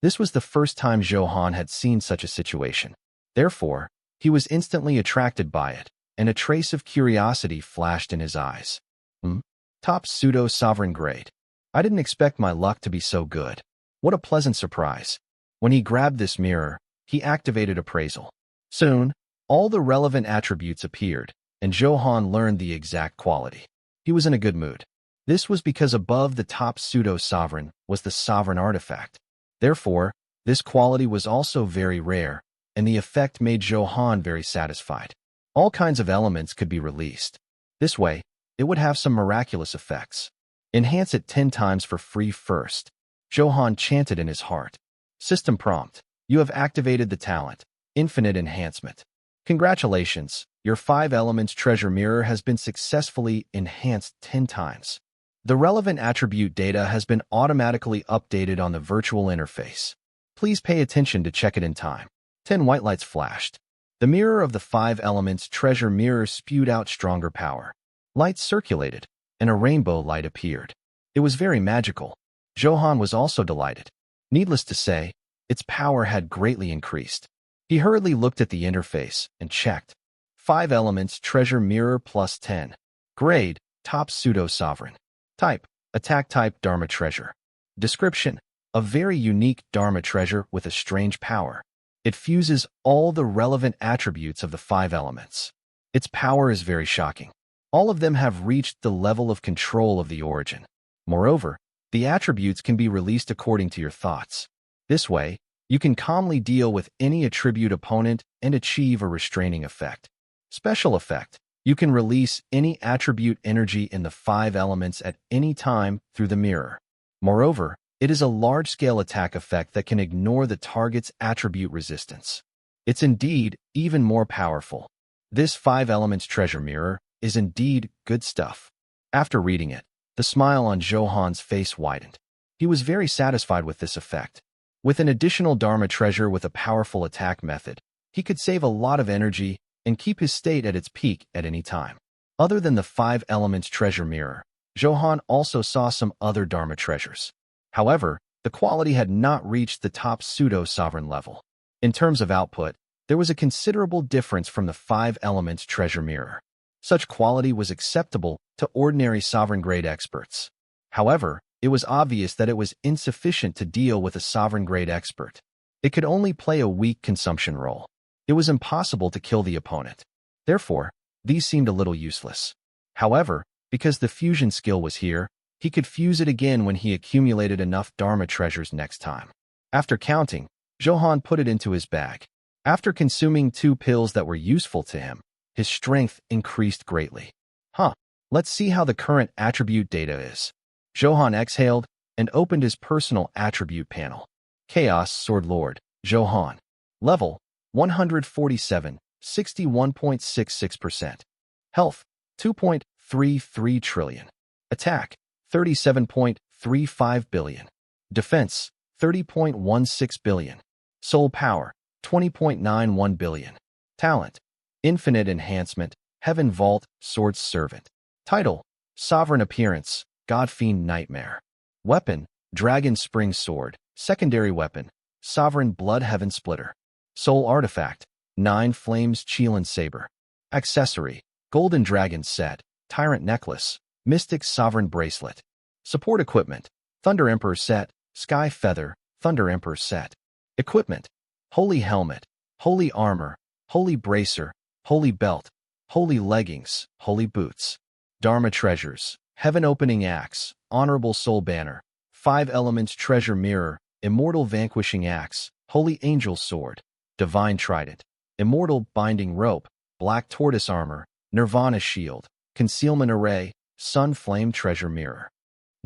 This was the first time Zhou Han had seen such a situation. Therefore, he was instantly attracted by it, and a trace of curiosity flashed in his eyes. Top pseudo-sovereign grade. I didn't expect my luck to be so good. What a pleasant surprise. When he grabbed this mirror, he activated appraisal. Soon, all the relevant attributes appeared, and Zhou Han learned the exact quality. He was in a good mood. This was because above the top pseudo-sovereign was the sovereign artifact. Therefore, this quality was also very rare, and the effect made Zhou Han very satisfied. All kinds of elements could be released. This way, it would have some miraculous effects. Enhance it 10 times for free first. Zhou Han chanted in his heart. System prompt. You have activated the talent, Infinite Enhancement. Congratulations, your 5 elements treasure mirror has been successfully enhanced 10 times. The relevant attribute data has been automatically updated on the virtual interface. Please pay attention to check it in time. 10 white lights flashed. The mirror of the 5 elements treasure mirror spewed out stronger power. Lights circulated, and a rainbow light appeared. It was very magical. Zhou Han was also delighted. Needless to say, its power had greatly increased. He hurriedly looked at the interface and checked. 5 elements treasure mirror plus 10. Grade, top pseudo-sovereign. Type, attack type Dharma treasure. Description, a very unique Dharma treasure with a strange power. It fuses all the relevant attributes of the 5 elements. Its power is very shocking. All of them have reached the level of control of the origin. Moreover, the attributes can be released according to your thoughts. This way, you can calmly deal with any attribute opponent and achieve a restraining effect. Special effect. You can release any attribute energy in the 5 elements at any time through the mirror. Moreover, it is a large-scale attack effect that can ignore the target's attribute resistance. It's indeed even more powerful. This 5 elements treasure mirror is indeed good stuff. After reading it, the smile on Zhou Han's face widened. He was very satisfied with this effect. With an additional Dharma treasure with a powerful attack method, he could save a lot of energy and keep his state at its peak at any time. Other than the 5 elements treasure mirror, Zhou Han also saw some other Dharma treasures. However, the quality had not reached the top pseudo-sovereign level. In terms of output, there was a considerable difference from the 5 elements treasure mirror. Such quality was acceptable to ordinary sovereign-grade experts. However, it was obvious that it was insufficient to deal with a sovereign-grade expert. It could only play a weak consumption role. It was impossible to kill the opponent. Therefore, these seemed a little useless. However, because the fusion skill was here, he could fuse it again when he accumulated enough Dharma treasures next time. After counting, Zhou Han put it into his bag. After consuming 2 pills that were useful to him, his strength increased greatly. Let's see how the current attribute data is. Zhou Han exhaled and opened his personal attribute panel. Chaos Sword Lord, Zhou Han. Level, 147, 61.66%. Health, 2.33 trillion. Attack, 37.35 billion. Defense, 30.16 billion. Soul Power, 20.91 billion. Talent, Infinite Enhancement, Heaven Vault, Sword's Servant. Title, Sovereign Appearance, God-Fiend Nightmare. Weapon, Dragon Spring Sword. Secondary weapon, Sovereign Blood Heaven Splitter. Soul Artifact, 9 Flames Qilin Saber. Accessory, Golden Dragon Set, Tyrant Necklace, Mystic Sovereign Bracelet. Support Equipment, Thunder Emperor Set, Sky Feather, Thunder Emperor Set. Equipment, Holy Helmet, Holy Armor, Holy Bracer, Holy Belt, Holy Leggings, Holy Boots. Dharma Treasures, Heaven Opening Axe, Honorable Soul Banner, 5 Elements Treasure Mirror, Immortal Vanquishing Axe, Holy Angel Sword, Divine Trident, Immortal Binding Rope, Black Tortoise Armor, Nirvana Shield, Concealment Array, Sun Flame Treasure Mirror.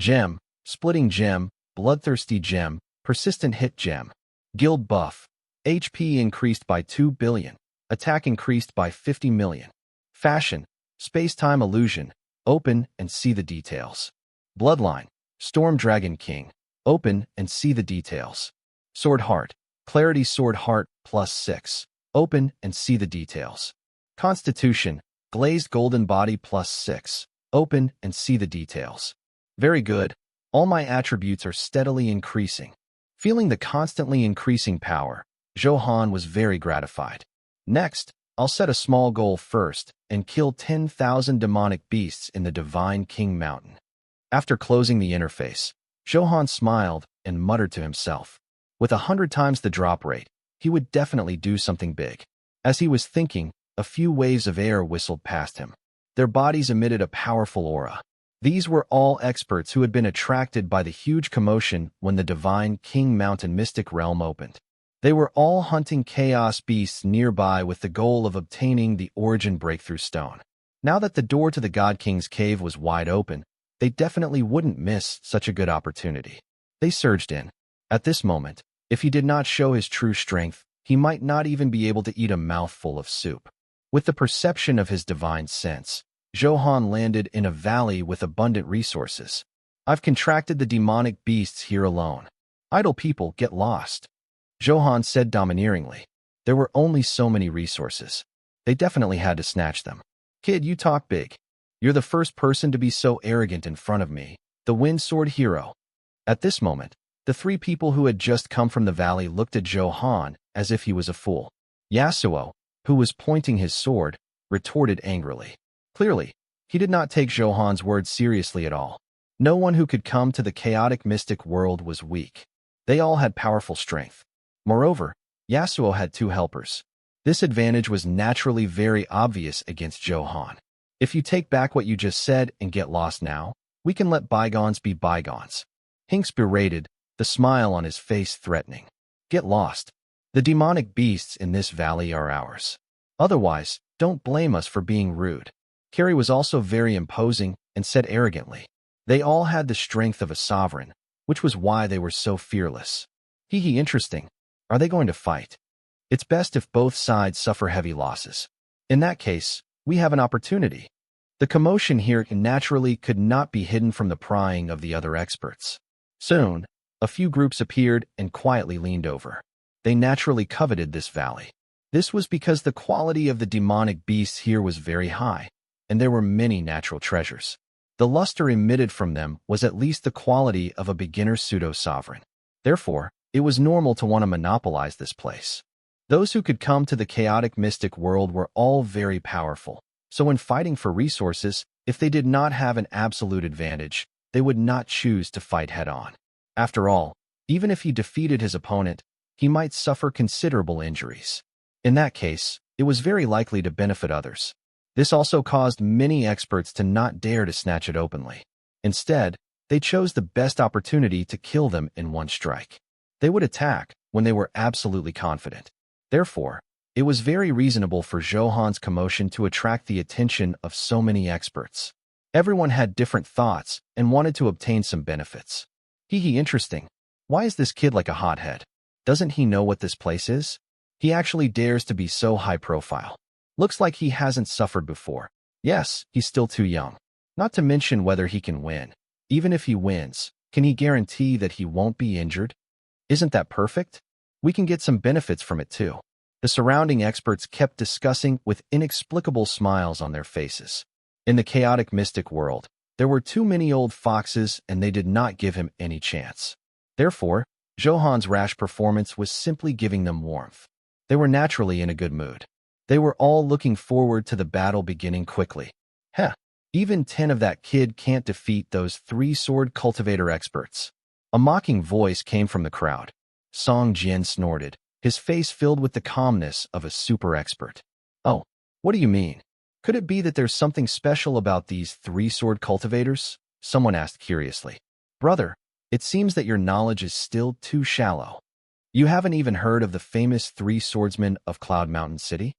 Gem, Splitting Gem, Bloodthirsty Gem, Persistent Hit Gem. Guild Buff, HP increased by 2 billion, Attack increased by 50 million. Fashion, Space-Time Illusion, open and see the details. Bloodline, Storm Dragon King, open and see the details. Sword Heart, Clarity Sword Heart +6, open and see the details. Constitution, Glazed Golden Body +6, open and see the details. Very good, all my attributes are steadily increasing. Feeling the constantly increasing power, Zhou Han was very gratified. Next, I'll set a small goal first and kill 10,000 demonic beasts in the Divine King Mountain. After closing the interface, Zhou Han smiled and muttered to himself. With 100 times the drop rate, he would definitely do something big. As he was thinking, a few waves of air whistled past him. Their bodies emitted a powerful aura. These were all experts who had been attracted by the huge commotion when the Divine King Mountain Mystic Realm opened. They were all hunting chaos beasts nearby with the goal of obtaining the Origin Breakthrough Stone. Now that the door to the God King's cave was wide open, they definitely wouldn't miss such a good opportunity. They surged in. At this moment, if he did not show his true strength, he might not even be able to eat a mouthful of soup. With the perception of his divine sense, Zhou Han landed in a valley with abundant resources. I've contracted the demonic beasts here alone. Idle people get lost. Zhou Han said domineeringly. There were only so many resources. They definitely had to snatch them. Kid, you talk big. You're the first person to be so arrogant in front of me, the Wind Sword hero. At this moment, the three people who had just come from the valley looked at Zhou Han as if he was a fool. Yasuo, who was pointing his sword, retorted angrily. Clearly, he did not take Zhou Han's words seriously at all. No one who could come to the chaotic mystic world was weak. They all had powerful strength. Moreover, Yasuo had 2 helpers. This advantage was naturally very obvious against Zhou Han. If you take back what you just said and get lost now, we can let bygones be bygones. Hinks berated, the smile on his face threatening. Get lost. The demonic beasts in this valley are ours. Otherwise, don't blame us for being rude. Carrie was also very imposing and said arrogantly. They all had the strength of a sovereign, which was why they were so fearless. Hee interesting. Are they going to fight? It's best if both sides suffer heavy losses. In that case, we have an opportunity. The commotion here naturally could not be hidden from the prying of the other experts. Soon, a few groups appeared and quietly leaned over. They naturally coveted this valley. This was because the quality of the demonic beasts here was very high, and there were many natural treasures. The luster emitted from them was at least the quality of a beginner pseudo-sovereign. Therefore, it was normal to want to monopolize this place. Those who could come to the chaotic mystic world were all very powerful, so when fighting for resources, if they did not have an absolute advantage, they would not choose to fight head-on. After all, even if he defeated his opponent, he might suffer considerable injuries. In that case, it was very likely to benefit others. This also caused many experts to not dare to snatch it openly. Instead, they chose the best opportunity to kill them in one strike. They would attack when they were absolutely confident. Therefore, it was very reasonable for Zhou Han's commotion to attract the attention of so many experts. Everyone had different thoughts and wanted to obtain some benefits. Interesting. Why is this kid like a hothead? Doesn't he know what this place is? He actually dares to be so high profile. Looks like he hasn't suffered before. Yes, he's still too young. Not to mention whether he can win. Even if he wins, can he guarantee that he won't be injured? Isn't that perfect? We can get some benefits from it too. The surrounding experts kept discussing with inexplicable smiles on their faces. In the chaotic mystic world, there were too many old foxes and they did not give him any chance. Therefore, Zhou Han's rash performance was simply giving them warmth. They were naturally in a good mood. They were all looking forward to the battle beginning quickly. Even 10 of that kid can't defeat those 3-sword cultivator experts. A mocking voice came from the crowd. Song Jian snorted, his face filled with the calmness of a super expert. Oh, what do you mean? Could it be that there's something special about these 3-sword cultivators? Someone asked curiously. Brother, it seems that your knowledge is still too shallow. You haven't even heard of the famous 3 swordsmen of Cloud Mountain City?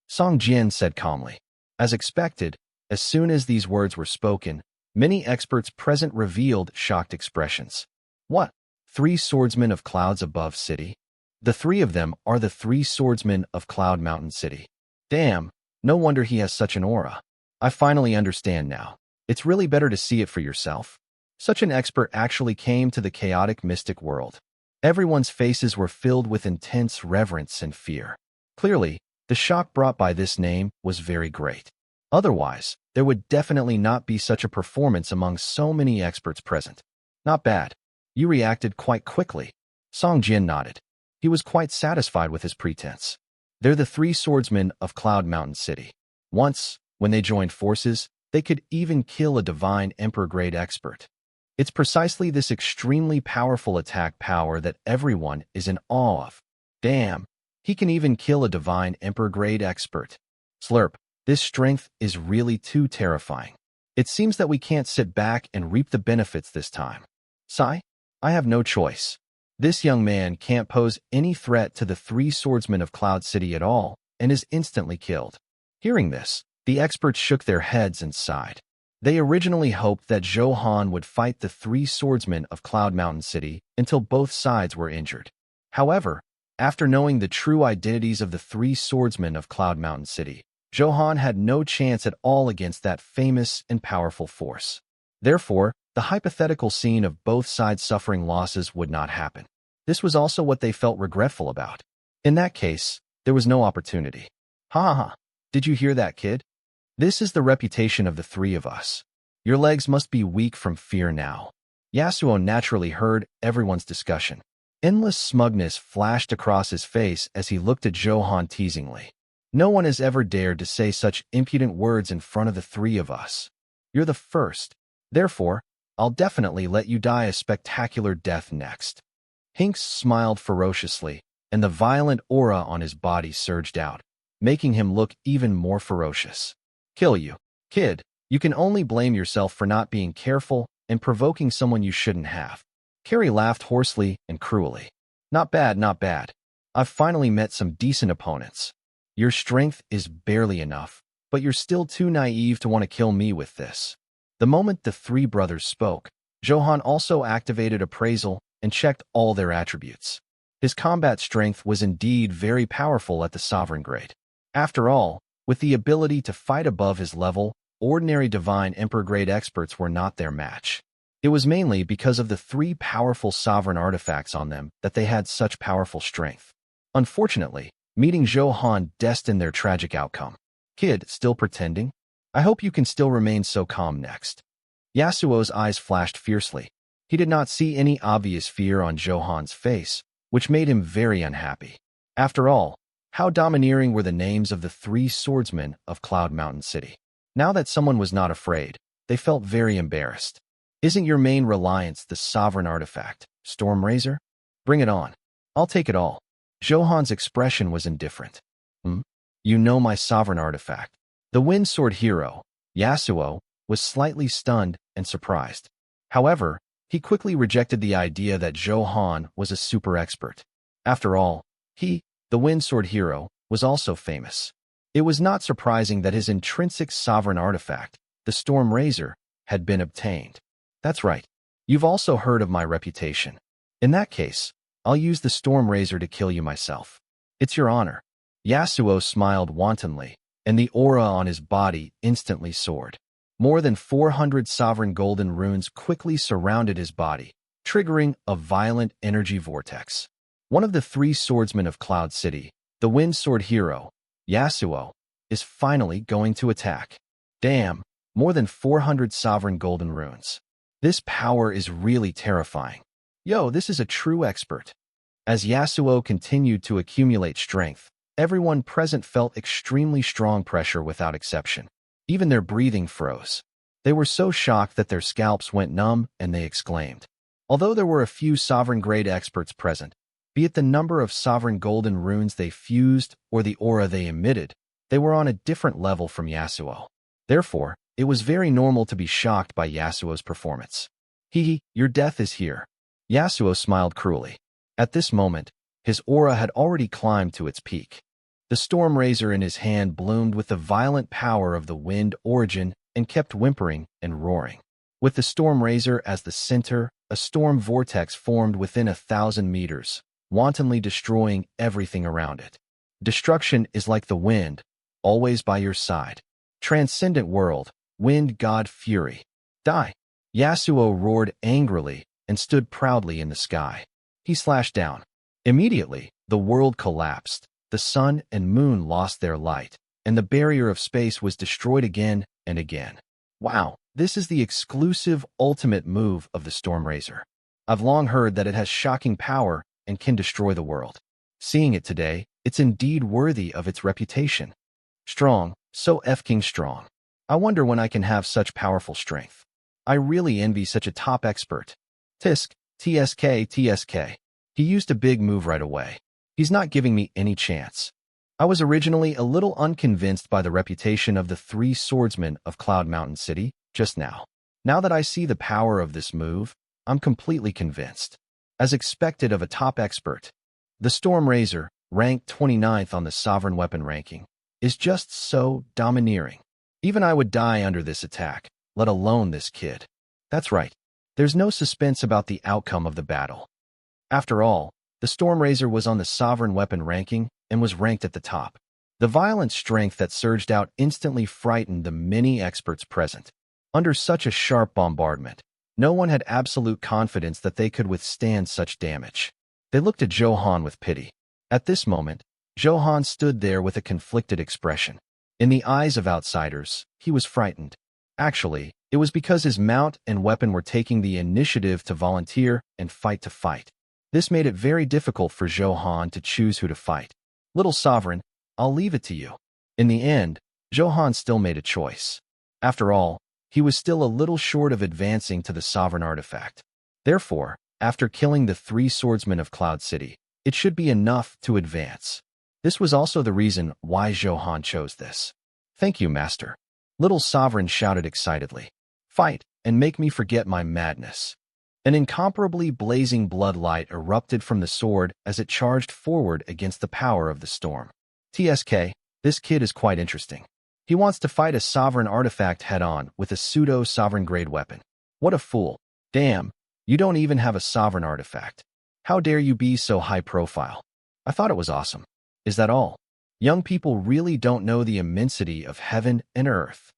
Song Jian said calmly. As expected, as soon as these words were spoken, many experts present revealed shocked expressions. What? 3 swordsmen of Clouds Above City? The 3 of them are the 3 swordsmen of Cloud Mountain City. Damn, no wonder he has such an aura. I finally understand now. It's really better to see it for yourself. Such an expert actually came to the chaotic mystic world. Everyone's faces were filled with intense reverence and fear. Clearly, the shock brought by this name was very great. Otherwise, there would definitely not be such a performance among so many experts present. Not bad. You reacted quite quickly. Song Jian nodded. He was quite satisfied with his pretense. They're the three swordsmen of Cloud Mountain City. Once, when they joined forces, they could even kill a divine emperor-grade expert. It's precisely this extremely powerful attack power that everyone is in awe of. Damn, he can even kill a divine emperor-grade expert. Slurp, this strength is really too terrifying. It seems that we can't sit back and reap the benefits this time. Sigh, I have no choice. This young man can't pose any threat to the three swordsmen of Cloud City at all, and is instantly killed. Hearing this, the experts shook their heads and sighed. They originally hoped that Zhou Han would fight the three swordsmen of Cloud Mountain City until both sides were injured. However, after knowing the true identities of the three swordsmen of Cloud Mountain City, Zhou Han had no chance at all against that famous and powerful force. Therefore, the hypothetical scene of both sides suffering losses would not happen. This was also what they felt regretful about. In that case, there was no opportunity. Ha ha ha. Did you hear that, kid? This is the reputation of the three of us. Your legs must be weak from fear now. Yasuo naturally heard everyone's discussion. Endless smugness flashed across his face as he looked at Zhou Han teasingly. No one has ever dared to say such impudent words in front of the three of us. You're the first. Therefore, I'll definitely let you die a spectacular death next. Hinks smiled ferociously, and the violent aura on his body surged out, making him look even more ferocious. Kill you. Kid, you can only blame yourself for not being careful and provoking someone you shouldn't have. Carrie laughed hoarsely and cruelly. Not bad, not bad. I've finally met some decent opponents. Your strength is barely enough, but you're still too naive to want to kill me with this. The moment the three brothers spoke, Zhou Han also activated appraisal and checked all their attributes. His combat strength was indeed very powerful at the sovereign grade. After all, with the ability to fight above his level, ordinary divine emperor-grade experts were not their match. It was mainly because of the three powerful sovereign artifacts on them that they had such powerful strength. Unfortunately, meeting Zhou Han destined their tragic outcome. Kid, still pretending? I hope you can still remain so calm next. Yasuo's eyes flashed fiercely. He did not see any obvious fear on Zhou Han's face, which made him very unhappy. After all, how domineering were the names of the three swordsmen of Cloud Mountain City. Now that someone was not afraid, they felt very embarrassed. Isn't your main reliance the sovereign artifact, Storm Razor? Bring it on. I'll take it all. Zhou Han's expression was indifferent. You know my sovereign artifact. The Wind Sword hero, Yasuo, was slightly stunned and surprised. However, he quickly rejected the idea that Zhou Han was a super expert. After all, he, the Wind Sword hero, was also famous. It was not surprising that his intrinsic sovereign artifact, the Storm Razor, had been obtained. That's right. You've also heard of my reputation. In that case, I'll use the Storm Razor to kill you myself. It's your honor. Yasuo smiled wantonly, and the aura on his body instantly soared. More than 400 sovereign golden runes quickly surrounded his body, triggering a violent energy vortex. One of the three swordsmen of Cloud City, the Wind Sword hero, Yasuo, is finally going to attack. Damn, more than 400 sovereign golden runes. This power is really terrifying. Yo, this is a true expert. As Yasuo continued to accumulate strength, everyone present felt extremely strong pressure without exception. Even their breathing froze. They were so shocked that their scalps went numb and they exclaimed. Although there were a few sovereign-grade experts present, be it the number of sovereign golden runes they fused or the aura they emitted, they were on a different level from Yasuo. Therefore, it was very normal to be shocked by Yasuo's performance. Your death is here. Yasuo smiled cruelly. At this moment, his aura had already climbed to its peak. The Storm Razor in his hand bloomed with the violent power of the wind origin and kept whimpering and roaring. With the Storm Razor as the center, a storm vortex formed within 1,000 meters, wantonly destroying everything around it. Destruction is like the wind, always by your side. Transcendent world, wind god fury. Die! Yasuo roared angrily and stood proudly in the sky. He slashed down. Immediately, the world collapsed. The sun and moon lost their light, and the barrier of space was destroyed again and again. Wow, this is the exclusive ultimate move of the Storm Razor. I've long heard that it has shocking power and can destroy the world. Seeing it today, it's indeed worthy of its reputation. Strong, so f-king strong. I wonder when I can have such powerful strength. I really envy such a top expert. Tisk, TSK. He used a big move right away. He's not giving me any chance. I was originally a little unconvinced by the reputation of the three swordsmen of Cloud Mountain City just now. Now that I see the power of this move, I'm completely convinced. As expected of a top expert, the Storm Razor, ranked 29th on the Sovereign Weapon ranking, is just so domineering. Even I would die under this attack, let alone this kid. That's right. There's no suspense about the outcome of the battle. After all, the Storm Razor was on the Sovereign Weapon ranking and was ranked at the top. The violent strength that surged out instantly frightened the many experts present. Under such a sharp bombardment, no one had absolute confidence that they could withstand such damage. They looked at Zhou Han with pity. At this moment, Zhou Han stood there with a conflicted expression. In the eyes of outsiders, he was frightened. Actually, it was because his mount and weapon were taking the initiative to volunteer and fight to fight. This made it very difficult for Zhou Han to choose who to fight. Little Sovereign, I'll leave it to you. In the end, Zhou Han still made a choice. After all, he was still a little short of advancing to the Sovereign artifact. Therefore, after killing the three swordsmen of Cloud City, it should be enough to advance. This was also the reason why Zhou Han chose this. Thank you, Master. Little Sovereign shouted excitedly. Fight, and make me forget my madness. An incomparably blazing bloodlight erupted from the sword as it charged forward against the power of the storm. TSK, this kid is quite interesting. He wants to fight a sovereign artifact head-on with a pseudo-sovereign-grade weapon. What a fool. Damn, you don't even have a sovereign artifact. How dare you be so high-profile? I thought it was awesome. Is that all? Young people really don't know the immensity of heaven and earth.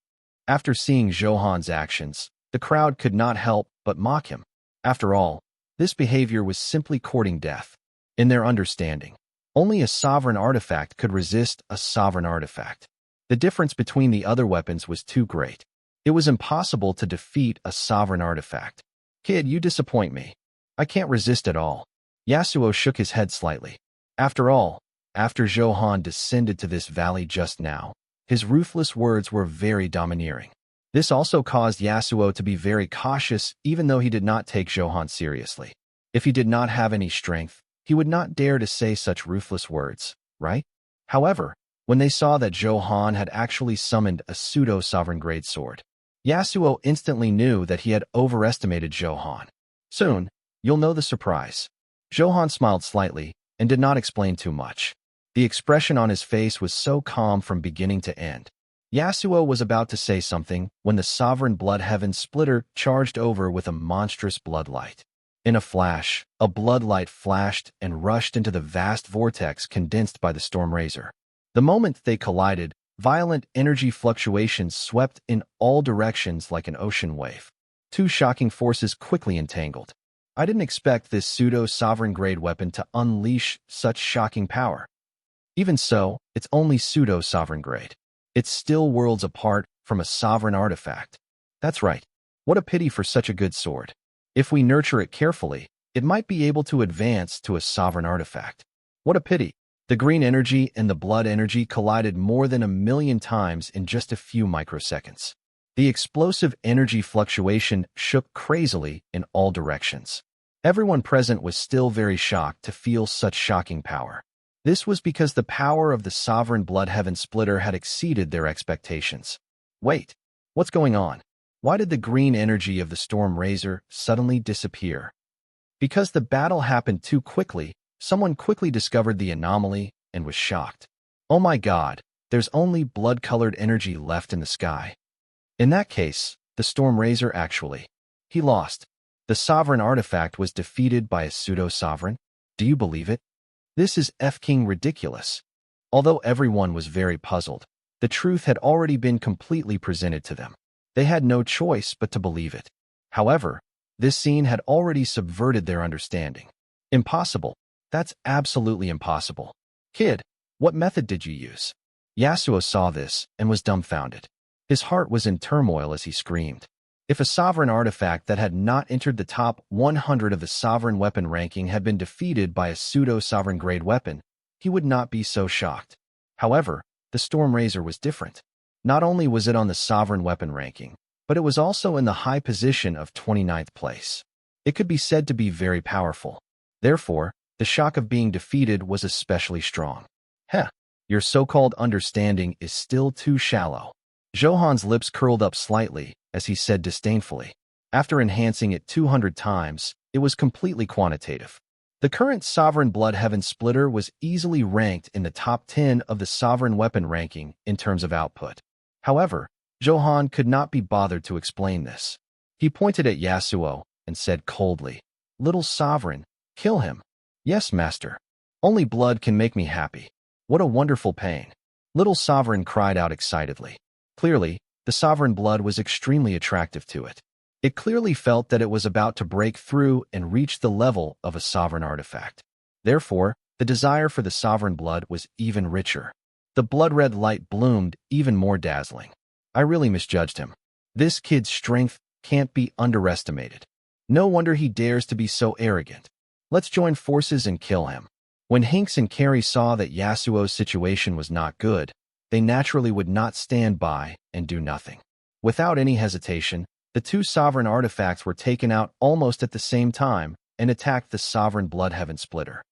After seeing Zhou Han's actions, the crowd could not help but mock him. After all, this behavior was simply courting death. In their understanding, only a sovereign artifact could resist a sovereign artifact. The difference between the other weapons was too great. It was impossible to defeat a sovereign artifact. Kid, you disappoint me. I can't resist at all. Yasuo shook his head slightly. After all, after Zhou Han descended to this valley just now, his ruthless words were very domineering. This also caused Yasuo to be very cautious even though he did not take Zhou Han seriously. If he did not have any strength, he would not dare to say such ruthless words, right? However, when they saw that Zhou Han had actually summoned a pseudo-sovereign-grade sword, Yasuo instantly knew that he had overestimated Zhou Han. Soon, you'll know the surprise. Zhou Han smiled slightly and did not explain too much. The expression on his face was so calm from beginning to end. Yasuo was about to say something when the sovereign blood heaven splitter charged over with a monstrous bloodlight. In a flash, a bloodlight flashed and rushed into the vast vortex condensed by the Storm Razor. The moment they collided, violent energy fluctuations swept in all directions like an ocean wave. Two shocking forces quickly entangled. I didn't expect this pseudo-sovereign-grade weapon to unleash such shocking power. Even so, it's only pseudo-sovereign-grade. It's still worlds apart from a sovereign artifact. That's right. What a pity for such a good sword. If we nurture it carefully, it might be able to advance to a sovereign artifact. What a pity. The green energy and the blood energy collided more than 1,000,000 times in just a few microseconds. The explosive energy fluctuation shook crazily in all directions. Everyone present was still very shocked to feel such shocking power. This was because the power of the sovereign blood heaven splitter had exceeded their expectations. Wait, what's going on? Why did the green energy of the Storm Razor suddenly disappear? Because the battle happened too quickly, someone quickly discovered the anomaly and was shocked. Oh my God, there's only blood-colored energy left in the sky. In that case, the Storm Razor he lost. The sovereign artifact was defeated by a pseudo-sovereign. Do you believe it? This is f-king ridiculous. Although everyone was very puzzled, the truth had already been completely presented to them. They had no choice but to believe it. However, this scene had already subverted their understanding. Impossible. That's absolutely impossible. Kid, what method did you use? Yasuo saw this and was dumbfounded. His heart was in turmoil as he screamed. If a sovereign artifact that had not entered the top 100 of the sovereign weapon ranking had been defeated by a pseudo-sovereign grade weapon, he would not be so shocked. However, the Storm Razor was different. Not only was it on the sovereign weapon ranking, but it was also in the high position of 29th place. It could be said to be very powerful. Therefore, the shock of being defeated was especially strong. Heh, your so-called understanding is still too shallow. Zhou Han's lips curled up slightly as he said disdainfully. After enhancing it 200 times, it was completely quantitative. The current Sovereign Blood Heaven Splitter was easily ranked in the top 10 of the Sovereign Weapon ranking in terms of output. However, Zhou Han could not be bothered to explain this. He pointed at Yasuo and said coldly, "Little Sovereign, kill him." "Yes, Master. Only blood can make me happy." "What a wonderful pain." Little Sovereign cried out excitedly. Clearly, the Sovereign blood was extremely attractive to it. It clearly felt that it was about to break through and reach the level of a sovereign artifact. Therefore, the desire for the sovereign blood was even richer. The blood-red light bloomed even more dazzling. I really misjudged him. This kid's strength can't be underestimated. No wonder he dares to be so arrogant. Let's join forces and kill him. When Hinks and Carrie saw that Yasuo's situation was not good, they naturally would not stand by and do nothing. Without any hesitation, the two sovereign artifacts were taken out almost at the same time and attacked the sovereign Blood Heaven Splitter.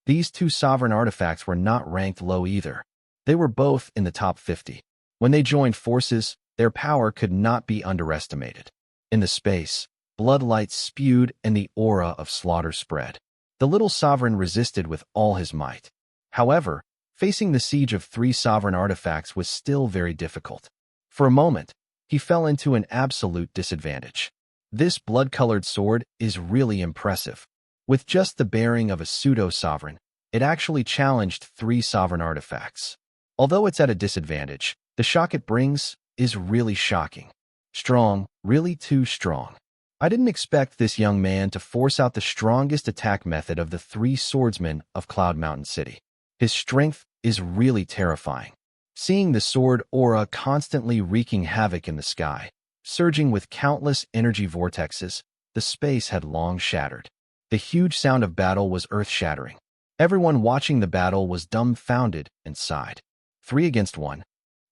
These two sovereign artifacts were not ranked low either. They were both in the top 50. When they joined forces, their power could not be underestimated. In the space, blood lights spewed and the aura of slaughter spread. The little sovereign resisted with all his might. However, facing the siege of three sovereign artifacts was still very difficult. For a moment, he fell into an absolute disadvantage. This blood-colored sword is really impressive. With just the bearing of a pseudo-sovereign, it actually challenged three sovereign artifacts. Although it's at a disadvantage, the shock it brings is really shocking. Strong, really too strong. I didn't expect this young man to force out the strongest attack method of the three swordsmen of Cloud Mountain City. His strength is really terrifying. Seeing the sword aura constantly wreaking havoc in the sky, surging with countless energy vortexes, the space had long shattered. The huge sound of battle was earth-shattering. Everyone watching the battle was dumbfounded and sighed. 3 against 1.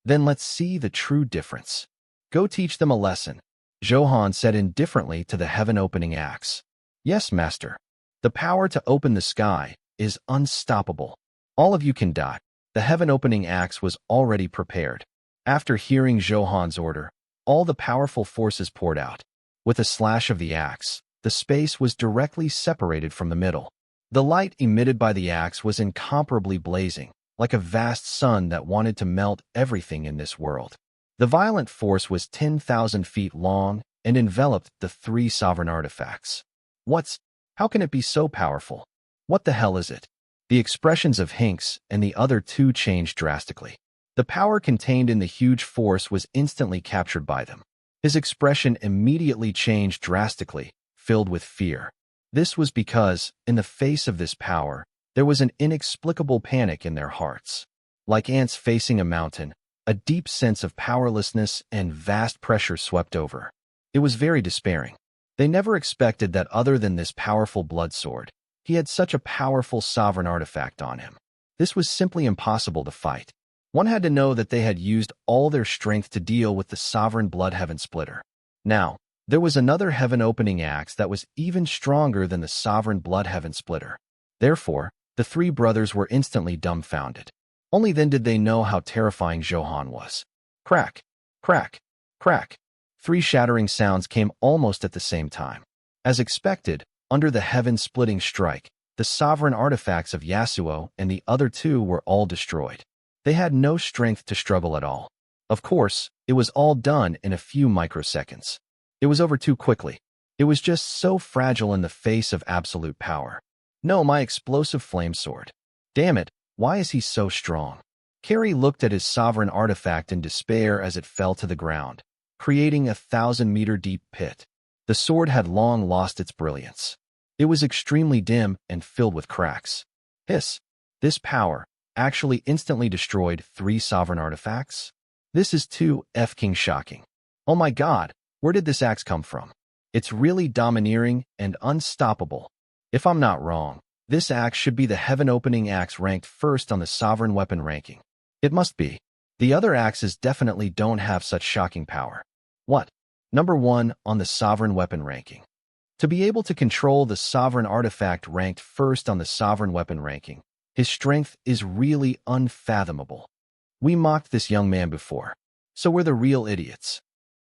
Then let's see the true difference. Go teach them a lesson, Zhou Han said indifferently to the heaven-opening axe. Yes, Master. The power to open the sky is unstoppable. All of you can die. The heaven-opening axe was already prepared. After hearing Zhou Han's order, all the powerful forces poured out. With a slash of the axe, the space was directly separated from the middle. The light emitted by the axe was incomparably blazing, like a vast sun that wanted to melt everything in this world. The violent force was 10,000 feet long and enveloped the three sovereign artifacts. How can it be so powerful? What the hell is it? The expressions of Hinks and the other two changed drastically. The power contained in the huge force was instantly captured by them. His expression immediately changed drastically, filled with fear. This was because, in the face of this power, there was an inexplicable panic in their hearts. Like ants facing a mountain, a deep sense of powerlessness and vast pressure swept over. It was very despairing. They never expected that other than this powerful blood sword, he had such a powerful sovereign artifact on him. This was simply impossible to fight. One had to know that they had used all their strength to deal with the sovereign Blood Heaven Splitter. Now, there was another heaven-opening axe that was even stronger than the sovereign Blood Heaven Splitter. Therefore, the three brothers were instantly dumbfounded. Only then did they know how terrifying Zhou Han was. Crack, crack, crack. 3 shattering sounds came almost at the same time. As expected, under the heaven-splitting strike, the sovereign artifacts of Yasuo and the other two were all destroyed. They had no strength to struggle at all. Of course, it was all done in a few microseconds. It was over too quickly. It was just so fragile in the face of absolute power. No, my explosive flame sword. Damn it, why is he so strong? Carrie looked at his sovereign artifact in despair as it fell to the ground, creating a 1,000-meter-deep pit. The sword had long lost its brilliance. It was extremely dim and filled with cracks. Hiss! This power actually instantly destroyed 3 sovereign artifacts? This is too f-king shocking. Oh my god, Where did this axe come from? It's really domineering and unstoppable. If I'm not wrong, this axe should be the heaven-opening axe ranked first on the sovereign weapon ranking. It must be. The other axes definitely don't have such shocking power. What? Number 1 on the sovereign weapon ranking. To be able to control the sovereign artifact ranked first on the sovereign weapon ranking, his strength is really unfathomable. We mocked this young man before, so we're the real idiots.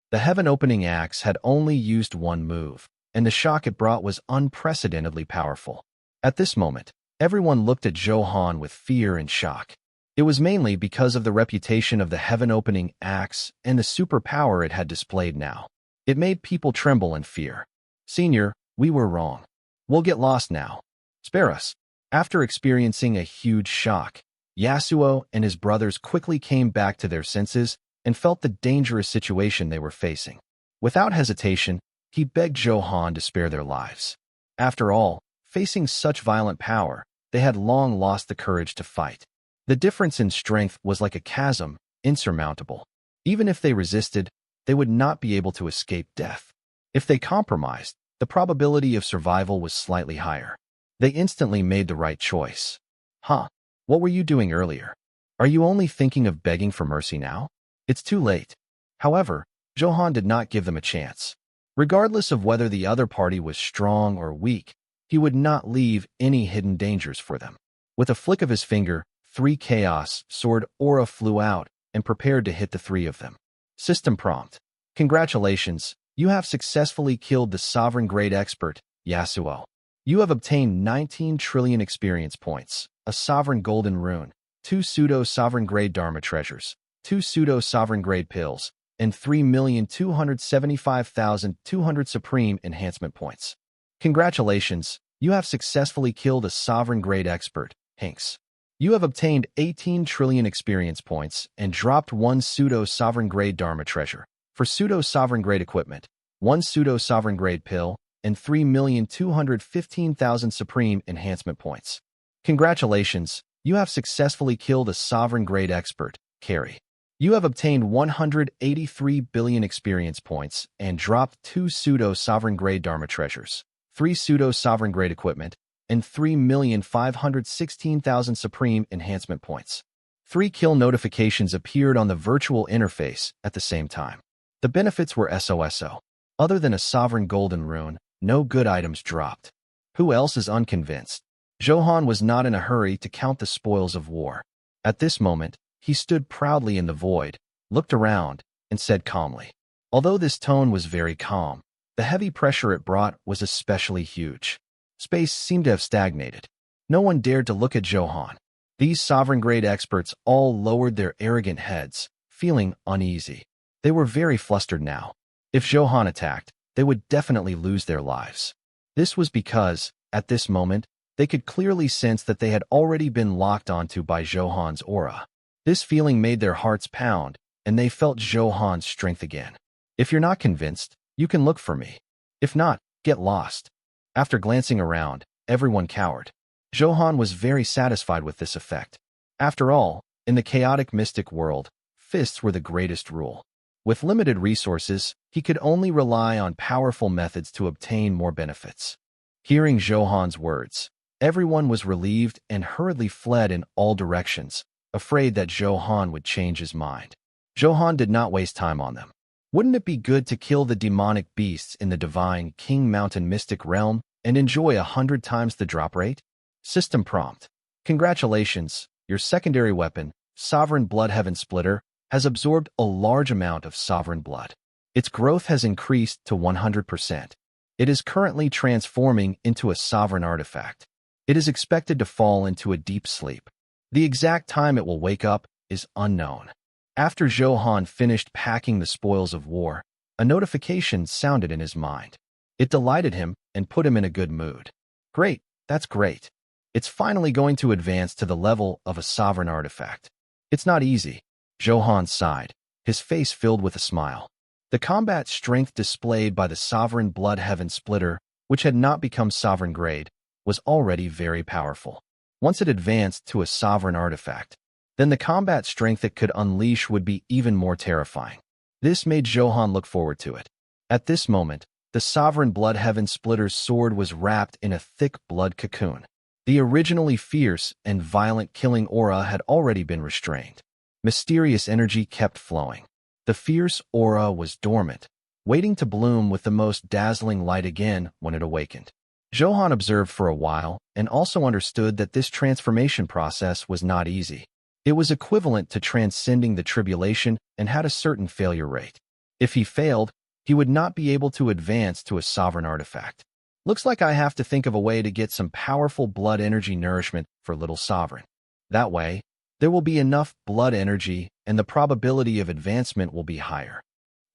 The heaven-opening axe had only used one move, and the shock it brought was unprecedentedly powerful. At this moment, everyone looked at Zhou Han with fear and shock. It was mainly because of the reputation of the heaven-opening axe and the superpower it had displayed now. It made people tremble in fear. Senior, we were wrong. We'll get lost now. Spare us. After experiencing a huge shock, Yasuo and his brothers quickly came back to their senses and felt the dangerous situation they were facing. Without hesitation, he begged Zhou Han to spare their lives. After all, facing such violent power, they had long lost the courage to fight. The difference in strength was like a chasm, insurmountable. Even if they resisted, they would not be able to escape death. If they compromised, the probability of survival was slightly higher. They instantly made the right choice. Huh? What were you doing earlier? Are you only thinking of begging for mercy now? It's too late. However, Zhou Han did not give them a chance. Regardless of whether the other party was strong or weak, he would not leave any hidden dangers for them. With a flick of his finger, 3 Chaos Sword aura flew out and prepared to hit the 3 of them. System prompt. Congratulations, you have successfully killed the Sovereign Grade Expert, Yasuo. You have obtained 19 trillion experience points, a Sovereign Golden Rune, 2 Pseudo-Sovereign Grade Dharma Treasures, 2 Pseudo-Sovereign Grade Pills, and 3,275,200 Supreme Enhancement Points. Congratulations, you have successfully killed a Sovereign Grade Expert, Hinks. You have obtained 18 trillion experience points and dropped 1 Pseudo-Sovereign Grade Dharma Treasure. For Pseudo-Sovereign Grade Equipment, 1 Pseudo-Sovereign Grade Pill, and 3,215,000 Supreme Enhancement Points. Congratulations, you have successfully killed a Sovereign Grade Expert, Carry. You have obtained 183 billion experience points and dropped 2 Pseudo-Sovereign Grade Dharma Treasures, 3 Pseudo-Sovereign Grade Equipment, and 3,516,000 Supreme Enhancement Points. 3 kill notifications appeared on the virtual interface at the same time. The benefits were SOSO. Other than a Sovereign Golden Rune, no good items dropped. Who else is unconvinced? Zhou Han was not in a hurry to count the spoils of war. At this moment, he stood proudly in the void, looked around, and said calmly. Although this tone was very calm, the heavy pressure it brought was especially huge. Space seemed to have stagnated. No one dared to look at Zhou Han. These Sovereign Grade experts all lowered their arrogant heads, feeling uneasy. They were very flustered now. If Zhou Han attacked, they would definitely lose their lives. This was because, at this moment, they could clearly sense that they had already been locked onto by Zhou Han's aura. This feeling made their hearts pound, and they felt Zhou Han's strength again. If you're not convinced, you can look for me. If not, get lost. After glancing around, everyone cowered. Zhou Han was very satisfied with this effect. After all, in the chaotic mystic world, fists were the greatest rule. With limited resources, he could only rely on powerful methods to obtain more benefits. Hearing Zhou Han's words, everyone was relieved and hurriedly fled in all directions, afraid that Zhou Han would change his mind. Zhou Han did not waste time on them. Wouldn't it be good to kill the demonic beasts in the divine King Mountain Mystic Realm and enjoy 100 times the drop rate? System prompt. Congratulations, your secondary weapon, Sovereign Blood Heaven Splitter, has absorbed a large amount of sovereign blood. Its growth has increased to 100%. It is currently transforming into a sovereign artifact. It is expected to fall into a deep sleep. The exact time it will wake up is unknown. After Zhou Han finished packing the spoils of war, a notification sounded in his mind. It delighted him and put him in a good mood. Great, that's great. It's finally going to advance to the level of a sovereign artifact. It's not easy. Zhou Han sighed, his face filled with a smile. The combat strength displayed by the Sovereign Blood Heaven Splitter, which had not become sovereign grade, was already very powerful. Once it advanced to a sovereign artifact, then the combat strength it could unleash would be even more terrifying. This made Zhou Han look forward to it. At this moment, the sovereign blood heaven splitter's sword was wrapped in a thick blood cocoon. The originally fierce and violent killing aura had already been restrained. Mysterious energy kept flowing. The fierce aura was dormant, waiting to bloom with the most dazzling light again when it awakened. Zhou Han observed for a while and also understood that this transformation process was not easy. It was equivalent to transcending the tribulation and had a certain failure rate. If he failed, he would not be able to advance to a sovereign artifact. Looks like I have to think of a way to get some powerful blood energy nourishment for Little Sovereign. That way, there will be enough blood energy and the probability of advancement will be higher.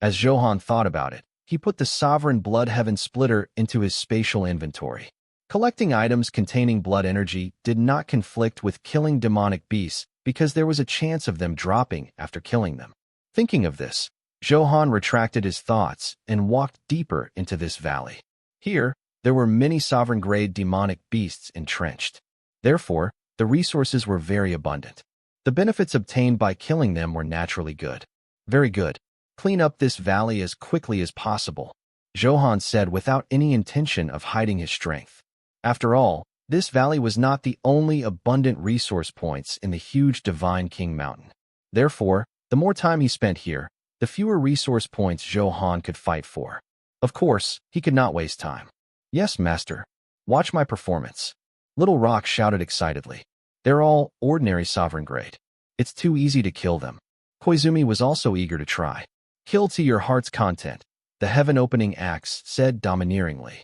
As Zhou Han thought about it, he put the sovereign blood heaven splitter into his spatial inventory. Collecting items containing blood energy did not conflict with killing demonic beasts because there was a chance of them dropping after killing them. Thinking of this, Zhou Han retracted his thoughts and walked deeper into this valley. Here, there were many sovereign-grade demonic beasts entrenched. Therefore, the resources were very abundant. The benefits obtained by killing them were naturally good. Very good. Clean up this valley as quickly as possible, Zhou Han said without any intention of hiding his strength. After all, this valley was not the only abundant resource points in the huge Divine King Mountain. Therefore, the more time he spent here, the fewer resource points Zhou Han could fight for. Of course, he could not waste time. Yes, master. Watch my performance. Little Rock shouted excitedly. They're all ordinary sovereign grade. It's too easy to kill them. Koizumi was also eager to try. Kill to your heart's content, the heaven-opening axe said domineeringly.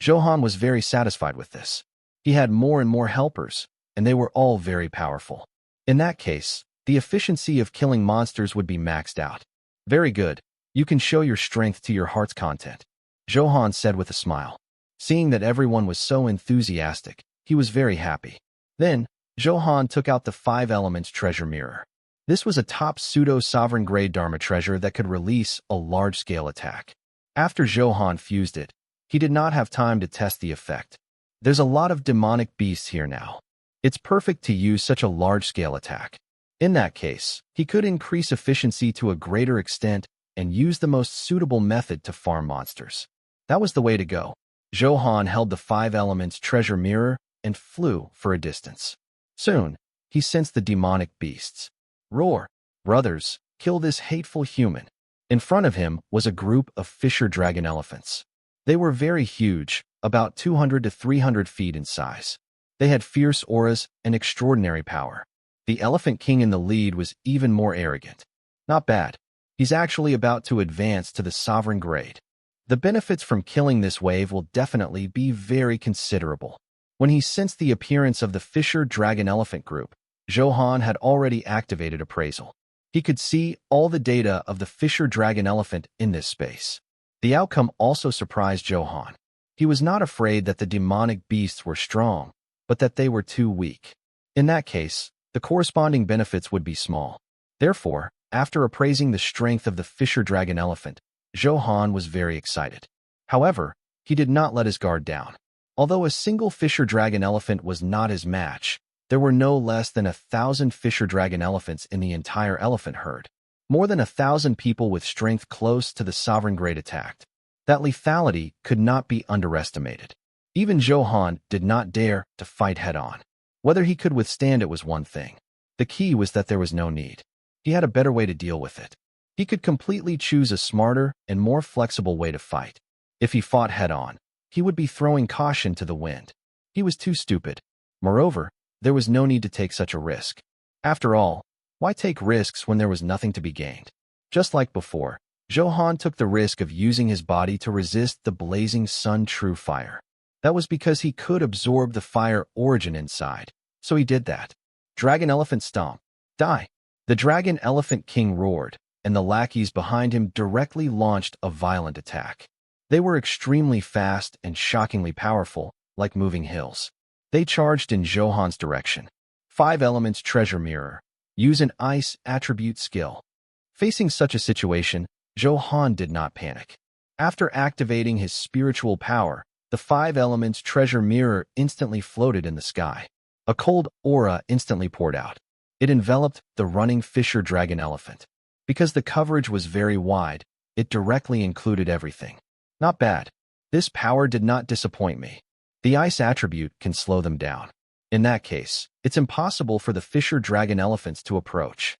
Zhou Han was very satisfied with this. He had more and more helpers, and they were all very powerful. In that case, the efficiency of killing monsters would be maxed out. Very good. You can show your strength to your heart's content, Zhou Han said with a smile. Seeing that everyone was so enthusiastic, he was very happy. Then, Zhou Han took out the 5 Elements treasure mirror. This was a top pseudo-sovereign grade Dharma treasure that could release a large-scale attack. After Zhou Han fused it, he did not have time to test the effect. There's a lot of demonic beasts here now. It's perfect to use such a large-scale attack. In that case, he could increase efficiency to a greater extent and use the most suitable method to farm monsters. That was the way to go. Zhou Han held the 5 Elements treasure mirror and flew for a distance. Soon, he sensed the demonic beasts. Roar, brothers, kill this hateful human. In front of him was a group of fisher dragon elephants. They were very huge, about 200 to 300 feet in size. They had fierce auras and extraordinary power. The Elephant King in the lead was even more arrogant. Not bad. He's actually about to advance to the sovereign grade. The benefits from killing this wave will definitely be very considerable. When he sensed the appearance of the Fisher Dragon Elephant group, Zhou Han had already activated appraisal. He could see all the data of the Fisher Dragon Elephant in this space. The outcome also surprised Zhou Han. He was not afraid that the demonic beasts were strong, but that they were too weak. In that case, the corresponding benefits would be small. Therefore, after appraising the strength of the Fisher Dragon Elephant, Zhou Han was very excited. However, he did not let his guard down. Although a single Fisher Dragon Elephant was not his match, there were no less than 1,000 Fisher Dragon Elephants in the entire elephant herd. More than 1,000 people with strength close to the sovereign grade attacked. That lethality could not be underestimated. Even Zhou Han did not dare to fight head-on. Whether he could withstand it was one thing. The key was that there was no need. He had a better way to deal with it. He could completely choose a smarter and more flexible way to fight. If he fought head-on, he would be throwing caution to the wind. He was too stupid. Moreover, there was no need to take such a risk. After all, why take risks when there was nothing to be gained? Just like before, Zhou Han took the risk of using his body to resist the blazing sun true fire. That was because he could absorb the fire origin inside, so he did that. Dragon Elephant Stomp. Die! The Dragon Elephant King roared, and the lackeys behind him directly launched a violent attack. They were extremely fast and shockingly powerful, like moving hills. They charged in Zhou Han's direction. 5 Elements treasure mirror. Use an ice attribute skill. Facing such a situation, Zhou Han did not panic. After activating his spiritual power, the 5 Elements treasure mirror instantly floated in the sky. A cold aura instantly poured out. It enveloped the running Fisher Dragon Elephant. Because the coverage was very wide, It directly included everything. Not bad. This power did not disappoint me. The ice attribute can slow them down. In that case, it's impossible for the Fisher Dragon Elephants to approach.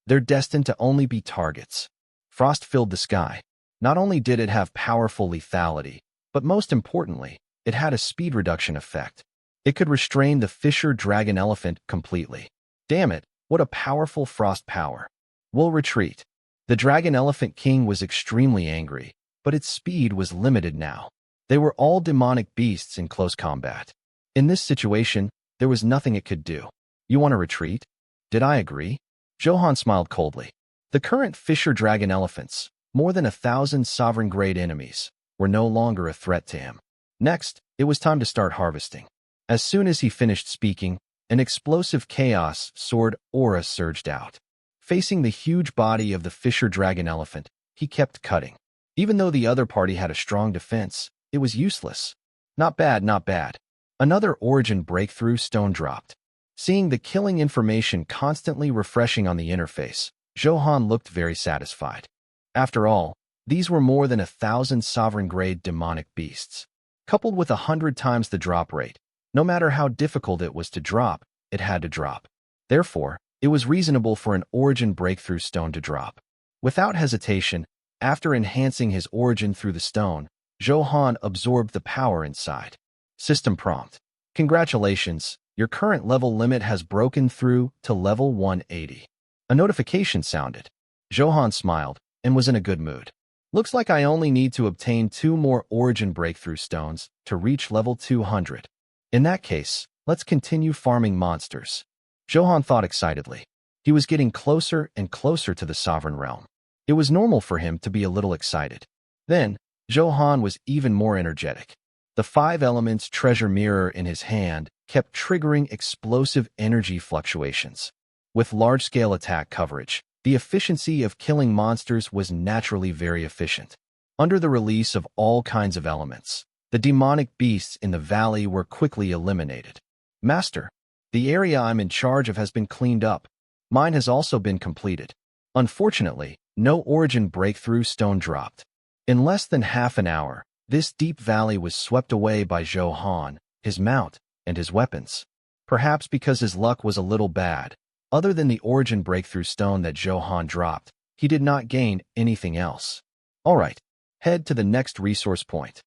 They're destined to only be targets. Frost filled the sky. Not only did it have powerful lethality, but most importantly, it had a speed reduction effect. It could restrain the Fisher Dragon Elephant completely. Damn it, what a powerful frost power. We'll retreat. The Dragon Elephant King was extremely angry, but its speed was limited now. They were all demonic beasts in close combat. In this situation, there was nothing it could do. You want to retreat? Did I agree? Zhou Han smiled coldly. The current Fisher Dragon Elephants, more than 1,000 sovereign-grade enemies, were no longer a threat to him. Next, it was time to start harvesting. As soon as he finished speaking, an explosive chaos sword aura surged out. Facing the huge body of the Fisher Dragon Elephant, he kept cutting. Even though the other party had a strong defense, it was useless. Not bad, not bad. Another origin breakthrough stone dropped. Seeing the killing information constantly refreshing on the interface, Zhou Han looked very satisfied. After all, these were more than 1,000 sovereign-grade demonic beasts. Coupled with 100 times the drop rate, no matter how difficult it was to drop, it had to drop. Therefore, it was reasonable for an origin breakthrough stone to drop. Without hesitation, after enhancing his origin through the stone, Zhou Han absorbed the power inside. System prompt. Congratulations, your current level limit has broken through to level 180. A notification sounded. Zhou Han smiled and was in a good mood. Looks like I only need to obtain 2 more origin breakthrough stones to reach level 200. In that case, let's continue farming monsters. Zhou Han thought excitedly. He was getting closer and closer to the sovereign realm. It was normal for him to be a little excited. Then, Zhou Han was even more energetic. The 5 elements treasure mirror in his hand kept triggering explosive energy fluctuations. With large-scale attack coverage, the efficiency of killing monsters was naturally very efficient. Under the release of all kinds of elements, the demonic beasts in the valley were quickly eliminated. Master, the area I'm in charge of has been cleaned up. Mine has also been completed. Unfortunately, no origin breakthrough stone dropped. In less than half an hour, this deep valley was swept away by Zhou Han, his mount, and his weapons. Perhaps because his luck was a little bad, other than the origin breakthrough stone that Zhou Han dropped, he did not gain anything else. All right, head to the next resource point.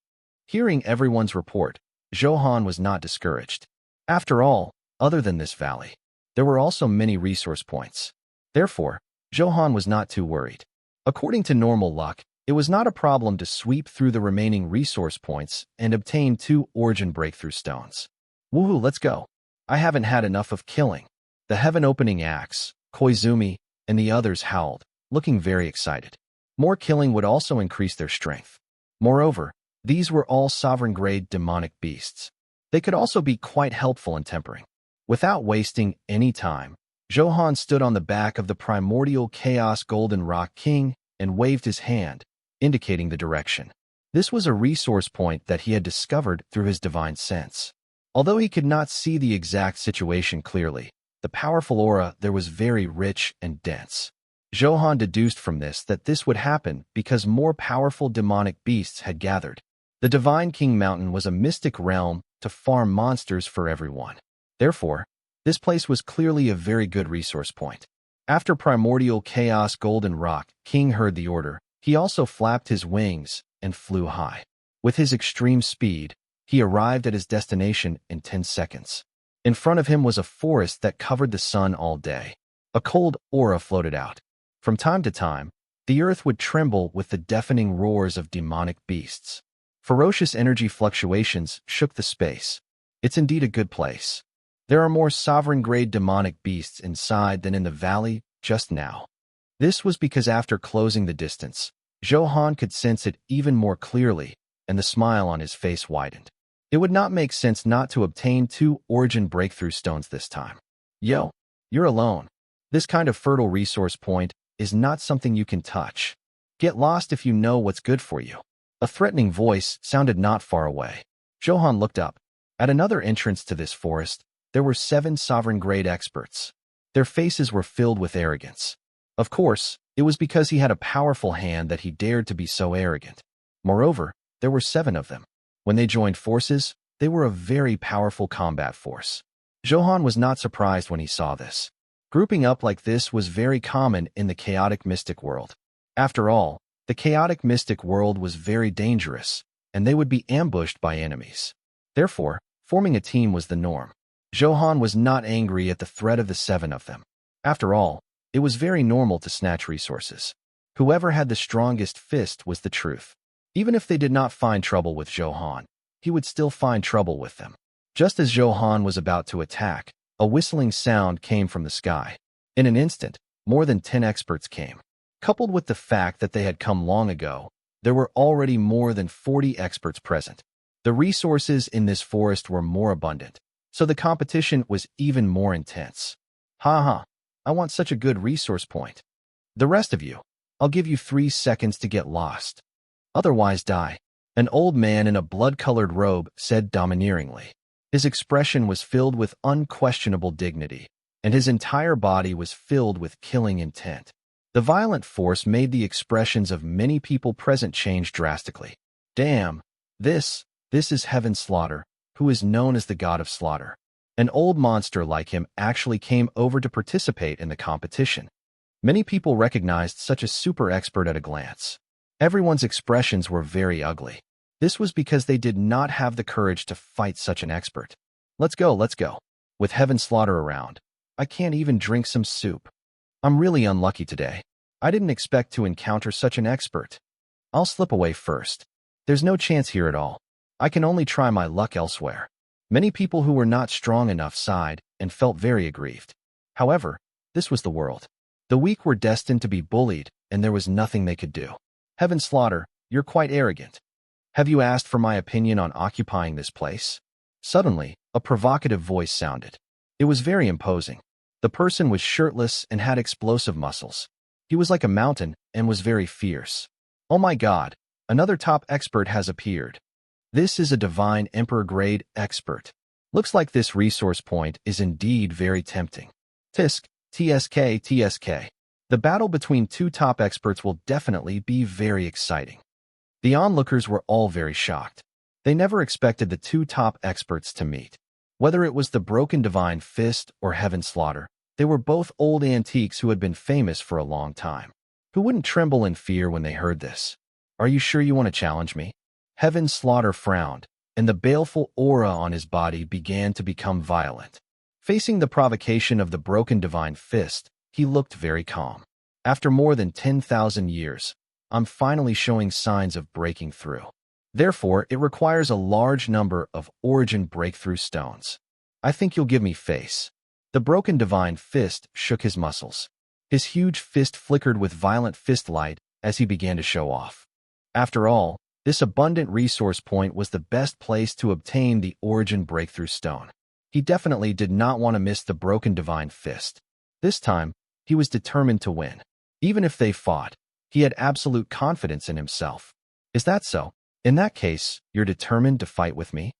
Hearing everyone's report, Zhou Han was not discouraged. After all, other than this valley, there were also many resource points. Therefore, Zhou Han was not too worried. According to normal luck, it was not a problem to sweep through the remaining resource points and obtain 2 origin breakthrough stones. Woohoo, let's go. I haven't had enough of killing. The heaven-opening axe, Koizumi, and the others howled, looking very excited. More killing would also increase their strength. Moreover, these were all sovereign-grade demonic beasts. They could also be quite helpful in tempering. Without wasting any time, Zhou Han stood on the back of the primordial Chaos Golden Rock King and waved his hand, indicating the direction. This was a resource point that he had discovered through his divine sense. Although he could not see the exact situation clearly, the powerful aura there was very rich and dense. Zhou Han deduced from this that this would happen because more powerful demonic beasts had gathered. The Divine King Mountain was a mystic realm to farm monsters for everyone. Therefore, this place was clearly a very good resource point. After Primordial Chaos Golden Rock King heard the order, he also flapped his wings and flew high. With his extreme speed, he arrived at his destination in 10 seconds. In front of him was a forest that covered the sun all day. A cold aura floated out. From time to time, the earth would tremble with the deafening roars of demonic beasts. Ferocious energy fluctuations shook the space. It's indeed a good place. There are more sovereign-grade demonic beasts inside than in the valley just now. This was because after closing the distance, Zhou Han could sense it even more clearly, and the smile on his face widened. It would not make sense not to obtain 2 origin breakthrough stones this time. Yo, you're alone. This kind of fertile resource point is not something you can touch. Get lost if you know what's good for you. A threatening voice sounded not far away. Zhou Han looked up. At another entrance to this forest, there were 7 sovereign-grade experts. Their faces were filled with arrogance. Of course, it was because he had a powerful hand that he dared to be so arrogant. Moreover, there were 7 of them. When they joined forces, they were a very powerful combat force. Zhou Han was not surprised when he saw this. Grouping up like this was very common in the chaotic mystic world. After all, the chaotic mystic world was very dangerous, and they would be ambushed by enemies. Therefore, forming a team was the norm. Zhou Han was not angry at the threat of the 7 of them. After all, it was very normal to snatch resources. Whoever had the strongest fist was the truth. Even if they did not find trouble with Zhou Han, he would still find trouble with them. Just as Zhou Han was about to attack, a whistling sound came from the sky. In an instant, more than 10 experts came. Coupled with the fact that they had come long ago, there were already more than 40 experts present. The resources in this forest were more abundant, so the competition was even more intense. Ha! I want such a good resource point. The rest of you, I'll give you 3 seconds to get lost. Otherwise die. An old man in a blood-colored robe said domineeringly. His expression was filled with unquestionable dignity, and his entire body was filled with killing intent. The violent force made the expressions of many people present change drastically. Damn, this is Heaven Slaughter, who is known as the God of Slaughter. An old monster like him actually came over to participate in the competition. Many people recognized such a super expert at a glance. Everyone's expressions were very ugly. This was because they did not have the courage to fight such an expert. Let's go. With Heaven Slaughter around, I can't even drink some soup. I'm really unlucky today. I didn't expect to encounter such an expert. I'll slip away first. There's no chance here at all. I can only try my luck elsewhere. Many people who were not strong enough sighed and felt very aggrieved. However, this was the world. The weak were destined to be bullied, and there was nothing they could do. Heaven Slaughter, you're quite arrogant. Have you asked for my opinion on occupying this place? Suddenly, a provocative voice sounded. It was very imposing. The person was shirtless and had explosive muscles. He was like a mountain and was very fierce. Oh my God, another top expert has appeared. This is a divine emperor-grade expert. Looks like this resource point is indeed very tempting. TSK. The battle between 2 top experts will definitely be very exciting. The onlookers were all very shocked. They never expected the 2 top experts to meet. Whether it was the Broken Divine Fist or Heaven Slaughter, they were both old antiques who had been famous for a long time. Who wouldn't tremble in fear when they heard this? Are you sure you want to challenge me? Heaven Slaughter frowned, and the baleful aura on his body began to become violent. Facing the provocation of the Broken Divine Fist, he looked very calm. After more than 10,000 years, I'm finally showing signs of breaking through. Therefore, it requires a large number of origin breakthrough stones. I think you'll give me face. The Broken Divine Fist shook his muscles. His huge fist flickered with violent fist light as he began to show off. After all, this abundant resource point was the best place to obtain the origin breakthrough stone. He definitely did not want to miss the Broken Divine Fist. This time, he was determined to win. Even if they fought, he had absolute confidence in himself. Is that so? In that case, you're determined to fight with me?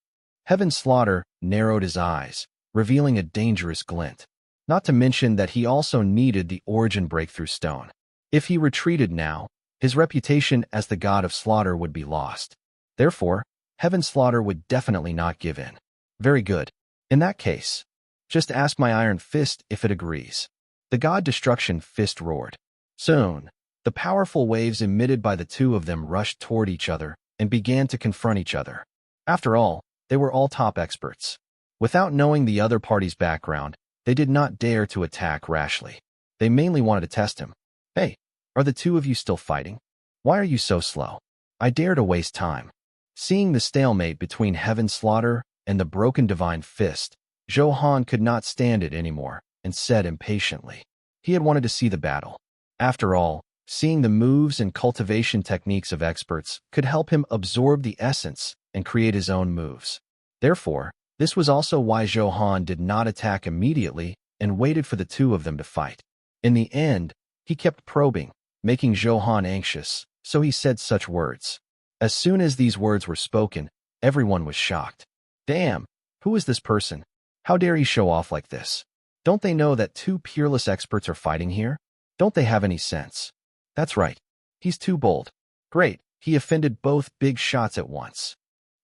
Heaven Slaughter narrowed his eyes, revealing a dangerous glint. Not to mention that he also needed the origin breakthrough stone. If he retreated now, his reputation as the God of Slaughter would be lost. Therefore, Heaven Slaughter would definitely not give in. Very good. In that case, just ask my Iron Fist if it agrees. The God Destruction Fist roared. Soon, the powerful waves emitted by the 2 of them rushed toward each other and began to confront each other. After all, they were all top experts. Without knowing the other party's background, they did not dare to attack rashly. They mainly wanted to test him. Hey, are the 2 of you still fighting? Why are you so slow? I dare to waste time. Seeing the stalemate between Heaven Slaughter and the Broken Divine Fist, Zhou Han could not stand it anymore and said impatiently. He had wanted to see the battle. After all, seeing the moves and cultivation techniques of experts could help him absorb the essence and create his own moves. Therefore, this was also why Zhou Han did not attack immediately and waited for the 2 of them to fight. In the end, he kept probing, making Zhou Han anxious, so he said such words. As soon as these words were spoken, everyone was shocked. Damn, who is this person? How dare he show off like this? Don't they know that 2 peerless experts are fighting here? Don't they have any sense? That's right. He's too bold. Great, he offended both big shots at once.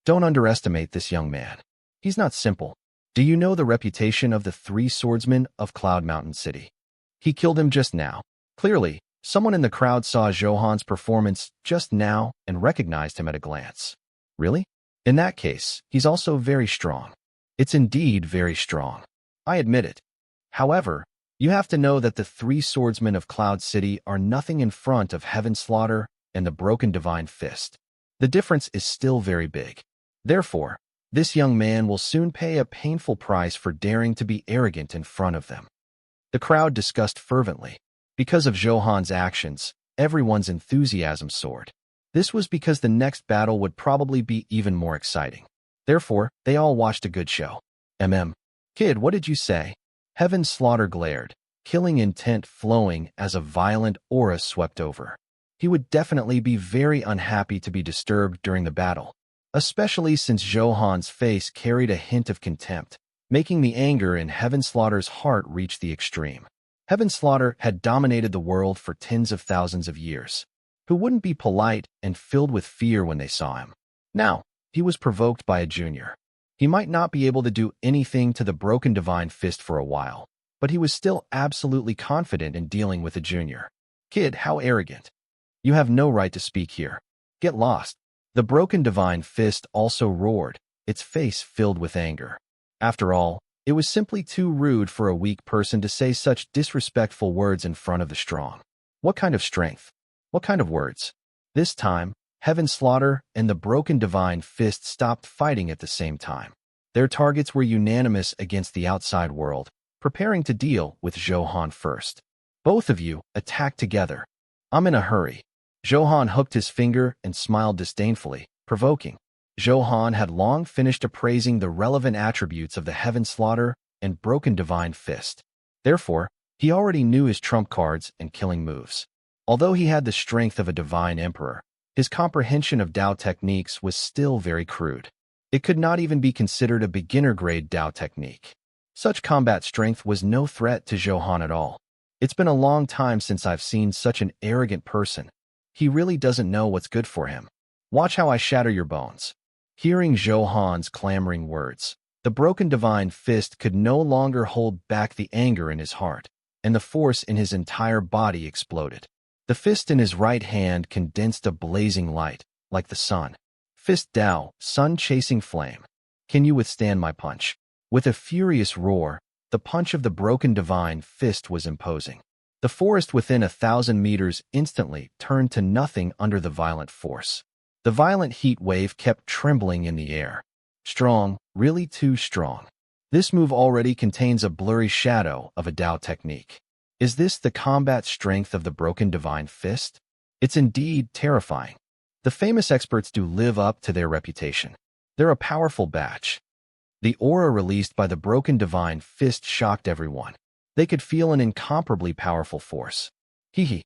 Don't underestimate this young man. He's not simple. Do you know the reputation of the three swordsmen of Cloud Mountain City? He killed him just now. Clearly, someone in the crowd saw Zhou Han's performance just now and recognized him at a glance. Really? In that case, he's also very strong. It's indeed very strong. I admit it. However, you have to know that the three swordsmen of Cloud City are nothing in front of Heaven's Slaughter and the Broken Divine Fist. The difference is still very big. Therefore, this young man will soon pay a painful price for daring to be arrogant in front of them. The crowd discussed fervently. Because of Zhou Han's actions, everyone's enthusiasm soared. This was because the next battle would probably be even more exciting. Therefore, they all watched a good show. Kid, what did you say? Heaven's Slaughter glared, killing intent flowing as a violent aura swept over. He would definitely be very unhappy to be disturbed during the battle, especially since Zhou Han's face carried a hint of contempt, making the anger in Heaven's Slaughter's heart reach the extreme. Heaven's Slaughter had dominated the world for tens of thousands of years. Who wouldn't be polite and filled with fear when they saw him? Now, he was provoked by a junior. He might not be able to do anything to the Broken Divine Fist for a while, but he was still absolutely confident in dealing with a junior. Kid, how arrogant. You have no right to speak here. Get lost. The Broken Divine Fist also roared, its face filled with anger. After all, it was simply too rude for a weak person to say such disrespectful words in front of the strong. What kind of strength? What kind of words? This time, Heaven's Slaughter and the Broken Divine Fist stopped fighting at the same time. Their targets were unanimous against the outside world, preparing to deal with Zhou Han first. Both of you attack together. I'm in a hurry. Zhou Han hooked his finger and smiled disdainfully, provoking. Zhou Han had long finished appraising the relevant attributes of the Heaven's Slaughter and Broken Divine Fist. Therefore, he already knew his trump cards and killing moves. Although he had the strength of a divine emperor, his comprehension of Dao techniques was still very crude. It could not even be considered a beginner-grade Dao technique. Such combat strength was no threat to Zhou Han at all. It's been a long time since I've seen such an arrogant person. He really doesn't know what's good for him. Watch how I shatter your bones. Hearing Zhou Han's clamoring words, the Broken Divine Fist could no longer hold back the anger in his heart, and the force in his entire body exploded. The fist in his right hand condensed a blazing light, like the sun. Fist Dao, sun-chasing flame. Can you withstand my punch? With a furious roar, the punch of the Broken Divine Fist was imposing. The forest within 1,000 meters instantly turned to nothing under the violent force. The violent heat wave kept trembling in the air. Strong, really too strong. This move already contains a blurry shadow of a Dao technique. Is this the combat strength of the Broken Divine Fist? It's indeed terrifying. The famous experts do live up to their reputation. They're a powerful batch. The aura released by the Broken Divine Fist shocked everyone. They could feel an incomparably powerful force. Hee.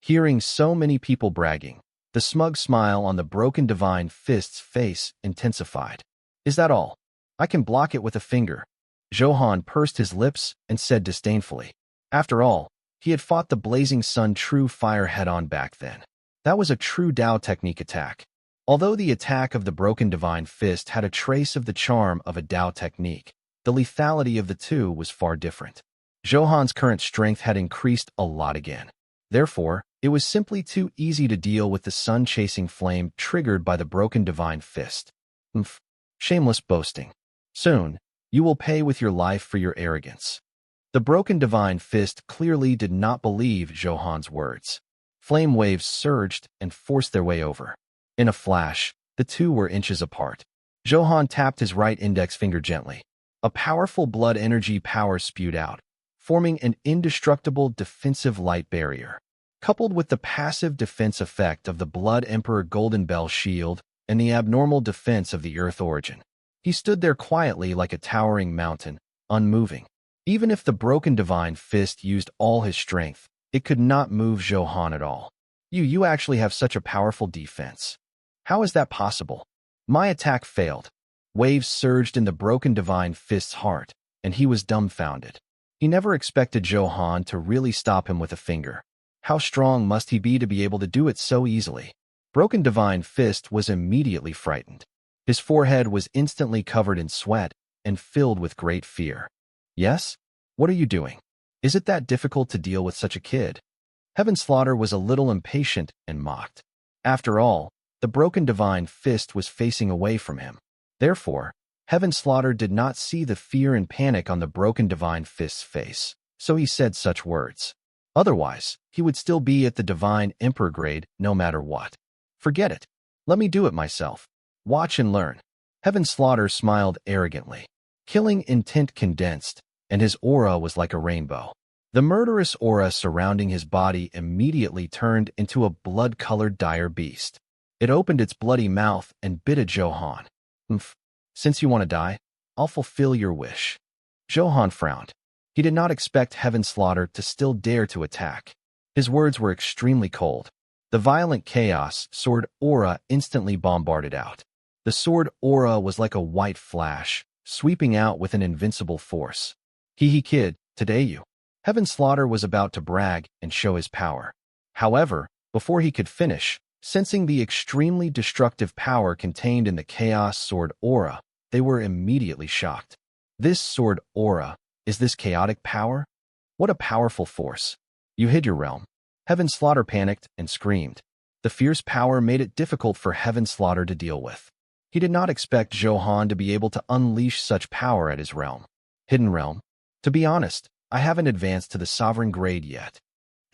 Hearing so many people bragging, the smug smile on the Broken Divine Fist's face intensified. Is that all? I can block it with a finger. Zhou Han pursed his lips and said disdainfully. After all, he had fought the Blazing Sun True Fire head-on back then. That was a true Dao technique attack. Although the attack of the Broken Divine Fist had a trace of the charm of a Dao technique, the lethality of the two was far different. Zhou Han's current strength had increased a lot again. Therefore, it was simply too easy to deal with the sun-chasing flame triggered by the Broken Divine Fist. Shameless boasting. Soon, you will pay with your life for your arrogance. The Broken Divine Fist clearly did not believe Zhou Han's words. Flame waves surged and forced their way over. In a flash, the two were inches apart. Zhou Han tapped his right index finger gently. A powerful blood energy power spewed out, forming an indestructible defensive light barrier. Coupled with the passive defense effect of the Blood Emperor Golden Bell Shield and the abnormal defense of the Earth Origin, he stood there quietly like a towering mountain, unmoving. Even if the Broken Divine Fist used all his strength, it could not move Zhou Han at all. You actually have such a powerful defense. How is that possible? My attack failed. Waves surged in the Broken Divine Fist's heart, and he was dumbfounded. He never expected Zhou Han to really stop him with a finger. How strong must he be to be able to do it so easily? Broken Divine Fist was immediately frightened. His forehead was instantly covered in sweat and filled with great fear. Yes? What are you doing? Is it that difficult to deal with such a kid? Heaven Slaughter was a little impatient and mocked. After all, the Broken Divine Fist was facing away from him. Therefore, Heaven Slaughter did not see the fear and panic on the Broken Divine Fist's face, so he said such words. Otherwise, he would still be at the Divine Emperor grade no matter what. Forget it. Let me do it myself. Watch and learn. Heaven Slaughter smiled arrogantly. Killing intent condensed, and his aura was like a rainbow. The murderous aura surrounding his body immediately turned into a blood-colored dire beast. It opened its bloody mouth and bit at Zhou Han. Since you want to die, I'll fulfill your wish. Zhou Han frowned. He did not expect Heaven Slaughter to still dare to attack. His words were extremely cold. The violent chaos sword aura instantly bombarded out. The sword aura was like a white flash, sweeping out with an invincible force. Hee kid, today you. Heaven Slaughter was about to brag and show his power. However, before he could finish, sensing the extremely destructive power contained in the Chaos Sword Aura, they were immediately shocked. This Sword Aura, is this chaotic power? What a powerful force. You hid your realm. Heaven Slaughter panicked and screamed. The fierce power made it difficult for Heaven Slaughter to deal with. He did not expect Zhou Han to be able to unleash such power at his realm. Hidden realm? To be honest, I haven't advanced to the sovereign grade yet.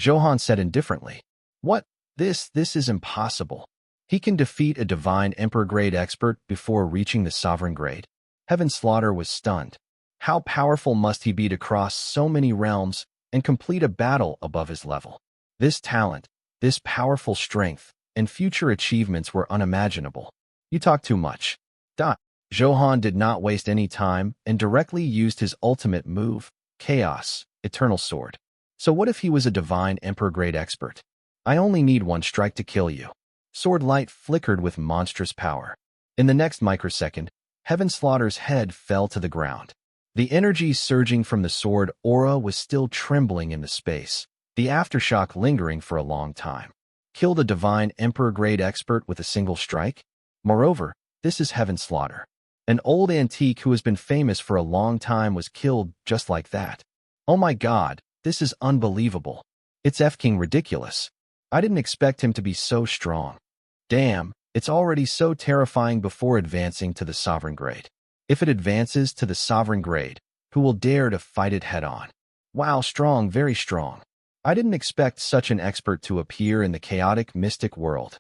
Zhou Han said indifferently. What? This is impossible. He can defeat a Divine Emperor grade expert before reaching the sovereign grade. Heaven Slaughter was stunned. How powerful must he be to cross so many realms and complete a battle above his level? This talent, this powerful strength, and future achievements were unimaginable. You talk too much. Zhou Han did not waste any time and directly used his ultimate move, Chaos, Eternal Sword. So what if he was a Divine Emperor grade expert? I only need one strike to kill you. Sword light flickered with monstrous power. In the next microsecond, Heaven Slaughter's head fell to the ground. The energy surging from the sword aura was still trembling in the space, the aftershock lingering for a long time. Killed a Divine Emperor grade expert with a single strike? Moreover, this is Heaven Slaughter. An old antique who has been famous for a long time was killed just like that. Oh my god, this is unbelievable. It's F-King ridiculous. I didn't expect him to be so strong. Damn, it's already so terrifying before advancing to the sovereign grade. If it advances to the sovereign grade, who will dare to fight it head-on? Wow, strong, very strong. I didn't expect such an expert to appear in the chaotic mystic world.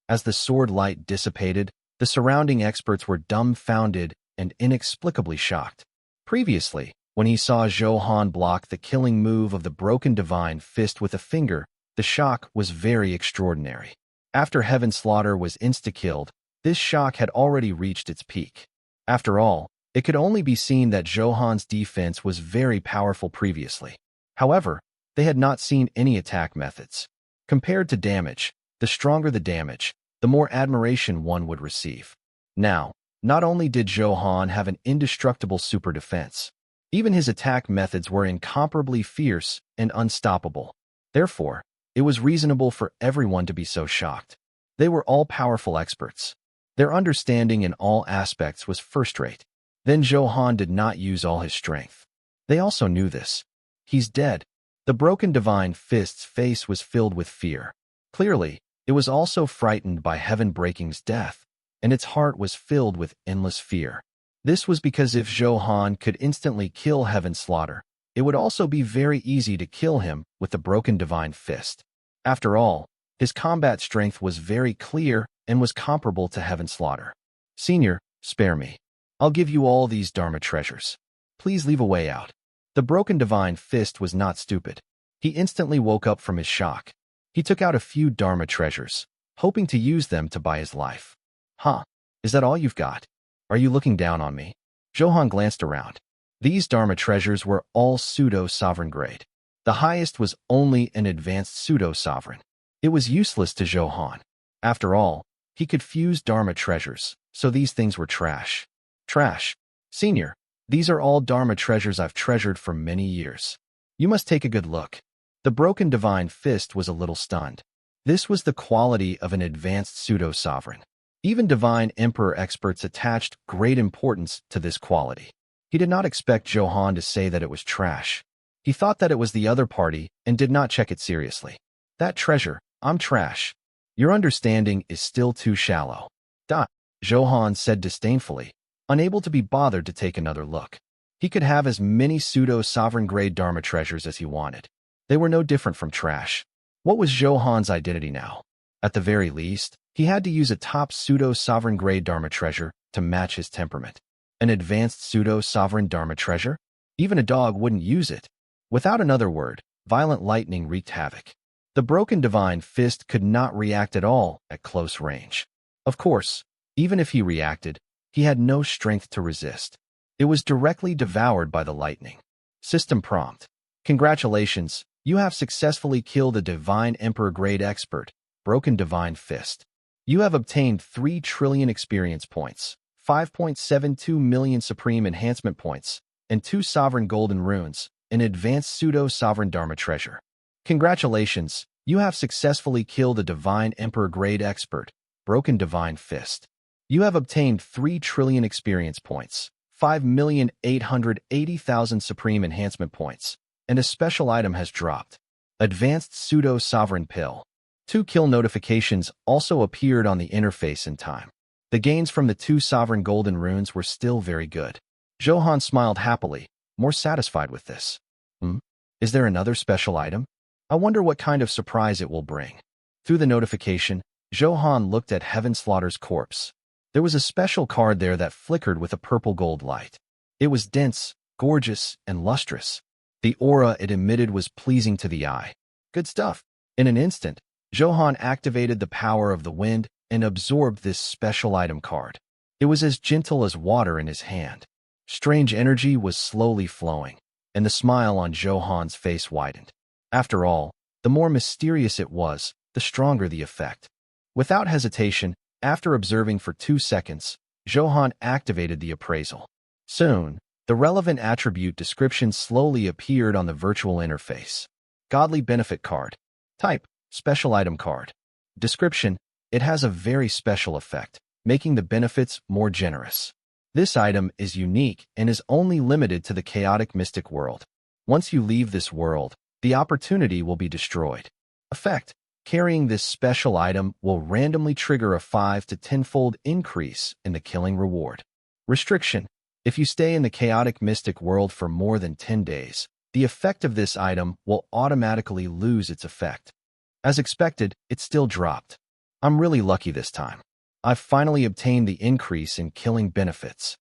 As the sword light dissipated, the surrounding experts were dumbfounded and inexplicably shocked. Previously, when he saw Zhou Han block the killing move of the Broken Divine Fist with a finger, the shock was very extraordinary. After Heaven Slaughter was insta-killed, this shock had already reached its peak. After all, it could only be seen that Zhou Han's defense was very powerful previously. However, they had not seen any attack methods. Compared to damage, the stronger the damage, the more admiration one would receive. Now, not only did Zhou Han have an indestructible super defense, even his attack methods were incomparably fierce and unstoppable. Therefore, it was reasonable for everyone to be so shocked. They were all powerful experts. Their understanding in all aspects was first-rate. Then Zhou Han did not use all his strength. They also knew this. He's dead. The Broken Divine Fist's face was filled with fear. Clearly, it was also frightened by Heaven Breaking's death, and its heart was filled with endless fear. This was because if Zhou Han could instantly kill Heaven Slaughter, it would also be very easy to kill him with the Broken Divine Fist. After all, his combat strength was very clear and was comparable to Heaven Slaughter. Senior, spare me. I'll give you all these Dharma treasures. Please leave a way out. The Broken Divine Fist was not stupid. He instantly woke up from his shock. He took out a few Dharma treasures, hoping to use them to buy his life. Huh? Is that all you've got? Are you looking down on me? Zhou Han glanced around. These Dharma treasures were all pseudo-sovereign grade. The highest was only an advanced pseudo-sovereign. It was useless to Zhou Han. After all, he could fuse Dharma treasures, so these things were trash. Trash. Senior, These are all Dharma treasures I've treasured for many years. You must take a good look. The broken divine fist was a little stunned. This was the quality of an advanced pseudo-sovereign. Even divine emperor experts attached great importance to this quality. He did not expect Zhou Han to say that it was trash. He thought that it was the other party and did not check it seriously. That treasure, I'm trash. Your understanding is still too shallow. Zhou Han said disdainfully, unable to be bothered to take another look. He could have as many pseudo-sovereign-grade Dharma treasures as he wanted. They were no different from trash. What was Zhou Han's identity now? At the very least, he had to use a top pseudo-sovereign-grade Dharma treasure to match his temperament. An advanced pseudo-sovereign Dharma treasure? Even a dog wouldn't use it. Without another word, violent lightning wreaked havoc. The broken divine fist could not react at all at close range. Of course, even if he reacted, he had no strength to resist. It was directly devoured by the lightning. System prompt. Congratulations, you have successfully killed a Divine Emperor grade expert, Broken Divine Fist. You have obtained 3 trillion experience points, 5.72 million Supreme Enhancement points, and 2 Sovereign Golden Runes, an advanced pseudo-sovereign Dharma treasure. Congratulations, you have successfully killed a Divine Emperor grade expert, Broken Divine Fist. You have obtained 3 trillion experience points, 5,880,000 Supreme Enhancement points, and a special item has dropped. Advanced Pseudo-Sovereign Pill. 2 kill notifications also appeared on the interface in time. The gains from the 2 Sovereign Golden Runes were still very good. Zhou Han smiled happily, more satisfied with this. Is there another special item? I wonder what kind of surprise it will bring. Through the notification, Zhou Han looked at Heaven Slaughter's corpse. There was a special card there that flickered with a purple-gold light. It was dense, gorgeous, and lustrous. The aura it emitted was pleasing to the eye. Good stuff. In an instant, Zhou Han activated the power of the wind and absorbed this special item card. It was as gentle as water in his hand. Strange energy was slowly flowing, and the smile on Zhou Han's face widened. After all, the more mysterious it was, the stronger the effect. Without hesitation, after observing for 2 seconds, Zhou Han activated the appraisal. Soon, the relevant attribute description slowly appeared on the virtual interface. Godly Benefit Card. Type, Special Item Card. Description, it has a very special effect, making the benefits more generous. This item is unique and is only limited to the chaotic mystic world. Once you leave this world, the opportunity will be destroyed. Effect, carrying this special item will randomly trigger a 5 to 10-fold increase in the killing reward. Restriction, if you stay in the chaotic mystic world for more than 10 days, the effect of this item will automatically lose its effect. As expected, it still dropped. I'm really lucky this time. I've finally obtained the increase in killing benefits.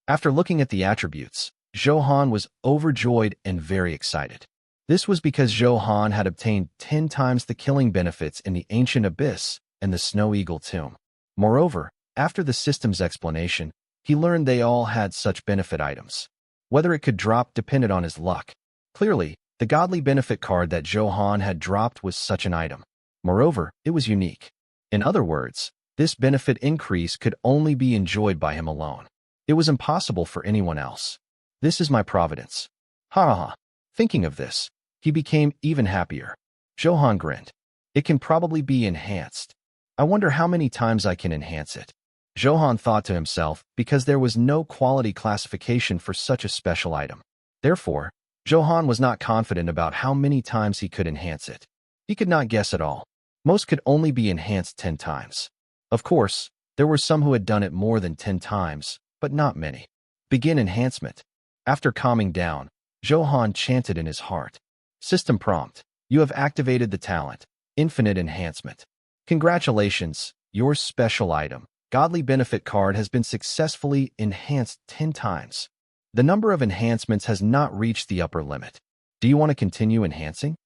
After looking at the attributes, Zhou Han was overjoyed and very excited. This was because Zhou Han had obtained 10 times the killing benefits in the Ancient Abyss and the Snow Eagle Tomb. Moreover, after the system's explanation, he learned they all had such benefit items. Whether it could drop depended on his luck. Clearly, the Godly Benefit Card that Zhou Han had dropped was such an item. Moreover, it was unique. In other words, this benefit increase could only be enjoyed by him alone. It was impossible for anyone else. This is my providence. Ha ha ha. Thinking of this, he became even happier. Zhou Han grinned. It can probably be enhanced. I wonder how many times I can enhance it. Zhou Han thought to himself because there was no quality classification for such a special item. Therefore, Zhou Han was not confident about how many times he could enhance it. He could not guess at all. Most could only be enhanced 10 times. Of course, there were some who had done it more than 10 times, but not many. Begin enhancement. After calming down, Zhou Han chanted in his heart. System prompt. You have activated the talent, Infinite Enhancement. Congratulations, your special item, Godly Benefit Card has been successfully enhanced 10 times. The number of enhancements has not reached the upper limit. Do you want to continue enhancing?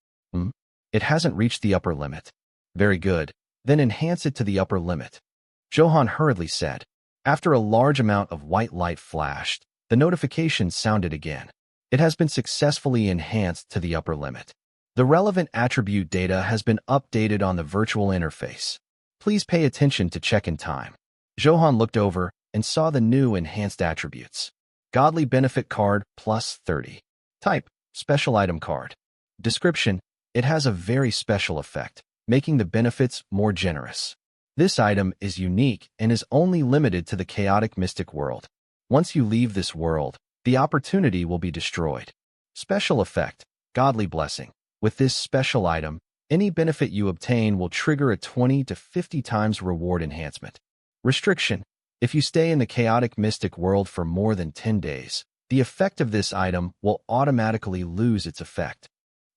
It hasn't reached the upper limit. Very good. Then enhance it to the upper limit. Zhou Han hurriedly said. After a large amount of white light flashed, the notification sounded again. It has been successfully enhanced to the upper limit. The relevant attribute data has been updated on the virtual interface. Please pay attention to check in time. Zhou Han looked over and saw the new enhanced attributes. Godly benefit card plus 30. Type, special item card. Description, it has a very special effect, making the benefits more generous. This item is unique and is only limited to the chaotic mystic world. Once you leave this world, the opportunity will be destroyed. Special effect, godly blessing. With this special item, any benefit you obtain will trigger a 20 to 50 times reward enhancement. Restriction, if you stay in the chaotic mystic world for more than 10 days, the effect of this item will automatically lose its effect.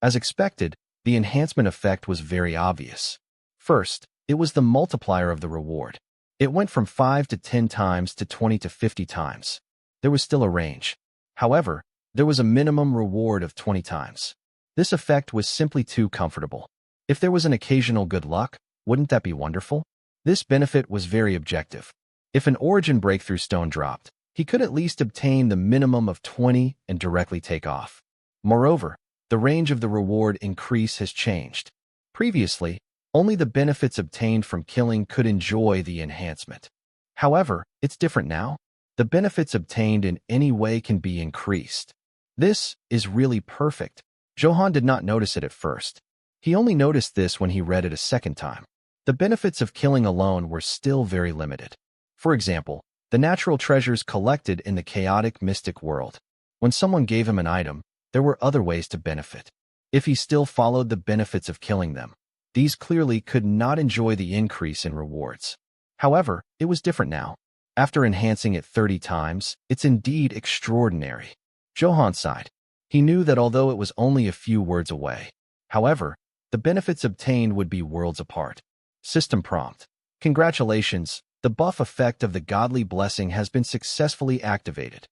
As expected, the enhancement effect was very obvious. First, it was the multiplier of the reward. It went from 5 to 10 times to 20 to 50 times. There was still a range. However, there was a minimum reward of 20 times. This effect was simply too comfortable. If there was an occasional good luck, wouldn't that be wonderful? This benefit was very objective. If an origin breakthrough stone dropped, he could at least obtain the minimum of 20 and directly take off. Moreover, the range of the reward increase has changed. Previously, only the benefits obtained from killing could enjoy the enhancement. However, it's different now. The benefits obtained in any way can be increased. This is really perfect. Zhou Han did not notice it at first. He only noticed this when he read it a second time. The benefits of killing alone were still very limited. For example, the natural treasures collected in the chaotic mystic world. When someone gave him an item, there were other ways to benefit. If he still followed the benefits of killing them, these clearly could not enjoy the increase in rewards. However, it was different now. After enhancing it 30 times, it's indeed extraordinary. Zhou Han sighed. He knew that although it was only a few words away, however, the benefits obtained would be worlds apart. System prompt. Congratulations, the buff effect of the godly blessing has been successfully activated.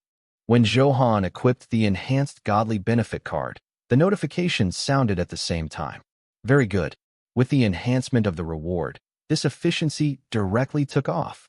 When Zhou Han equipped the enhanced godly benefit card, the notification sounded at the same time. Very good. With the enhancement of the reward, this efficiency directly took off.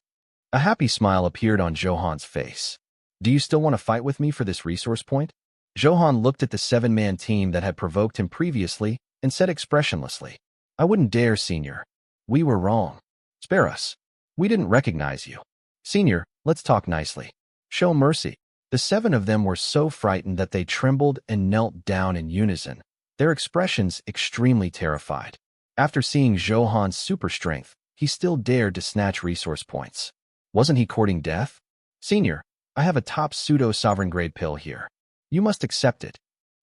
A happy smile appeared on Zhou Han's face. Do you still want to fight with me for this resource point? Zhou Han looked at the 7-man team that had provoked him previously and said expressionlessly, I wouldn't dare, Senior. We were wrong. Spare us. We didn't recognize you. Senior, let's talk nicely. Show mercy. The 7 of them were so frightened that they trembled and knelt down in unison, their expressions extremely terrified. After seeing Zhou Han's super strength, he still dared to snatch resource points. Wasn't he courting death? Senior, I have a top pseudo-sovereign grade pill here. You must accept it.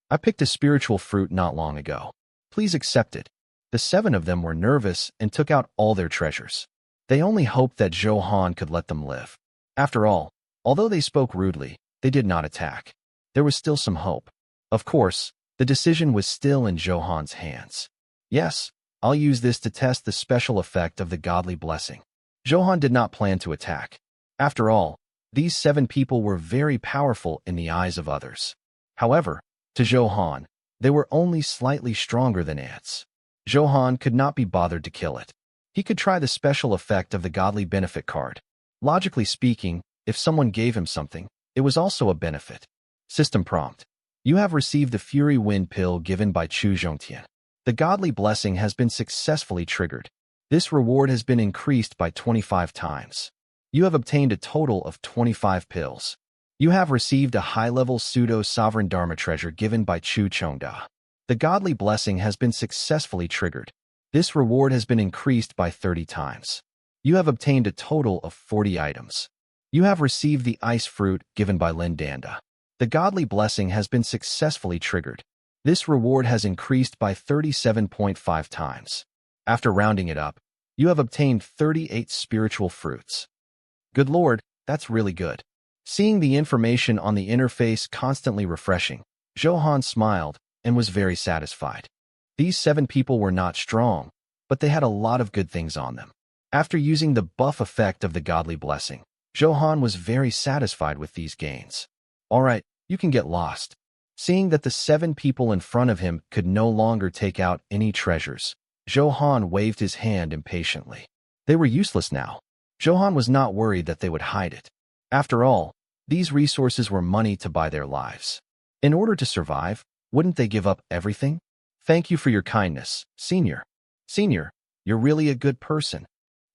I picked a spiritual fruit not long ago. Please accept it. The 7 of them were nervous and took out all their treasures. They only hoped that Zhou Han could let them live. After all, although they spoke rudely, they did not attack. There was still some hope. Of course, the decision was still in Zhou Han's hands. Yes, I'll use this to test the special effect of the godly blessing. Zhou Han did not plan to attack. After all, these 7 people were very powerful in the eyes of others. However, to Zhou Han, they were only slightly stronger than ants. Zhou Han could not be bothered to kill it. He could try the special effect of the godly benefit card. Logically speaking, if someone gave him something, it was also a benefit. System prompt. You have received the Fury Wind pill given by Chu Zhongtian. The godly blessing has been successfully triggered. This reward has been increased by 25 times. You have obtained a total of 25 pills. You have received a high-level pseudo-sovereign Dharma treasure given by Chu Chongda. The godly blessing has been successfully triggered. This reward has been increased by 30 times. You have obtained a total of 40 items. You have received the ice fruit given by Lin Danda. The godly blessing has been successfully triggered. This reward has increased by 37.5 times. After rounding it up, you have obtained 38 spiritual fruits. Good Lord, that's really good. Seeing the information on the interface constantly refreshing, Zhou Han smiled and was very satisfied. These 7 people were not strong, but they had a lot of good things on them. After using the buff effect of the godly blessing, Zhou Han was very satisfied with these gains. All right, you can get lost. Seeing that the 7 people in front of him could no longer take out any treasures, Zhou Han waved his hand impatiently. They were useless now. Zhou Han was not worried that they would hide it. After all, these resources were money to buy their lives. In order to survive, wouldn't they give up everything? Thank you for your kindness, Senior. Senior, you're really a good person.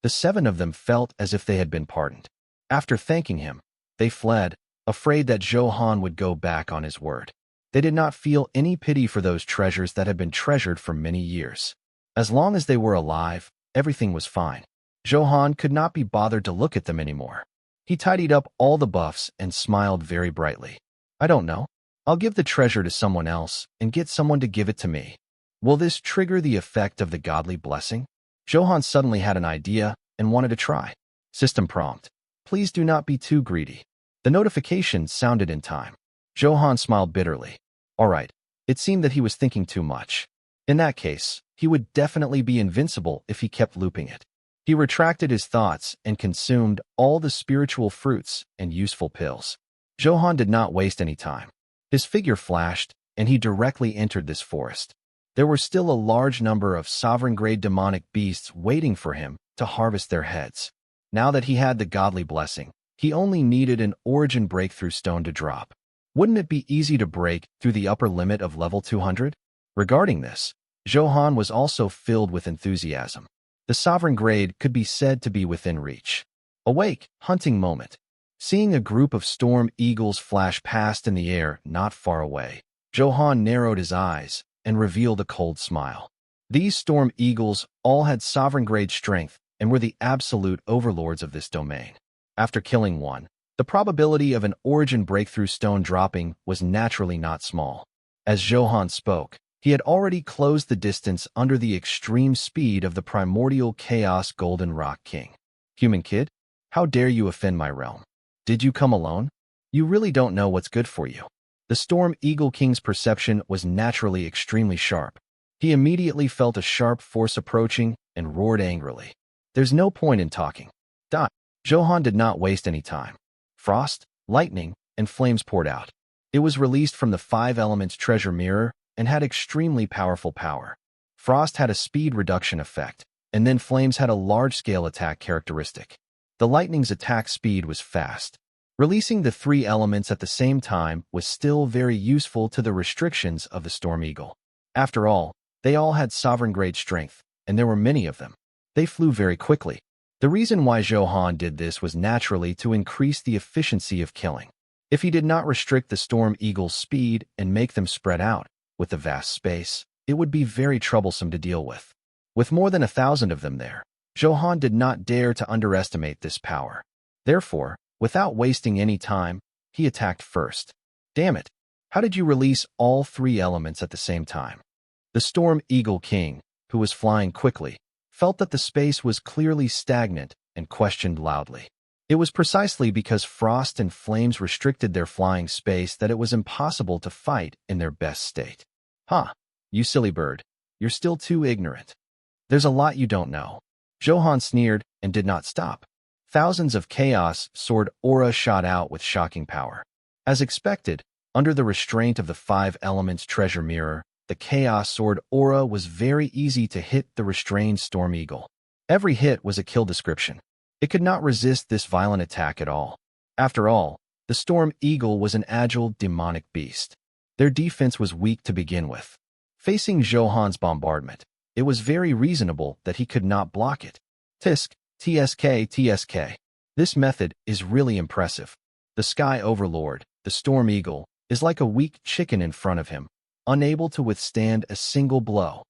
The 7 of them felt as if they had been pardoned. After thanking him, they fled, afraid that Zhou Han would go back on his word. They did not feel any pity for those treasures that had been treasured for many years. As long as they were alive, everything was fine. Zhou Han could not be bothered to look at them anymore. He tidied up all the buffs and smiled very brightly. I don't know. I'll give the treasure to someone else and get someone to give it to me. Will this trigger the effect of the godly blessing? Zhou Han suddenly had an idea and wanted to try. System prompt. Please do not be too greedy. The notification sounded in time. Zhou Han smiled bitterly. All right. It seemed that he was thinking too much. In that case, he would definitely be invincible if he kept looping it. He retracted his thoughts and consumed all the spiritual fruits and useful pills. Zhou Han did not waste any time. His figure flashed, and he directly entered this forest. There were still a large number of sovereign-grade demonic beasts waiting for him to harvest their heads. Now that he had the godly blessing, he only needed an origin breakthrough stone to drop. Wouldn't it be easy to break through the upper limit of level 200? Regarding this, Zhou Han was also filled with enthusiasm. The sovereign grade could be said to be within reach. Awake, hunting moment. Seeing a group of storm eagles flash past in the air not far away, Zhou Han narrowed his eyes and revealed a cold smile. These storm eagles all had sovereign-grade strength and were the absolute overlords of this domain. After killing one, the probability of an origin breakthrough stone dropping was naturally not small. As Zhou Han spoke, he had already closed the distance under the extreme speed of the primordial chaos golden rock king. Human kid, how dare you offend my realm? Did you come alone? You really don't know what's good for you. The Storm Eagle King's perception was naturally extremely sharp. He immediately felt a sharp force approaching and roared angrily. There's no point in talking. Die. Zhou Han did not waste any time. Frost, lightning, and flames poured out. It was released from the 5 elements treasure mirror and had extremely powerful power. Frost had a speed reduction effect, and then flames had a large-scale attack characteristic. The lightning's attack speed was fast. Releasing the 3 elements at the same time was still very useful to the restrictions of the Storm Eagle. After all, they all had sovereign-grade strength, and there were many of them. They flew very quickly. The reason why Zhou Han did this was naturally to increase the efficiency of killing. If he did not restrict the Storm Eagle's speed and make them spread out, with the vast space, it would be very troublesome to deal with. With more than 1,000 of them there, Zhou Han did not dare to underestimate this power. Therefore, without wasting any time, he attacked first. Damn it! How did you release all 3 elements at the same time? The Storm Eagle King, who was flying quickly, felt that the space was clearly stagnant and questioned loudly. It was precisely because frost and flames restricted their flying space that it was impossible to fight in their best state. Huh, you silly bird, you're still too ignorant. There's a lot you don't know. Zhou Han sneered and did not stop. Thousands of chaos sword aura shot out with shocking power. As expected, under the restraint of the 5 elements treasure mirror, the chaos sword aura was very easy to hit the restrained Storm Eagle. Every hit was a kill description. It could not resist this violent attack at all. After all, the Storm Eagle was an agile, demonic beast. Their defense was weak to begin with. Facing Zhou Han's bombardment, it was very reasonable that he could not block it. Tisk, TSK. This method is really impressive. The Sky Overlord, the Storm Eagle, is like a weak chicken in front of him, unable to withstand a single blow.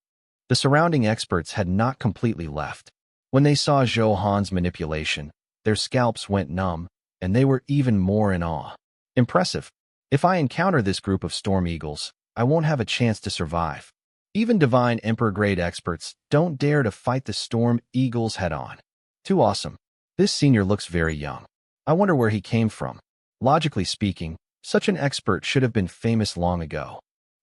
The surrounding experts had not completely left. When they saw Zhou Han's manipulation, their scalps went numb, and they were even more in awe. Impressive. If I encounter this group of Storm Eagles, I won't have a chance to survive. Even Divine Emperor-grade experts don't dare to fight the Storm Eagles head-on. Too awesome. This senior looks very young. I wonder where he came from. Logically speaking, such an expert should have been famous long ago.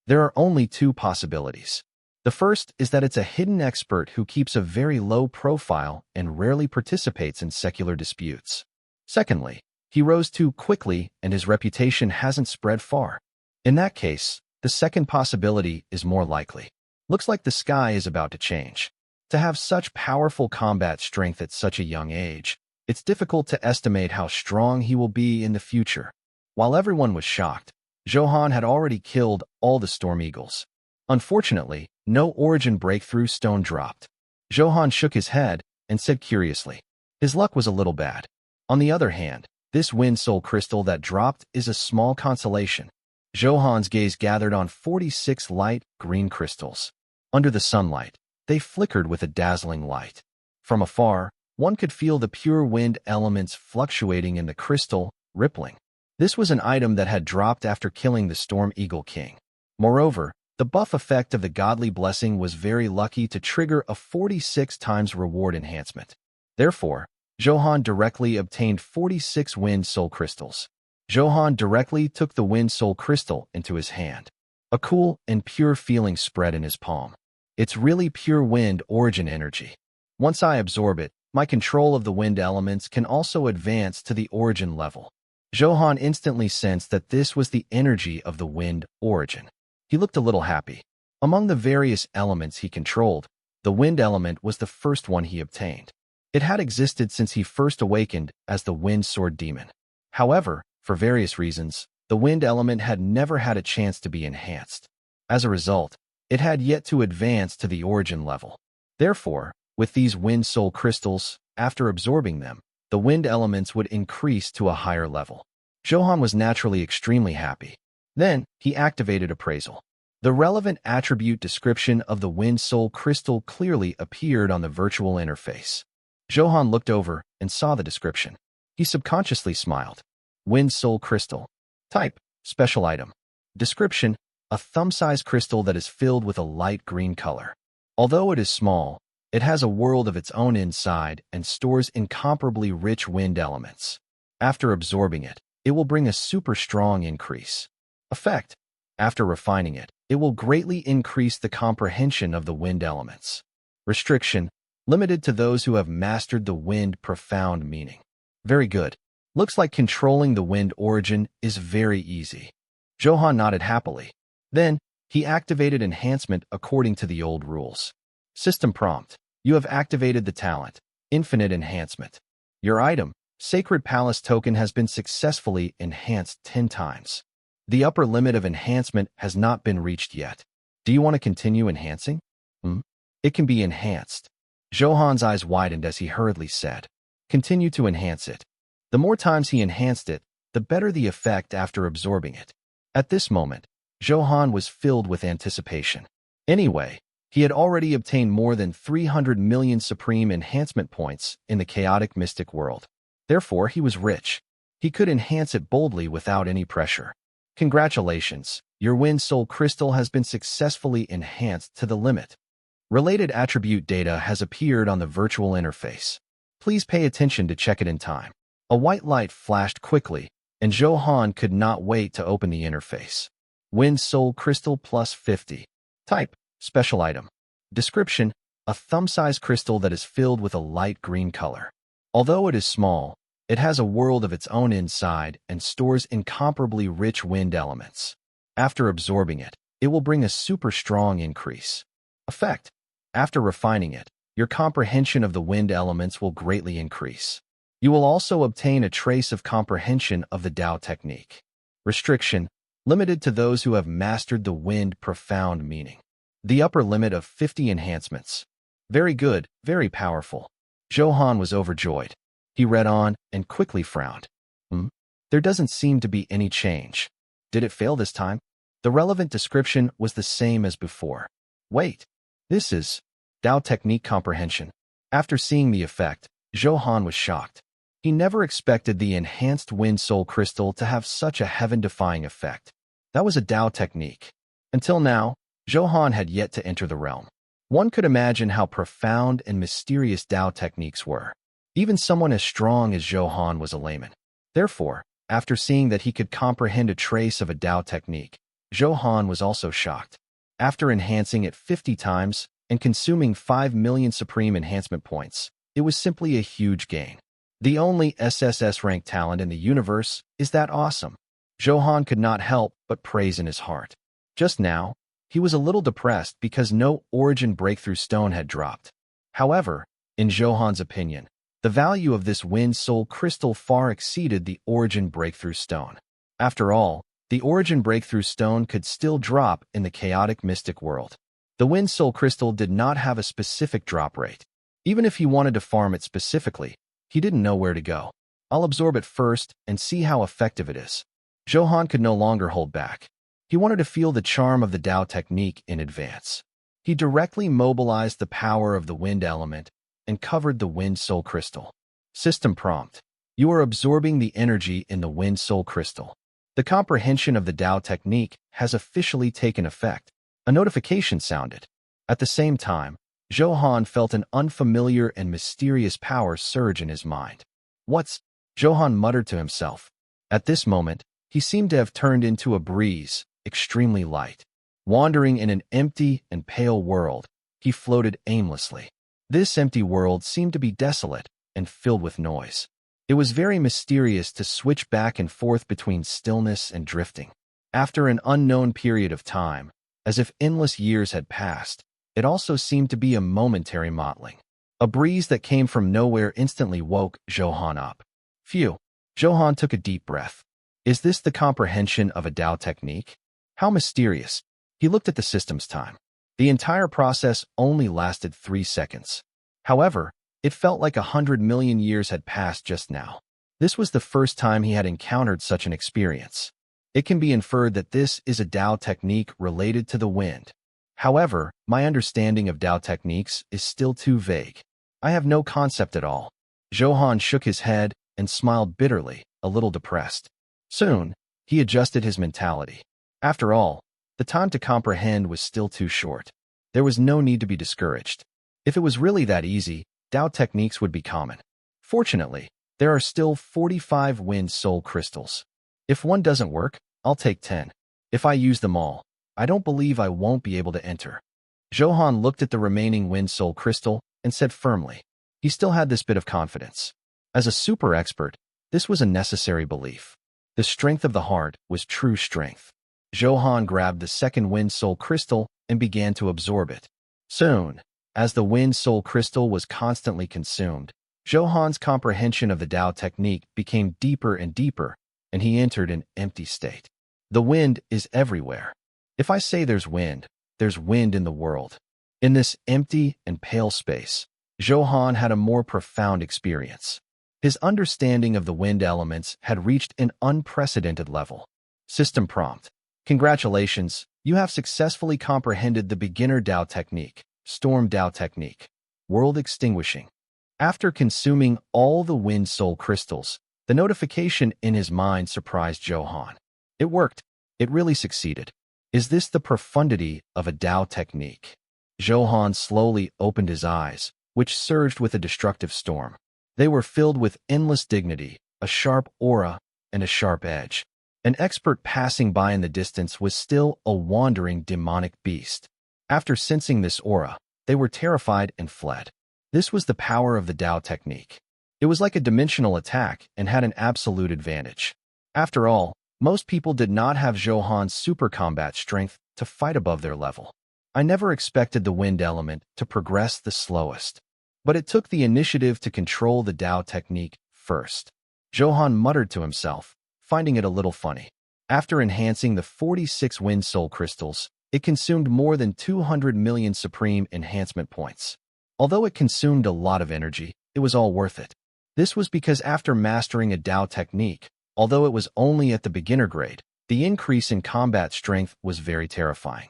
There are only 2 possibilities. The first is that it's a hidden expert who keeps a very low profile and rarely participates in secular disputes. Secondly, he rose too quickly and his reputation hasn't spread far. In that case, the second possibility is more likely. Looks like the sky is about to change. To have such powerful combat strength at such a young age, it's difficult to estimate how strong he will be in the future. While everyone was shocked, Zhou Han had already killed all the Storm Eagles. Unfortunately, no origin breakthrough stone dropped. Zhou Han shook his head and said curiously, his luck was a little bad. On the other hand, This wind soul crystal that dropped is a small consolation. Zhou Han's gaze gathered on 46 light green crystals. Under the sunlight, they flickered with a dazzling light. From afar, one could feel the pure wind elements fluctuating in the crystal, rippling. This was an item that had dropped after killing the Storm Eagle King. Moreover, the buff effect of the godly blessing was very lucky to trigger a 46 times reward enhancement. Therefore, Zhou Han directly obtained 46 wind soul crystals. Zhou Han directly took the wind soul crystal into his hand. A cool and pure feeling spread in his palm. It's really pure wind origin energy. Once I absorb it, my control of the wind elements can also advance to the origin level. Zhou Han instantly sensed that this was the energy of the wind origin. He looked a little happy. Among the various elements he controlled, the wind element was the first one he obtained. It had existed since he first awakened as the Wind Sword Demon. However, for various reasons, the wind element had never had a chance to be enhanced. As a result, it had yet to advance to the origin level. Therefore, with these wind soul crystals, after absorbing them, the wind elements would increase to a higher level. Zhou Han was naturally extremely happy. Then, he activated appraisal. The relevant attribute description of the wind soul crystal clearly appeared on the virtual interface. Zhou Han looked over and saw the description. He subconsciously smiled. Wind soul crystal. Type, special item. Description, a thumb-sized crystal that is filled with a light green color. Although it is small, it has a world of its own inside and stores incomparably rich wind elements. After absorbing it, it will bring a super strong increase. Effect. After refining it, it will greatly increase the comprehension of the wind elements. Restriction. Limited to those who have mastered the wind profound meaning. Very good. Looks like controlling the wind origin is very easy. Zhou Han nodded happily. Then, he activated enhancement according to the old rules. System prompt. You have activated the talent, Infinite Enhancement. Your item, Sacred Palace Token, has been successfully enhanced 10 times. The upper limit of enhancement has not been reached yet. Do you want to continue enhancing? It can be enhanced. Zhou Han's eyes widened as he hurriedly said, continue to enhance it. The more times he enhanced it, the better the effect after absorbing it. At this moment, Zhou Han was filled with anticipation. Anyway, he had already obtained more than 300 million supreme enhancement points in the chaotic mystic world. Therefore, he was rich. He could enhance it boldly without any pressure. Congratulations, your wind soul crystal has been successfully enhanced to the limit. Related attribute data has appeared on the virtual interface. Please pay attention to check it in time. A white light flashed quickly, and Zhou Han could not wait to open the interface. Wind soul crystal plus 50. Type, special item. Description, a thumb-sized crystal that is filled with a light green color. Although it is small, it has a world of its own inside and stores incomparably rich wind elements. After absorbing it, it will bring a super strong increase. Effect. After refining it, your comprehension of the wind elements will greatly increase. You will also obtain a trace of comprehension of the Tao technique. Restriction. Limited to those who have mastered the wind profound meaning. The upper limit of 50 enhancements. Very good, very powerful. Zhou Han was overjoyed. He read on and quickly frowned. There doesn't seem to be any change. Did it fail this time? The relevant description was the same as before. Wait, this is Tao technique comprehension. After seeing the effect, Zhou Han was shocked. He never expected the enhanced wind soul crystal to have such a heaven-defying effect. That was a Tao technique. Until now, Zhou Han had yet to enter the realm. One could imagine how profound and mysterious Tao techniques were. Even someone as strong as Zhou Han was a layman. Therefore, after seeing that he could comprehend a trace of a Tao technique, Zhou Han was also shocked. After enhancing it 50 times and consuming 5 million supreme enhancement points, it was simply a huge gain. The only SSS ranked talent in the universe is that awesome. Zhou Han could not help but praise in his heart. Just now, he was a little depressed because no origin breakthrough stone had dropped. However, in Zhou Han's opinion, the value of this wind soul crystal far exceeded the origin breakthrough stone. After all, the origin breakthrough stone could still drop in the chaotic mystic world. The wind soul crystal did not have a specific drop rate. Even if he wanted to farm it specifically, he didn't know where to go. I'll absorb it first and see how effective it is. Zhou Han could no longer hold back. He wanted to feel the charm of the Dao technique in advance. He directly mobilized the power of the wind element and covered the wind soul crystal. System prompt. You are absorbing the energy in the wind soul crystal. The comprehension of the Dao technique has officially taken effect. A notification sounded. At the same time, Zhou Han felt an unfamiliar and mysterious power surge in his mind. What's? Zhou Han muttered to himself. At this moment, he seemed to have turned into a breeze, extremely light. Wandering in an empty and pale world, he floated aimlessly. This empty world seemed to be desolate and filled with noise. It was very mysterious to switch back and forth between stillness and drifting. After an unknown period of time, as if endless years had passed, it also seemed to be a momentary mottling. A breeze that came from nowhere instantly woke Zhou Han up. Phew! Zhou Han took a deep breath. Is this the comprehension of a Dao technique? How mysterious. He looked at the system's time. The entire process only lasted 3 seconds. However, it felt like 100 million years had passed just now. This was the first time he had encountered such an experience. It can be inferred that this is a Dao technique related to the wind. However, my understanding of Dao techniques is still too vague. I have no concept at all. Zhou Han shook his head and smiled bitterly, a little depressed. Soon, he adjusted his mentality. After all, the time to comprehend was still too short. There was no need to be discouraged. If it was really that easy, Dao techniques would be common. Fortunately, there are still 45 wind soul crystals. If one doesn't work, I'll take 10. If I use them all, I don't believe I won't be able to enter. Zhou Han looked at the remaining wind soul crystal and said firmly. He still had this bit of confidence. As a super expert, this was a necessary belief. The strength of the heart was true strength. Zhou Han grabbed the second wind soul crystal and began to absorb it. Soon, as the wind soul crystal was constantly consumed, Zhou Han's comprehension of the Dao technique became deeper and deeper, and he entered an empty state. The wind is everywhere. If I say there's wind in the world. In this empty and pale space, Zhou Han had a more profound experience. His understanding of the wind elements had reached an unprecedented level. System prompt. Congratulations, you have successfully comprehended the beginner Dao technique, Storm Dao technique, world extinguishing. After consuming all the wind soul crystals, the notification in his mind surprised Zhou Han. It worked. It really succeeded. Is this the profundity of a Dao technique? Zhou Han slowly opened his eyes, which surged with a destructive storm. They were filled with endless dignity, a sharp aura, and a sharp edge. An expert passing by in the distance was still a wandering demonic beast. After sensing this aura, they were terrified and fled. This was the power of the Dao technique. It was like a dimensional attack and had an absolute advantage. After all, most people did not have Zhou Han's super combat strength to fight above their level. I never expected the wind element to progress the slowest. But it took the initiative to control the Dao technique first. Zhou Han muttered to himself, finding it a little funny. After enhancing the 46 wind soul crystals, it consumed more than 200 million supreme enhancement points. Although it consumed a lot of energy, it was all worth it. This was because after mastering a Dao technique, although it was only at the beginner grade, the increase in combat strength was very terrifying.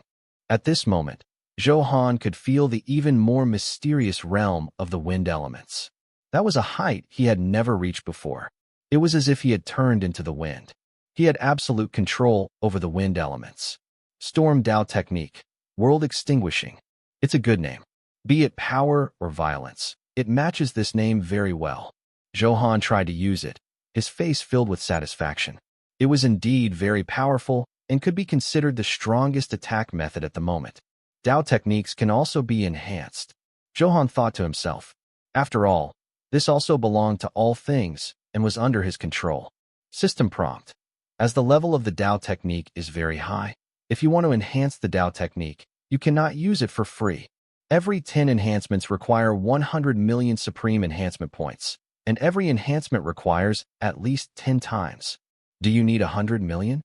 At this moment, Zhou Han could feel the even more mysterious realm of the wind elements. That was a height he had never reached before. It was as if he had turned into the wind. He had absolute control over the wind elements. Storm Dao technique, world extinguishing. It's a good name. Be it power or violence, it matches this name very well. Zhou Han tried to use it, his face filled with satisfaction. It was indeed very powerful and could be considered the strongest attack method at the moment. Dao techniques can also be enhanced. Zhou Han thought to himself. After all, this also belonged to all things and was under his control. System prompt. As the level of the Dao technique is very high, if you want to enhance the Dao technique, you cannot use it for free. Every 10 enhancements require 100 million supreme enhancement points, and every enhancement requires at least 10 times. Do you need 100 million?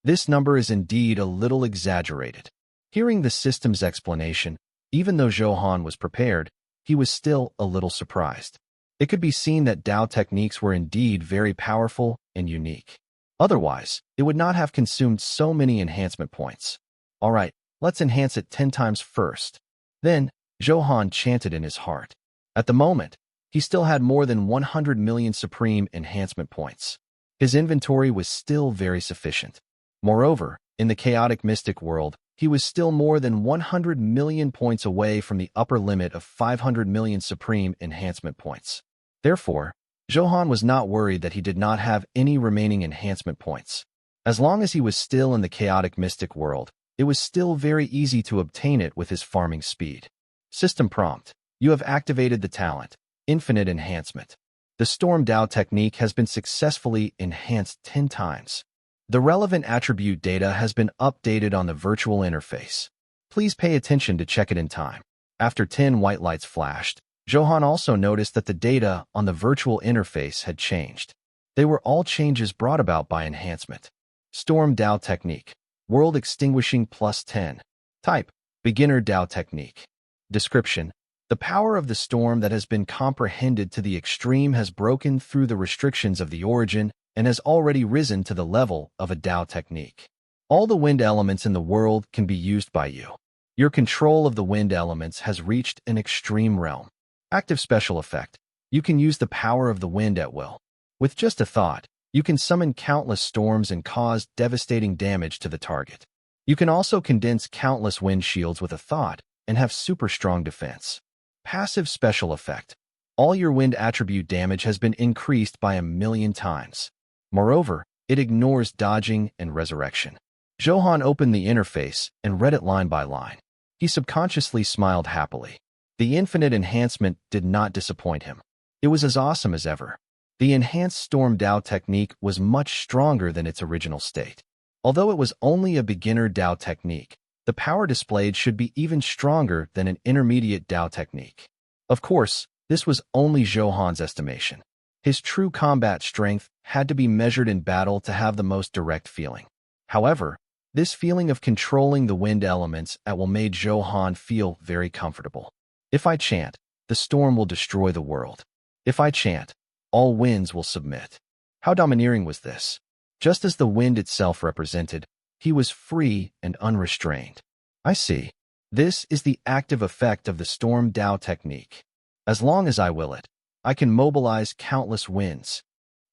This number is indeed a little exaggerated. Hearing the system's explanation, even though Zhou Han was prepared, he was still a little surprised. It could be seen that Dao techniques were indeed very powerful and unique. Otherwise, it would not have consumed so many enhancement points. All right, let's enhance it 10 times first. Then, Zhou Han chanted in his heart. At the moment, he still had more than 100 million supreme enhancement points. His inventory was still very sufficient. Moreover, in the chaotic mystic world, he was still more than 100 million points away from the upper limit of 500 million supreme enhancement points. Therefore, Zhou Han was not worried that he did not have any remaining enhancement points. As long as he was still in the chaotic mystic world, it was still very easy to obtain it with his farming speed. System prompt: you have activated the talent, Infinite Enhancement. The Storm Dao technique has been successfully enhanced 10 times. The relevant attribute data has been updated on the virtual interface. Please pay attention to check it in time. After 10 white lights flashed, Zhou Han also noticed that the data on the virtual interface had changed. They were all changes brought about by enhancement. Storm Dao technique. World extinguishing plus 10. Type: beginner Dao technique. Description: the power of the storm that has been comprehended to the extreme has broken through the restrictions of the origin and has already risen to the level of a Dao technique. All the wind elements in the world can be used by you. Your control of the wind elements has reached an extreme realm. Active special effect: you can use the power of the wind at will. With just a thought, you can summon countless storms and cause devastating damage to the target. You can also condense countless wind shields with a thought and have super strong defense. Passive special effect: all your wind attribute damage has been increased by 1,000,000 times. Moreover, it ignores dodging and resurrection. Zhou Han opened the interface and read it line by line. He subconsciously smiled happily. The infinite enhancement did not disappoint him. It was as awesome as ever. The enhanced Storm Dao technique was much stronger than its original state. Although it was only a beginner Dao technique, the power displayed should be even stronger than an intermediate Dao technique. Of course, this was only Zhou Han's estimation. His true combat strength had to be measured in battle to have the most direct feeling. However, this feeling of controlling the wind elements at will made Zhou Han feel very comfortable. If I chant, the storm will destroy the world. If I chant, all winds will submit. How domineering was this? Just as the wind itself represented, he was free and unrestrained. I see. This is the active effect of the Storm Dao technique. As long as I will it, I can mobilize countless winds.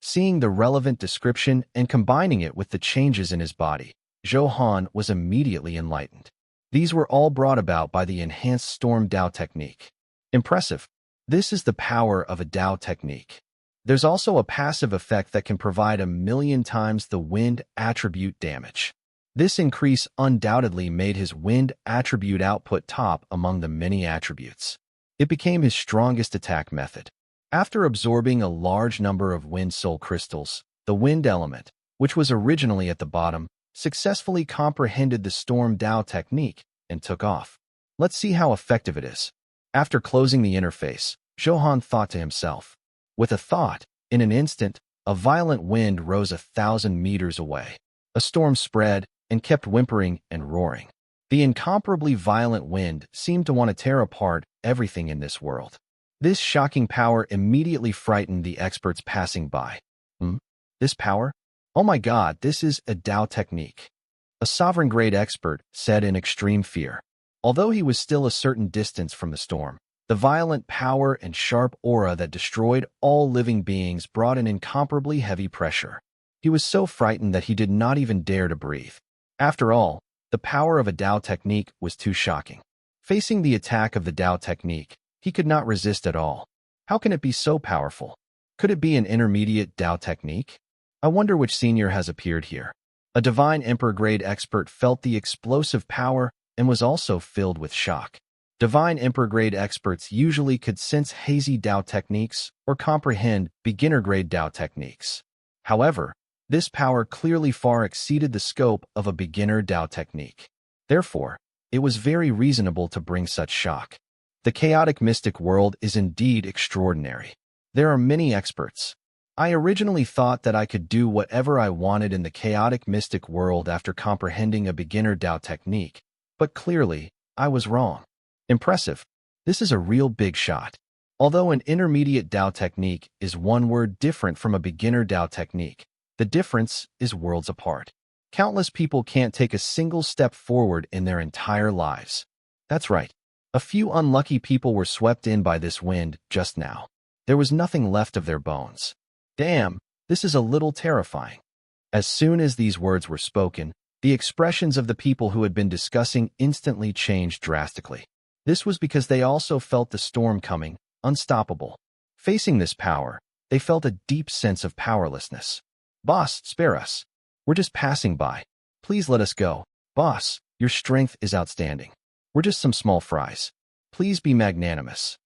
Seeing the relevant description and combining it with the changes in his body, Zhou Han was immediately enlightened. These were all brought about by the enhanced Storm Dao technique. Impressive. This is the power of a Dao technique. There's also a passive effect that can provide 1,000,000 times the wind attribute damage. This increase undoubtedly made his wind attribute output top among the many attributes. It became his strongest attack method. After absorbing a large number of wind soul crystals, the wind element, which was originally at the bottom, successfully comprehended the Storm Dao technique and took off. Let's see how effective it is. After closing the interface, Zhou Han thought to himself. With a thought, in an instant, a violent wind rose 1,000 meters away. A storm spread and kept whimpering and roaring. The incomparably violent wind seemed to want to tear apart everything in this world. This shocking power immediately frightened the experts passing by. This power? Oh my God, this is a Dao technique. A sovereign-grade expert said in extreme fear. Although he was still a certain distance from the storm, the violent power and sharp aura that destroyed all living beings brought an incomparably heavy pressure. He was so frightened that he did not even dare to breathe. After all, the power of a Dao technique was too shocking. Facing the attack of the Dao technique, he could not resist at all. How can it be so powerful? Could it be an intermediate Dao technique? I wonder which senior has appeared here. A divine emperor-grade expert felt the explosive power and was also filled with shock. Divine emperor-grade experts usually could sense hazy Dao techniques or comprehend beginner-grade Dao techniques. However, this power clearly far exceeded the scope of a beginner Dao technique. Therefore, it was very reasonable to bring such shock. The chaotic mystic world is indeed extraordinary. There are many experts. I originally thought that I could do whatever I wanted in the chaotic mystic world after comprehending a beginner Dao technique, but clearly, I was wrong. Impressive. This is a real big shot. Although an intermediate Dao technique is one word different from a beginner Dao technique, the difference is worlds apart. Countless people can't take a single step forward in their entire lives. That's right. A few unlucky people were swept in by this wind just now. There was nothing left of their bones. Damn, this is a little terrifying. As soon as these words were spoken, the expressions of the people who had been discussing instantly changed drastically. This was because they also felt the storm coming, unstoppable. Facing this power, they felt a deep sense of powerlessness. Boss, spare us. We're just passing by. Please let us go. Boss, your strength is outstanding. We're just some small fries. Please be magnanimous.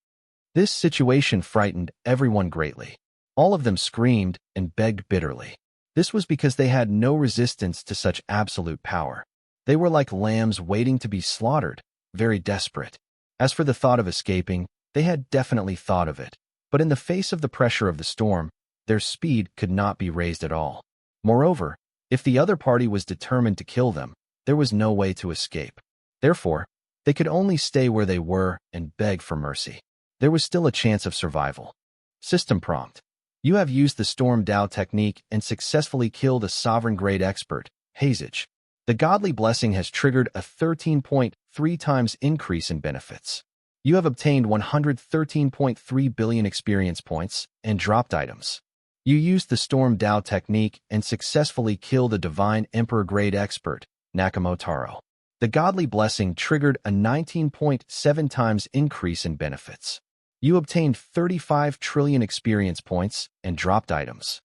This situation frightened everyone greatly. All of them screamed and begged bitterly. This was because they had no resistance to such absolute power. They were like lambs waiting to be slaughtered, very desperate. As for the thought of escaping, they had definitely thought of it. But in the face of the pressure of the storm, their speed could not be raised at all. Moreover, if the other party was determined to kill them, there was no way to escape. Therefore, they could only stay where they were and beg for mercy. There was still a chance of survival. System prompt. You have used the Storm Dao technique and successfully killed a sovereign-grade expert, Hazage. The godly blessing has triggered a 13.3 times increase in benefits. You have obtained 113.3 billion experience points and dropped items. You used the Storm Dao technique and successfully killed a Divine Emperor-grade expert, Nakamotaro. The godly blessing triggered a 19.7 times increase in benefits. You obtained 35 trillion experience points and dropped items.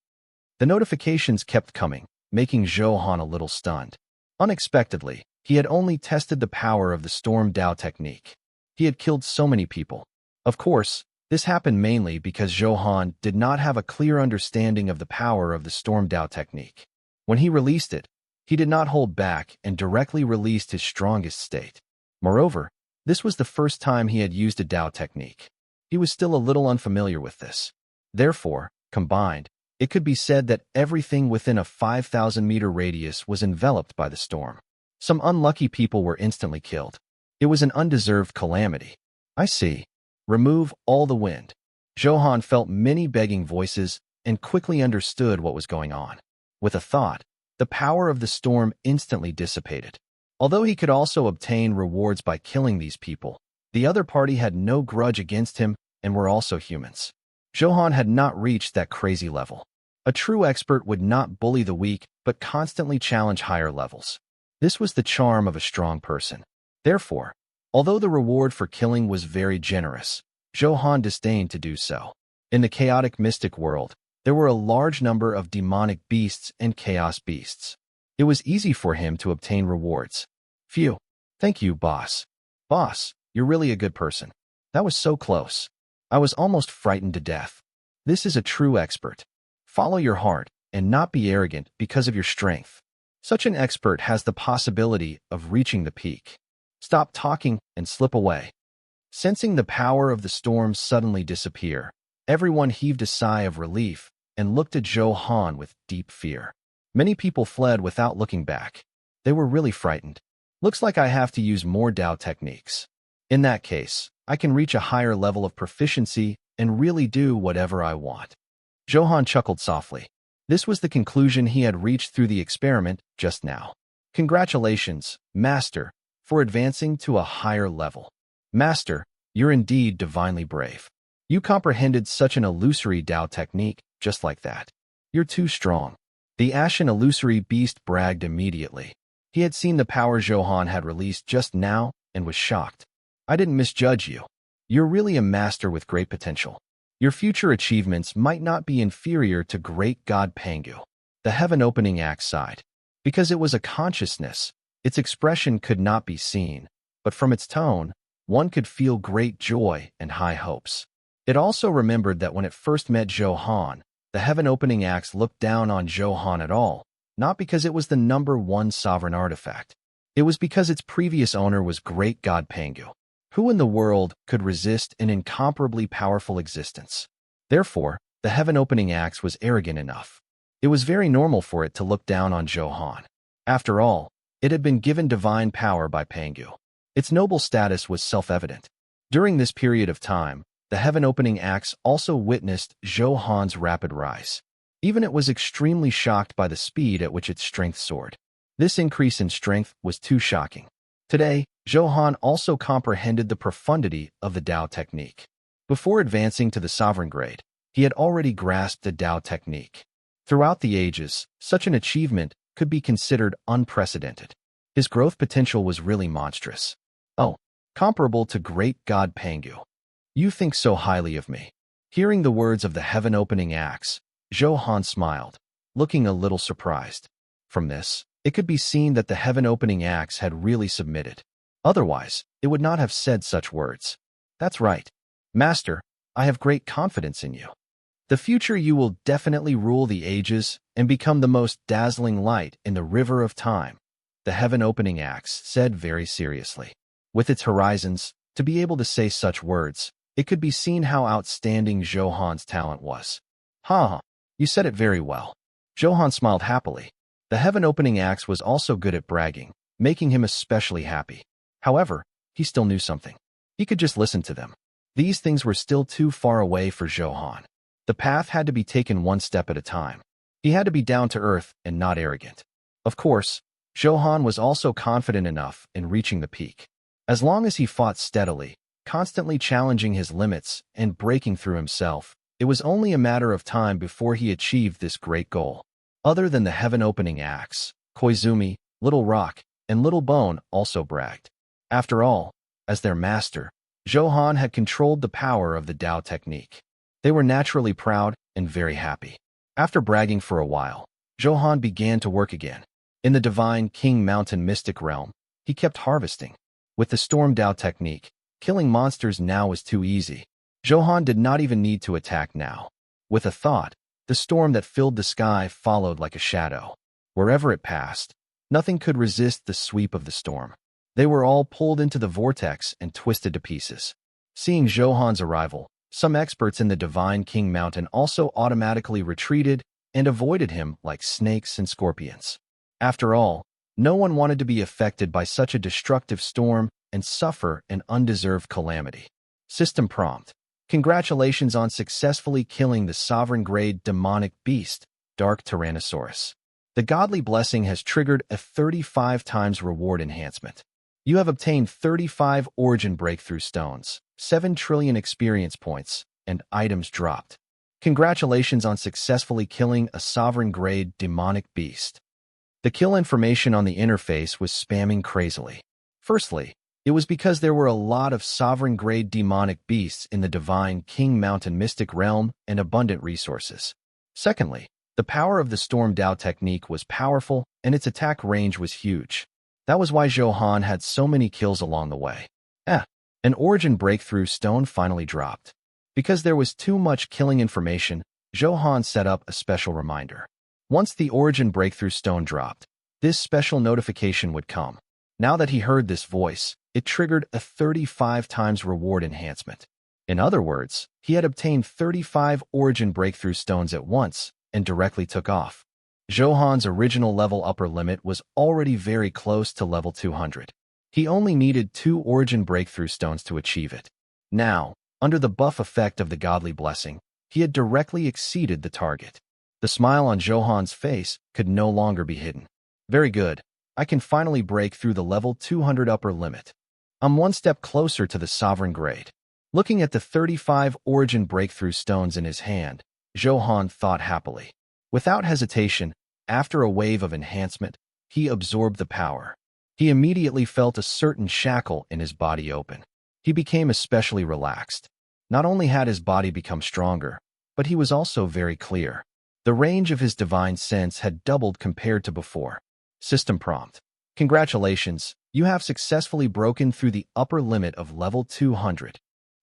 The notifications kept coming, making Zhou Han a little stunned. Unexpectedly, he had only tested the power of the Storm Dao technique. He had killed so many people. Of course, this happened mainly because Zhou Han did not have a clear understanding of the power of the Storm Dao technique. When he released it, he did not hold back and directly released his strongest state. Moreover, this was the first time he had used a Dao technique. He was still a little unfamiliar with this. Therefore, combined, it could be said that everything within a 5,000-meter radius was enveloped by the storm. Some unlucky people were instantly killed. It was an undeserved calamity. I see. Remove all the wind. Zhou Han felt many begging voices and quickly understood what was going on. With a thought, the power of the storm instantly dissipated. Although he could also obtain rewards by killing these people, the other party had no grudge against him and were also humans. Zhou Han had not reached that crazy level. A true expert would not bully the weak but constantly challenge higher levels. This was the charm of a strong person. Therefore, although the reward for killing was very generous, Zhou Han disdained to do so. In the chaotic mystic world, there were a large number of demonic beasts and chaos beasts. It was easy for him to obtain rewards. Phew. Thank you, boss. Boss, you're really a good person. That was so close. I was almost frightened to death. This is a true expert. Follow your heart and not be arrogant because of your strength. Such an expert has the possibility of reaching the peak. Stop talking and slip away. Sensing the power of the storm suddenly disappear, everyone heaved a sigh of relief and looked at Zhou Han with deep fear. Many people fled without looking back. They were really frightened. Looks like I have to use more Dao techniques. In that case, I can reach a higher level of proficiency and really do whatever I want. Zhou Han chuckled softly. This was the conclusion he had reached through the experiment just now. Congratulations, Master, for advancing to a higher level. Master, you're indeed divinely brave. You comprehended such an illusory Dao technique just like that. You're too strong. The ashen illusory beast bragged immediately. He had seen the power Zhou Han had released just now and was shocked. I didn't misjudge you. You're really a master with great potential. Your future achievements might not be inferior to great God Pangu. The heaven-opening axe sighed. Because it was a consciousness, its expression could not be seen, but from its tone, one could feel great joy and high hopes. It also remembered that when it first met Zhou Han, the heaven-opening axe looked down on Zhou Han at all, not because it was the #1 sovereign artifact. It was because its previous owner was great God Pangu. Who in the world could resist an incomparably powerful existence? Therefore, the heaven-opening axe was arrogant enough. It was very normal for it to look down on Zhou Han. After all, it had been given divine power by Pangu. Its noble status was self-evident. During this period of time, The heaven-opening axe also witnessed Zhou Han's rapid rise. Even it was extremely shocked by the speed at which its strength soared. This increase in strength was too shocking. Today, Zhou Han also comprehended the profundity of the Tao technique. Before advancing to the sovereign grade, he had already grasped the Tao technique. Throughout the ages, such an achievement could be considered unprecedented. His growth potential was really monstrous. Oh, comparable to great god Pangu. You think so highly of me. Hearing the words of the heaven-opening axe, Zhou Han smiled, looking a little surprised. From this, it could be seen that the heaven-opening axe had really submitted. Otherwise, it would not have said such words. That's right. Master, I have great confidence in you. The future you will definitely rule the ages and become the most dazzling light in the river of time, the heaven-opening axe said very seriously. With its horizons, to be able to say such words, it could be seen how outstanding Zhou Han's talent was. Ha! You said it very well. Zhou Han smiled happily. The heaven-opening axe was also good at bragging, making him especially happy. However, he still knew something. He could just listen to them. These things were still too far away for Zhou Han. The path had to be taken one step at a time. He had to be down to earth and not arrogant. Of course, Zhou Han was also confident enough in reaching the peak. As long as he fought steadily, constantly challenging his limits and breaking through himself, it was only a matter of time before he achieved this great goal. Other than the heaven-opening axe, Koizumi, Little Rock, and Little Bone also bragged. After all, as their master, Zhou Han had controlled the power of the Tao technique. They were naturally proud and very happy. After bragging for a while, Zhou Han began to work again. In the divine King Mountain mystic realm, he kept harvesting. With the Storm Tao technique, killing monsters now was too easy. Zhou Han did not even need to attack now. With a thought, the storm that filled the sky followed like a shadow. Wherever it passed, nothing could resist the sweep of the storm. They were all pulled into the vortex and twisted to pieces. Seeing Zhou Han's arrival, some experts in the divine King Mountain also automatically retreated and avoided him like snakes and scorpions. After all, no one wanted to be affected by such a destructive storm and suffer an undeserved calamity. System prompt. Congratulations on successfully killing the sovereign-grade demonic beast, Dark Tyrannosaurus. The godly blessing has triggered a 35 times reward enhancement. You have obtained 35 origin breakthrough stones, 7 trillion experience points, and items dropped. Congratulations on successfully killing a sovereign-grade demonic beast. The kill information on the interface was spamming crazily. Firstly, it was because there were a lot of sovereign-grade demonic beasts in the divine King Mountain mystic realm and abundant resources. Secondly, the power of the Storm Tao technique was powerful and its attack range was huge. That was why Zhou Han had so many kills along the way. An origin breakthrough stone finally dropped. Because there was too much killing information, Zhou Han set up a special reminder. Once the origin breakthrough stone dropped, this special notification would come. Now that he heard this voice, it triggered a 35 times reward enhancement. In other words, he had obtained 35 origin breakthrough stones at once and directly took off. Zhou Han's original level upper limit was already very close to level 200. He only needed 2 origin breakthrough stones to achieve it. Now, under the buff effect of the godly blessing, he had directly exceeded the target. The smile on Zhou Han's face could no longer be hidden. Very good. I can finally break through the level 200 upper limit. I'm one step closer to the sovereign grade. Looking at the 35 origin breakthrough stones in his hand, Zhou Han thought happily. Without hesitation, after a wave of enhancement, he absorbed the power. He immediately felt a certain shackle in his body open. He became especially relaxed. Not only had his body become stronger, but he was also very clear. The range of his divine sense had doubled compared to before. System prompt. Congratulations, you have successfully broken through the upper limit of level 200.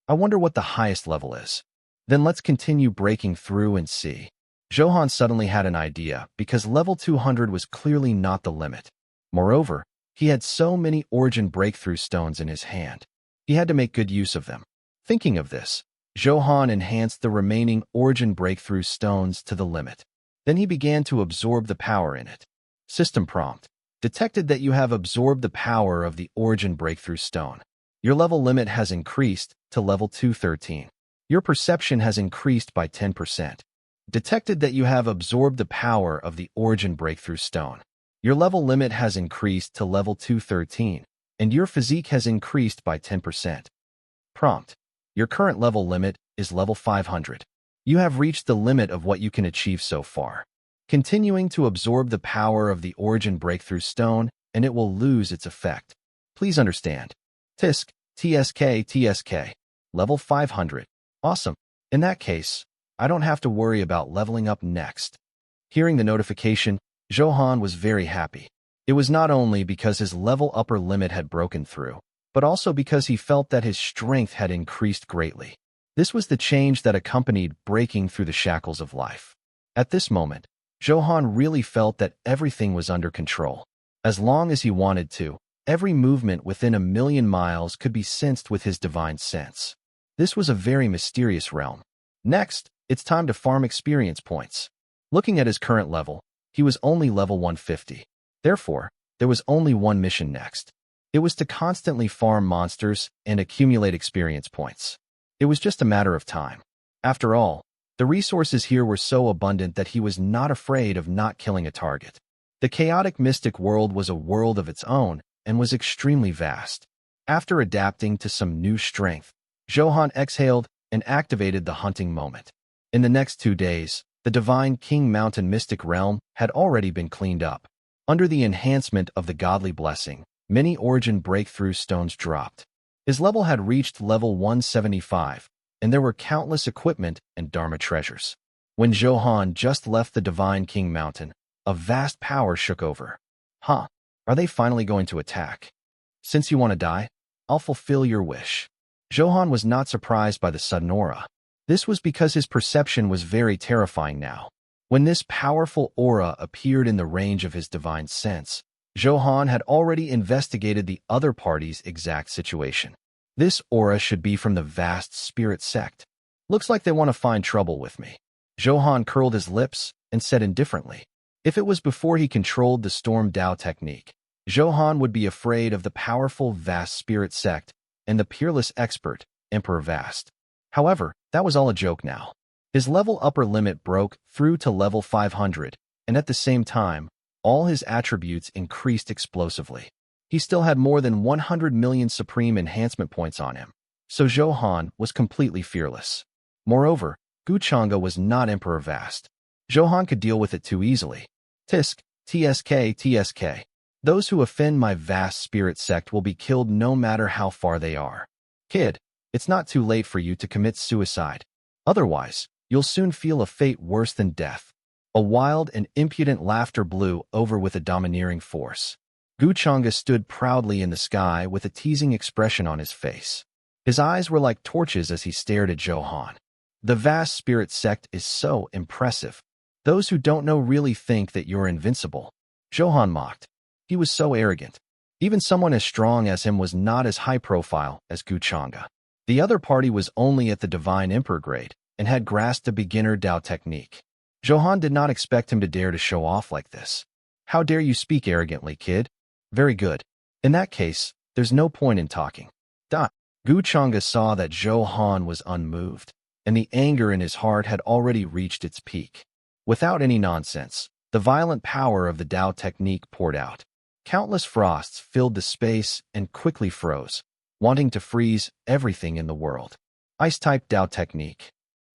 I wonder what the highest level is. Then let's continue breaking through and see. Zhou Han suddenly had an idea because level 200 was clearly not the limit. Moreover, he had so many origin breakthrough stones in his hand. He had to make good use of them. Thinking of this, Zhou Han enhanced the remaining origin breakthrough stones to the limit. Then he began to absorb the power in it. System prompt. Detected that you have absorbed the power of the origin breakthrough stone. Your level limit has increased to level 213. Your perception has increased by 10%. Detected that you have absorbed the power of the origin breakthrough stone. Your level limit has increased to level 213, and your physique has increased by 10%. Prompt. Your current level limit is level 500. You have reached the limit of what you can achieve so far. Continuing to absorb the power of the origin breakthrough stone, and it will lose its effect. Please understand. Tisk, TSK. Level 500. Awesome. In that case, I don't have to worry about leveling up next. Hearing the notification, Zhou Han was very happy. It was not only because his level upper limit had broken through, but also because he felt that his strength had increased greatly. This was the change that accompanied breaking through the shackles of life. At this moment, Zhou Han really felt that everything was under control. As long as he wanted to, every movement within 1,000,000 miles could be sensed with his divine sense. This was a very mysterious realm. Next, it's time to farm experience points. Looking at his current level, he was only level 150. Therefore, there was only one mission next. It was to constantly farm monsters and accumulate experience points. It was just a matter of time. After all, the resources here were so abundant that he was not afraid of not killing a target. The chaotic mystic world was a world of its own and was extremely vast. After adapting to some new strength, Zhou Han exhaled and activated the hunting moment. In the next 2 days, the Divine King Mountain Mystic Realm had already been cleaned up. Under the enhancement of the godly blessing, many origin breakthrough stones dropped. His level had reached level 175, and there were countless equipment and Dharma treasures. When Zhou Han just left the Divine King Mountain, a vast power shook over. Huh, are they finally going to attack? Since you want to die, I'll fulfill your wish. Zhou Han was not surprised by the sudden aura. This was because his perception was very terrifying now. When this powerful aura appeared in the range of his divine sense, Zhou Han had already investigated the other party's exact situation. This aura should be from the vast spirit sect. Looks like they want to find trouble with me. Zhou Han curled his lips and said indifferently. If it was before he controlled the Storm Dao technique, Zhou Han would be afraid of the powerful vast spirit sect and the peerless expert, Emperor Vast. However, that was all a joke now. His level upper limit broke through to level 500, and at the same time, all his attributes increased explosively. He still had more than 100 million supreme enhancement points on him, so Zhou Han was completely fearless. Moreover, Guchanga was not Emperor Vast. Zhou Han could deal with it too easily. Tisk, TSK. Those who offend my vast spirit sect will be killed no matter how far they are. Kid, it's not too late for you to commit suicide. Otherwise, you'll soon feel a fate worse than death. A wild and impudent laughter blew over with a domineering force. Guchanga stood proudly in the sky with a teasing expression on his face. His eyes were like torches as he stared at Zhou Han. The vast spirit sect is so impressive. Those who don't know really think that you're invincible. Zhou Han mocked. He was so arrogant. Even someone as strong as him was not as high profile as Guchanga. The other party was only at the Divine Emperor grade and had grasped a beginner Dao technique. Zhou Han did not expect him to dare to show off like this. How dare you speak arrogantly, kid? Very good. In that case, there's no point in talking. Guchanga saw that Zhou Han was unmoved, and the anger in his heart had already reached its peak. Without any nonsense, the violent power of the Dao technique poured out. Countless frosts filled the space and quickly froze, wanting to freeze everything in the world. Ice-type Dao technique.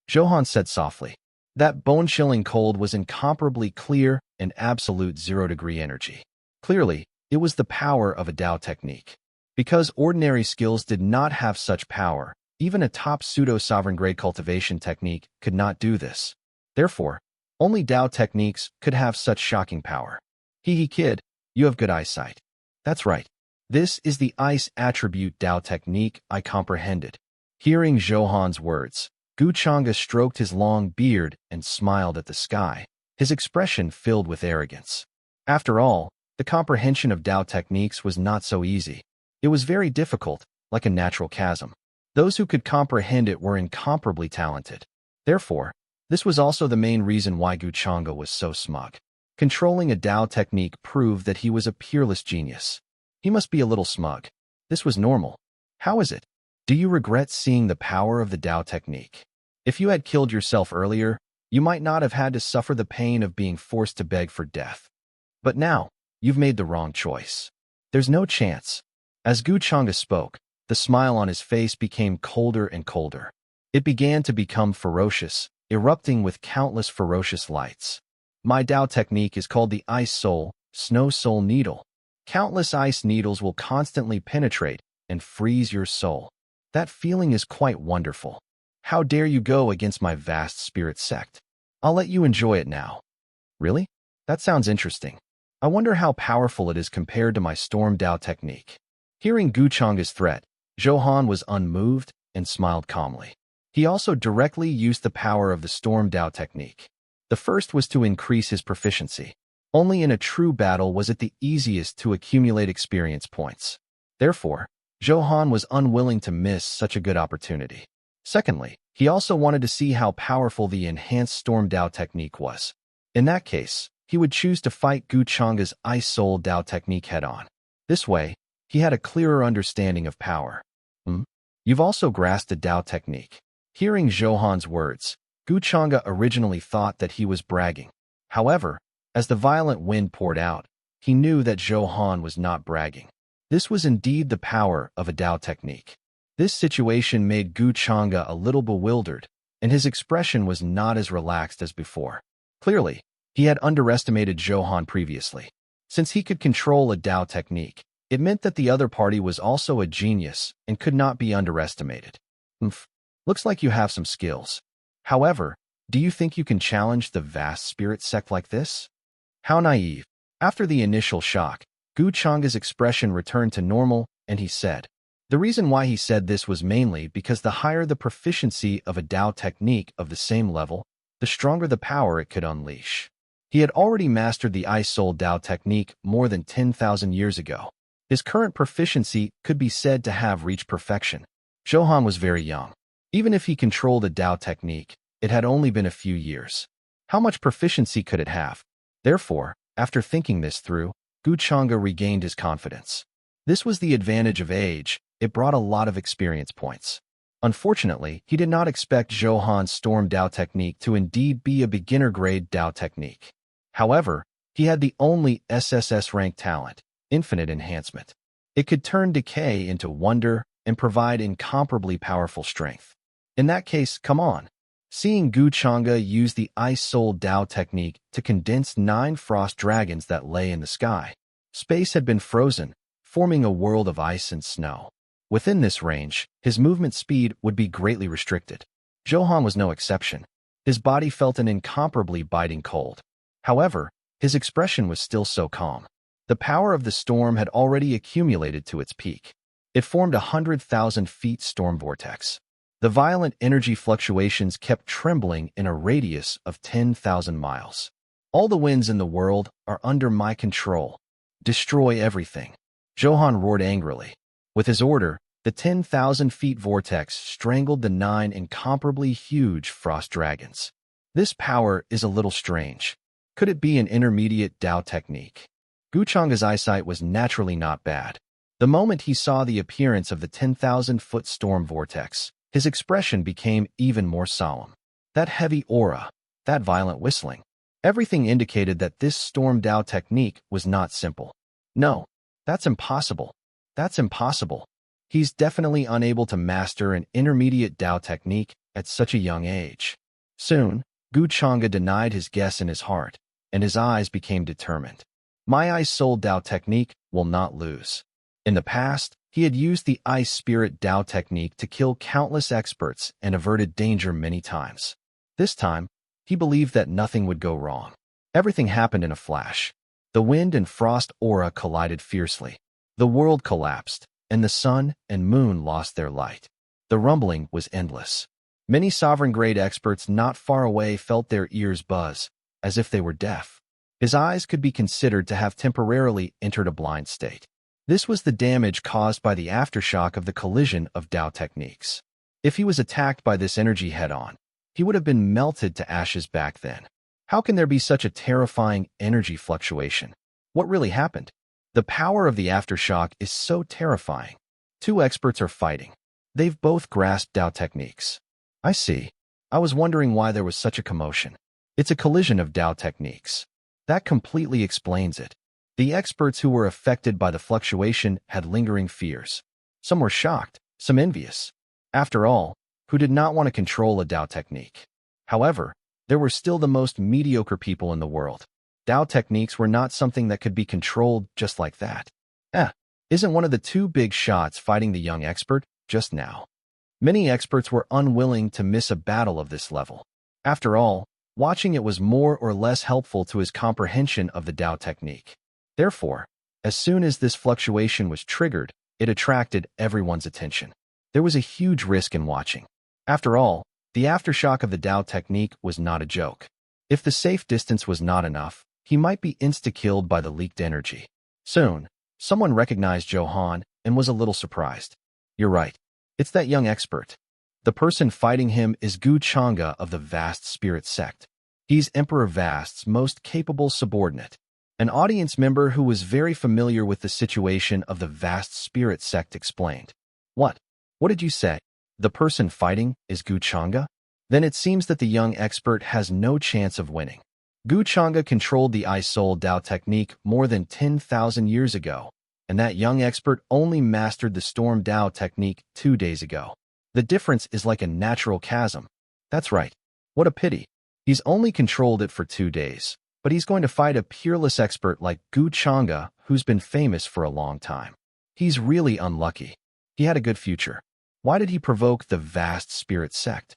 Zhou Han said softly. That bone-chilling cold was incomparably clear and absolute zero-degree energy. Clearly, it was the power of a Dao technique. Because ordinary skills did not have such power, even a top pseudo-sovereign grade cultivation technique could not do this. Therefore, only Dao techniques could have such shocking power. Hee kid, you have good eyesight. That's right. This is the ice attribute Dao technique, I comprehended. Hearing Zhou Han's words, Guchanga stroked his long beard and smiled at the sky, his expression filled with arrogance. After all, the comprehension of Dao techniques was not so easy. It was very difficult, like a natural chasm. Those who could comprehend it were incomparably talented. Therefore, this was also the main reason why Guchanga was so smug. Controlling a Dao technique proved that he was a peerless genius. He must be a little smug. This was normal. How is it? Do you regret seeing the power of the Dao technique? If you had killed yourself earlier, you might not have had to suffer the pain of being forced to beg for death. But now, you've made the wrong choice. There's no chance. As Gu Chang'e spoke, the smile on his face became colder and colder. It began to become ferocious, erupting with countless ferocious lights. My Dao technique is called the Ice Soul, Snow Soul Needle. Countless ice needles will constantly penetrate and freeze your soul. That feeling is quite wonderful. How dare you go against my vast spirit sect? I'll let you enjoy it now. Really? That sounds interesting. I wonder how powerful it is compared to my Storm Dao technique. Hearing Gu Chang'e's threat, Zhou Han was unmoved and smiled calmly. He also directly used the power of the Storm Dao technique. The first was to increase his proficiency. Only in a true battle was it the easiest to accumulate experience points. Therefore, Zhou Han was unwilling to miss such a good opportunity. Secondly, he also wanted to see how powerful the enhanced Storm Dao technique was. In that case, he would choose to fight Gu Chang'e's Ice Soul Dao technique head-on. This way, he had a clearer understanding of power. You've also grasped the Dao technique. Hearing Zhou Han's words, Gu Chang'e originally thought that he was bragging. However, as the violent wind poured out, he knew that Zhou Han was not bragging. This was indeed the power of a Dao technique. This situation made Gu Chang'e a little bewildered, and his expression was not as relaxed as before. Clearly, he had underestimated Zhou Han previously. Since he could control a Dao technique, it meant that the other party was also a genius and could not be underestimated. Looks like you have some skills. However, do you think you can challenge the vast spirit sect like this? How naive. After the initial shock, Gu Chang'e's expression returned to normal, and he said. The reason why he said this was mainly because the higher the proficiency of a Dao technique of the same level, the stronger the power it could unleash. He had already mastered the Ice Soul Dao technique more than 10,000 years ago. His current proficiency could be said to have reached perfection. Zhou Han was very young. Even if he controlled a Dao technique, it had only been a few years. How much proficiency could it have? Therefore, after thinking this through, Gu Chang'e regained his confidence. This was the advantage of age. It brought a lot of experience points. Unfortunately, he did not expect Zhou Han's Storm Dao technique to indeed be a beginner-grade Dao technique. However, he had the only SSS rank talent, Infinite Enhancement. It could turn decay into wonder and provide incomparably powerful strength. In that case, come on. Seeing Gu Chang'e use the Ice Soul Dao technique to condense 9 frost dragons that lay in the sky. Space had been frozen, forming a world of ice and snow. Within this range, his movement speed would be greatly restricted. Zhou Han was no exception. His body felt an incomparably biting cold. However, his expression was still so calm. The power of the storm had already accumulated to its peak. It formed 100,000 feet storm vortex. The violent energy fluctuations kept trembling in a radius of 10,000 miles. All the winds in the world are under my control. Destroy everything. Zhou Han roared angrily. With his order, the 10,000 feet vortex strangled the 9 incomparably huge frost dragons. This power is a little strange. Could it be an intermediate Dao technique? Gu Chang'e's eyesight was naturally not bad. The moment he saw the appearance of the 10,000-foot storm vortex, his expression became even more solemn. That heavy aura, that violent whistling, everything indicated that this Storm Dao technique was not simple. No, that's impossible. That's impossible. He's definitely unable to master an intermediate Dao technique at such a young age. Soon, Gu Chang'e denied his guess in his heart, and his eyes became determined. My Ice Soul Dao technique will not lose. In the past, he had used the Ice Spirit Dao technique to kill countless experts and averted danger many times. This time, he believed that nothing would go wrong. Everything happened in a flash. The wind and frost aura collided fiercely. The world collapsed, and the sun and moon lost their light. The rumbling was endless. Many sovereign-grade experts not far away felt their ears buzz, as if they were deaf. His eyes could be considered to have temporarily entered a blind state. This was the damage caused by the aftershock of the collision of Dao techniques. If he was attacked by this energy head-on, he would have been melted to ashes back then. How can there be such a terrifying energy fluctuation? What really happened? The power of the aftershock is so terrifying. 2 experts are fighting. They've both grasped Dao techniques. I see. I was wondering why there was such a commotion. It's a collision of Dao techniques. That completely explains it. The experts who were affected by the fluctuation had lingering fears. Some were shocked, some envious. After all, who did not want to control a Dao technique? However, there were still the most mediocre people in the world. Dao techniques were not something that could be controlled just like that. Isn't one of the two big shots fighting the young expert just now? Many experts were unwilling to miss a battle of this level. After all, watching it was more or less helpful to his comprehension of the Dao technique. Therefore, as soon as this fluctuation was triggered, it attracted everyone's attention. There was a huge risk in watching. After all, the aftershock of the Dao technique was not a joke. If the safe distance was not enough, he might be insta-killed by the leaked energy. Soon, someone recognized Zhou Han and was a little surprised. You're right. It's that young expert. The person fighting him is Gu Chang'e of the Vast Spirit sect. He's Emperor Vast's most capable subordinate. An audience member who was very familiar with the situation of the Vast Spirit sect explained. What? What did you say? The person fighting is Gu Chang'e? Then it seems that the young expert has no chance of winning. Gu Chang'e controlled the I-Soul Dao technique more than 10,000 years ago, and that young expert only mastered the Storm Dao technique 2 days ago. The difference is like a natural chasm. That's right. What a pity. He's only controlled it for 2 days, but he's going to fight a peerless expert like Gu Chang'e, who's been famous for a long time. He's really unlucky. He had a good future. Why did he provoke the Vast Spirit sect?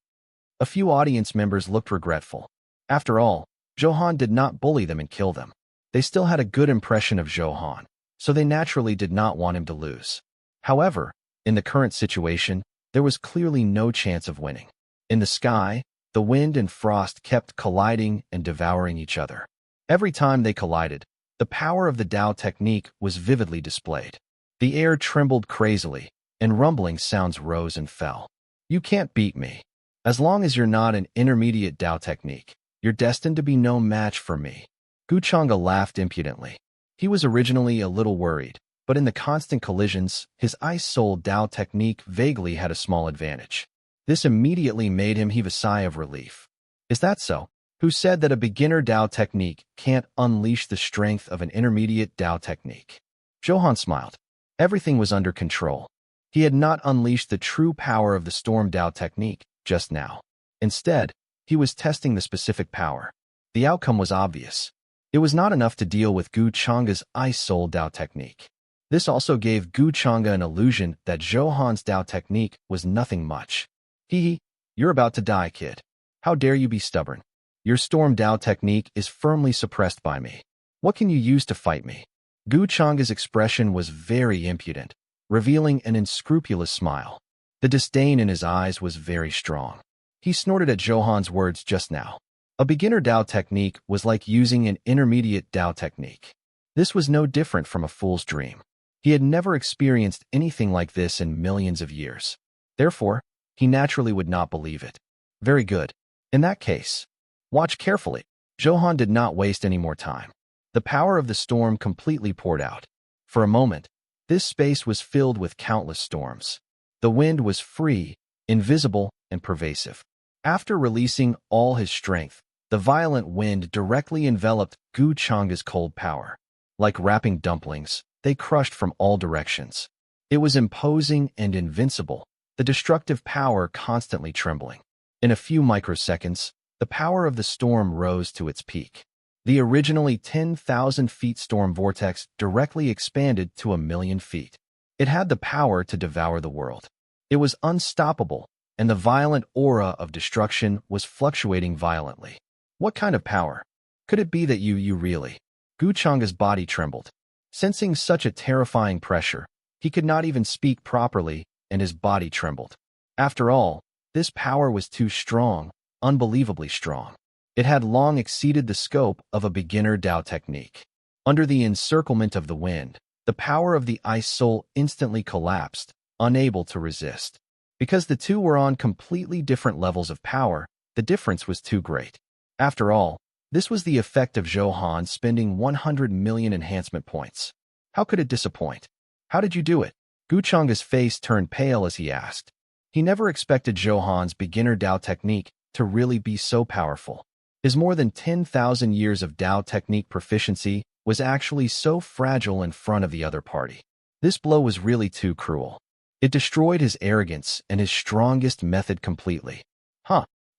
A few audience members looked regretful. After all, Zhou Han did not bully them and kill them. They still had a good impression of Zhou Han, so they naturally did not want him to lose. However, in the current situation, there was clearly no chance of winning. In the sky, the wind and frost kept colliding and devouring each other. Every time they collided, the power of the Dao technique was vividly displayed. The air trembled crazily, and rumbling sounds rose and fell. You can't beat me. As long as you're not an intermediate Dao technique, you're destined to be no match for me. Gu Chang'e laughed impudently. He was originally a little worried, but in the constant collisions, his I-Soul Dao technique vaguely had a small advantage. This immediately made him heave a sigh of relief. Is that so? Who said that a beginner Dao technique can't unleash the strength of an intermediate Dao technique? Zhou Han smiled. Everything was under control. He had not unleashed the true power of the Storm Dao technique just now. Instead, he was testing the specific power. The outcome was obvious. It was not enough to deal with Gu Chang'e's I-Soul Dao technique. This also gave Gu Chang'e an illusion that Zhou Han's Dao technique was nothing much. You're about to die, kid. How dare you be stubborn? Your Storm Dao technique is firmly suppressed by me. What can you use to fight me? Gu Chang'e's expression was very impudent, revealing an unscrupulous smile. The disdain in his eyes was very strong. He snorted at Zhou Han's words just now. A beginner Dao technique was like using an intermediate Dao technique. This was no different from a fool's dream. He had never experienced anything like this in millions of years. Therefore, he naturally would not believe it. Very good. In that case, watch carefully. Zhou Han did not waste any more time. The power of the storm completely poured out. For a moment, this space was filled with countless storms. The wind was free, invisible, and pervasive. After releasing all his strength, the violent wind directly enveloped Gu Chang'e's cold power. Like wrapping dumplings, they crushed from all directions. It was imposing and invincible, the destructive power constantly trembling. In a few microseconds, the power of the storm rose to its peak. The originally 10,000 feet storm vortex directly expanded to 1,000,000 feet. It had the power to devour the world. It was unstoppable, and the violent aura of destruction was fluctuating violently. What kind of power? Could it be that you really? Gu Chang'e's body trembled. Sensing such a terrifying pressure, he could not even speak properly, and his body trembled. After all, this power was too strong, unbelievably strong. It had long exceeded the scope of a beginner Dao technique. Under the encirclement of the wind, the power of the ice soul instantly collapsed, unable to resist. Because the two were on completely different levels of power, the difference was too great. After all, this was the effect of Zhou Han spending 100 million enhancement points. How could it disappoint? How did you do it? Gu Chang'e's face turned pale as he asked. He never expected Zhou Han's beginner Dao technique to really be so powerful. His more than 10,000 years of Dao technique proficiency was actually so fragile in front of the other party. This blow was really too cruel. It destroyed his arrogance and his strongest method completely.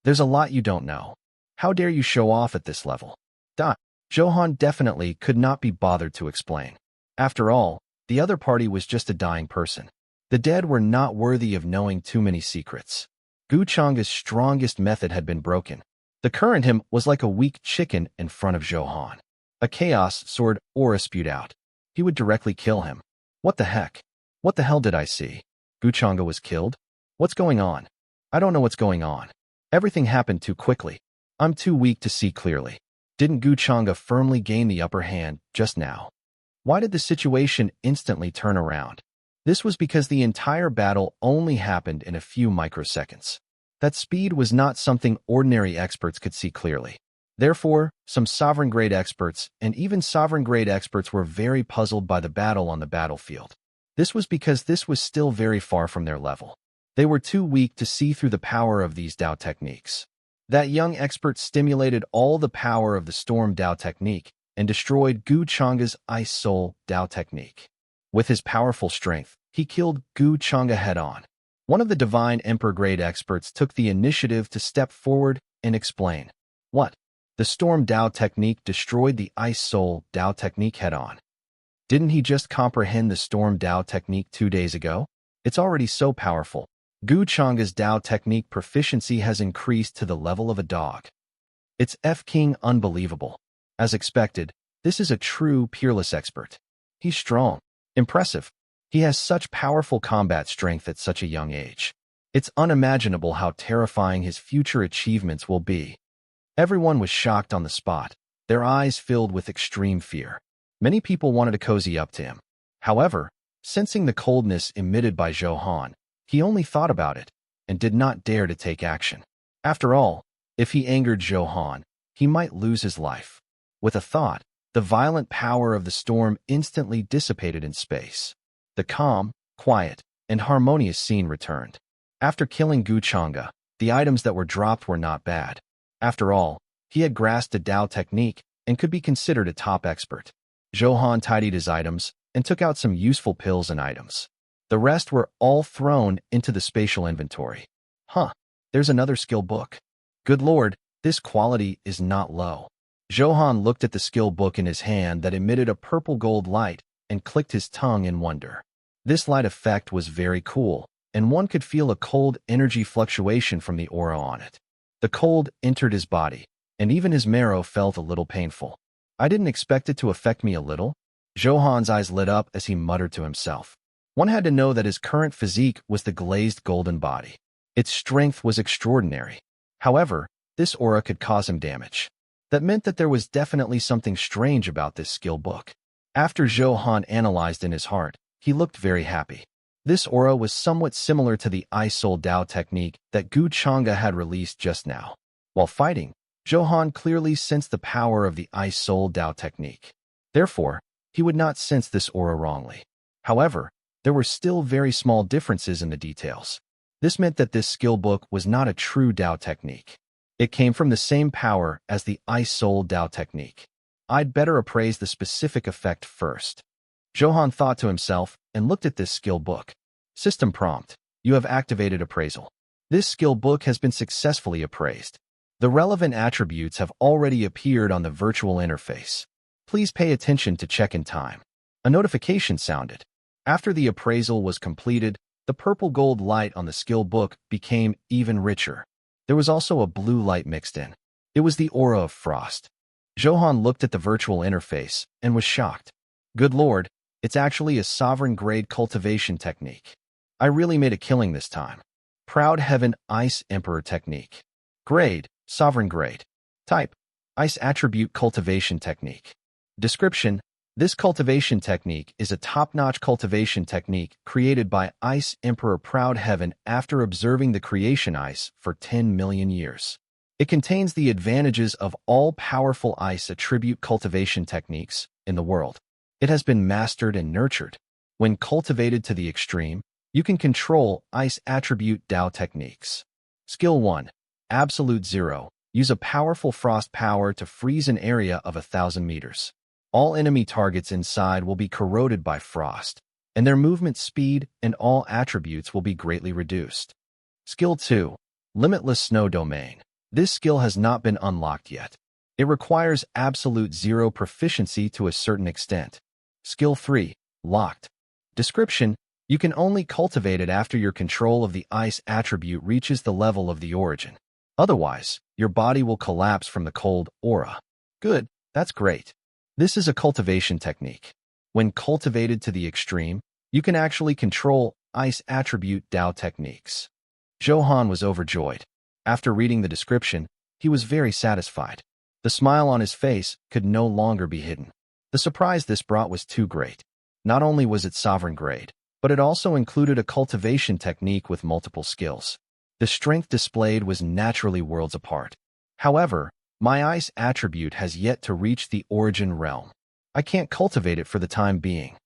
There's a lot you don't know. How dare you show off at this level? Zhou Han definitely could not be bothered to explain. After all, the other party was just a dying person. The dead were not worthy of knowing too many secrets. Gu Chang's strongest method had been broken. The current him was like a weak chicken in front of Zhou Han. A chaos sword aura spewed out. He would directly kill him. What the heck? What the hell did I see? Gu Chang'e was killed? What's going on? I don't know what's going on. Everything happened too quickly. I'm too weak to see clearly. Didn't Gu Chang'e firmly gain the upper hand just now? Why did the situation instantly turn around? This was because the entire battle only happened in a few microseconds. That speed was not something ordinary experts could see clearly. Therefore, some sovereign-grade experts and even sovereign-grade experts were very puzzled by the battle on the battlefield. This was because this was still very far from their level. They were too weak to see through the power of these Dao techniques. That young expert stimulated all the power of the Storm Dao technique and destroyed Gu Chang'e's Ice Soul Dao technique. With his powerful strength, he killed Gu Chang'e head-on. One of the Divine Emperor-grade experts took the initiative to step forward and explain. What? The Storm Dao technique destroyed the Ice Soul Dao technique head-on. Didn't he just comprehend the Storm Dao technique 2 days ago? It's already so powerful. Gu Chang'e's Dao technique proficiency has increased to the level of a dog. It's F-King unbelievable. As expected, this is a true peerless expert. He's strong. Impressive. He has such powerful combat strength at such a young age. It's unimaginable how terrifying his future achievements will be. Everyone was shocked on the spot, their eyes filled with extreme fear. Many people wanted to cozy up to him. However, sensing the coldness emitted by Zhou Han, he only thought about it and did not dare to take action. After all, if he angered Zhou Han, he might lose his life. With a thought, the violent power of the storm instantly dissipated in space. The calm, quiet, and harmonious scene returned. After killing Gu Chang'e, the items that were dropped were not bad. After all, he had grasped a Dao technique and could be considered a top expert. Zhou Han tidied his items and took out some useful pills and items. The rest were all thrown into the spatial inventory. There's another skill book. Good lord, this quality is not low. Zhou Han looked at the skill book in his hand that emitted a purple gold light and clicked his tongue in wonder. This light effect was very cool, and one could feel a cold energy fluctuation from the aura on it. The cold entered his body, and even his marrow felt a little painful. I didn't expect it to affect me a little. Zhou Han's eyes lit up as he muttered to himself. One had to know that his current physique was the glazed golden body. Its strength was extraordinary. However, this aura could cause him damage. That meant that there was definitely something strange about this skill book. After Zhou Han analyzed in his heart, he looked very happy. This aura was somewhat similar to the Ice Soul Dao technique that Gu Chang'e had released just now. While fighting, Zhou Han clearly sensed the power of the Ice Soul Dao technique. Therefore, he would not sense this aura wrongly. However, there were still very small differences in the details. This meant that this skill book was not a true Dao technique. It came from the same power as the Ice Soul Dao technique. I'd better appraise the specific effect first. Zhou Han thought to himself and looked at this skill book. System prompt. You have activated appraisal. This skill book has been successfully appraised. The relevant attributes have already appeared on the virtual interface. Please pay attention to check in time. A notification sounded. After the appraisal was completed, the purple gold light on the skill book became even richer. There was also a blue light mixed in. It was the aura of frost. Zhou Han looked at the virtual interface and was shocked. Good lord, it's actually a sovereign-grade cultivation technique. I really made a killing this time. Proud Heaven Ice Emperor technique. Grade, sovereign grade. Type, Ice Attribute Cultivation Technique. Description, this cultivation technique is a top-notch cultivation technique created by Ice Emperor Proud Heaven after observing the creation ice for 10 million years. It contains the advantages of all powerful ice attribute cultivation techniques in the world. It has been mastered and nurtured. When cultivated to the extreme, You can control Ice Attribute Dao techniques. Skill 1. Absolute Zero. Use a powerful frost power to freeze an area of 1,000 meters. All enemy targets inside will be corroded by frost, and their movement speed and all attributes will be greatly reduced. Skill 2. Limitless Snow Domain. This skill has not been unlocked yet. It requires absolute zero proficiency to a certain extent. Skill 3. Locked. Description: you can only cultivate it after your control of the ice attribute reaches the level of the origin. Otherwise, your body will collapse from the cold aura. Good, that's great. This is a cultivation technique. When cultivated to the extreme, you can actually control ice attribute Dao techniques. Zhou Han was overjoyed. After reading the description, he was very satisfied. The smile on his face could no longer be hidden. The surprise this brought was too great. Not only was it sovereign grade, but it also included a cultivation technique with multiple skills. The strength displayed was naturally worlds apart. However, my ice attribute has yet to reach the origin realm. I can't cultivate it for the time being.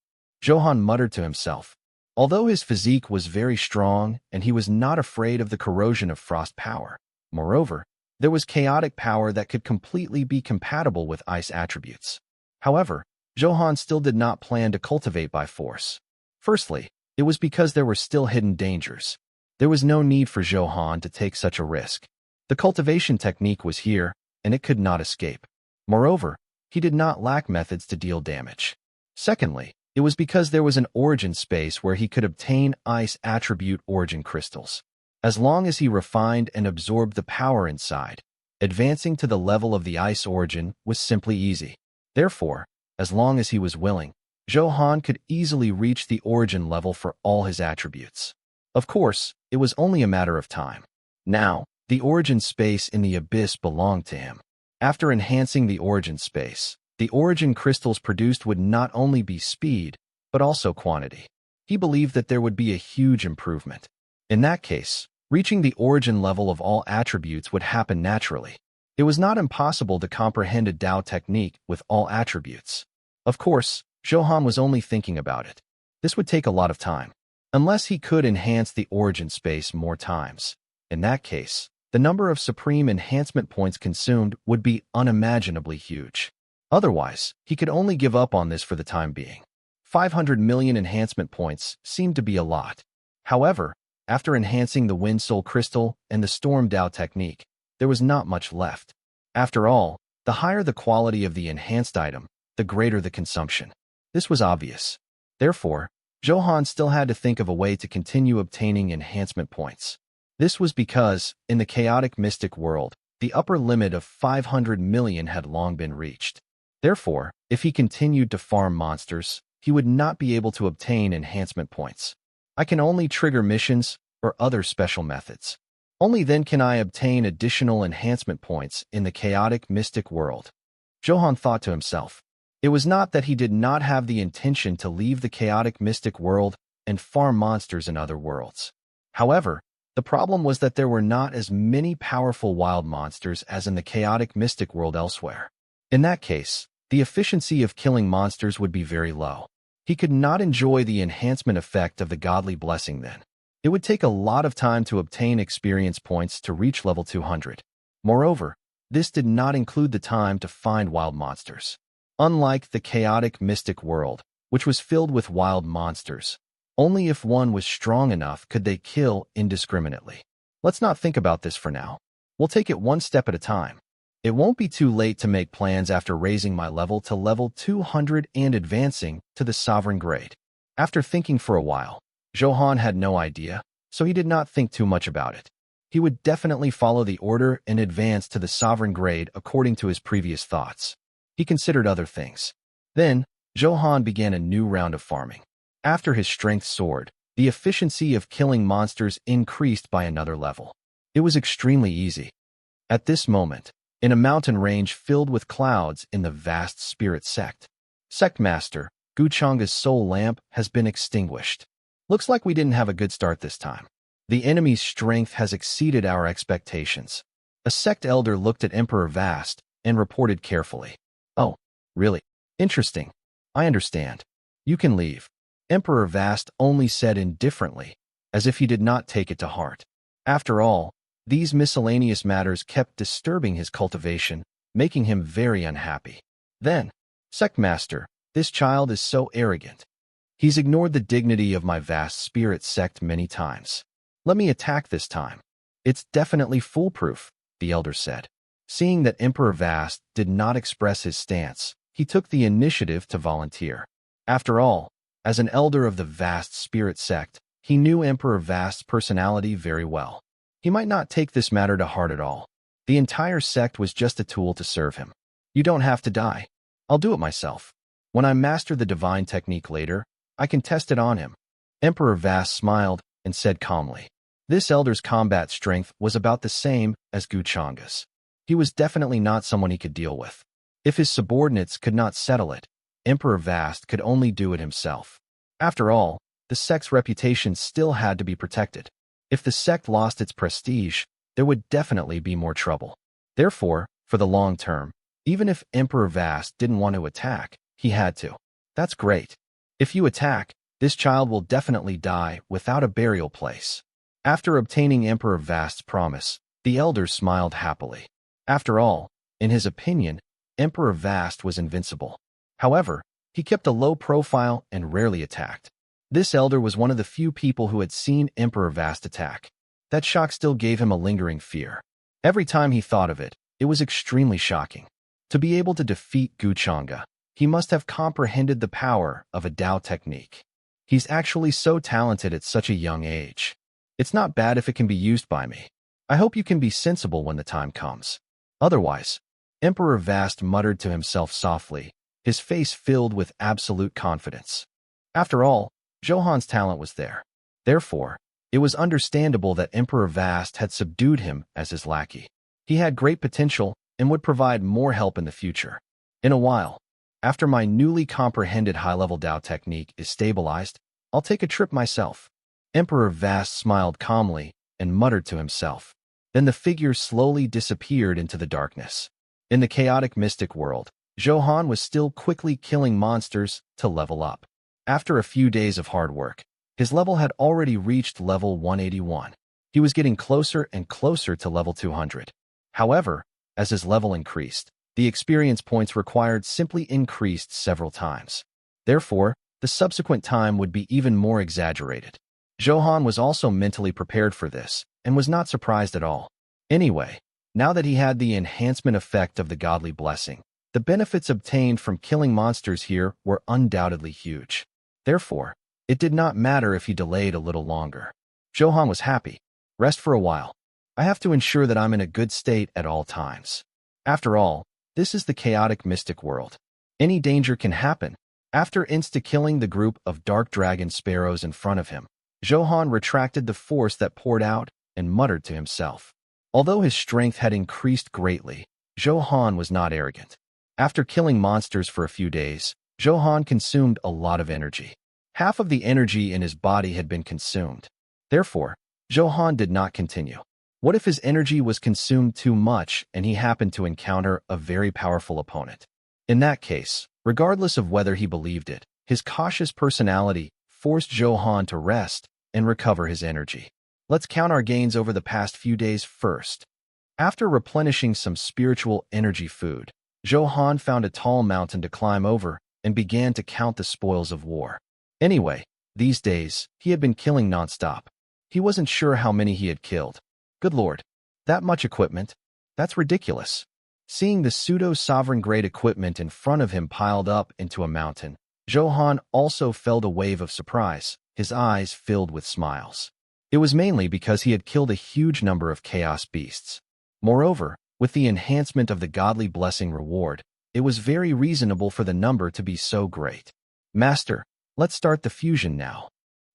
Zhou Han muttered to himself. Although his physique was very strong and he was not afraid of the corrosion of frost power, moreover, there was chaotic power that could completely be compatible with ice attributes. However, Zhou Han still did not plan to cultivate by force. Firstly, it was because there were still hidden dangers. There was no need for Zhou Han to take such a risk. The cultivation technique was here, and it could not escape. Moreover, he did not lack methods to deal damage. Secondly, it was because there was an origin space where he could obtain ice attribute origin crystals. As long as he refined and absorbed the power inside, advancing to the level of the ice origin was simply easy. Therefore, as long as he was willing, Zhou Han could easily reach the origin level for all his attributes. Of course, it was only a matter of time. Now, the origin space in the abyss belonged to him. After enhancing the origin space, the origin crystals produced would not only be speed, but also quantity. He believed that there would be a huge improvement. In that case, reaching the origin level of all attributes would happen naturally. It was not impossible to comprehend a Dao technique with all attributes. Of course, Zhou Han was only thinking about it. This would take a lot of time. Unless he could enhance the origin space more times. In that case, the number of supreme enhancement points consumed would be unimaginably huge. Otherwise, he could only give up on this for the time being. 500 million enhancement points seemed to be a lot. However, after enhancing the Wind Soul Crystal and the Storm Dao technique, there was not much left. After all, the higher the quality of the enhanced item, the greater the consumption. This was obvious. Therefore, Zhou Han still had to think of a way to continue obtaining enhancement points. This was because, in the chaotic mystic world, the upper limit of 500 million had long been reached. Therefore, if he continued to farm monsters, he would not be able to obtain enhancement points. I can only trigger missions or other special methods. Only then can I obtain additional enhancement points in the chaotic mystic world. Zhou Han thought to himself. It was not that he did not have the intention to leave the chaotic mystic world and farm monsters in other worlds. However, the problem was that there were not as many powerful wild monsters as in the chaotic mystic world elsewhere. In that case, the efficiency of killing monsters would be very low. He could not enjoy the enhancement effect of the godly blessing then. It would take a lot of time to obtain experience points to reach level 200. Moreover, this did not include the time to find wild monsters. Unlike the chaotic mystic world, which was filled with wild monsters, only if one was strong enough could they kill indiscriminately. Let's not think about this for now. We'll take it one step at a time. It won't be too late to make plans after raising my level to level 200 and advancing to the sovereign grade. After thinking for a while, Zhou Han had no idea, so he did not think too much about it. He would definitely follow the order and advance to the sovereign grade according to his previous thoughts. He considered other things. Then, Zhou Han began a new round of farming. After his strength soared, the efficiency of killing monsters increased by another level. It was extremely easy. At this moment, in a mountain range filled with clouds in the vast spirit sect, Sect Master Guchanga's soul lamp has been extinguished. Looks like we didn't have a good start this time. The enemy's strength has exceeded our expectations. A sect elder looked at Emperor Vast and reported carefully. Oh, really? Interesting. I understand. You can leave. Emperor Vast only said indifferently, as if he did not take it to heart. After all, these miscellaneous matters kept disturbing his cultivation, making him very unhappy. Then, Sect Master, this child is so arrogant. He's ignored the dignity of my vast spirit sect many times. Let me attack this time. It's definitely foolproof, the elder said. Seeing that Emperor Vast did not express his stance, he took the initiative to volunteer. After all, as an elder of the vast spirit sect, he knew Emperor Vast's personality very well. He might not take this matter to heart at all. The entire sect was just a tool to serve him. You don't have to die. I'll do it myself. When I master the divine technique later, I can test it on him. Emperor Vast smiled and said calmly. This elder's combat strength was about the same as Guchanga's. He was definitely not someone he could deal with. If his subordinates could not settle it, Emperor Vast could only do it himself. After all, the sect's reputation still had to be protected. If the sect lost its prestige, there would definitely be more trouble. Therefore, for the long term, even if Emperor Vast didn't want to attack, he had to. That's great. If you attack, this child will definitely die without a burial place. After obtaining Emperor Vast's promise, the elder smiled happily. After all, in his opinion, Emperor Vast was invincible. However, he kept a low profile and rarely attacked. This elder was one of the few people who had seen Emperor Vast attack. That shock still gave him a lingering fear. Every time he thought of it, it was extremely shocking. To be able to defeat Guchanga, he must have comprehended the power of a Dao technique. He's actually so talented at such a young age. It's not bad if it can be used by me. I hope you can be sensible when the time comes. Otherwise, Emperor Vast muttered to himself softly, his face filled with absolute confidence. After all, Zhou Han's talent was there. Therefore, it was understandable that Emperor Vast had subdued him as his lackey. He had great potential and would provide more help in the future. In a while, after my newly comprehended high-level Dao technique is stabilized, I'll take a trip myself. Emperor Vast smiled calmly and muttered to himself. Then the figure slowly disappeared into the darkness. In the chaotic mystic world, Zhou Han was still quickly killing monsters to level up. After a few days of hard work, his level had already reached level 181. He was getting closer and closer to level 200. However, as his level increased, the experience points required simply increased several times. Therefore, the subsequent time would be even more exaggerated. Zhou Han was also mentally prepared for this, and was not surprised at all. Anyway, now that he had the enhancement effect of the godly blessing, the benefits obtained from killing monsters here were undoubtedly huge. Therefore, it did not matter if he delayed a little longer. Zhou Han was happy. Rest for a while. I have to ensure that I'm in a good state at all times. After all, this is the chaotic mystic world. Any danger can happen. After insta-killing the group of dark dragon sparrows in front of him, Zhou Han retracted the force that poured out and muttered to himself. Although his strength had increased greatly, Zhou Han was not arrogant. After killing monsters for a few days, Zhou Han consumed a lot of energy. Half of the energy in his body had been consumed. Therefore, Zhou Han did not continue. What if his energy was consumed too much and he happened to encounter a very powerful opponent? In that case, regardless of whether he believed it, his cautious personality forced Zhou Han to rest and recover his energy. Let's count our gains over the past few days first. After replenishing some spiritual energy food, Zhou Han found a tall mountain to climb over and began to count the spoils of war. Anyway, these days, he had been killing nonstop. He wasn't sure how many he had killed. Good lord, that much equipment? That's ridiculous. Seeing the pseudo-sovereign grade equipment in front of him piled up into a mountain, Zhou Han also felt a wave of surprise, his eyes filled with smiles. It was mainly because he had killed a huge number of chaos beasts. Moreover, with the enhancement of the godly blessing reward, it was very reasonable for the number to be so great. Master, let's start the fusion now.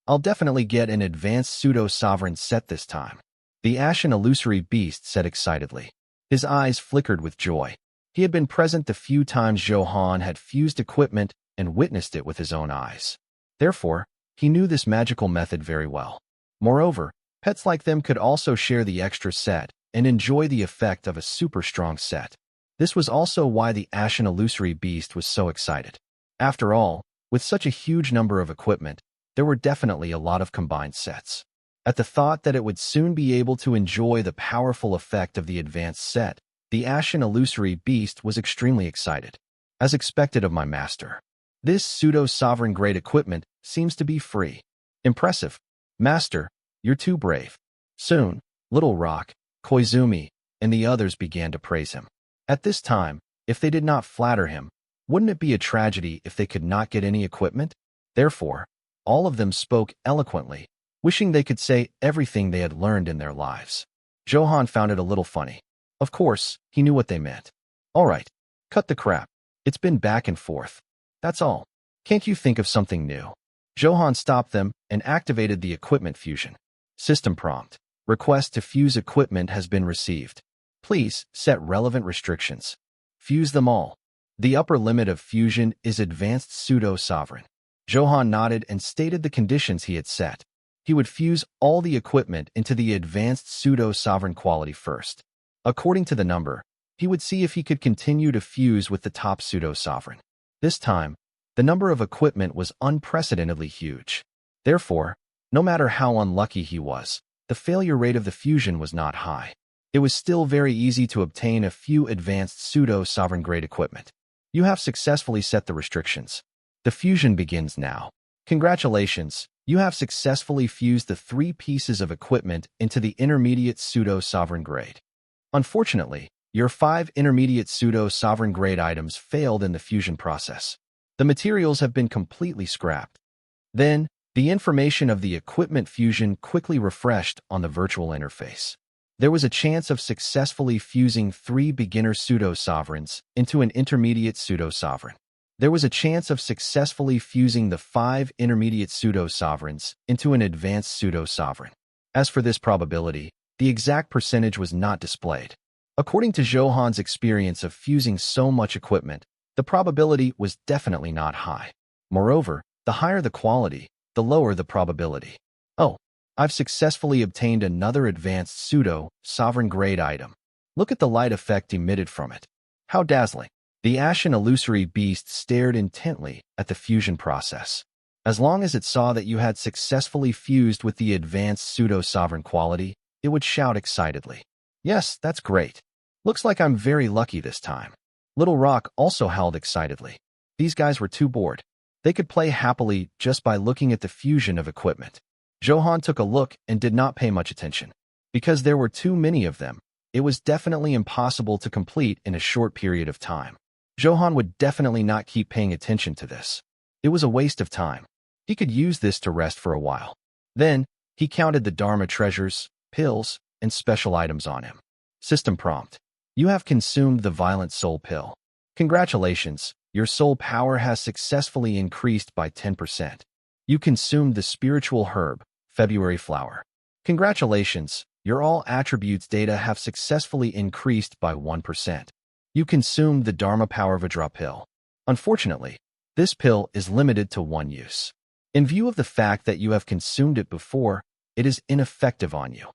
I'll definitely get an advanced pseudo-sovereign set this time, the ashen illusory beast said excitedly. His eyes flickered with joy. He had been present the few times Zhou Han had fused equipment and witnessed it with his own eyes. Therefore, he knew this magical method very well. Moreover, pets like them could also share the extra set and enjoy the effect of a super strong set. This was also why the ashen illusory beast was so excited. After all, with such a huge number of equipment, there were definitely a lot of combined sets. At the thought that it would soon be able to enjoy the powerful effect of the advanced set, the ashen illusory beast was extremely excited. As expected of my master, this pseudo-sovereign grade equipment seems to be free. Impressive. Master, you're too brave. Soon, Little Rock, Koizumi, and the others began to praise him. At this time, if they did not flatter him, wouldn't it be a tragedy if they could not get any equipment? Therefore, all of them spoke eloquently, wishing they could say everything they had learned in their lives. Zhou Han found it a little funny. Of course, he knew what they meant. All right, cut the crap. It's been back and forth. That's all. Can't you think of something new? Zhou Han stopped them and activated the equipment fusion. System prompt. Request to fuse equipment has been received. Please set relevant restrictions. Fuse them all. The upper limit of fusion is advanced pseudo-sovereign. Zhou Han nodded and stated the conditions he had set. He would fuse all the equipment into the advanced pseudo-sovereign quality first. According to the number, he would see if he could continue to fuse with the top pseudo-sovereign. This time, the number of equipment was unprecedentedly huge. Therefore, no matter how unlucky he was, the failure rate of the fusion was not high. It was still very easy to obtain a few advanced pseudo-sovereign grade equipment. You have successfully set the restrictions. The fusion begins now. Congratulations, you have successfully fused the 3 pieces of equipment into the intermediate pseudo-sovereign grade. Unfortunately, your 5 intermediate pseudo-sovereign grade items failed in the fusion process. The materials have been completely scrapped. Then, the information of the equipment fusion quickly refreshed on the virtual interface. There was a chance of successfully fusing 3 beginner pseudo-sovereigns into an intermediate pseudo-sovereign. There was a chance of successfully fusing the 5 intermediate pseudo-sovereigns into an advanced pseudo-sovereign. As for this probability, the exact percentage was not displayed. According to Zhou Han's experience of fusing so much equipment, the probability was definitely not high. Moreover, the higher the quality, the lower the probability. Oh, I've successfully obtained another advanced pseudo-sovereign grade item. Look at the light effect emitted from it. How dazzling. The ashen illusory beast stared intently at the fusion process. As long as it saw that you had successfully fused with the advanced pseudo-sovereign quality, it would shout excitedly. Yes, that's great. Looks like I'm very lucky this time. Little Rock also howled excitedly. These guys were too bored. They could play happily just by looking at the fusion of equipment. Zhou Han took a look and did not pay much attention. Because there were too many of them, it was definitely impossible to complete in a short period of time. Zhou Han would definitely not keep paying attention to this. It was a waste of time. He could use this to rest for a while. Then, he counted the Dharma treasures, pills, and special items on him. System prompt. You have consumed the violent soul pill. Congratulations, your soul power has successfully increased by 10%. You consumed the spiritual herb, February flower. Congratulations, your all attributes data have successfully increased by 1%. You consumed the Dharma Power Vajra pill. Unfortunately, this pill is limited to 1 use. In view of the fact that you have consumed it before, it is ineffective on you.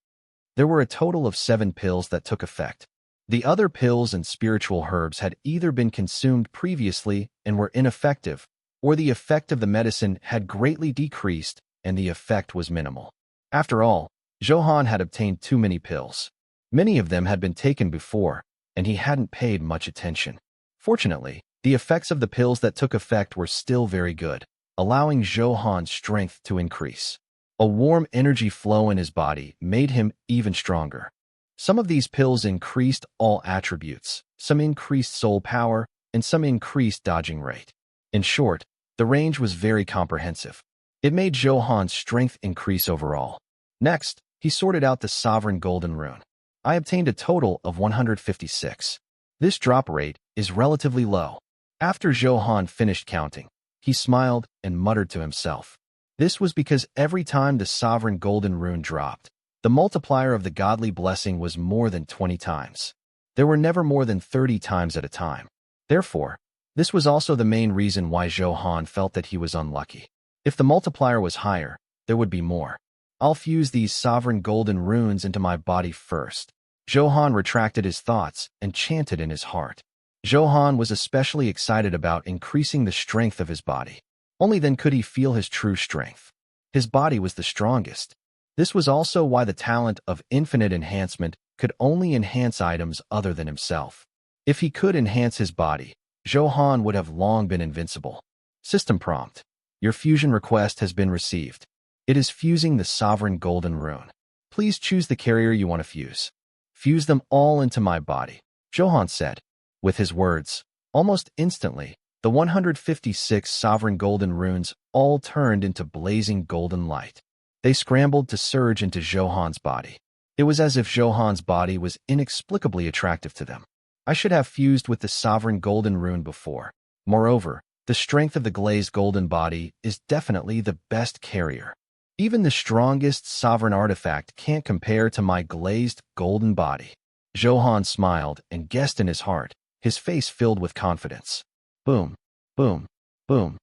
There were a total of 7 pills that took effect. The other pills and spiritual herbs had either been consumed previously and were ineffective, or the effect of the medicine had greatly decreased and the effect was minimal. After all, Zhou Han had obtained too many pills. Many of them had been taken before, and he hadn't paid much attention. Fortunately, the effects of the pills that took effect were still very good, allowing Zhou Han's strength to increase. A warm energy flow in his body made him even stronger. Some of these pills increased all attributes, some increased soul power, and some increased dodging rate. In short, the range was very comprehensive. It made Zhou Han's strength increase overall. Next, he sorted out the Sovereign Golden Rune. I obtained a total of 156. This drop rate is relatively low. After Zhou Han finished counting, he smiled and muttered to himself. This was because every time the Sovereign Golden Rune dropped, the multiplier of the godly blessing was more than 20 times. There were never more than 30 times at a time. Therefore, this was also the main reason why Zhou Han felt that he was unlucky. If the multiplier was higher, there would be more. I'll fuse these Sovereign Golden Runes into my body first. Zhou Han retracted his thoughts and chanted in his heart. Zhou Han was especially excited about increasing the strength of his body. Only then could he feel his true strength. His body was the strongest. This was also why the talent of infinite enhancement could only enhance items other than himself. If he could enhance his body, Zhou Han would have long been invincible. System prompt. Your fusion request has been received. It is fusing the sovereign golden rune. Please choose the carrier you want to fuse. Fuse them all into my body, Zhou Han said. With his words, almost instantly, the 156 sovereign golden runes all turned into blazing golden light. They scrambled to surge into Zhou Han's body. It was as if Zhou Han's body was inexplicably attractive to them. I should have fused with the sovereign golden rune before. Moreover, the strength of the glazed golden body is definitely the best carrier. Even the strongest sovereign artifact can't compare to my glazed golden body. Zhou Han smiled and guessed in his heart, his face filled with confidence. Boom, boom, boom.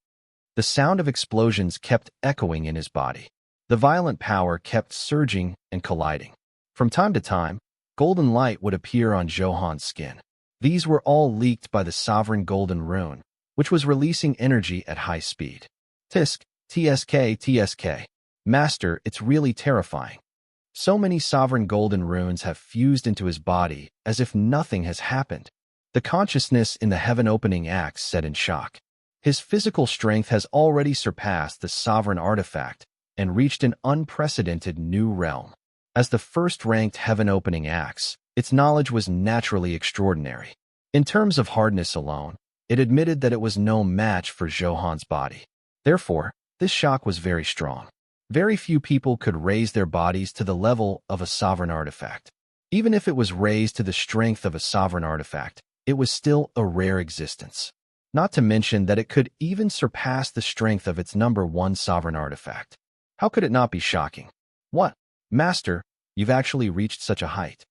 The sound of explosions kept echoing in his body. The violent power kept surging and colliding. From time to time, golden light would appear on Zhou Han's skin. These were all leaked by the sovereign golden rune, which was releasing energy at high speed. Tisk, TSK. Master, it's really terrifying. So many sovereign golden runes have fused into his body as if nothing has happened. The consciousness in the heaven-opening axe said in shock. His physical strength has already surpassed the sovereign artifact and reached an unprecedented new realm. As the first-ranked heaven-opening axe, its knowledge was naturally extraordinary. In terms of hardness alone, it admitted that it was no match for Zhou Han's body. Therefore, this shock was very strong. Very few people could raise their bodies to the level of a sovereign artifact. Even if it was raised to the strength of a sovereign artifact, it was still a rare existence. Not to mention that it could even surpass the strength of its number one sovereign artifact. How could it not be shocking? What? Master, you've actually reached such a height.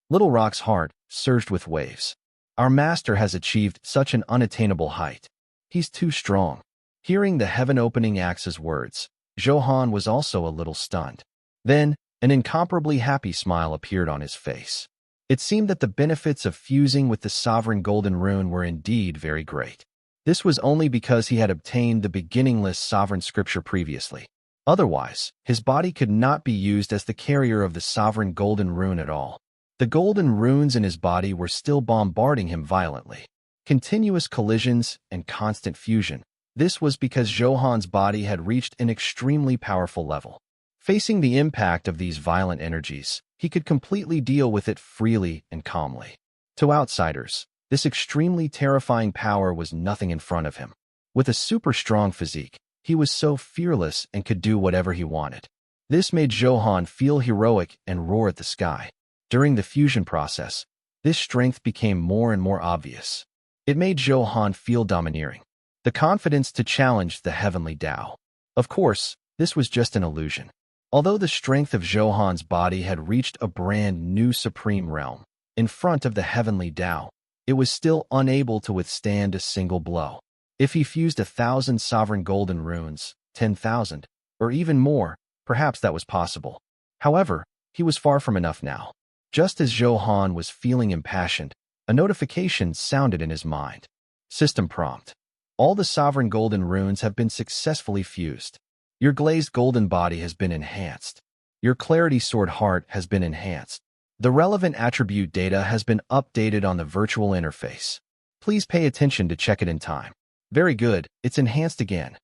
Little Rock's heart surged with waves. Our master has achieved such an unattainable height. He's too strong. Hearing the heaven-opening axe's words, Zhou Han was also a little stunned. Then, an incomparably happy smile appeared on his face. It seemed that the benefits of fusing with the sovereign golden rune were indeed very great. This was only because he had obtained the beginningless sovereign scripture previously. Otherwise, his body could not be used as the carrier of the sovereign golden rune at all. The golden runes in his body were still bombarding him violently. Continuous collisions and constant fusion. This was because Zhou Han's body had reached an extremely powerful level. Facing the impact of these violent energies, he could completely deal with it freely and calmly. To outsiders, this extremely terrifying power was nothing in front of him. With a super strong physique, he was so fearless and could do whatever he wanted. This made Zhou Han feel heroic and roar at the sky. During the fusion process, this strength became more and more obvious. It made Zhou Han feel domineering. The confidence to challenge the heavenly Tao. Of course, this was just an illusion. Although the strength of Zhou Han's body had reached a brand new supreme realm, in front of the heavenly Tao, it was still unable to withstand a single blow. If he fused 1,000 sovereign golden runes, 10,000, or even more, perhaps that was possible. However, he was far from enough now. Just as Zhou Han was feeling impassioned, a notification sounded in his mind. System prompt. All the sovereign golden runes have been successfully fused. Your glazed golden body has been enhanced. Your clarity sword heart has been enhanced. The relevant attribute data has been updated on the virtual interface. Please pay attention to check it in time. Very good, it's enhanced again.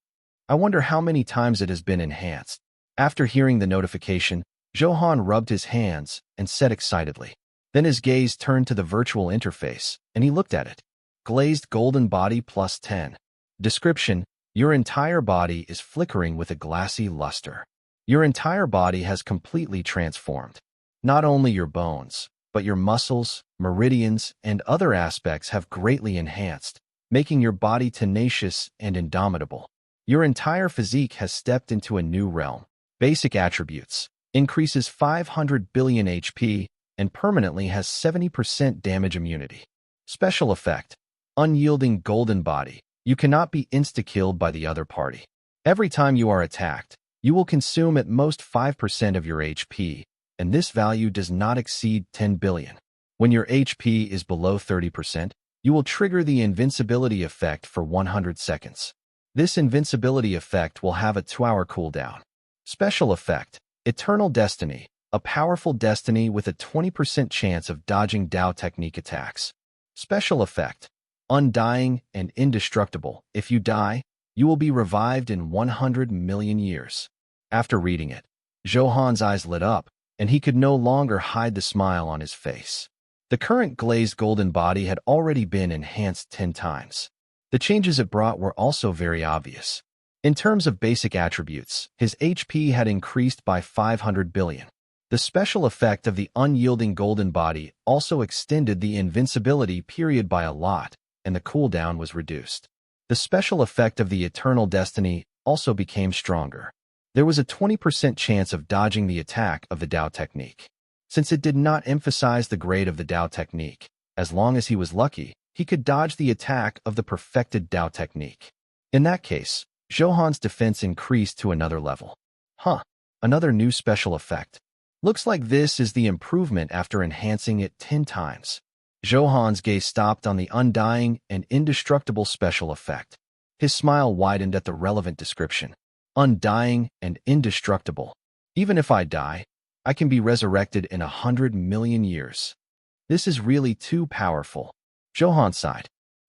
I wonder how many times it has been enhanced. After hearing the notification, Zhou Han rubbed his hands and said excitedly. Then his gaze turned to the virtual interface, and he looked at it. Glazed golden body plus 10. Description: your entire body is flickering with a glassy luster. Your entire body has completely transformed. Not only your bones, but your muscles, meridians, and other aspects have greatly enhanced, making your body tenacious and indomitable. Your entire physique has stepped into a new realm. Basic attributes: increases 500 billion HP and permanently has 70% damage immunity. Special effect: unyielding golden body. You cannot be insta-killed by the other party. Every time you are attacked, you will consume at most 5% of your HP, and this value does not exceed 10 billion. When your HP is below 30%, you will trigger the invincibility effect for 100 seconds. This invincibility effect will have a 2-hour cooldown. Special effect, Eternal Destiny, a powerful destiny with a 20% chance of dodging Dao technique attacks. Special effect, Undying and indestructible. If you die, you will be revived in 100 million years. After reading it, Zhou Han's eyes lit up, and he could no longer hide the smile on his face. The current glazed golden body had already been enhanced 10 times. The changes it brought were also very obvious. In terms of basic attributes, his HP had increased by 500 billion. The special effect of the unyielding golden body also extended the invincibility period by a lot, and the cooldown was reduced. The special effect of the Eternal Destiny also became stronger. There was a 20% chance of dodging the attack of the Dao technique. Since it did not emphasize the grade of the Dao technique, as long as he was lucky, he could dodge the attack of the perfected Dao technique. In that case, Zhou Han's defense increased to another level. Another new special effect. Looks like this is the improvement after enhancing it 10 times. Zhou Han's gaze stopped on the undying and indestructible special effect. His smile widened at the relevant description. Undying and indestructible. Even if I die, I can be resurrected in 100 million years. This is really too powerful. Zhou Han sighed.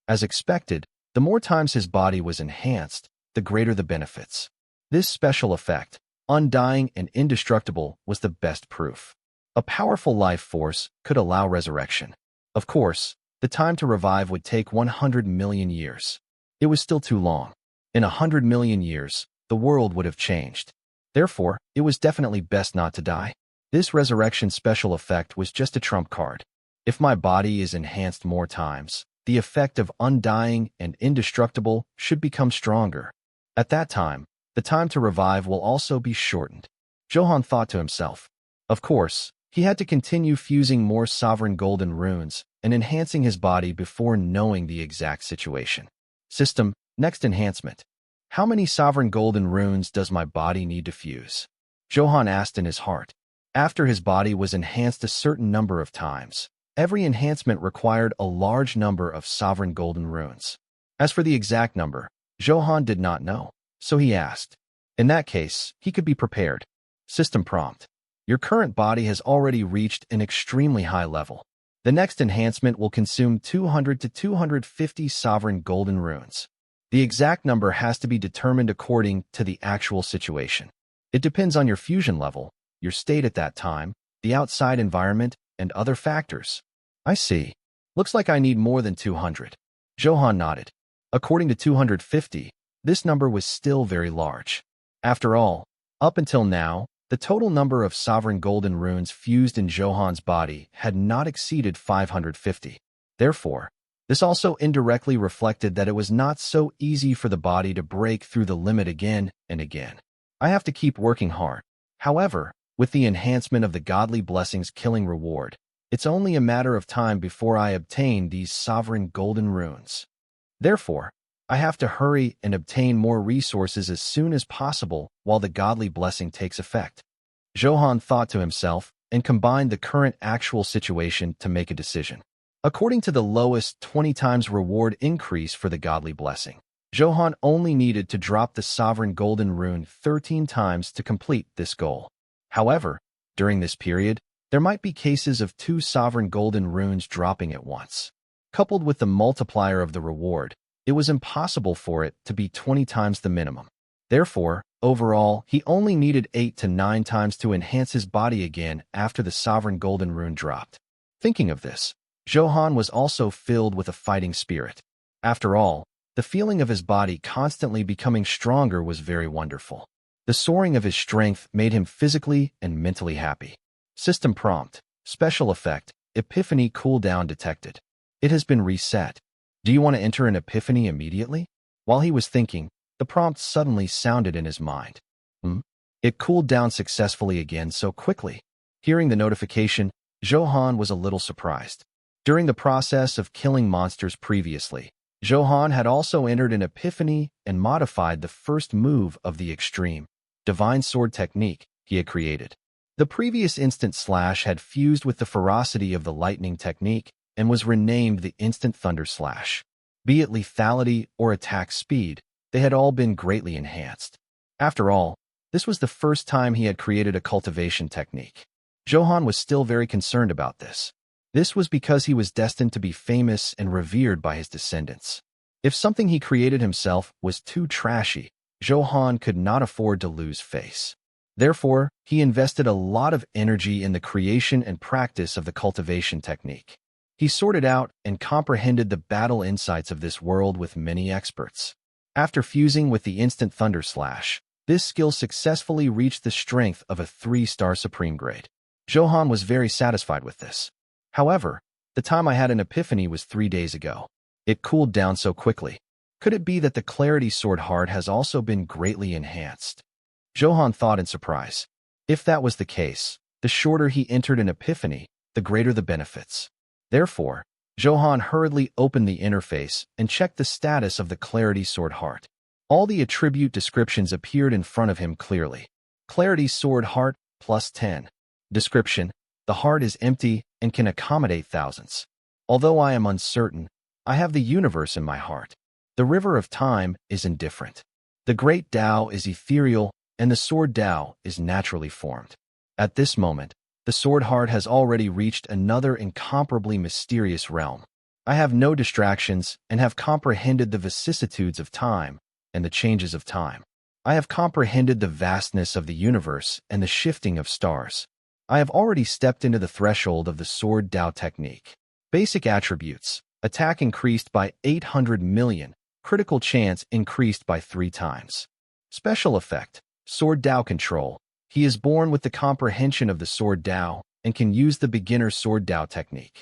As expected, the more times his body was enhanced, the greater the benefits. This special effect, undying and indestructible, was the best proof. A powerful life force could allow resurrection. Of course, the time to revive would take 100 million years. It was still too long. In 100 million years, the world would have changed. Therefore, it was definitely best not to die. This resurrection special effect was just a trump card. If my body is enhanced more times, the effect of undying and indestructible should become stronger. At that time, the time to revive will also be shortened. Zhou Han thought to himself. Of course, he had to continue fusing more sovereign golden runes and enhancing his body before knowing the exact situation. System, next enhancement. How many sovereign golden runes does my body need to fuse? Zhou Han asked in his heart. After his body was enhanced a certain number of times, every enhancement required a large number of sovereign golden runes. As for the exact number, Zhou Han did not know, so he asked. In that case, he could be prepared. System prompt. Your current body has already reached an extremely high level. The next enhancement will consume 200 to 250 sovereign golden runes. The exact number has to be determined according to the actual situation. It depends on your fusion level, your state at that time, the outside environment, and other factors. I see. Looks like I need more than 200. Zhou Han nodded. According to 250, this number was still very large. After all, up until now, the total number of sovereign golden runes fused in Zhou Han's body had not exceeded 550. Therefore, this also indirectly reflected that it was not so easy for the body to break through the limit again and again. I have to keep working hard. However, with the enhancement of the godly blessings killing reward, it's only a matter of time before I obtain these sovereign golden runes. Therefore, I have to hurry and obtain more resources as soon as possible while the godly blessing takes effect. Zhou Han thought to himself and combined the current actual situation to make a decision. According to the lowest 20 times reward increase for the godly blessing, Zhou Han only needed to drop the sovereign golden rune 13 times to complete this goal. However, during this period, there might be cases of 2 sovereign golden runes dropping at once. Coupled with the multiplier of the reward, it was impossible for it to be 20 times the minimum. Therefore, overall, he only needed 8 to 9 times to enhance his body again after the sovereign golden rune dropped. Thinking of this, Zhou Han was also filled with a fighting spirit. After all, the feeling of his body constantly becoming stronger was very wonderful. The soaring of his strength made him physically and mentally happy. System prompt, special effect, epiphany cooldown detected. It has been reset. Do you want to enter an epiphany immediately? While he was thinking, the prompt suddenly sounded in his mind. It cooled down successfully again so quickly. Hearing the notification, Zhou Han was a little surprised. During the process of killing monsters previously, Zhou Han had also entered an epiphany and modified the first move of the extreme divine sword technique he had created. The previous instant slash had fused with the ferocity of the lightning technique and was renamed the instant thunder slash. Be it lethality or attack speed, they had all been greatly enhanced. After all, This was the first time he had created a cultivation technique. Zhou Han was still very concerned about this. This was because he was destined to be famous and revered by his descendants. If something he created himself was too trashy, Zhou Han could not afford to lose face. Therefore, he invested a lot of energy in the creation and practice of the cultivation technique. He sorted out and comprehended the battle insights of this world with many experts. After fusing with the instant thunder slash, this skill successfully reached the strength of a 3-star supreme grade. Zhou Han was very satisfied with this. However, the time I had an epiphany was 3 days ago. It cooled down so quickly. Could it be that the clarity sword heart has also been greatly enhanced? Zhou Han thought in surprise. If that was the case, the shorter he entered an epiphany, the greater the benefits. Therefore, Zhou Han hurriedly opened the interface and checked the status of the clarity sword heart. All the attribute descriptions appeared in front of him clearly. Clarity sword heart plus 10. Description: the heart is empty and can accommodate thousands. Although I am uncertain, I have the universe in my heart. The river of time is indifferent. The great Tao is ethereal, and the sword Tao is naturally formed. At this moment, the sword heart has already reached another incomparably mysterious realm. I have no distractions and have comprehended the vicissitudes of time and the changes of time. I have comprehended the vastness of the universe and the shifting of stars. I have already stepped into the threshold of the sword Tao technique. Basic attributes: attack increased by 800 million, critical chance increased by 3 times. Special effect: sword Tao control. He is born with the comprehension of the sword Tao and can use the beginner sword Tao technique.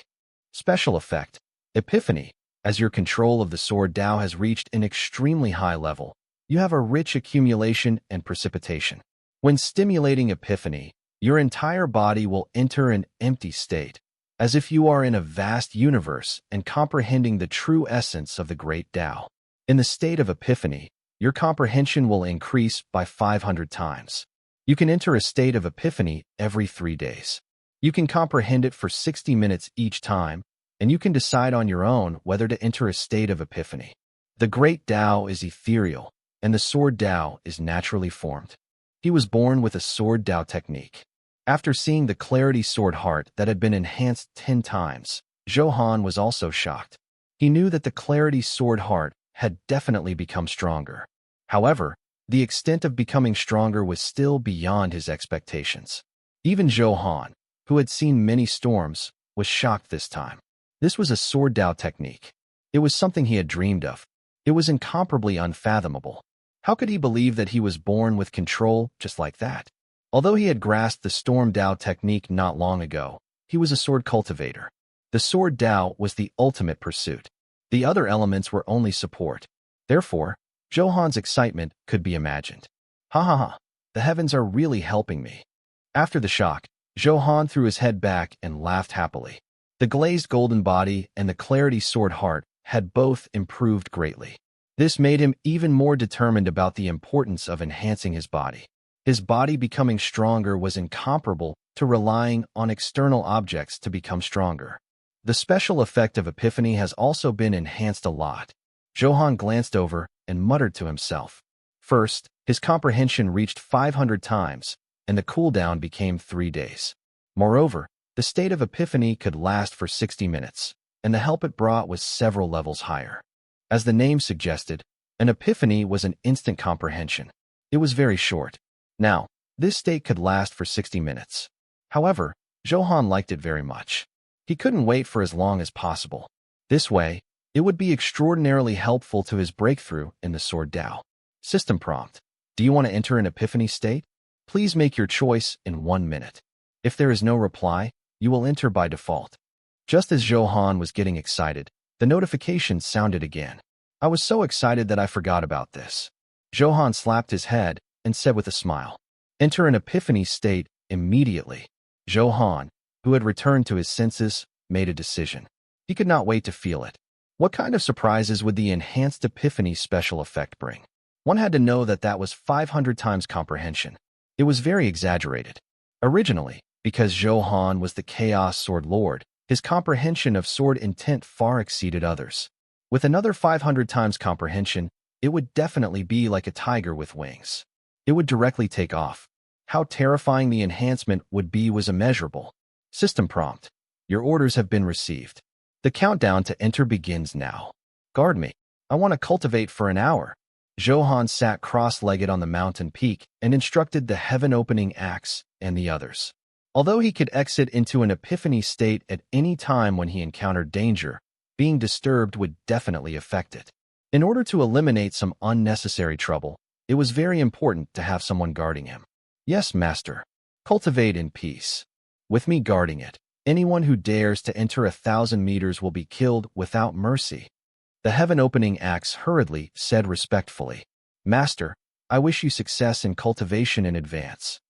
Special effect: epiphany. As your control of the sword Tao has reached an extremely high level, you have a rich accumulation and precipitation. When stimulating epiphany, your entire body will enter an empty state, as if you are in a vast universe and comprehending the true essence of the great Tao. In the state of epiphany, your comprehension will increase by 500 times. You can enter a state of epiphany every 3 days. You can comprehend it for 60 minutes each time, and you can decide on your own whether to enter a state of epiphany. The great Tao is ethereal, and the sword Tao is naturally formed. He was born with a sword Tao technique. After seeing the clarity sword heart that had been enhanced 10 times, Zhou Han was also shocked. He knew that the clarity sword heart had definitely become stronger. However, the extent of becoming stronger was still beyond his expectations. Even Zhou Han, who had seen many storms, was shocked this time. This was a sword Tao technique. It was something he had dreamed of. It was incomparably unfathomable. How could he believe that he was born with control just like that? Although he had grasped the storm Tao technique not long ago, he was a sword cultivator. The sword Tao was the ultimate pursuit. The other elements were only support. Therefore, Zhou Han's excitement could be imagined. Ha ha ha, the heavens are really helping me. After the shock, Zhou Han threw his head back and laughed happily. The glazed golden body and the clarity sword heart had both improved greatly. This made him even more determined about the importance of enhancing his body. His body becoming stronger was incomparable to relying on external objects to become stronger. The special effect of epiphany has also been enhanced a lot. Zhou Han glanced over and muttered to himself. First, his comprehension reached 500 times, and the cooldown became 3 days. Moreover, the state of epiphany could last for 60 minutes, and the help it brought was several levels higher. As the name suggested, an epiphany was an instant comprehension. It was very short. Now, this state could last for 60 minutes. However, Zhou Han liked it very much. He couldn't wait for as long as possible. This way, it would be extraordinarily helpful to his breakthrough in the sword Tao. System prompt: do you want to enter an epiphany state? Please make your choice in 1 minute. If there is no reply, you will enter by default. Just as Zhou Han was getting excited, the notification sounded again. I was so excited that I forgot about this. Zhou Han slapped his head and said with a smile, "Enter an epiphany state immediately." Zhou Han, who had returned to his senses, made a decision. He could not wait to feel it. What kind of surprises would the enhanced epiphany special effect bring? One had to know that that was 500 times comprehension. It was very exaggerated. Originally, because Zhou Han was the Chaos Sword Lord, his comprehension of sword intent far exceeded others. With another 500 times comprehension, it would definitely be like a tiger with wings. it would directly take off. How terrifying the enhancement would be was immeasurable. System prompt. Your orders have been received. The countdown to enter begins now. Guard me. I want to cultivate for an hour. Zhou Han sat cross-legged on the mountain peak and instructed the heaven-opening axe and the others. Although he could exit into an epiphany state at any time when he encountered danger, being disturbed would definitely affect it. In order to eliminate some unnecessary trouble, it was very important to have someone guarding him. Yes, master. Cultivate in peace. With me guarding it, anyone who dares to enter 1,000 meters will be killed without mercy. The heaven-opening axe hurriedly said respectfully, Master, I wish you success in cultivation in advance.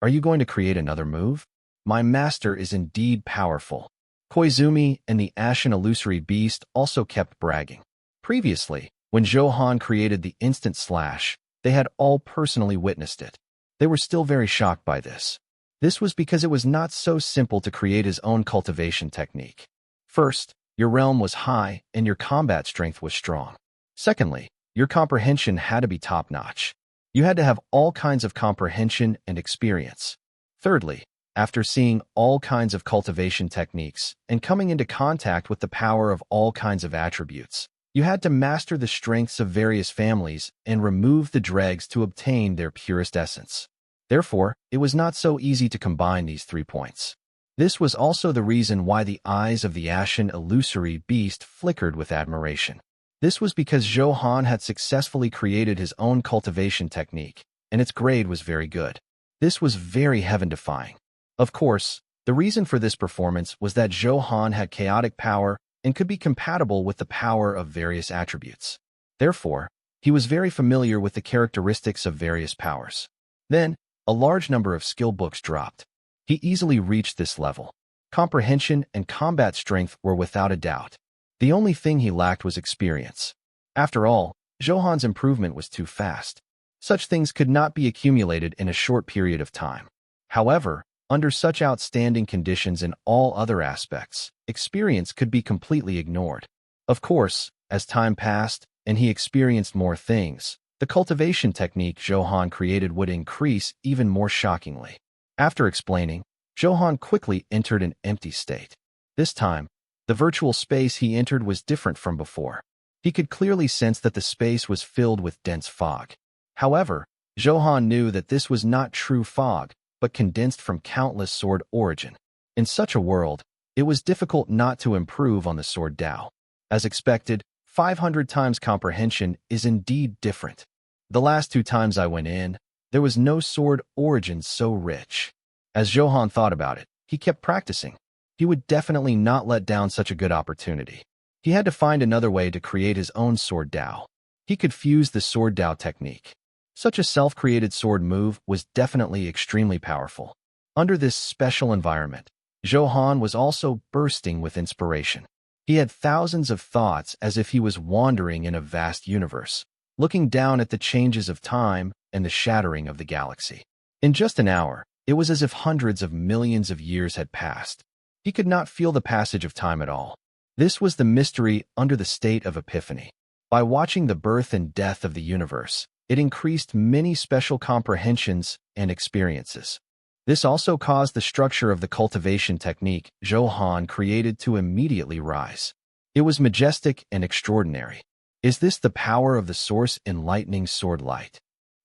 Are you going to create another move? My master is indeed powerful. Koizumi and the ashen illusory beast also kept bragging. Previously, when Zhou Han created the instant slash, they had all personally witnessed it. They were still very shocked by this. This was because it was not so simple to create his own cultivation technique. First, your realm was high and your combat strength was strong. Secondly, your comprehension had to be top-notch. You had to have all kinds of comprehension and experience. Thirdly, after seeing all kinds of cultivation techniques and coming into contact with the power of all kinds of attributes, you had to master the strengths of various families and remove the dregs to obtain their purest essence. Therefore, it was not so easy to combine these 3 points. This was also the reason why the eyes of the ashen illusory beast flickered with admiration. This was because Zhou Han had successfully created his own cultivation technique, and its grade was very good. This was very heaven-defying. Of course, the reason for this performance was that Zhou Han had chaotic power and could be compatible with the power of various attributes. Therefore, he was very familiar with the characteristics of various powers. Then, a large number of skill books dropped. He easily reached this level. Comprehension and combat strength were without a doubt. The only thing he lacked was experience. After all, Zhou Han's improvement was too fast. Such things could not be accumulated in a short period of time. However, under such outstanding conditions in all other aspects, experience could be completely ignored. Of course, as time passed and he experienced more things, the cultivation technique Zhou Han created would increase even more shockingly. After explaining, Zhou Han quickly entered an empty state. This time, the virtual space he entered was different from before. He could clearly sense that the space was filled with dense fog. However, Zhou Han knew that this was not true fog, but condensed from countless sword origin. In such a world, it was difficult not to improve on the sword Dao. As expected, 500 times comprehension is indeed different. The last 2 times I went in, there was no sword origin so rich. As Zhou Han thought about it, he kept practicing. He would definitely not let down such a good opportunity. He had to find another way to create his own sword Dao. He could fuse the sword Dao technique. Such a self-created sword move was definitely extremely powerful. Under this special environment, Zhou Han was also bursting with inspiration. He had thousands of thoughts as if he was wandering in a vast universe, looking down at the changes of time and the shattering of the galaxy. In just an hour, it was as if hundreds of millions of years had passed. He could not feel the passage of time at all. This was the mystery under the state of epiphany. By watching the birth and death of the universe, it increased many special comprehensions and experiences. This also caused the structure of the cultivation technique Zhou Han created to immediately rise. It was majestic and extraordinary. Is this the power of the Source Enlightening Sword Light?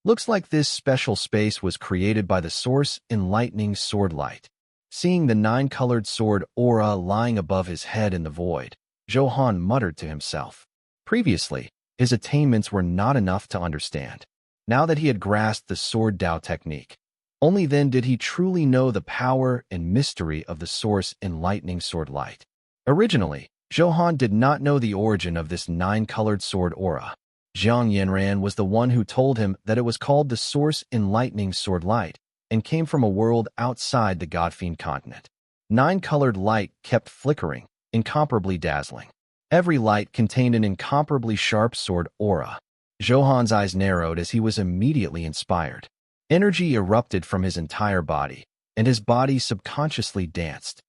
Looks like this special space was created by the Source Enlightening Sword Light. Seeing the 9-colored sword aura lying above his head in the void, Zhou Han muttered to himself. Previously, his attainments were not enough to understand. Now that he had grasped the sword Dao technique, only then did he truly know the power and mystery of the Source Enlightening Sword Light. Originally, Zhou Han did not know the origin of this 9-colored sword aura. Zhang Yanran was the one who told him that it was called the Source Enlightening Sword Light and came from a world outside the Godfiend continent. 9-colored light kept flickering, incomparably dazzling. Every light contained an incomparably sharp sword aura. Zhou Han's eyes narrowed as he was immediately inspired. Energy erupted from his entire body, and his body subconsciously danced.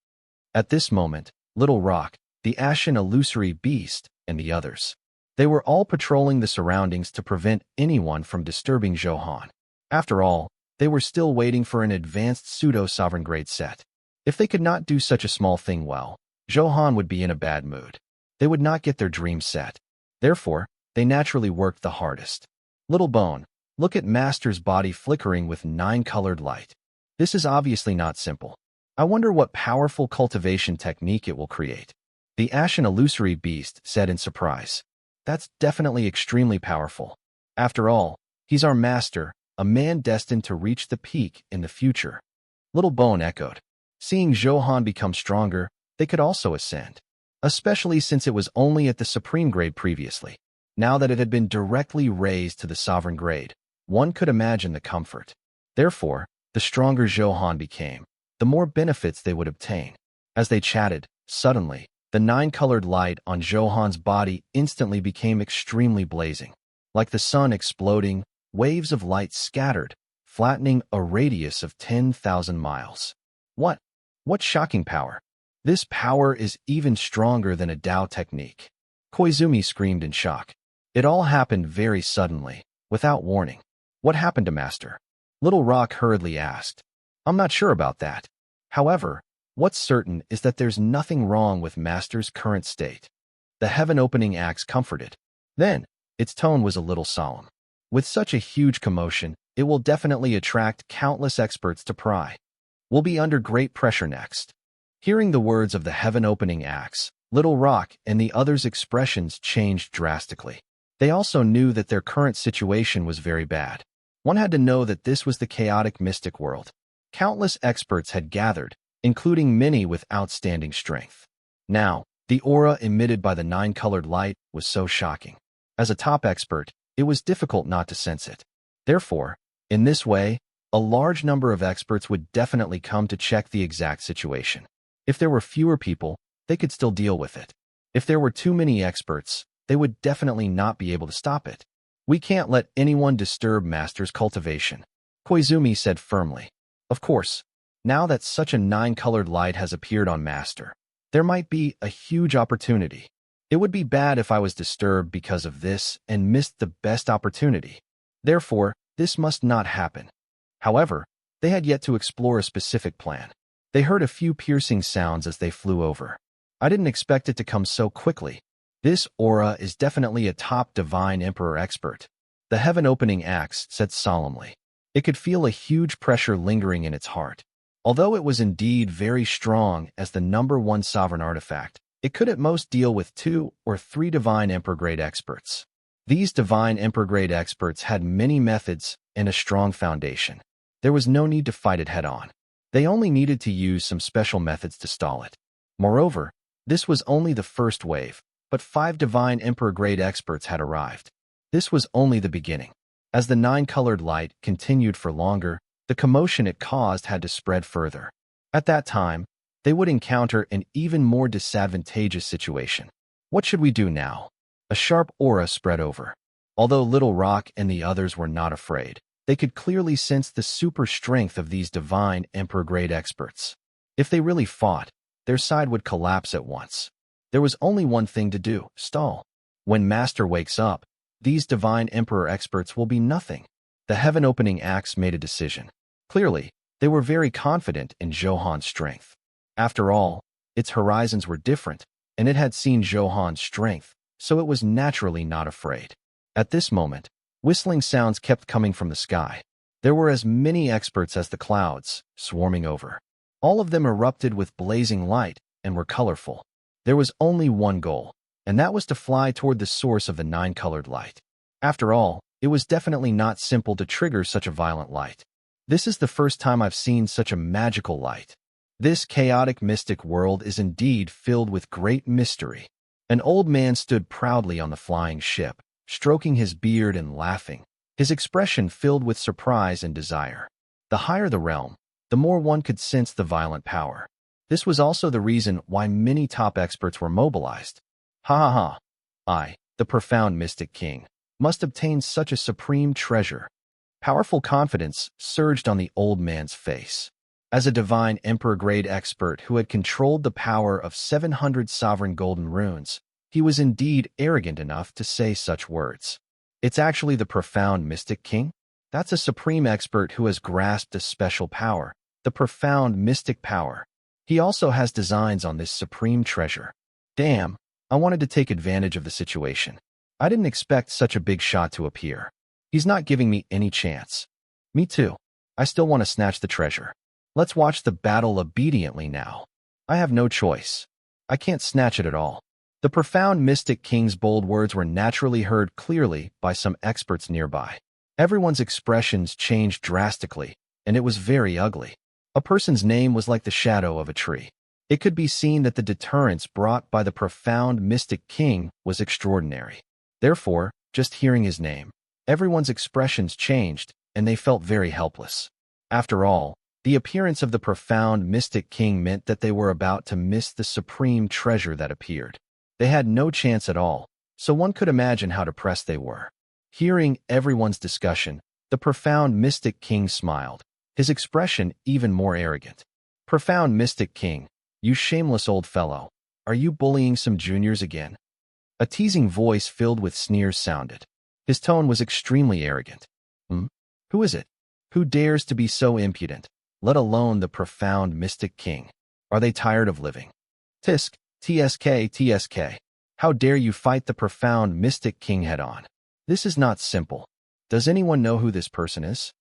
At this moment, Little Rock, the ashen illusory beast, and the others, they were all patrolling the surroundings to prevent anyone from disturbing Zhou Han. After all, they were still waiting for an advanced pseudo-sovereign grade set. If they could not do such a small thing well, Zhou Han would be in a bad mood. They would not get their dream set. Therefore, they naturally worked the hardest. Little Bone, look at Master's body flickering with 9-colored light. This is obviously not simple. I wonder what powerful cultivation technique it will create. The Ashen Illusory Beast said in surprise. That's definitely extremely powerful. After all, he's our master, a man destined to reach the peak in the future. Little Bone echoed. Seeing Zhou Han become stronger, they could also ascend. Especially since it was only at the supreme grade previously. Now that it had been directly raised to the sovereign grade, one could imagine the comfort. Therefore, the stronger Zhou Han became, the more benefits they would obtain. As they chatted, suddenly, the 9-colored light on Zhou Han's body instantly became extremely blazing. Like the sun exploding, waves of light scattered, flattening a radius of 10,000 miles. What shocking power! This power is even stronger than a Dao technique. Koizumi screamed in shock. It all happened very suddenly, without warning. What happened to Master? Little Rock hurriedly asked. I'm not sure about that. However, what's certain is that there's nothing wrong with Master's current state. The heaven-opening axe comforted. Then, its tone was a little solemn. With such a huge commotion, it will definitely attract countless experts to pry. We'll be under great pressure next. Hearing the words of the heaven-opening axe, Little Rock and the others' expressions changed drastically. They also knew that their current situation was very bad. One had to know that this was the chaotic mystic world. Countless experts had gathered, including many with outstanding strength. Now, the aura emitted by the 9-colored light was so shocking. As a top expert, it was difficult not to sense it. Therefore, in this way, a large number of experts would definitely come to check the exact situation. If there were fewer people, they could still deal with it. If there were too many experts, they would definitely not be able to stop it. We can't let anyone disturb Master's cultivation, Koizumi said firmly. Of course, now that such a 9-colored light has appeared on Master, there might be a huge opportunity. It would be bad if I was disturbed because of this and missed the best opportunity. Therefore, this must not happen. However, they had yet to explore a specific plan. They heard a few piercing sounds as they flew over. I didn't expect it to come so quickly. This aura is definitely a top Divine Emperor expert. The heaven-opening axe said solemnly. It could feel a huge pressure lingering in its heart. Although it was indeed very strong as the #1 sovereign artifact, it could at most deal with 2 or 3 Divine Emperor-grade experts. These Divine Emperor-grade experts had many methods and a strong foundation. There was no need to fight it head-on. They only needed to use some special methods to stall it. Moreover, this was only the first wave, but 5 Divine Emperor-grade experts had arrived. This was only the beginning. As the 9-colored light continued for longer, the commotion it caused had to spread further. At that time, they would encounter an even more disadvantageous situation. What should we do now? A sharp aura spread over. Although Little Rock and the others were not afraid, they could clearly sense the super strength of these Divine Emperor-grade experts. If they really fought, their side would collapse at once. There was only one thing to do: stall. When Master wakes up, these Divine Emperor experts will be nothing. The heaven-opening axe made a decision. Clearly, they were very confident in Zhou Han's strength. After all, its horizons were different, and it had seen Zhou Han's strength, so it was naturally not afraid. At this moment, whistling sounds kept coming from the sky. There were as many experts as the clouds, swarming over. All of them erupted with blazing light and were colorful. There was only one goal, and that was to fly toward the source of the 9-colored light. After all, it was definitely not simple to trigger such a violent light. This is the first time I've seen such a magical light. This chaotic mystic world is indeed filled with great mystery. An old man stood proudly on the flying ship, stroking his beard and laughing, his expression filled with surprise and desire. The higher the realm, the more one could sense the violent power. This was also the reason why many top experts were mobilized. Ha ha ha! I, the profound mystic king, must obtain such a supreme treasure. Powerful confidence surged on the old man's face. As a Divine Emperor-grade expert who had controlled the power of 700 sovereign golden runes, he was indeed arrogant enough to say such words. It's actually the profound mystic king? That's a supreme expert who has grasped a special power, the profound mystic power. He also has designs on this supreme treasure. Damn, I wanted to take advantage of the situation. I didn't expect such a big shot to appear. He's not giving me any chance. Me too. I still want to snatch the treasure. Let's watch the battle obediently now. I have no choice. I can't snatch it at all. The profound mystic king's bold words were naturally heard clearly by some experts nearby. Everyone's expressions changed drastically, and it was very ugly. A person's name was like the shadow of a tree. It could be seen that the deterrence brought by the profound mystic king was extraordinary. Therefore, just hearing his name, everyone's expressions changed, and they felt very helpless. After all, the appearance of the profound mystic king meant that they were about to miss the supreme treasure that appeared. They had no chance at all, so one could imagine how depressed they were. Hearing everyone's discussion, the profound mystic king smiled, his expression even more arrogant. Profound mystic king, you shameless old fellow, are you bullying some juniors again? A teasing voice filled with sneers sounded. His tone was extremely arrogant. Who is it? Who dares to be so impudent, let alone the profound mystic king? Are they tired of living? Tisk, tsk. How dare you fight the profound mystic king head-on? This is not simple. Does anyone know who this person is?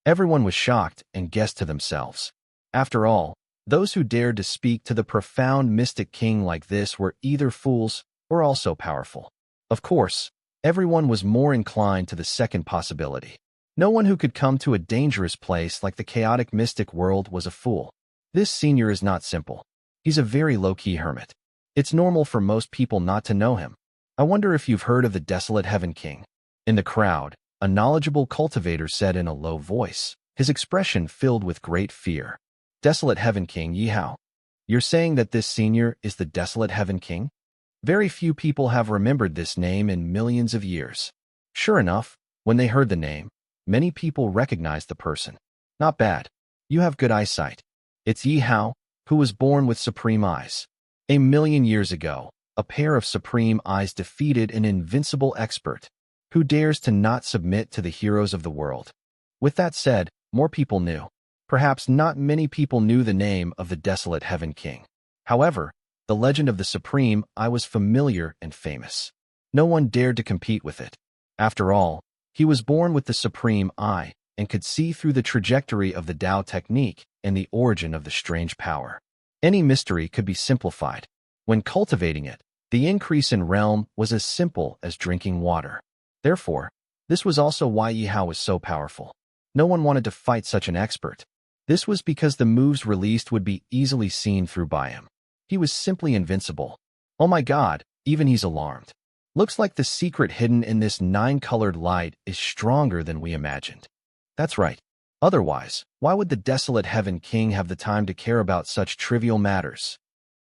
Everyone was shocked and guessed to themselves. After all, those who dared to speak to the profound mystic king like this were either fools or also powerful. Of course, everyone was more inclined to the second possibility. No one who could come to a dangerous place like the chaotic mystic world was a fool. This senior is not simple. He's a very low-key hermit. It's normal for most people not to know him. I wonder if you've heard of the desolate Heaven King. In the crowd, a knowledgeable cultivator said in a low voice, his expression filled with great fear. Desolate Heaven King Yihao. You're saying that this senior is the desolate Heaven King? Very few people have remembered this name in millions of years. Sure enough, when they heard the name, many people recognized the person. Not bad. You have good eyesight. It's Yihao, who was born with supreme eyes. 1,000,000 years ago, a pair of supreme eyes defeated an invincible expert. Who dares to not submit to the heroes of the world? With that said, more people knew. Perhaps not many people knew the name of the desolate Heaven King. However, the legend of the supreme eye was familiar and famous. No one dared to compete with it. After all, he was born with the supreme eye and could see through the trajectory of the Tao technique and the origin of the strange power. Any mystery could be simplified. When cultivating it, the increase in realm was as simple as drinking water. Therefore, this was also why Yihao was so powerful. No one wanted to fight such an expert. This was because the moves released would be easily seen through by him. He was simply invincible. Oh my god, even he's alarmed. Looks like the secret hidden in this 9-colored light is stronger than we imagined. That's right. Otherwise, why would the desolate Heaven King have the time to care about such trivial matters?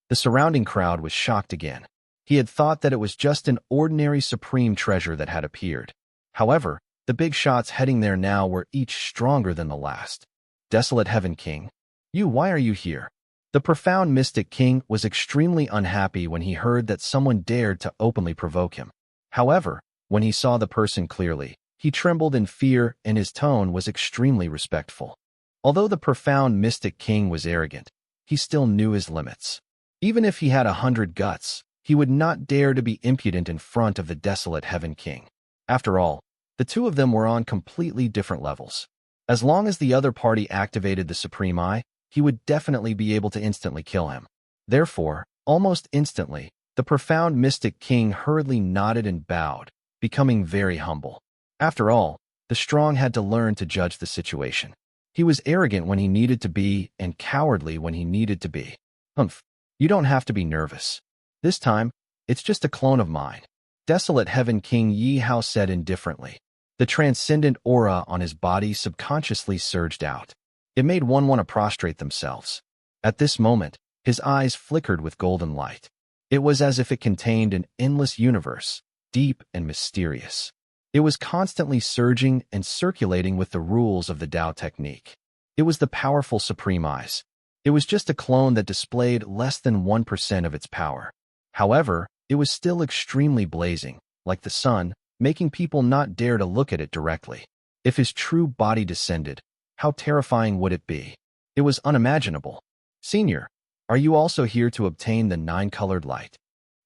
The surrounding crowd was shocked again. He had thought that it was just an ordinary supreme treasure that had appeared. However, the big shots heading there now were each stronger than the last. Desolate Heaven King, why are you here? The profound mystic king was extremely unhappy when he heard that someone dared to openly provoke him. However, when he saw the person clearly, he trembled in fear and his tone was extremely respectful. Although the profound mystic king was arrogant, he still knew his limits. Even if he had 100 guts, he would not dare to be impudent in front of the desolate Heaven King. After all, the two of them were on completely different levels. As long as the other party activated the Supreme Eye, he would definitely be able to instantly kill him. Therefore, almost instantly, the profound mystic king hurriedly nodded and bowed, becoming very humble. After all, the strong had to learn to judge the situation. He was arrogant when he needed to be and cowardly when he needed to be. You don't have to be nervous. This time, it's just a clone of mine. Desolate Heaven King Yihao said indifferently. The transcendent aura on his body subconsciously surged out. It made one want to prostrate themselves. At this moment, his eyes flickered with golden light. It was as if it contained an endless universe, deep and mysterious. It was constantly surging and circulating with the rules of the Tao technique. It was the powerful Supreme Eyes. It was just a clone that displayed less than 1% of its power. However, it was still extremely blazing, like the sun, making people not dare to look at it directly. If his true body descended, how terrifying would it be? It was unimaginable. Senior, are you also here to obtain the nine-colored light?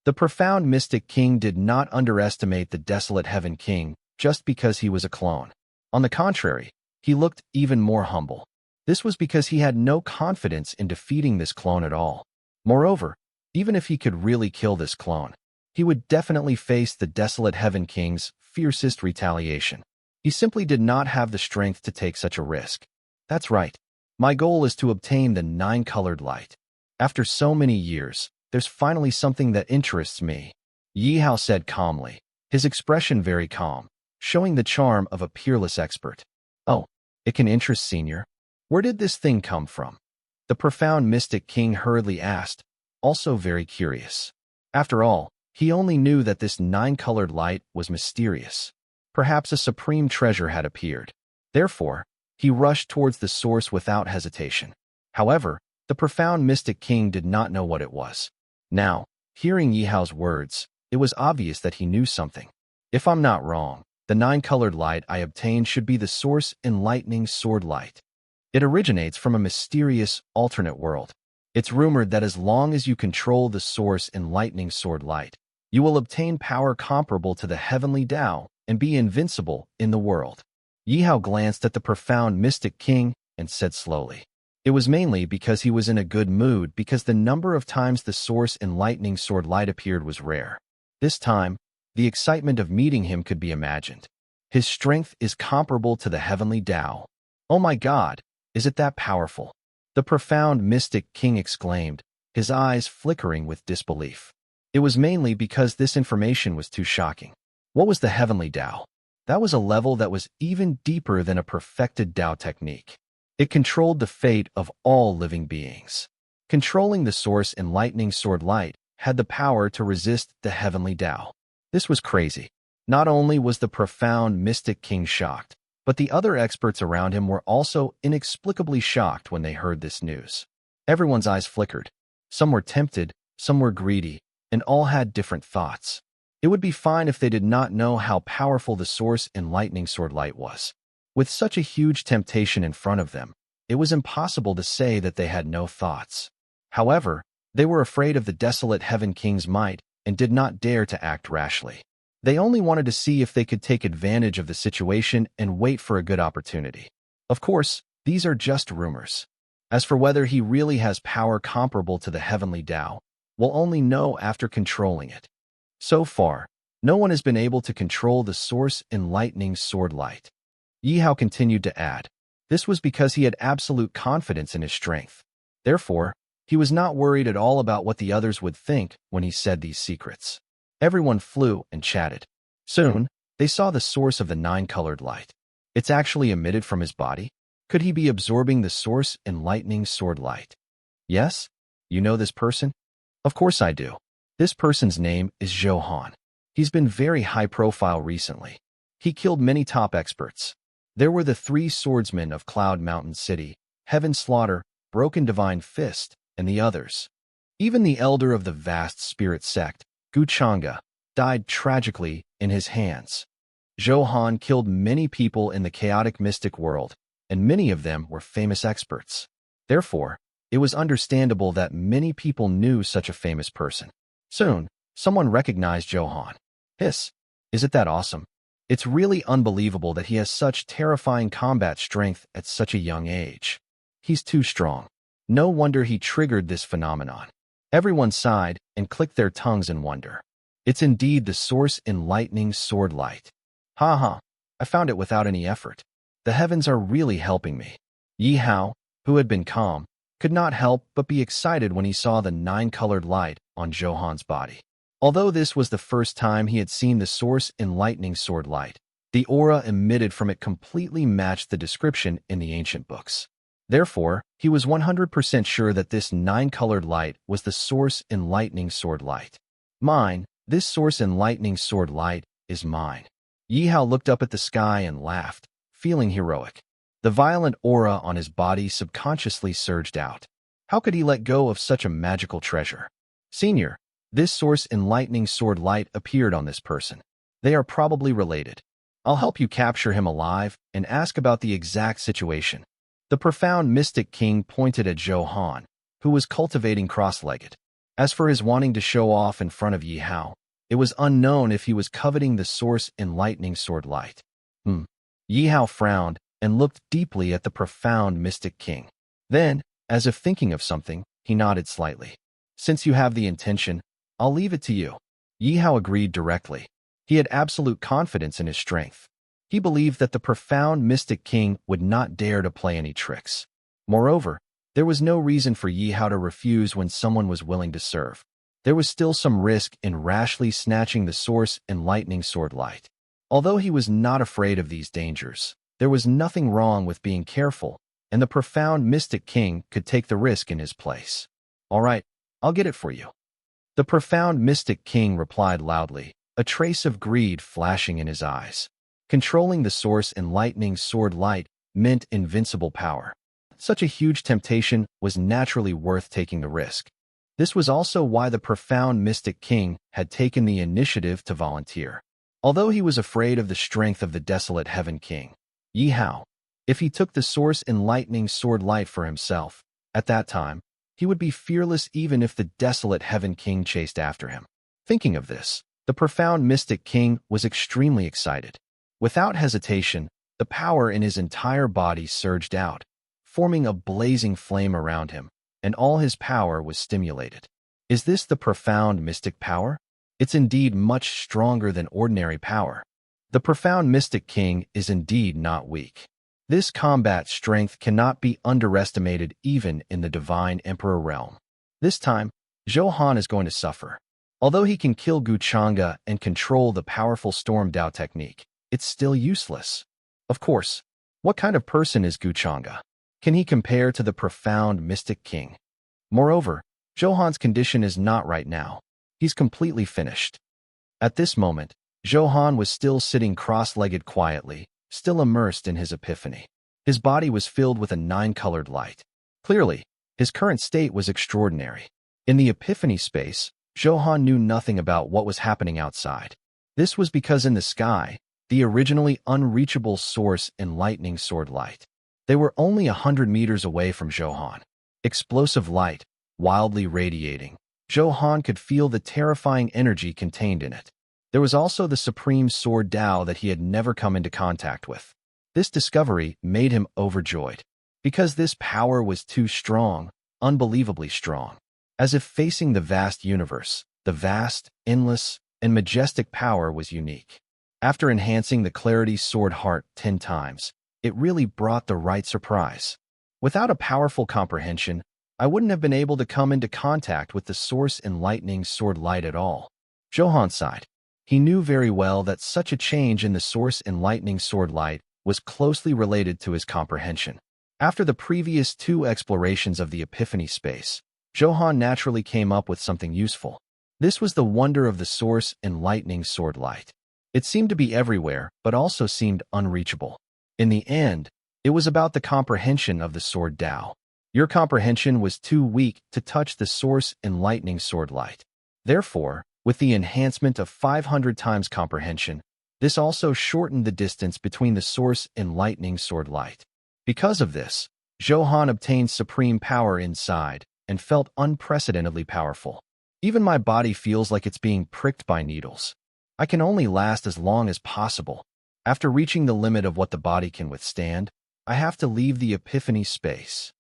The profound mystic king did not underestimate the desolate heaven king just because he was a clone. On the contrary, he looked even more humble. This was because he had no confidence in defeating this clone at all. Moreover, even if he could really kill this clone, he would definitely face the desolate heaven king's fiercest retaliation. He simply did not have the strength to take such a risk. That's right. My goal is to obtain the nine-colored light. After so many years, there's finally something that interests me, Yi Hao said calmly, his expression very calm, showing the charm of a peerless expert. Oh, it can interest Senior. Where did this thing come from? The profound mystic king hurriedly asked, also very curious. After all, he only knew that this nine-colored light was mysterious. Perhaps a supreme treasure had appeared. Therefore, he rushed towards the source without hesitation. However, the profound mystic king did not know what it was. Now, hearing Yi Hao's words, it was obvious that he knew something. If I'm not wrong, the nine-colored light I obtained should be the source enlightening sword light. It originates from a mysterious, alternate world. It's rumored that as long as you control the source enlightening sword light, you will obtain power comparable to the heavenly Tao and be invincible in the world. Yi Hao glanced at the profound mystic king and said slowly. It was mainly because he was in a good mood because the number of times the source enlightening sword light appeared was rare. This time, the excitement of meeting him could be imagined. His strength is comparable to the heavenly Tao. Oh my God, is it that powerful? The profound mystic king exclaimed, his eyes flickering with disbelief. It was mainly because this information was too shocking. What was the heavenly Tao? That was a level that was even deeper than a perfected Tao technique. It controlled the fate of all living beings. Controlling the source enlightening sword light had the power to resist the heavenly Tao. This was crazy. Not only was the profound mystic king shocked, but the other experts around him were also inexplicably shocked when they heard this news. Everyone's eyes flickered. Some were tempted, some were greedy, and all had different thoughts. It would be fine if they did not know how powerful the source enlightening sword light was. With such a huge temptation in front of them, it was impossible to say that they had no thoughts. However, they were afraid of the desolate heaven king's might and did not dare to act rashly. They only wanted to see if they could take advantage of the situation and wait for a good opportunity. Of course, these are just rumors. As for whether he really has power comparable to the heavenly Tao, we'll only know after controlling it. So far, no one has been able to control the source enlightening sword light. Yi Hao continued to add, this was because he had absolute confidence in his strength. Therefore, he was not worried at all about what the others would think when he said these secrets. Everyone flew and chatted. Soon, they saw the source of the nine-colored light. It's actually emitted from his body? Could he be absorbing the source enlightening sword light? Yes? You know this person? Of course I do. This person's name is Zhou Han. He's been very high-profile recently. He killed many top experts. There were the three swordsmen of Cloud Mountain City, Heaven Slaughter, Broken Divine Fist, and the others. Even the elder of the vast spirit sect, Gu Chang'e, died tragically in his hands. Zhou Han killed many people in the chaotic mystic world, and many of them were famous experts. Therefore, it was understandable that many people knew such a famous person. Soon, someone recognized Zhou Han. Hiss, is it that awesome? It's really unbelievable that he has such terrifying combat strength at such a young age. He's too strong. No wonder he triggered this phenomenon. Everyone sighed and clicked their tongues in wonder. It's indeed the source enlightening sword light. Ha ha, I found it without any effort. The heavens are really helping me. Yi Hao, who had been calm, could not help but be excited when he saw the nine-colored light on Zhou Han's body. Although this was the first time he had seen the source enlightening sword light, the aura emitted from it completely matched the description in the ancient books. Therefore, he was 100% sure that this nine-colored light was the source enlightening sword light. Mine, this source enlightening sword light, is mine. Yi Hao looked up at the sky and laughed, feeling heroic. The violent aura on his body subconsciously surged out. How could he let go of such a magical treasure? Senior, this source enlightening sword light appeared on this person. They are probably related. I'll help you capture him alive and ask about the exact situation. The profound mystic king pointed at Zhou Han, who was cultivating cross-legged. As for his wanting to show off in front of Yi Hao, it was unknown if he was coveting the source enlightening sword light. Yi Hao frowned and looked deeply at the profound mystic king. Then, as if thinking of something, he nodded slightly. Since you have the intention, I'll leave it to you. Yi Hao agreed directly. He had absolute confidence in his strength. He believed that the profound mystic king would not dare to play any tricks. Moreover, there was no reason for Yi Hao to refuse when someone was willing to serve. There was still some risk in rashly snatching the source enlightening sword light. Although he was not afraid of these dangers, there was nothing wrong with being careful, and the profound mystic king could take the risk in his place. All right, I'll get it for you. The profound mystic king replied loudly, a trace of greed flashing in his eyes. Controlling the source enlightening sword light meant invincible power. Such a huge temptation was naturally worth taking the risk. This was also why the profound mystic king had taken the initiative to volunteer. Although he was afraid of the strength of the desolate heaven king, Yi Hao, if he took the source enlightening sword light for himself, at that time, he would be fearless even if the desolate heaven king chased after him. Thinking of this, the profound mystic king was extremely excited. Without hesitation, the power in his entire body surged out, forming a blazing flame around him, and all his power was stimulated. Is this the profound mystic power? It's indeed much stronger than ordinary power. The profound mystic king is indeed not weak. This combat strength cannot be underestimated even in the divine emperor realm. This time, Zhou Han is going to suffer. Although he can kill Guchanga and control the powerful Storm Dao technique, it's still useless. Of course, what kind of person is Guchanga? Can he compare to the profound mystic king? Moreover, Zhou Han's condition is not right now. He's completely finished. At this moment, Zhou Han was still sitting cross-legged quietly, still immersed in his epiphany. His body was filled with a nine-colored light. Clearly, his current state was extraordinary. In the epiphany space, Zhou Han knew nothing about what was happening outside. This was because in the sky, the originally unreachable source enlightening sword light. They were only 100 meters away from Zhou Han. Explosive light, wildly radiating. Zhou Han could feel the terrifying energy contained in it. There was also the supreme sword Dao that he had never come into contact with. This discovery made him overjoyed. Because this power was too strong, unbelievably strong. As if facing the vast universe, the vast, endless, and majestic power was unique. After enhancing the clarity sword heart 10 times, it really brought the right surprise. Without a powerful comprehension, I wouldn't have been able to come into contact with the source enlightening sword light at all. Zhou Han sighed. He knew very well that such a change in the source enlightening sword light was closely related to his comprehension. After the previous 2 explorations of the epiphany space, Zhou Han naturally came up with something useful. This was the wonder of the source enlightening sword light. It seemed to be everywhere, but also seemed unreachable. In the end, it was about the comprehension of the sword Dao. Your comprehension was too weak to touch the source enlightening sword light. Therefore, with the enhancement of 500 times comprehension, this also shortened the distance between the source enlightening sword light. Because of this, Zhou Han obtained supreme power inside and felt unprecedentedly powerful. Even my body feels like it's being pricked by needles. I can only last as long as possible. After reaching the limit of what the body can withstand, I have to leave the epiphany space.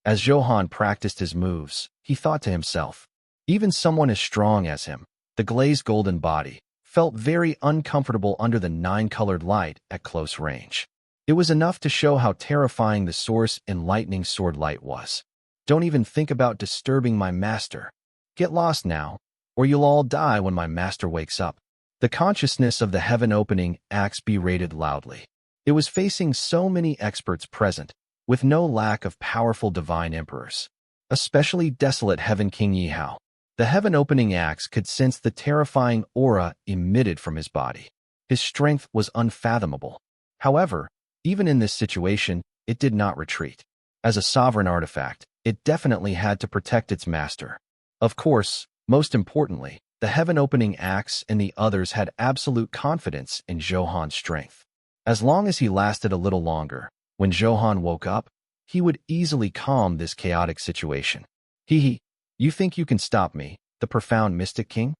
As Zhou Han practiced his moves, he thought to himself, even someone as strong as him, the glazed golden body, felt very uncomfortable under the 9-colored light at close range. It was enough to show how terrifying the source enlightening sword light was. Don't even think about disturbing my master. Get lost now, or you'll all die when my master wakes up. The consciousness of the heaven opening axe berated loudly. It was facing so many experts present, with no lack of powerful divine emperors. Especially desolate heaven king Yi Hao. The heaven opening axe could sense the terrifying aura emitted from his body. His strength was unfathomable. However, even in this situation, it did not retreat. As a sovereign artifact, it definitely had to protect its master. Of course, most importantly, the heaven-opening axe and the others had absolute confidence in Zhou Han's strength. As long as he lasted a little longer, when Zhou Han woke up, he would easily calm this chaotic situation. Hee, you think you can stop me, the profound Mystic King?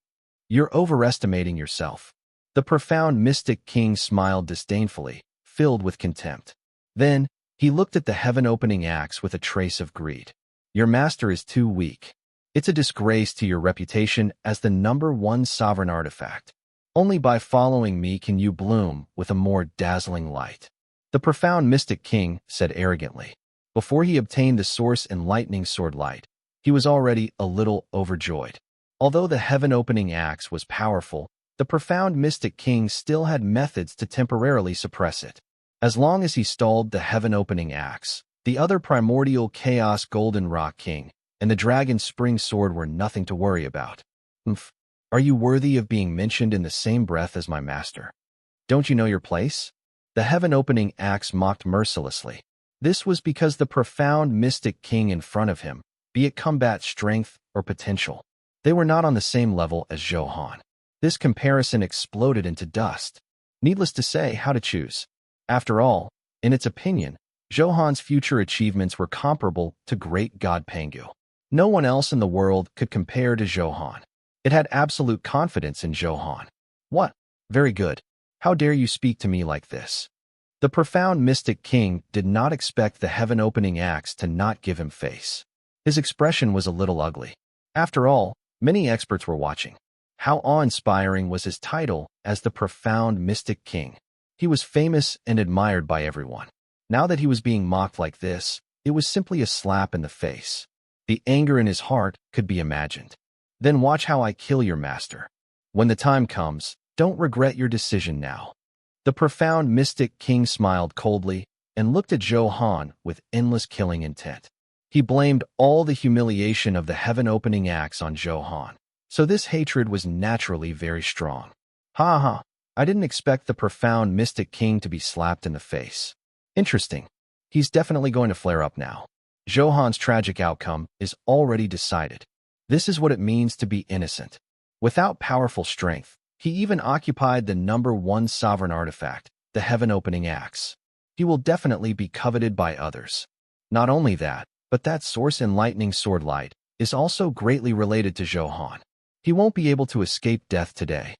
You're overestimating yourself. The profound Mystic King smiled disdainfully, filled with contempt. Then, he looked at the heaven-opening axe with a trace of greed. Your master is too weak. It's a disgrace to your reputation as the #1 sovereign artifact. Only by following me can you bloom with a more dazzling light. The profound Mystic King said arrogantly. Before he obtained the Source Enlightening Sword Light, he was already a little overjoyed. Although the heaven-opening axe was powerful, the profound Mystic King still had methods to temporarily suppress it. As long as he stalled the heaven-opening axe, the other primordial Chaos Golden Rock King and the Dragon Spring Sword were nothing to worry about. Are you worthy of being mentioned in the same breath as my master? Don't you know your place? The heaven-opening axe mocked mercilessly. This was because the profound Mystic King in front of him, be it combat strength or potential, they were not on the same level as Zhou Han. This comparison exploded into dust. Needless to say, how to choose. After all, in its opinion, Zhou Han's future achievements were comparable to Great God Pangu. No one else in the world could compare to Zhou Han. It had absolute confidence in Zhou Han. What? Very good. How dare you speak to me like this? The profound Mystic King did not expect the heaven-opening axe to not give him face. His expression was a little ugly. After all, many experts were watching. How awe-inspiring was his title as the profound Mystic King. He was famous and admired by everyone. Now that he was being mocked like this, it was simply a slap in the face. The anger in his heart could be imagined. Then watch how I kill your master. When the time comes, don't regret your decision now. The profound Mystic King smiled coldly and looked at Zhou Han with endless killing intent. He blamed all the humiliation of the heaven-opening axe on Zhou Han. So this hatred was naturally very strong. Ha ha, I didn't expect the profound Mystic King to be slapped in the face. Interesting. He's definitely going to flare up now. Zhou Han's tragic outcome is already decided. This is what it means to be innocent. Without powerful strength, he even occupied the #1 sovereign artifact, the heaven-opening axe. He will definitely be coveted by others. Not only that, but that Source Enlightening Sword Light is also greatly related to Zhou Han. He won't be able to escape death today.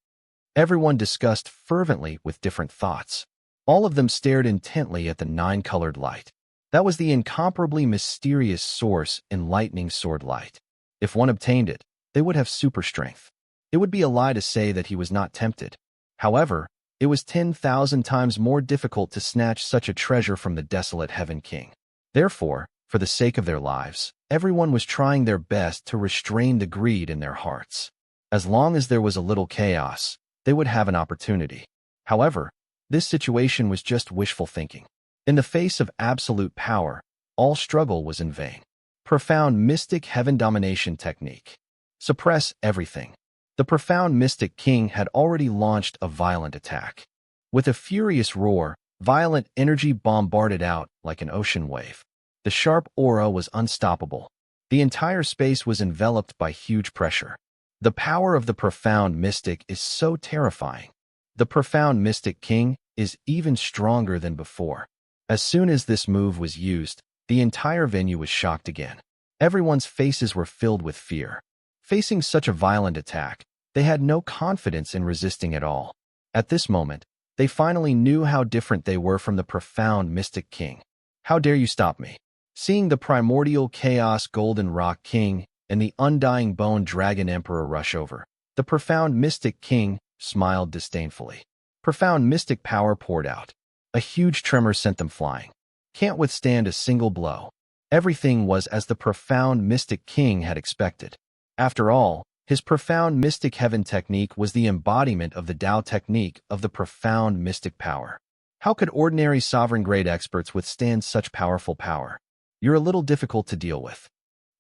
Everyone discussed fervently with different thoughts. All of them stared intently at the 9-colored light. That was the incomparably mysterious Source Enlightening Sword Light. If one obtained it, they would have super strength. It would be a lie to say that he was not tempted. However, it was 10,000 times more difficult to snatch such a treasure from the desolate Heaven King. Therefore, for the sake of their lives, everyone was trying their best to restrain the greed in their hearts. As long as there was a little chaos, they would have an opportunity. However, this situation was just wishful thinking. In the face of absolute power, all struggle was in vain. Profound Mystic Heaven Domination Technique. Suppress everything. The profound Mystic King had already launched a violent attack. With a furious roar, violent energy bombarded out like an ocean wave. The sharp aura was unstoppable. The entire space was enveloped by huge pressure. The power of the profound mystic is so terrifying. The profound Mystic King is even stronger than before. As soon as this move was used, the entire venue was shocked again. Everyone's faces were filled with fear. Facing such a violent attack, they had no confidence in resisting at all. At this moment, they finally knew how different they were from the profound Mystic King. How dare you stop me? Seeing the primordial Chaos Golden Rock King and the Undying Bone Dragon Emperor rush over, the profound Mystic King smiled disdainfully. Profound mystic power poured out. A huge tremor sent them flying. Can't withstand a single blow. Everything was as the profound Mystic King had expected. After all, his profound mystic heaven technique was the embodiment of the Tao technique of the profound mystic power. How could ordinary sovereign-grade experts withstand such powerful power? You're a little difficult to deal with.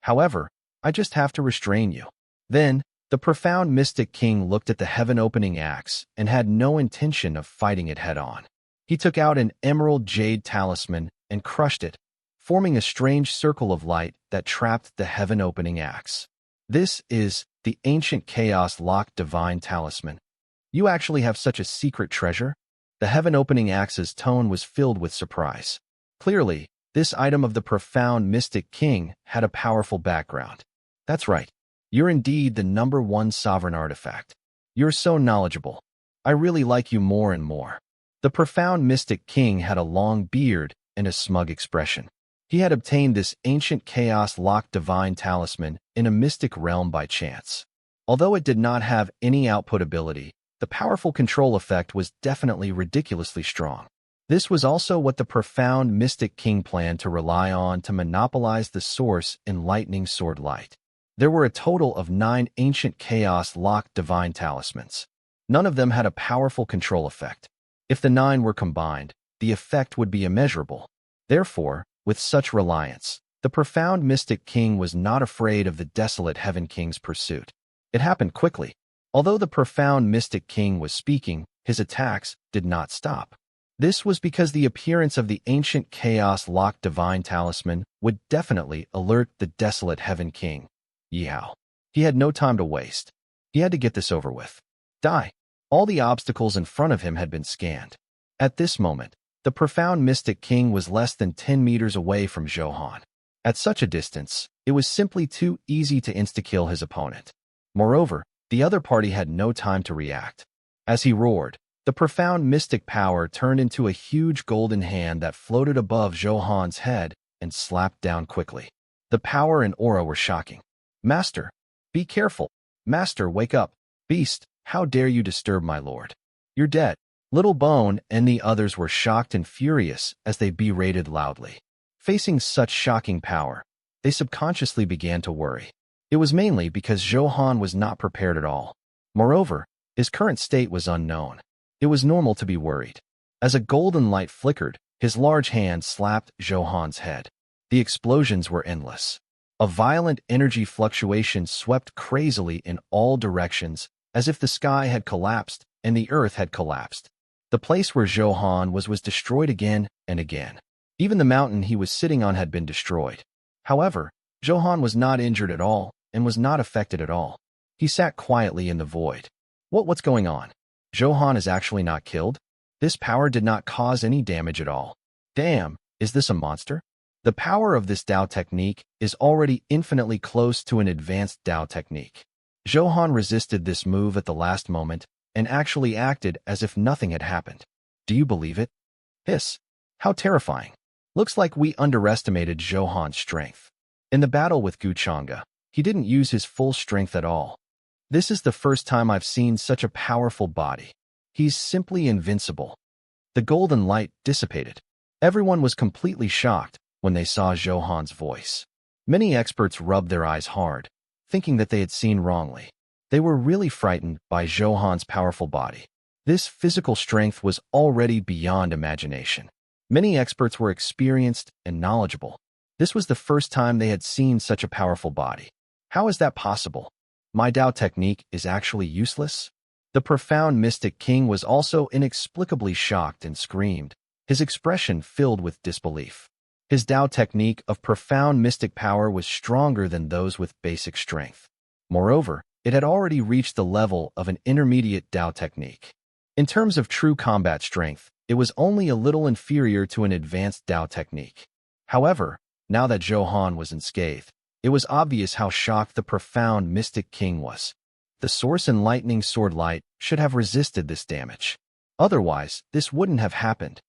However, I just have to restrain you. Then, the profound Mystic King looked at the heaven-opening axe and had no intention of fighting it head-on. He took out an emerald jade talisman and crushed it, forming a strange circle of light that trapped the heaven-opening axe. This is the ancient Chaos Lock Divine Talisman. You actually have such a secret treasure? The heaven-opening axe's tone was filled with surprise. Clearly, this item of the profound mystic king had a powerful background. That's right. You're indeed the #1 sovereign artifact. You're so knowledgeable. I really like you more and more. The profound mystic king had a long beard and a smug expression. He had obtained this ancient chaos-locked divine talisman in a mystic realm by chance. Although it did not have any output ability, the powerful control effect was definitely ridiculously strong. This was also what the profound mystic king planned to rely on to monopolize the source in lightning sword light. There were a total of 9 ancient chaos-locked divine talismans. None of them had a powerful control effect. If the 9 were combined, the effect would be immeasurable. Therefore, with such reliance, the profound mystic king was not afraid of the desolate heaven king's pursuit. It happened quickly. Although the profound mystic king was speaking, his attacks did not stop. This was because the appearance of the ancient chaos-locked divine talisman would definitely alert the desolate heaven king. Yeow. He had no time to waste. He had to get this over with. Die. All the obstacles in front of him had been scanned. At this moment, the profound mystic king was less than 10 meters away from Zhou Han. At such a distance, it was simply too easy to insta-kill his opponent. Moreover, the other party had no time to react. As he roared, the profound mystic power turned into a huge golden hand that floated above Zhou Han's head and slapped down quickly. The power and aura were shocking. Master, be careful. Master, wake up. Beast, how dare you disturb my lord? You're dead. Little Bone and the others were shocked and furious as they berated loudly. Facing such shocking power, they subconsciously began to worry. It was mainly because Zhou Han was not prepared at all. Moreover, his current state was unknown. It was normal to be worried. As a golden light flickered, his large hand slapped Zhou Han's head. The explosions were endless. A violent energy fluctuation swept crazily in all directions, as if the sky had collapsed and the earth had collapsed. The place where Zhou Han was destroyed again and again. Even the mountain he was sitting on had been destroyed. However, Zhou Han was not injured at all and was not affected at all. He sat quietly in the void. What's going on? Zhou Han is actually not killed? This power did not cause any damage at all. Damn, is this a monster? The power of this Dao technique is already infinitely close to an advanced Dao technique. Zhou Han resisted this move at the last moment and actually acted as if nothing had happened. Do you believe it? Hiss. How terrifying. Looks like we underestimated Zhou Han's strength. In the battle with Guchanga, he didn't use his full strength at all. This is the first time I've seen such a powerful body. He's simply invincible. The golden light dissipated. Everyone was completely shocked when they saw Zhou Han's voice. Many experts rubbed their eyes hard, thinking that they had seen wrongly. They were really frightened by Zhou Han's powerful body. This physical strength was already beyond imagination. Many experts were experienced and knowledgeable. This was the first time they had seen such a powerful body. How is that possible? My Dao technique is actually useless? The profound mystic king was also inexplicably shocked and screamed, his expression filled with disbelief. His Dao technique of profound mystic power was stronger than those with basic strength. Moreover, it had already reached the level of an intermediate Dao technique. In terms of true combat strength, it was only a little inferior to an advanced Dao technique. However, now that Zhou Han was unscathed, it was obvious how shocked the profound mystic king was. The source in lightning sword light should have resisted this damage. Otherwise, this wouldn't have happened.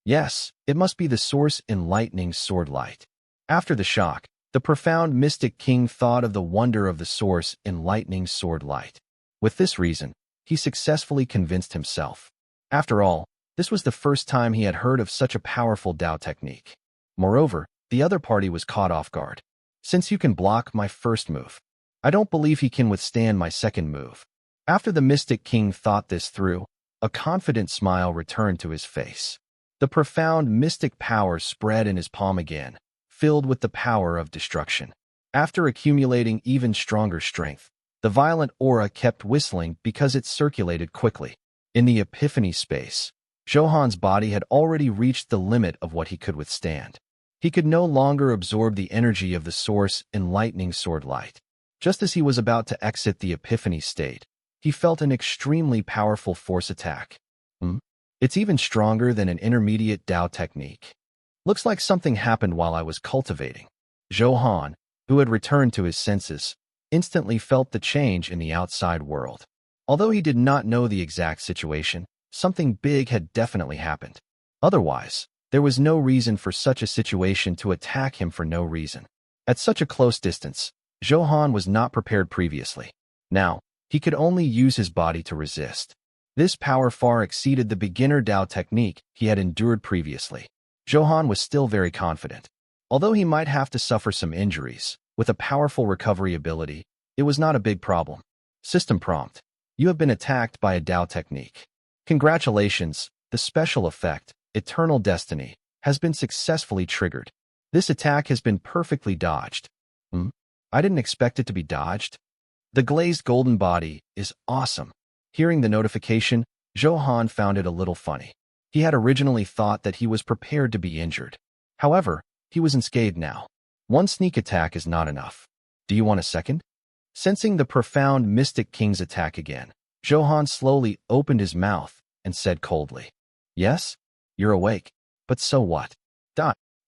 Yes, it must be the source in lightning sword light. After the shock, the profound mystic king thought of the wonder of the source in lightning sword light. With this reason, he successfully convinced himself. After all, this was the first time he had heard of such a powerful Dao technique. Moreover, the other party was caught off guard. Since you can block my first move, I don't believe he can withstand my second move. After the mystic king thought this through, a confident smile returned to his face. The profound mystic power spread in his palm again, filled with the power of destruction. After accumulating even stronger strength, the violent aura kept whistling because it circulated quickly. In the epiphany space, Zhou Han's body had already reached the limit of what he could withstand. He could no longer absorb the energy of the source in lightning sword light. Just as he was about to exit the epiphany state, he felt an extremely powerful force attack. It's even stronger than an intermediate Dao technique. Looks like something happened while I was cultivating. Zhou Han, who had returned to his senses, instantly felt the change in the outside world. Although he did not know the exact situation, something big had definitely happened. Otherwise, there was no reason for such a situation to attack him for no reason. At such a close distance, Zhou Han was not prepared previously. Now, he could only use his body to resist. This power far exceeded the beginner Dao technique he had endured previously. Zhou Han was still very confident. Although he might have to suffer some injuries, with a powerful recovery ability, it was not a big problem. System prompt. You have been attacked by a Dao technique. Congratulations, the special effect, Eternal Destiny, has been successfully triggered. This attack has been perfectly dodged. I didn't expect it to be dodged. The glazed golden body is awesome. Hearing the notification, Zhou Han found it a little funny. He had originally thought that he was prepared to be injured. However, he was unscathed now. One sneak attack is not enough. Do you want a second? Sensing the profound Mystic King's attack again, Zhou Han slowly opened his mouth and said coldly, "Yes, you're awake, but so what?"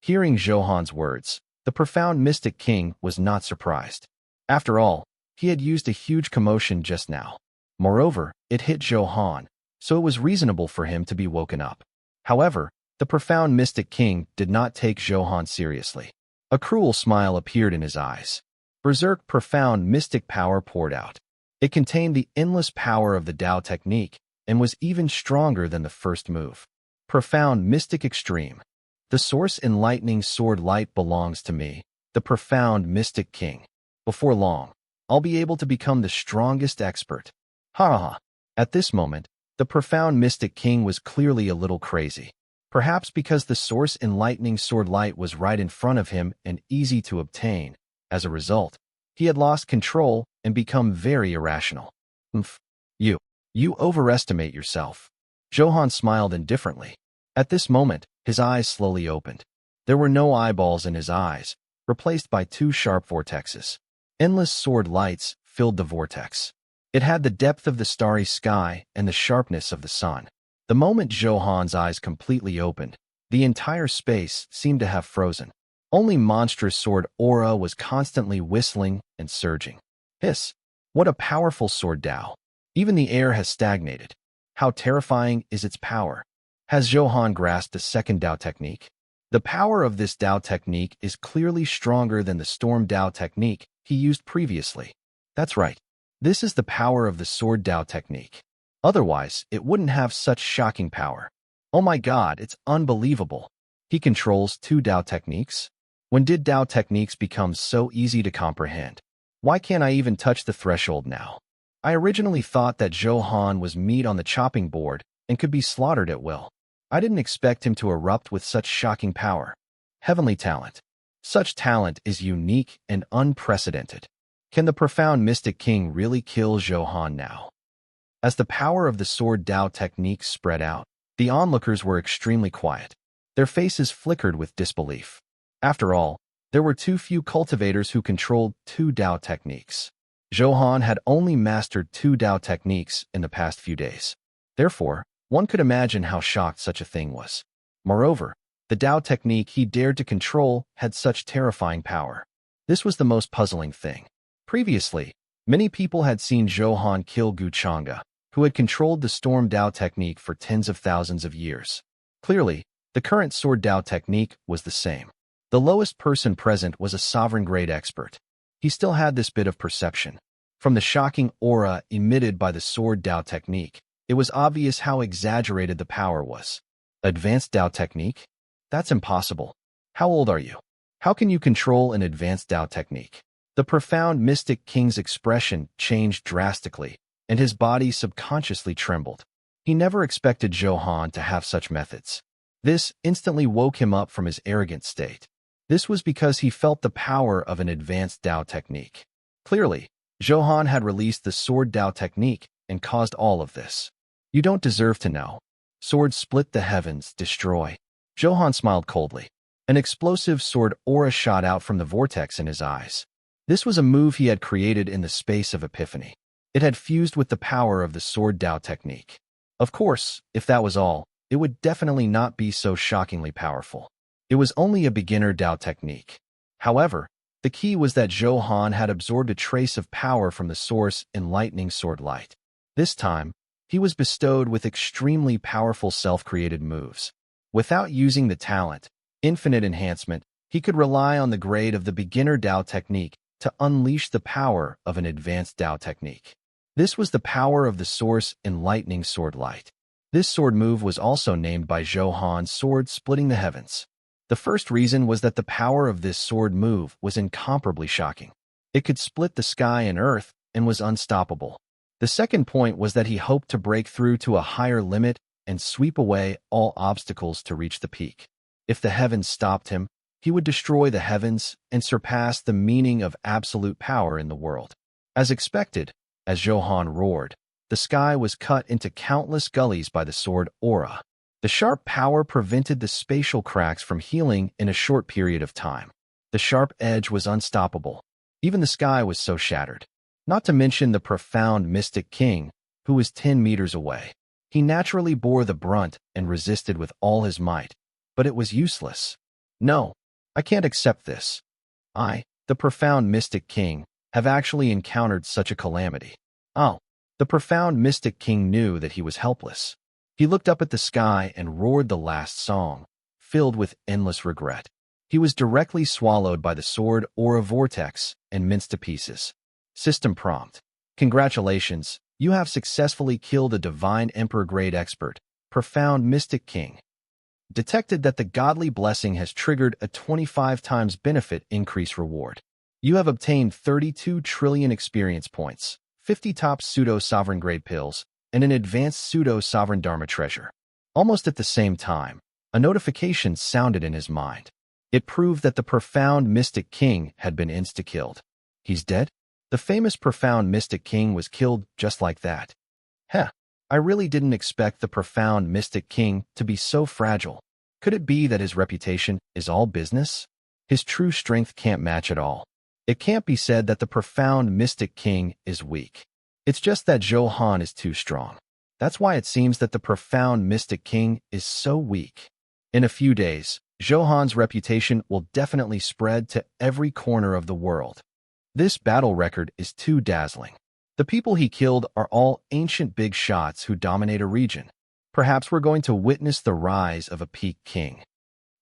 Hearing Zhou Han's words, the profound Mystic King was not surprised. After all, he had used a huge commotion just now. Moreover, it hit Zhou Han, so it was reasonable for him to be woken up. However, the profound Mystic King did not take Zhou Han seriously. A cruel smile appeared in his eyes. Berserk profound mystic power poured out. It contained the endless power of the Dao technique and was even stronger than the first move. Profound mystic extreme. The source enlightening sword light belongs to me, the profound Mystic King. Before long, I'll be able to become the strongest expert. Ha ha. At this moment, the profound Mystic King was clearly a little crazy. Perhaps because the source enlightening sword light was right in front of him and easy to obtain. As a result, he had lost control and become very irrational. You overestimate yourself. Zhou Han smiled indifferently. At this moment, his eyes slowly opened. There were no eyeballs in his eyes, replaced by two sharp vortexes. Endless sword lights filled the vortex. It had the depth of the starry sky and the sharpness of the sun. The moment Zhou Han's eyes completely opened, the entire space seemed to have frozen. Only monstrous sword aura was constantly whistling and surging. Hiss! What a powerful sword Dao! Even the air has stagnated. How terrifying is its power! Has Zhou Han grasped the second Dao technique? The power of this Dao technique is clearly stronger than the Storm Dao technique he used previously. That's right. This is the power of the Sword Dao technique. Otherwise, it wouldn't have such shocking power. Oh my god, it's unbelievable. He controls two Dao techniques? When did Dao techniques become so easy to comprehend? Why can't I even touch the threshold now? I originally thought that Zhou Han was meat on the chopping board and could be slaughtered at will. I didn't expect him to erupt with such shocking power. Heavenly talent. Such talent is unique and unprecedented. Can the profound Mystic King really kill Zhou Han now? As the power of the Sword Dao technique spread out, the onlookers were extremely quiet. Their faces flickered with disbelief. After all, there were too few cultivators who controlled two Dao techniques. Zhou Han had only mastered two Dao techniques in the past few days. Therefore, one could imagine how shocked such a thing was. Moreover, the Dao technique he dared to control had such terrifying power. This was the most puzzling thing. Previously, many people had seen Zhou Han kill Gu Chang'e, who had controlled the Storm Dao technique for tens of thousands of years. Clearly, the current Sword Dao technique was the same. The lowest person present was a sovereign-grade expert. He still had this bit of perception. From the shocking aura emitted by the Sword Dao technique, it was obvious how exaggerated the power was. Advanced Dao technique? That's impossible. How old are you? How can you control an advanced Dao technique? The profound Mystic King's expression changed drastically, and his body subconsciously trembled. He never expected Zhou Han to have such methods. This instantly woke him up from his arrogant state. This was because he felt the power of an advanced Dao technique. Clearly, Zhou Han had released the Sword Dao technique and caused all of this. You don't deserve to know. Sword split the heavens, destroy. Zhou Han smiled coldly. An explosive sword aura shot out from the vortex in his eyes. This was a move he had created in the space of epiphany. It had fused with the power of the Sword Dao technique. Of course, if that was all, it would definitely not be so shockingly powerful. It was only a beginner Dao technique. However, the key was that Zhou Han had absorbed a trace of power from the source in lightning sword light. This time, he was bestowed with extremely powerful self-created moves. Without using the talent, infinite enhancement, he could rely on the grade of the beginner Dao technique to unleash the power of an advanced Dao technique. This was the power of the source in lightning sword light. This sword move was also named by Zhou Han's sword splitting the heavens. The first reason was that the power of this sword move was incomparably shocking. It could split the sky and earth and was unstoppable. The second point was that he hoped to break through to a higher limit and sweep away all obstacles to reach the peak. If the heavens stopped him, he would destroy the heavens and surpass the meaning of absolute power in the world. As expected, as Zhou Han roared, the sky was cut into countless gullies by the sword aura. The sharp power prevented the spatial cracks from healing in a short period of time. The sharp edge was unstoppable. Even the sky was so shattered. Not to mention the profound mystic king, who was 10 meters away. He naturally bore the brunt and resisted with all his might, but it was useless. No, I can't accept this. I, the profound mystic king, have actually encountered such a calamity. Oh, the profound mystic king knew that he was helpless. He looked up at the sky and roared the last song, filled with endless regret. He was directly swallowed by the sword aura vortex and minced to pieces. System prompt. Congratulations, you have successfully killed a divine emperor grade expert, profound mystic king. Detected that the godly blessing has triggered a 25 times benefit increase reward. You have obtained 32 trillion experience points, 50 top pseudo-sovereign grade pills, and an advanced pseudo-sovereign Dharma treasure. Almost at the same time, a notification sounded in his mind. It proved that the profound mystic king had been insta-killed. He's dead? The famous profound mystic king was killed just like that. Heh, I really didn't expect the profound mystic king to be so fragile. Could it be that his reputation is all business? His true strength can't match at all. It can't be said that the profound mystic king is weak. It's just that Zhou Han is too strong. That's why it seems that the profound mystic king is so weak. In a few days, Zhou Han's reputation will definitely spread to every corner of the world. This battle record is too dazzling. The people he killed are all ancient big shots who dominate a region. Perhaps we're going to witness the rise of a peak king.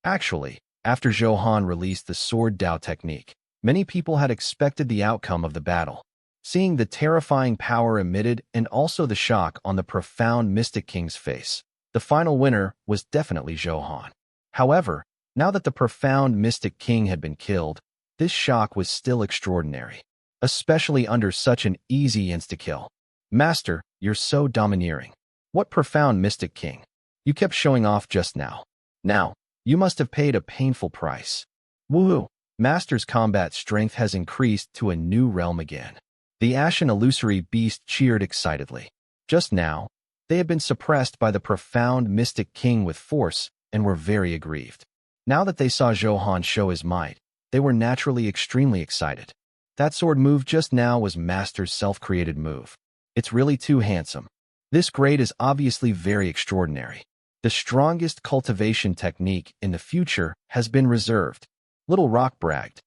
Actually, after Zhou Han released the sword Dao technique, many people had expected the outcome of the battle. Seeing the terrifying power emitted and also the shock on the profound mystic king's face, the final winner was definitely Zhou Han. However, now that the profound mystic king had been killed, this shock was still extraordinary, especially under such an easy insta-kill. Master, you're so domineering. What profound mystic king? You kept showing off just now. Now, you must have paid a painful price. Woohoo! Master's combat strength has increased to a new realm again. The ashen illusory beast cheered excitedly. Just now, they had been suppressed by the profound mystic king with force and were very aggrieved. Now that they saw Zhou Han show his might, they were naturally extremely excited. That sword move just now was Master's self-created move. It's really too handsome. This grade is obviously very extraordinary. The strongest cultivation technique in the future has been reserved. Little Rock bragged.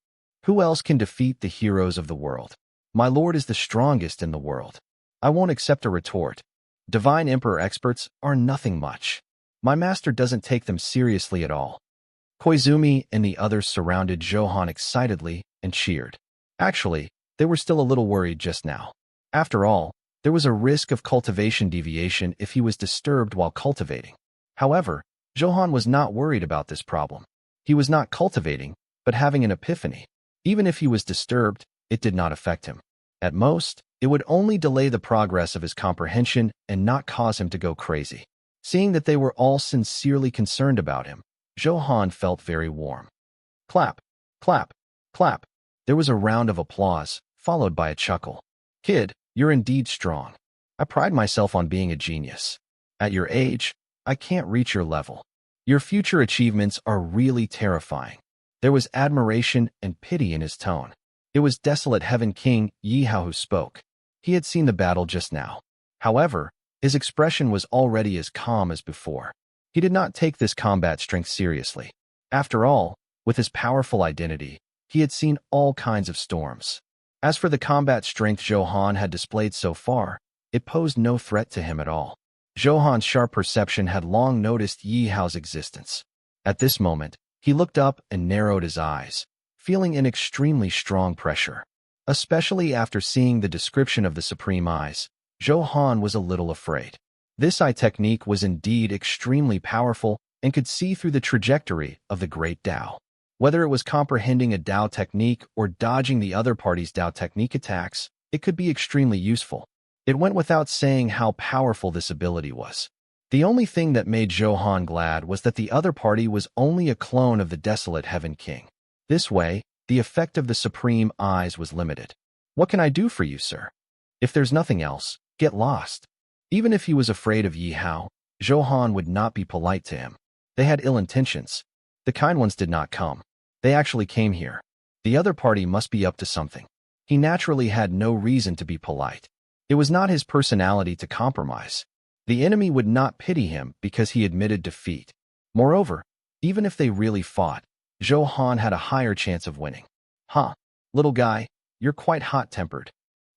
Who else can defeat the heroes of the world? My lord is the strongest in the world. I won't accept a retort. Divine Emperor experts are nothing much. My master doesn't take them seriously at all. Koizumi and the others surrounded Zhou Han excitedly and cheered. Actually, they were still a little worried just now. After all, there was a risk of cultivation deviation if he was disturbed while cultivating. However, Zhou Han was not worried about this problem. He was not cultivating, but having an epiphany. Even if he was disturbed, it did not affect him. At most, it would only delay the progress of his comprehension and not cause him to go crazy. Seeing that they were all sincerely concerned about him, Zhou Han felt very warm. Clap, clap, clap. There was a round of applause, followed by a chuckle. Kid, you're indeed strong. I pride myself on being a genius. At your age, I can't reach your level. Your future achievements are really terrifying. There was admiration and pity in his tone. It was desolate Heaven King Yi Hao who spoke. He had seen the battle just now. However, his expression was already as calm as before. He did not take this combat strength seriously. After all, with his powerful identity, he had seen all kinds of storms. As for the combat strength Zhou Han had displayed so far, it posed no threat to him at all. Zhou Han's sharp perception had long noticed Yi Hao's existence. At this moment, he looked up and narrowed his eyes, feeling an extremely strong pressure. Especially after seeing the description of the supreme eyes, Zhou Han was a little afraid. This eye technique was indeed extremely powerful and could see through the trajectory of the great Dao. Whether it was comprehending a Dao technique or dodging the other party's Dao technique attacks, it could be extremely useful. It went without saying how powerful this ability was. The only thing that made Zhou Han glad was that the other party was only a clone of the desolate Heaven King. This way, the effect of the supreme eyes was limited. What can I do for you, sir? If there's nothing else, get lost. Even if he was afraid of Yi Hao, Zhou Han would not be polite to him. They had ill intentions. The kind ones did not come. They actually came here. The other party must be up to something. He naturally had no reason to be polite. It was not his personality to compromise. The enemy would not pity him because he admitted defeat. Moreover, even if they really fought, Zhou Han had a higher chance of winning. Huh, little guy, you're quite hot-tempered.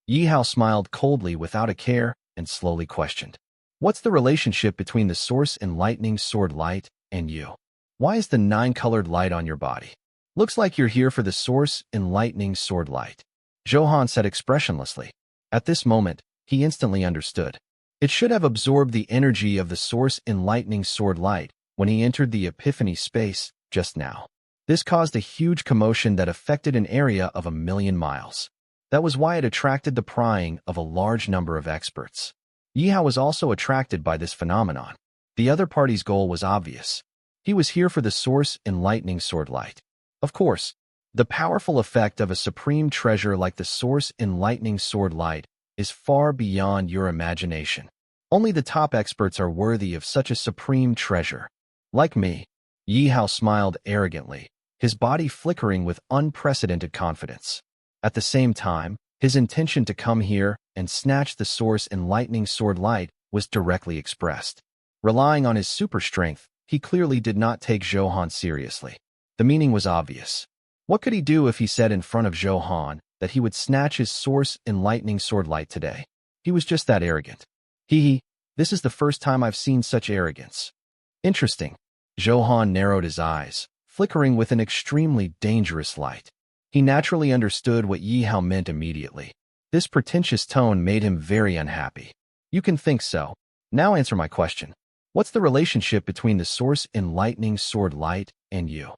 Yi Hao smiled coldly without a care and slowly questioned. What's the relationship between the source enlightening sword light and you? Why is the 9-colored light on your body? Looks like you're here for the source enlightening sword light. Zhou Han said expressionlessly. At this moment, he instantly understood. It should have absorbed the energy of the source enlightening sword light when he entered the epiphany space just now. This caused a huge commotion that affected an area of 1,000,000 miles. That was why it attracted the prying of a large number of experts. Yi Hao was also attracted by this phenomenon. The other party's goal was obvious. He was here for the source enlightening sword light. Of course, the powerful effect of a supreme treasure like the source enlightening sword light is far beyond your imagination. Only the top experts are worthy of such a supreme treasure. Like me, Yi Hao smiled arrogantly, his body flickering with unprecedented confidence. At the same time, his intention to come here and snatch the source enlightening sword light was directly expressed. Relying on his super strength, he clearly did not take Zhou Han seriously. The meaning was obvious. What could he do if he said in front of Zhou Han that he would snatch his source enlightening sword light today? He was just that arrogant. This is the first time I've seen such arrogance. Interesting. Zhou Han narrowed his eyes, flickering with an extremely dangerous light. He naturally understood what Yi Hao meant immediately. This pretentious tone made him very unhappy. You can think so. Now answer my question. What's the relationship between the source enlightening sword light and you?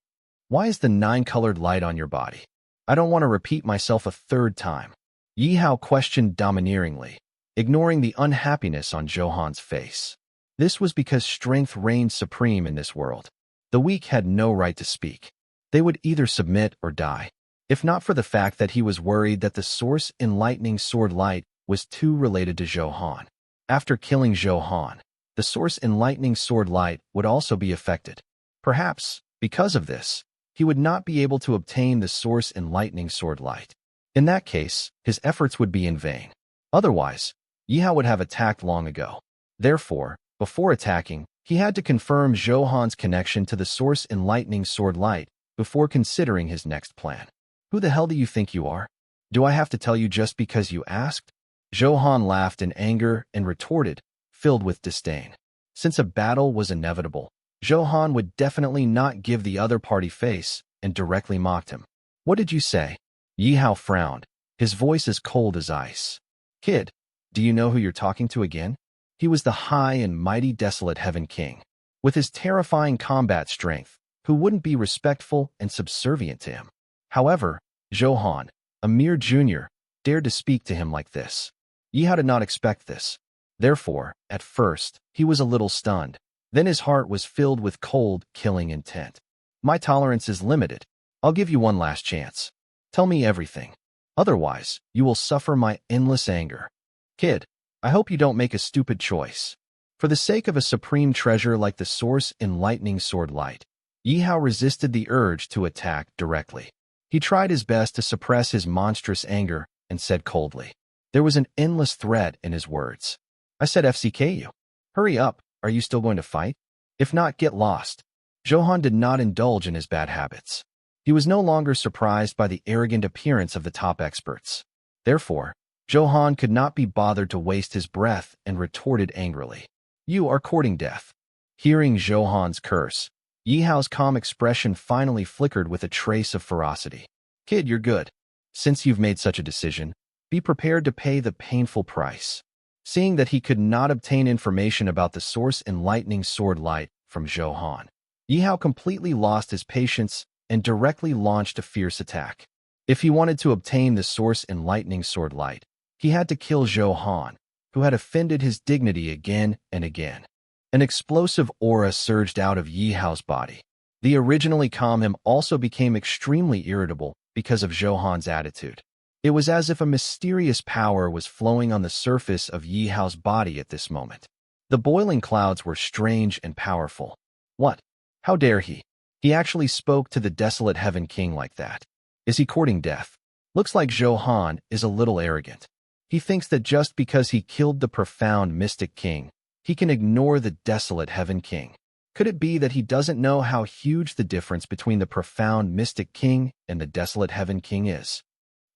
Why is the 9-colored light on your body? I don't want to repeat myself a third time. Yi Hao questioned domineeringly, ignoring the unhappiness on Zhou Han's face. This was because strength reigned supreme in this world. The weak had no right to speak. They would either submit or die. If not for the fact that he was worried that the source enlightening sword light was too related to Zhou Han. After killing Zhou Han, the source enlightening sword light would also be affected. Perhaps, because of this, he would not be able to obtain the source enlightening sword light. In that case, his efforts would be in vain. Otherwise, Yi Hao would have attacked long ago. Therefore, before attacking, he had to confirm Zhou Han's connection to the source enlightening sword light before considering his next plan. Who the hell do you think you are? Do I have to tell you just because you asked? Zhou Han laughed in anger and retorted, filled with disdain. Since a battle was inevitable, Zhou Han would definitely not give the other party face and directly mocked him. What did you say? Yi Hao frowned, his voice as cold as ice. Kid, do you know who you're talking to again? He was the high and mighty desolate Heaven King. With his terrifying combat strength, who wouldn't be respectful and subservient to him? However, Zhou Han, a mere junior, dared to speak to him like this. Yi Hao did not expect this. Therefore, at first, he was a little stunned. Then his heart was filled with cold, killing intent. My tolerance is limited. I'll give you one last chance. Tell me everything. Otherwise, you will suffer my endless anger. Kid, I hope you don't make a stupid choice. For the sake of a supreme treasure like the source enlightening sword light, Yi Hao resisted the urge to attack directly. He tried his best to suppress his monstrous anger and said coldly. There was an endless threat in his words. I said FCK you. Hurry up. Are you still going to fight? if not get lost. Zhou Han did not indulge in his bad habits. He was no longer surprised by the arrogant appearance of the top experts. Therefore, Zhou Han could not be bothered to waste his breath and retorted angrily. You are courting death. Hearing Zhou Han's curse, Yi Hao's calm expression finally flickered with a trace of ferocity. Kid, you're good. Since you've made such a decision, be prepared to pay the painful price. Seeing that he could not obtain information about the source enlightening sword light from Zhou Han, Yi Hao completely lost his patience and directly launched a fierce attack. If he wanted to obtain the source enlightening sword light, he had to kill Zhou Han, who had offended his dignity again and again. An explosive aura surged out of Yi Hao's body. The originally calm him also became extremely irritable because of Zhou Han's attitude. It was as if a mysterious power was flowing on the surface of Yi Hao's body at this moment. The boiling clouds were strange and powerful. What? How dare he? He actually spoke to the desolate Heaven King like that. Is he courting death? Looks like Zhou Han is a little arrogant. He thinks that just because he killed the profound mystic king, he can ignore the desolate Heaven King. Could it be that he doesn't know how huge the difference between the profound mystic king and the desolate Heaven King is?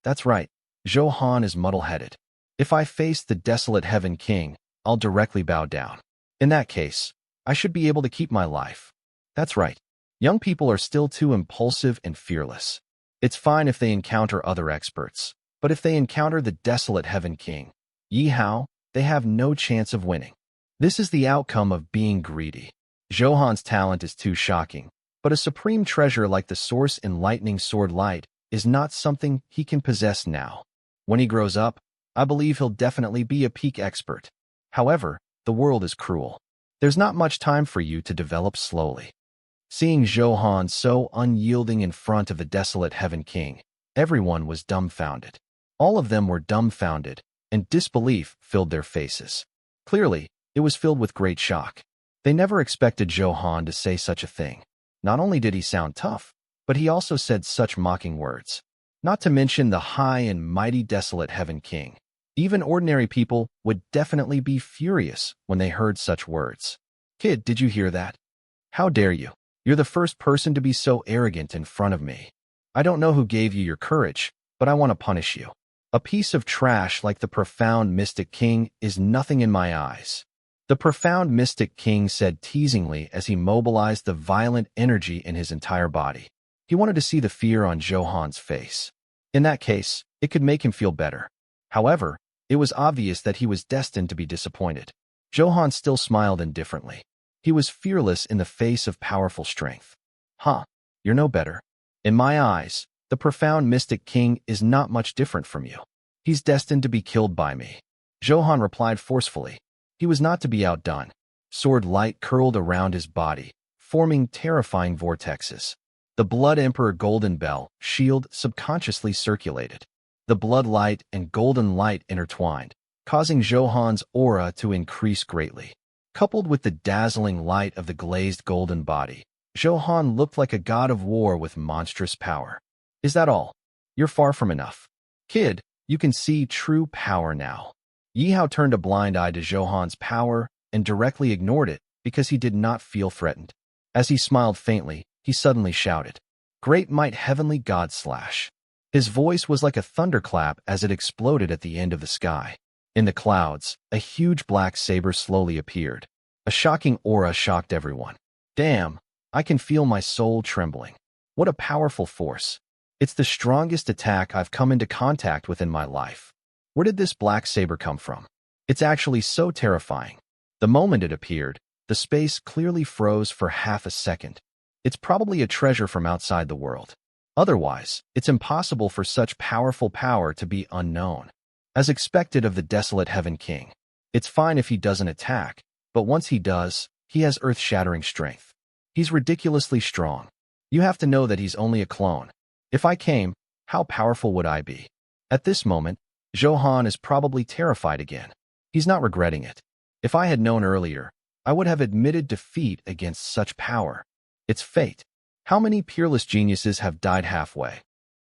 That's right, Zhou Han is muddle-headed. If I face the desolate Heaven King, I'll directly bow down. In that case, I should be able to keep my life. That's right. Young people are still too impulsive and fearless. It's fine if they encounter other experts, but if they encounter the desolate Heaven King, Yi Hao, they have no chance of winning. This is the outcome of being greedy. Zhou Han's talent is too shocking, but a supreme treasure like the source enlightening sword light is not something he can possess now. When he grows up, I believe he'll definitely be a peak expert. However, the world is cruel. There's not much time for you to develop slowly. Seeing Zhou Han so unyielding in front of the desolate Heaven King, everyone was dumbfounded. All of them were dumbfounded, and disbelief filled their faces. Clearly, it was filled with great shock. They never expected Zhou Han to say such a thing. Not only did he sound tough, but he also said such mocking words. Not to mention the high and mighty desolate Heaven King. Even ordinary people would definitely be furious when they heard such words. Kid, did you hear that? How dare you? You're the first person to be so arrogant in front of me. I don't know who gave you your courage, but I want to punish you. A piece of trash like the profound mystic king is nothing in my eyes. The profound mystic king said teasingly as he mobilized the violent energy in his entire body. He wanted to see the fear on Zhou Han's face. In that case, it could make him feel better. However, it was obvious that he was destined to be disappointed. Zhou Han still smiled indifferently. He was fearless in the face of powerful strength. Huh, you're no better. In my eyes, the profound mystic king is not much different from you. He's destined to be killed by me. Zhou Han replied forcefully. He was not to be outdone. Sword light curled around his body, forming terrifying vortexes. The Blood Emperor Golden Bell shield subconsciously circulated. The blood light and golden light intertwined, causing Zhou Han's aura to increase greatly. Coupled with the dazzling light of the glazed golden body, Zhou Han looked like a god of war with monstrous power. Is that all? You're far from enough. Kid, you can see true power now. Yi Hao turned a blind eye to Zhou Han's power and directly ignored it because he did not feel threatened. As he smiled faintly, he suddenly shouted, "Great might heavenly god slash." His voice was like a thunderclap as it exploded at the end of the sky. In the clouds, a huge black saber slowly appeared. A shocking aura shocked everyone. Damn, I can feel my soul trembling. What a powerful force. It's the strongest attack I've come into contact with in my life. Where did this black saber come from? It's actually so terrifying. The moment it appeared, the space clearly froze for half a second. It's probably a treasure from outside the world. Otherwise, it's impossible for such powerful power to be unknown. As expected of the desolate Heaven King, it's fine if he doesn't attack, but once he does, he has earth-shattering strength. He's ridiculously strong. You have to know that he's only a clone. If I came, how powerful would I be? At this moment, Zhou Han is probably terrified again. He's not regretting it. If I had known earlier, I would have admitted defeat against such power. It's fate. How many peerless geniuses have died halfway?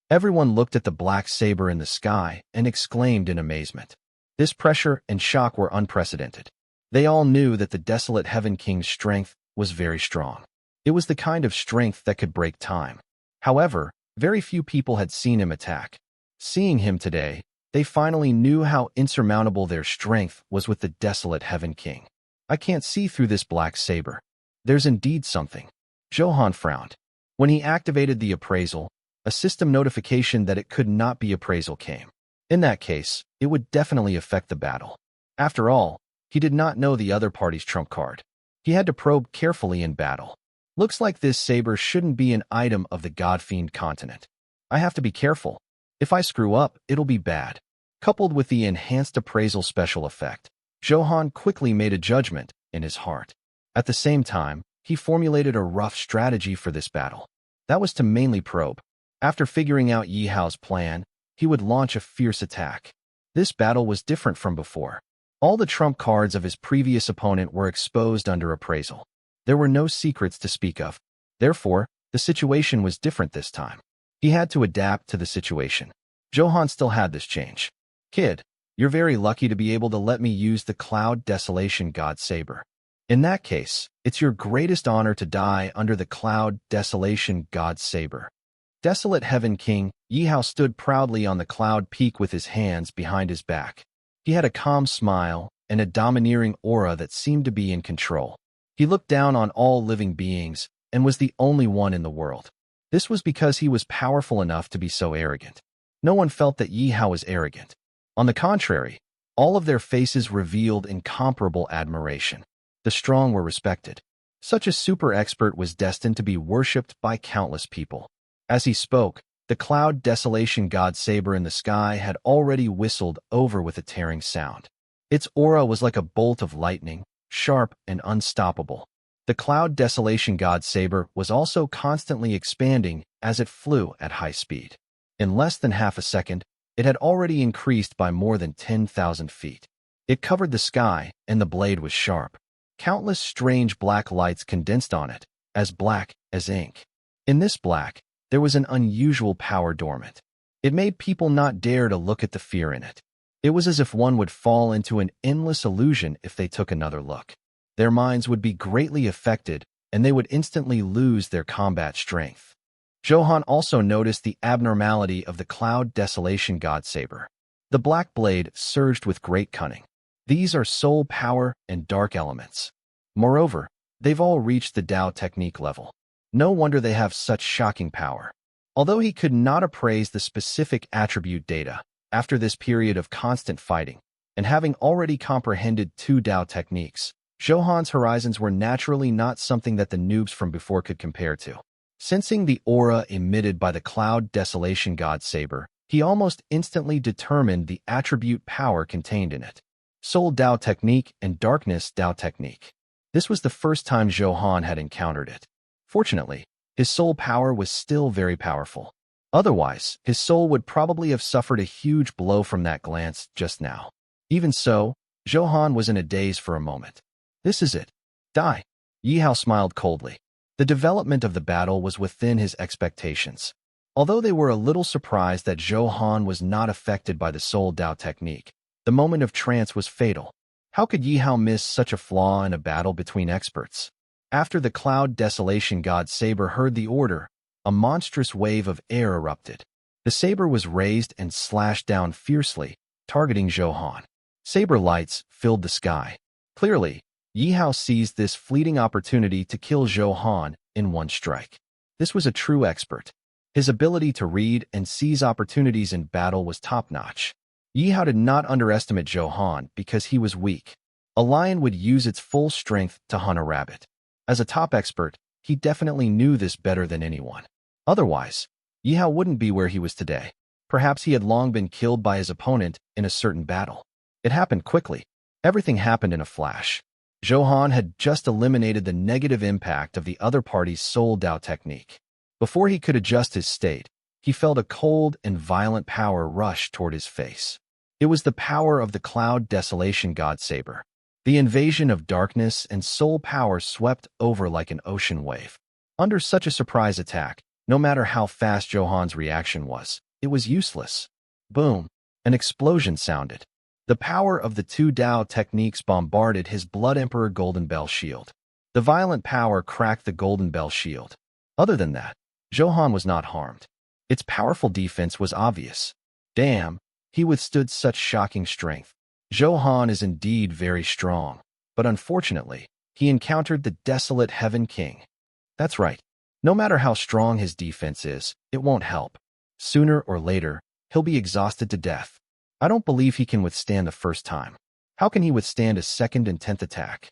Everyone looked at the black saber in the sky and exclaimed in amazement. This pressure and shock were unprecedented. They all knew that the desolate Heaven King's strength was very strong. It was the kind of strength that could break time. However, very few people had seen him attack. Seeing him today, they finally knew how insurmountable their strength was with the desolate Heaven King. I can't see through this black saber. There's indeed something. Zhou Han frowned. When he activated the appraisal, a system notification that it could not be appraisal came. In that case, it would definitely affect the battle. After all, he did not know the other party's trump card. He had to probe carefully in battle. Looks like this saber shouldn't be an item of the God-Fiend continent. I have to be careful. If I screw up, it'll be bad. Coupled with the enhanced appraisal special effect, Zhou Han quickly made a judgment in his heart. At the same time, he formulated a rough strategy for this battle. That was to mainly probe. After figuring out Yi Hao's plan, he would launch a fierce attack. This battle was different from before. All the trump cards of his previous opponent were exposed under appraisal. There were no secrets to speak of. Therefore, the situation was different this time. He had to adapt to the situation. Zhou Han still had this change. Kid, you're very lucky to be able to let me use the Cloud Desolation God Saber. In that case, it's your greatest honor to die under the Cloud Desolation God Saber. Desolate Heaven King, Yi Hao stood proudly on the cloud peak with his hands behind his back. He had a calm smile and a domineering aura that seemed to be in control. He looked down on all living beings and was the only one in the world. This was because he was powerful enough to be so arrogant. No one felt that Yi Hao was arrogant. On the contrary, all of their faces revealed incomparable admiration. The strong were respected. Such a super expert was destined to be worshipped by countless people. As he spoke, the Cloud Desolation God Saber in the sky had already whistled over with a tearing sound. Its aura was like a bolt of lightning, sharp and unstoppable. The Cloud Desolation God Saber was also constantly expanding as it flew at high speed. In less than half a second, it had already increased by more than 10,000 feet. It covered the sky, and the blade was sharp. Countless strange black lights condensed on it, as black as ink. In this black, there was an unusual power dormant. It made people not dare to look at the fear in it. It was as if one would fall into an endless illusion if they took another look. Their minds would be greatly affected, and they would instantly lose their combat strength. Zhou Han also noticed the abnormality of the Cloud Desolation God Saber. The black blade surged with great cunning. These are soul power and dark elements. Moreover, they've all reached the Dao technique level. No wonder they have such shocking power. Although he could not appraise the specific attribute data, after this period of constant fighting, and having already comprehended two Dao techniques, Zhou Han's horizons were naturally not something that the noobs from before could compare to. Sensing the aura emitted by the Cloud Desolation God Saber, he almost instantly determined the attribute power contained in it. Soul Dao Technique and Darkness Dao Technique. This was the first time Zhou Han had encountered it. Fortunately, his soul power was still very powerful. Otherwise, his soul would probably have suffered a huge blow from that glance just now. Even so, Zhou Han was in a daze for a moment. This is it. Die. Yi Hao smiled coldly. The development of the battle was within his expectations. Although they were a little surprised that Zhou Han was not affected by the Soul Dao technique, the moment of trance was fatal. How could Yi Hao miss such a flaw in a battle between experts? After the Cloud Desolation God Saber heard the order, a monstrous wave of air erupted. The saber was raised and slashed down fiercely, targeting Zhou Han. Saber lights filled the sky. Clearly, Yi Hao seized this fleeting opportunity to kill Zhou Han in one strike. This was a true expert. His ability to read and seize opportunities in battle was top-notch. Yi Hao did not underestimate Zhou Han because he was weak. A lion would use its full strength to hunt a rabbit. As a top expert, he definitely knew this better than anyone. Otherwise, Yi Hao wouldn't be where he was today. Perhaps he had long been killed by his opponent in a certain battle. It happened quickly. Everything happened in a flash. Zhou Han had just eliminated the negative impact of the other party's Soul Dao technique. Before he could adjust his state, he felt a cold and violent power rush toward his face. It was the power of the Cloud Desolation God Saber. The invasion of darkness and soul power swept over like an ocean wave. Under such a surprise attack, no matter how fast Zhou Han's reaction was, it was useless. Boom! An explosion sounded. The power of the two Dao techniques bombarded his Blood Emperor Golden Bell shield. The violent power cracked the Golden Bell shield. Other than that, Zhou Han was not harmed. Its powerful defense was obvious. Damn, he withstood such shocking strength. Zhou Han is indeed very strong, but unfortunately, he encountered the desolate Heaven King. That's right. No matter how strong his defense is, it won't help. Sooner or later, he'll be exhausted to death. I don't believe he can withstand the first time. How can he withstand a second and 10th attack?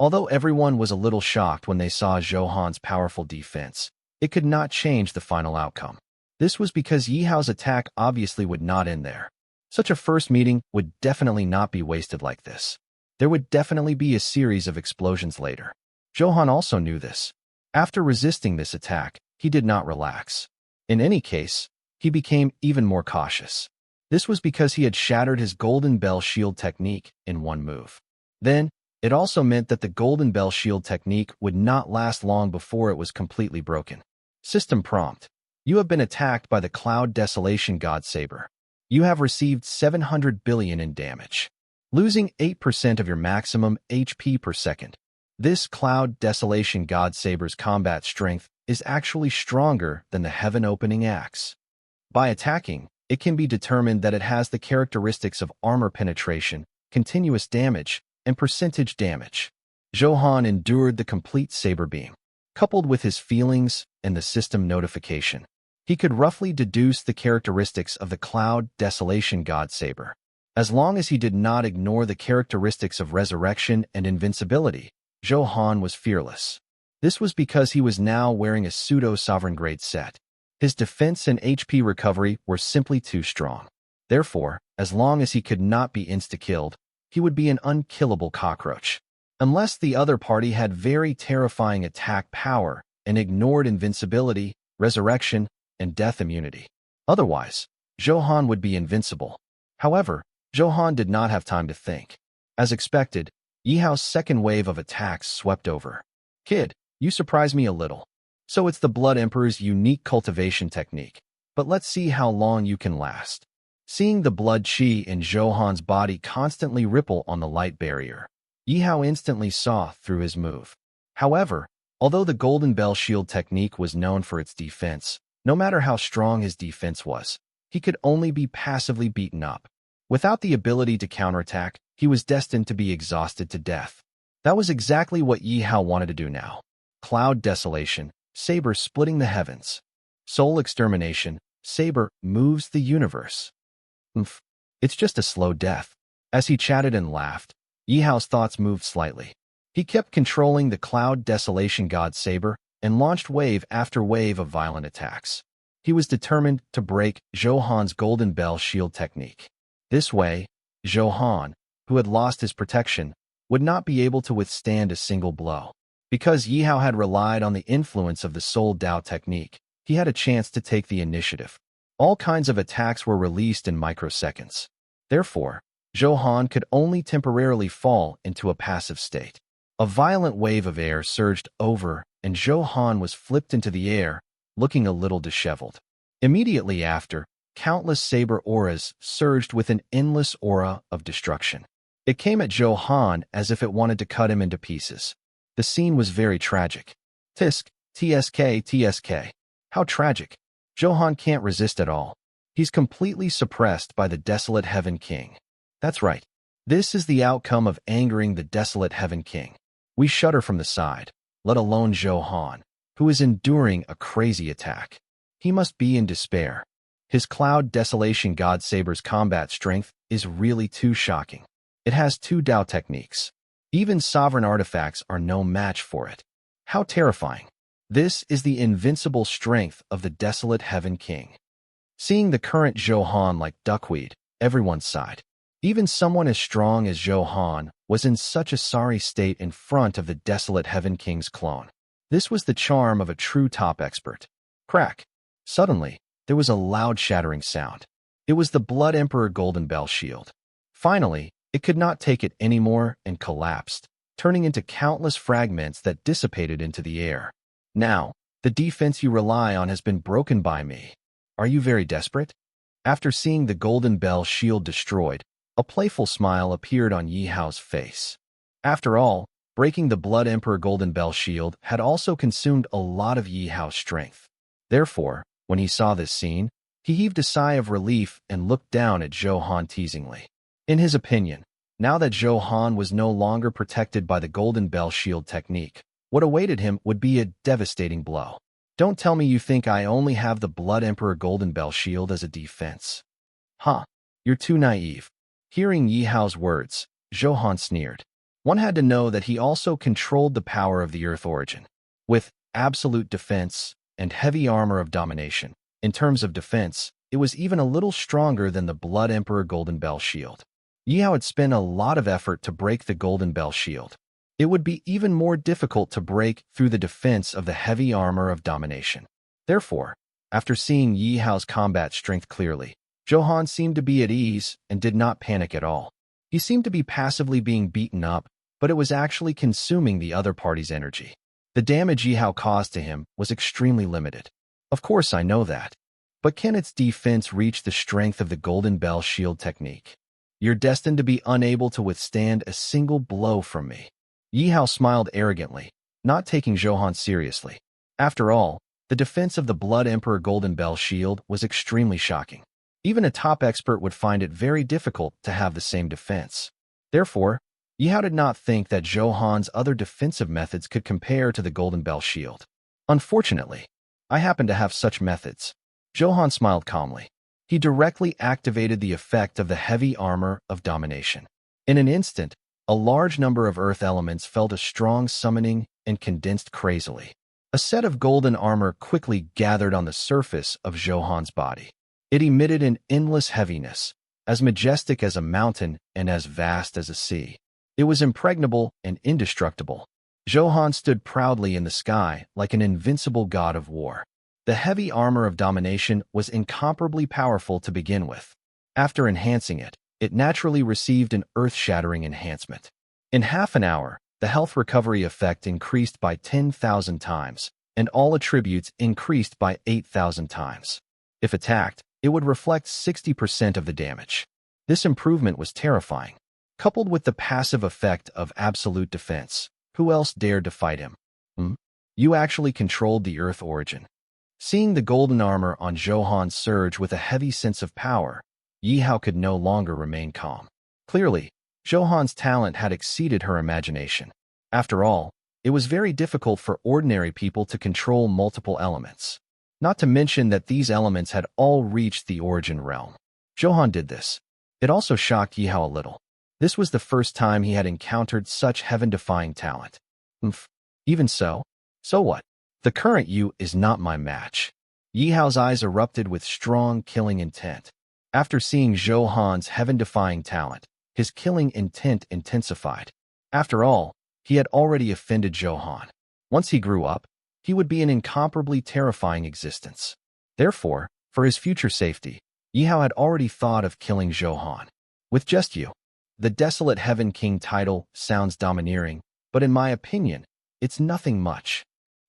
Although everyone was a little shocked when they saw Zhou Han's powerful defense, it could not change the final outcome. This was because Yi Hao's attack obviously would not end there. Such a first meeting would definitely not be wasted like this. There would definitely be a series of explosions later. Zhou Han also knew this. After resisting this attack, he did not relax. In any case, he became even more cautious. This was because he had shattered his Golden Bell shield technique in one move. Then, it also meant that the Golden Bell shield technique would not last long before it was completely broken. System prompt. You have been attacked by the Cloud Desolation God Saber. You have received 700 billion in damage, losing 8% of your maximum HP per second. This Cloud Desolation God Saber's combat strength is actually stronger than the Heaven Opening Axe. By attacking, it can be determined that it has the characteristics of armor penetration, continuous damage, and percentage damage. Zhou Han endured the complete saber beam. Coupled with his feelings and the system notification, he could roughly deduce the characteristics of the Cloud Desolation God Saber. As long as he did not ignore the characteristics of resurrection and invincibility, Zhou Han was fearless. This was because he was now wearing a pseudo-sovereign grade set. His defense and HP recovery were simply too strong. Therefore, as long as he could not be insta-killed, he would be an unkillable cockroach. Unless the other party had very terrifying attack power and ignored invincibility, resurrection, and death immunity. Otherwise, Zhou Han would be invincible. However, Zhou Han did not have time to think. As expected, Yi Hao's second wave of attacks swept over. Kid, you surprise me a little. So it's the Blood Emperor's unique cultivation technique. But let's see how long you can last. Seeing the blood chi in Zhou Han's body constantly ripple on the light barrier, Yi Hao instantly saw through his move. However, although the Golden Bell shield technique was known for its defense, no matter how strong his defense was, he could only be passively beaten up. Without the ability to counterattack, he was destined to be exhausted to death. That was exactly what Yi Hao wanted to do now. Cloud Desolation, Saber splitting the heavens. Soul Extermination, Saber moves the universe. It's just a slow death. As he chatted and laughed, Yi Hao's thoughts moved slightly. He kept controlling the Cloud Desolation God Saber and launched wave after wave of violent attacks. He was determined to break Zhou Han's Golden Bell shield technique. This way, Zhou Han, who had lost his protection, would not be able to withstand a single blow. Because Yi Hao had relied on the influence of the Soul Dao technique, he had a chance to take the initiative. All kinds of attacks were released in microseconds. Therefore, Zhou Han could only temporarily fall into a passive state. A violent wave of air surged over, and Zhou Han was flipped into the air, looking a little disheveled. Immediately after, countless saber auras surged with an endless aura of destruction. It came at Zhou Han as if it wanted to cut him into pieces. The scene was very tragic. Tisk, TSK, TSK. How tragic. Zhou Han can't resist at all. He's completely suppressed by the desolate Heaven King. That's right. This is the outcome of angering the desolate Heaven King. We shudder from the side, let alone Zhou Han, who is enduring a crazy attack. He must be in despair. His Cloud Desolation God Saber's combat strength is really too shocking. It has 2 Dao techniques. Even sovereign artifacts are no match for it. How terrifying. This is the invincible strength of the desolate Heaven King. Seeing the current Zhou Han like duckweed, everyone sighed. Even someone as strong as Zhou Han was in such a sorry state in front of the desolate Heaven King's clone. This was the charm of a true top expert. Crack. Suddenly, there was a loud shattering sound. It was the Blood Emperor Golden Bell shield. Finally, it could not take it anymore and collapsed, turning into countless fragments that dissipated into the air. Now, the defense you rely on has been broken by me. Are you very desperate? After seeing the Golden Bell shield destroyed, a playful smile appeared on Yi Hao's face. After all, Breaking the Blood Emperor Golden Bell shield had also consumed a lot of Yi Hao's strength. Therefore, when he saw this scene, he heaved a sigh of relief and looked down at Zhou Han teasingly. In his opinion, now that Zhou Han was no longer protected by the Golden Bell shield technique, what awaited him would be a devastating blow. Don't tell me you think I only have the Blood Emperor Golden Bell shield as a defense. Huh, you're too naive. Hearing Yi Hao's words, Zhou Han sneered. One had to know that he also controlled the power of the Earth origin. With absolute defense and heavy armor of domination, in terms of defense, it was even a little stronger than the Blood Emperor Golden Bell shield. Yi Hao had spent a lot of effort to break the Golden Bell shield. It would be even more difficult to break through the defense of the heavy armor of domination. Therefore, after seeing Yi Hao's combat strength clearly, Zhou Han seemed to be at ease and did not panic at all. He seemed to be passively being beaten up, but it was actually consuming the other party's energy. The damage Yi Hao caused to him was extremely limited. Of course I know that. But can its defense reach the strength of the Golden Bell shield technique? You're destined to be unable to withstand a single blow from me. Yi Hao smiled arrogantly, not taking Zhou Han seriously. After all, the defense of the Blood Emperor Golden Bell shield was extremely shocking. Even a top expert would find it very difficult to have the same defense. Therefore, Yi Hao did not think that Zhou Han's other defensive methods could compare to the Golden Bell shield. Unfortunately, I happen to have such methods. Zhou Han smiled calmly. He directly activated the effect of the heavy armor of domination. In an instant, a large number of earth elements felt a strong summoning and condensed crazily. A set of golden armor quickly gathered on the surface of Zhou Han's body. It emitted an endless heaviness, as majestic as a mountain and as vast as a sea. It was impregnable and indestructible. Zhou Han stood proudly in the sky like an invincible god of war. The heavy armor of domination was incomparably powerful to begin with. After enhancing it, it naturally received an earth-shattering enhancement. In half an hour, the health recovery effect increased by 10,000 times, and all attributes increased by 8,000 times. If attacked, it would reflect 60% of the damage. This improvement was terrifying. Coupled with the passive effect of absolute defense, who else dared to fight him? You actually controlled the Earth origin. Seeing the golden armor on Zhou Han surge with a heavy sense of power, Yi Hao could no longer remain calm. Clearly, Zhou Han's talent had exceeded her imagination. After all, it was very difficult for ordinary people to control multiple elements. Not to mention that these elements had all reached the origin realm. Zhou Han did this. It also shocked Yi Hao a little. This was the first time he had encountered such heaven-defying talent. Even so? So what? The current you is not my match. Yi Hao's eyes erupted with strong killing intent. After seeing Zhou Han's heaven-defying talent, his killing intent intensified. After all, he had already offended Zhou Han. Once he grew up, he would be an incomparably terrifying existence. Therefore, for his future safety, Yi Hao had already thought of killing Zhou Han. With just you. The Desolate Heaven King title sounds domineering, but in my opinion, it's nothing much.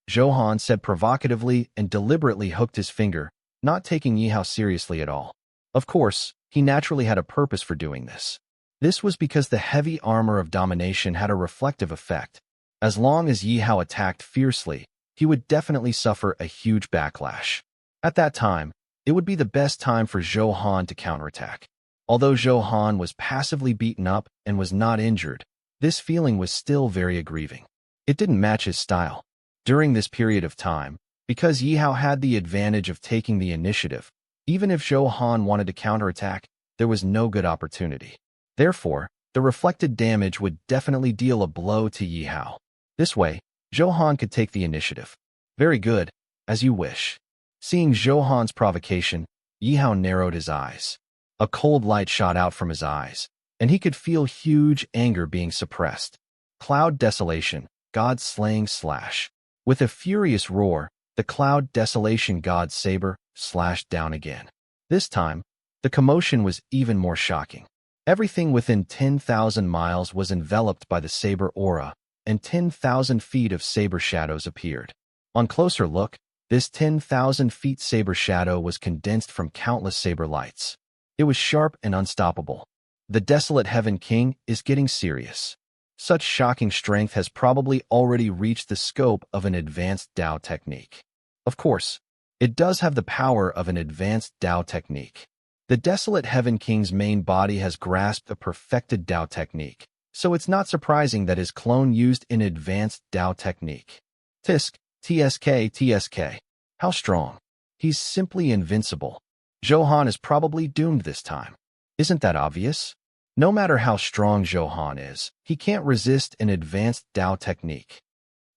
Zhou Han said provocatively and deliberately hooked his finger, not taking Yi Hao seriously at all. Of course, he naturally had a purpose for doing this. This was because the heavy armor of domination had a reflective effect. As long as Yi Hao attacked fiercely, he would definitely suffer a huge backlash. At that time, it would be the best time for Zhou Han to counterattack. Although Zhou Han was passively beaten up and was not injured, this feeling was still very aggrieving. It didn't match his style. During this period of time, because Yi Hao had the advantage of taking the initiative, even if Zhou Han wanted to counterattack, there was no good opportunity. Therefore, the reflected damage would definitely deal a blow to Yi Hao. This way, Zhou Han could take the initiative. Very good, as you wish. Seeing Zhou Han's provocation, Yi Hao narrowed his eyes. A cold light shot out from his eyes, and he could feel huge anger being suppressed. Cloud Desolation, God Slaying Slash. With a furious roar, the Cloud Desolation God Saber slashed down again. This time, the commotion was even more shocking. Everything within 10,000 miles was enveloped by the saber aura, and 10,000 feet of saber shadows appeared. On closer look, this 10,000 feet saber shadow was condensed from countless saber lights. It was sharp and unstoppable. The Desolate Heaven King is getting serious. Such shocking strength has probably already reached the scope of an advanced Tao technique. Of course, it does have the power of an advanced Tao technique. The Desolate Heaven King's main body has grasped a perfected Tao technique, so it's not surprising that his clone used an advanced Tao technique. Tisk, TSK. How strong? He's simply invincible. Zhou Han is probably doomed this time. Isn't that obvious? No matter how strong Zhou Han is, he can't resist an advanced Tao technique.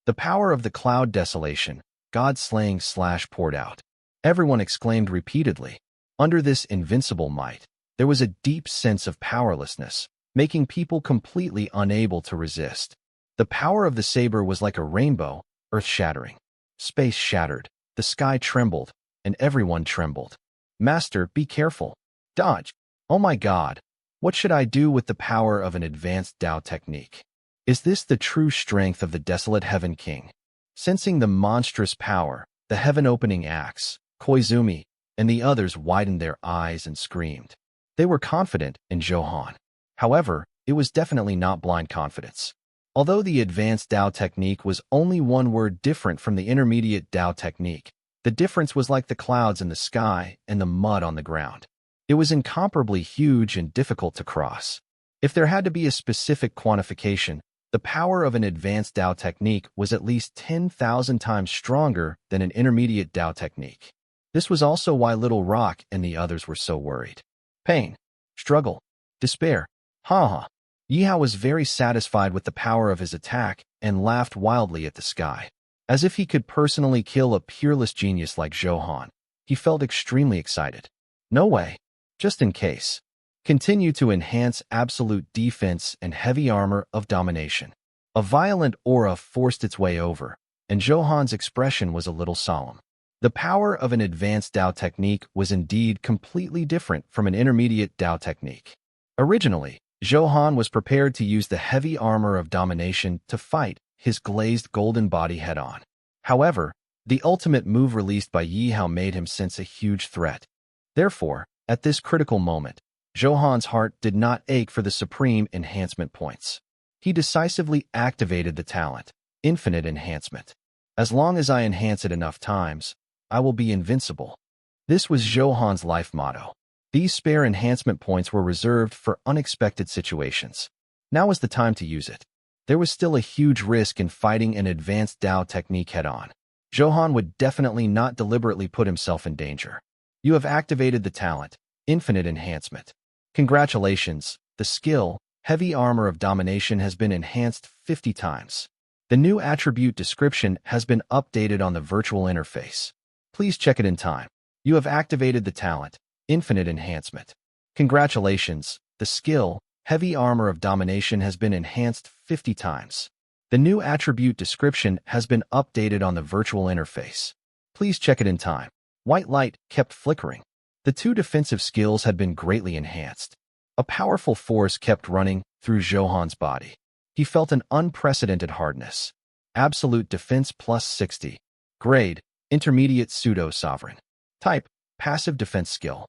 The power of the cloud desolation, God-slaying / poured out. Everyone exclaimed repeatedly. Under this invincible might, there was a deep sense of powerlessness, making people completely unable to resist. The power of the saber was like a rainbow, earth-shattering. Space shattered, the sky trembled, and everyone trembled. Master, be careful. Dodge. Oh my God. What should I do with the power of an advanced Tao technique? Is this the true strength of the Desolate Heaven King? Sensing the monstrous power, the heaven-opening axe, Koizumi, and the others widened their eyes and screamed. They were confident in Zhou Han. However, it was definitely not blind confidence. Although the advanced Tao technique was only one word different from the intermediate Tao technique, the difference was like the clouds in the sky and the mud on the ground. It was incomparably huge and difficult to cross. If there had to be a specific quantification, the power of an advanced Tao technique was at least 10,000 times stronger than an intermediate Tao technique. This was also why Little Rock and the others were so worried. Pain, struggle, despair. Ha. Yihao was very satisfied with the power of his attack and laughed wildly at the sky. As if he could personally kill a peerless genius like Zhou Han, he felt extremely excited. No way. Just in case. Continue to enhance absolute defense and heavy armor of domination. A violent aura forced its way over, and Zhou Han's expression was a little solemn. The power of an advanced Tao technique was indeed completely different from an intermediate Tao technique. Originally, Zhou Han was prepared to use the heavy armor of domination to fight his glazed golden body head-on. However, the ultimate move released by Yihao made him sense a huge threat. Therefore, at this critical moment, Zhou Han's heart did not ache for the supreme enhancement points. He decisively activated the talent, Infinite Enhancement. As long as I enhance it enough times, I will be invincible. This was Zhou Han's life motto. These spare enhancement points were reserved for unexpected situations. Now was the time to use it. There was still a huge risk in fighting an advanced Tao technique head-on. Zhou Han would definitely not deliberately put himself in danger. You have activated the talent, Infinite Enhancement. Congratulations, the skill, Heavy Armor of Domination has been enhanced 50 times. The new attribute description has been updated on the virtual interface. Please check it in time. You have activated the talent, Infinite Enhancement. Congratulations, the skill, Heavy Armor of Domination has been enhanced 50 times. The new attribute description has been updated on the virtual interface. Please check it in time. White light kept flickering. The two defensive skills had been greatly enhanced. A powerful force kept running through Zhou Han's body. He felt an unprecedented hardness. Absolute defense plus 60. Grade, Intermediate Pseudo-Sovereign. Type, Passive defense skill.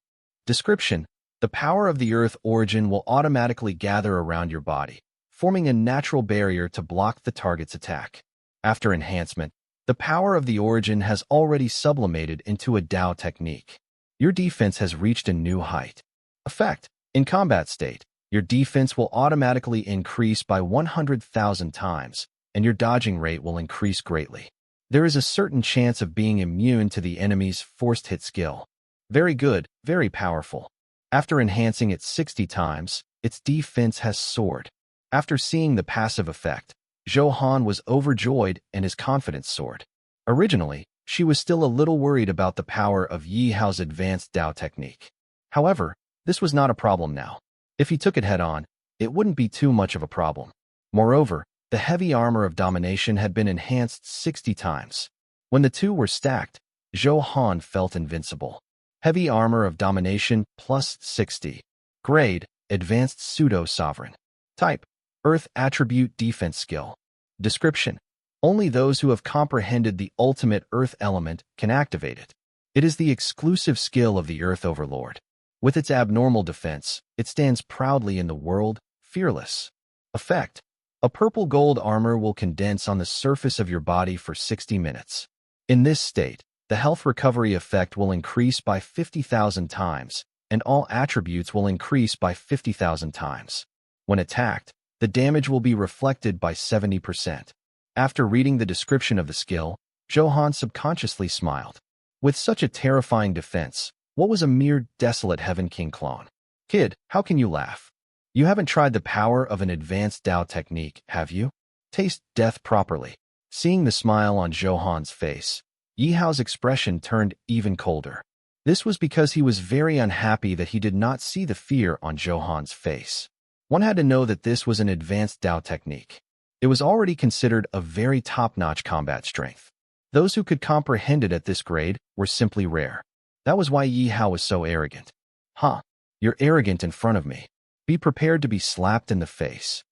Description, the power of the Earth origin will automatically gather around your body, forming a natural barrier to block the target's attack. After enhancement, the power of the origin has already sublimated into a Tao technique. Your defense has reached a new height. Effect, in combat state, your defense will automatically increase by 100,000 times, and your dodging rate will increase greatly. There is a certain chance of being immune to the enemy's forced hit skill. Very good, very powerful. After enhancing it 60 times, its defense has soared. After seeing the passive effect, Zhou Han was overjoyed and his confidence soared. Originally, she was still a little worried about the power of Yihao's advanced Tao technique. However, this was not a problem now. If he took it head-on, it wouldn't be too much of a problem. Moreover, the heavy armor of domination had been enhanced 60 times. When the two were stacked, Zhou Han felt invincible. Heavy armor of domination plus 60. Grade, Advanced Pseudo-Sovereign. Type, Earth Attribute Defense Skill. Description, only those who have comprehended the ultimate Earth element can activate it. It is the exclusive skill of the Earth Overlord. With its abnormal defense, it stands proudly in the world, fearless. Effect, A purple gold armor will condense on the surface of your body for 60 minutes. In this state, the health recovery effect will increase by 50,000 times, and all attributes will increase by 50,000 times. When attacked, the damage will be reflected by 70%. After reading the description of the skill, Zhou Han subconsciously smiled. With such a terrifying defense, what was a mere desolate Heaven King clone? Kid, how can you laugh? You haven't tried the power of an advanced Dao technique, have you? Taste death properly. Seeing the smile on Zhou Han's face, Yi Hao's expression turned even colder. This was because he was very unhappy that he did not see the fear on Zhou Han's face. One had to know that this was an advanced Dao technique. It was already considered a very top-notch combat strength. Those who could comprehend it at this grade were simply rare. That was why Yi Hao was so arrogant. Huh, you're arrogant in front of me. Be prepared to be slapped in the face.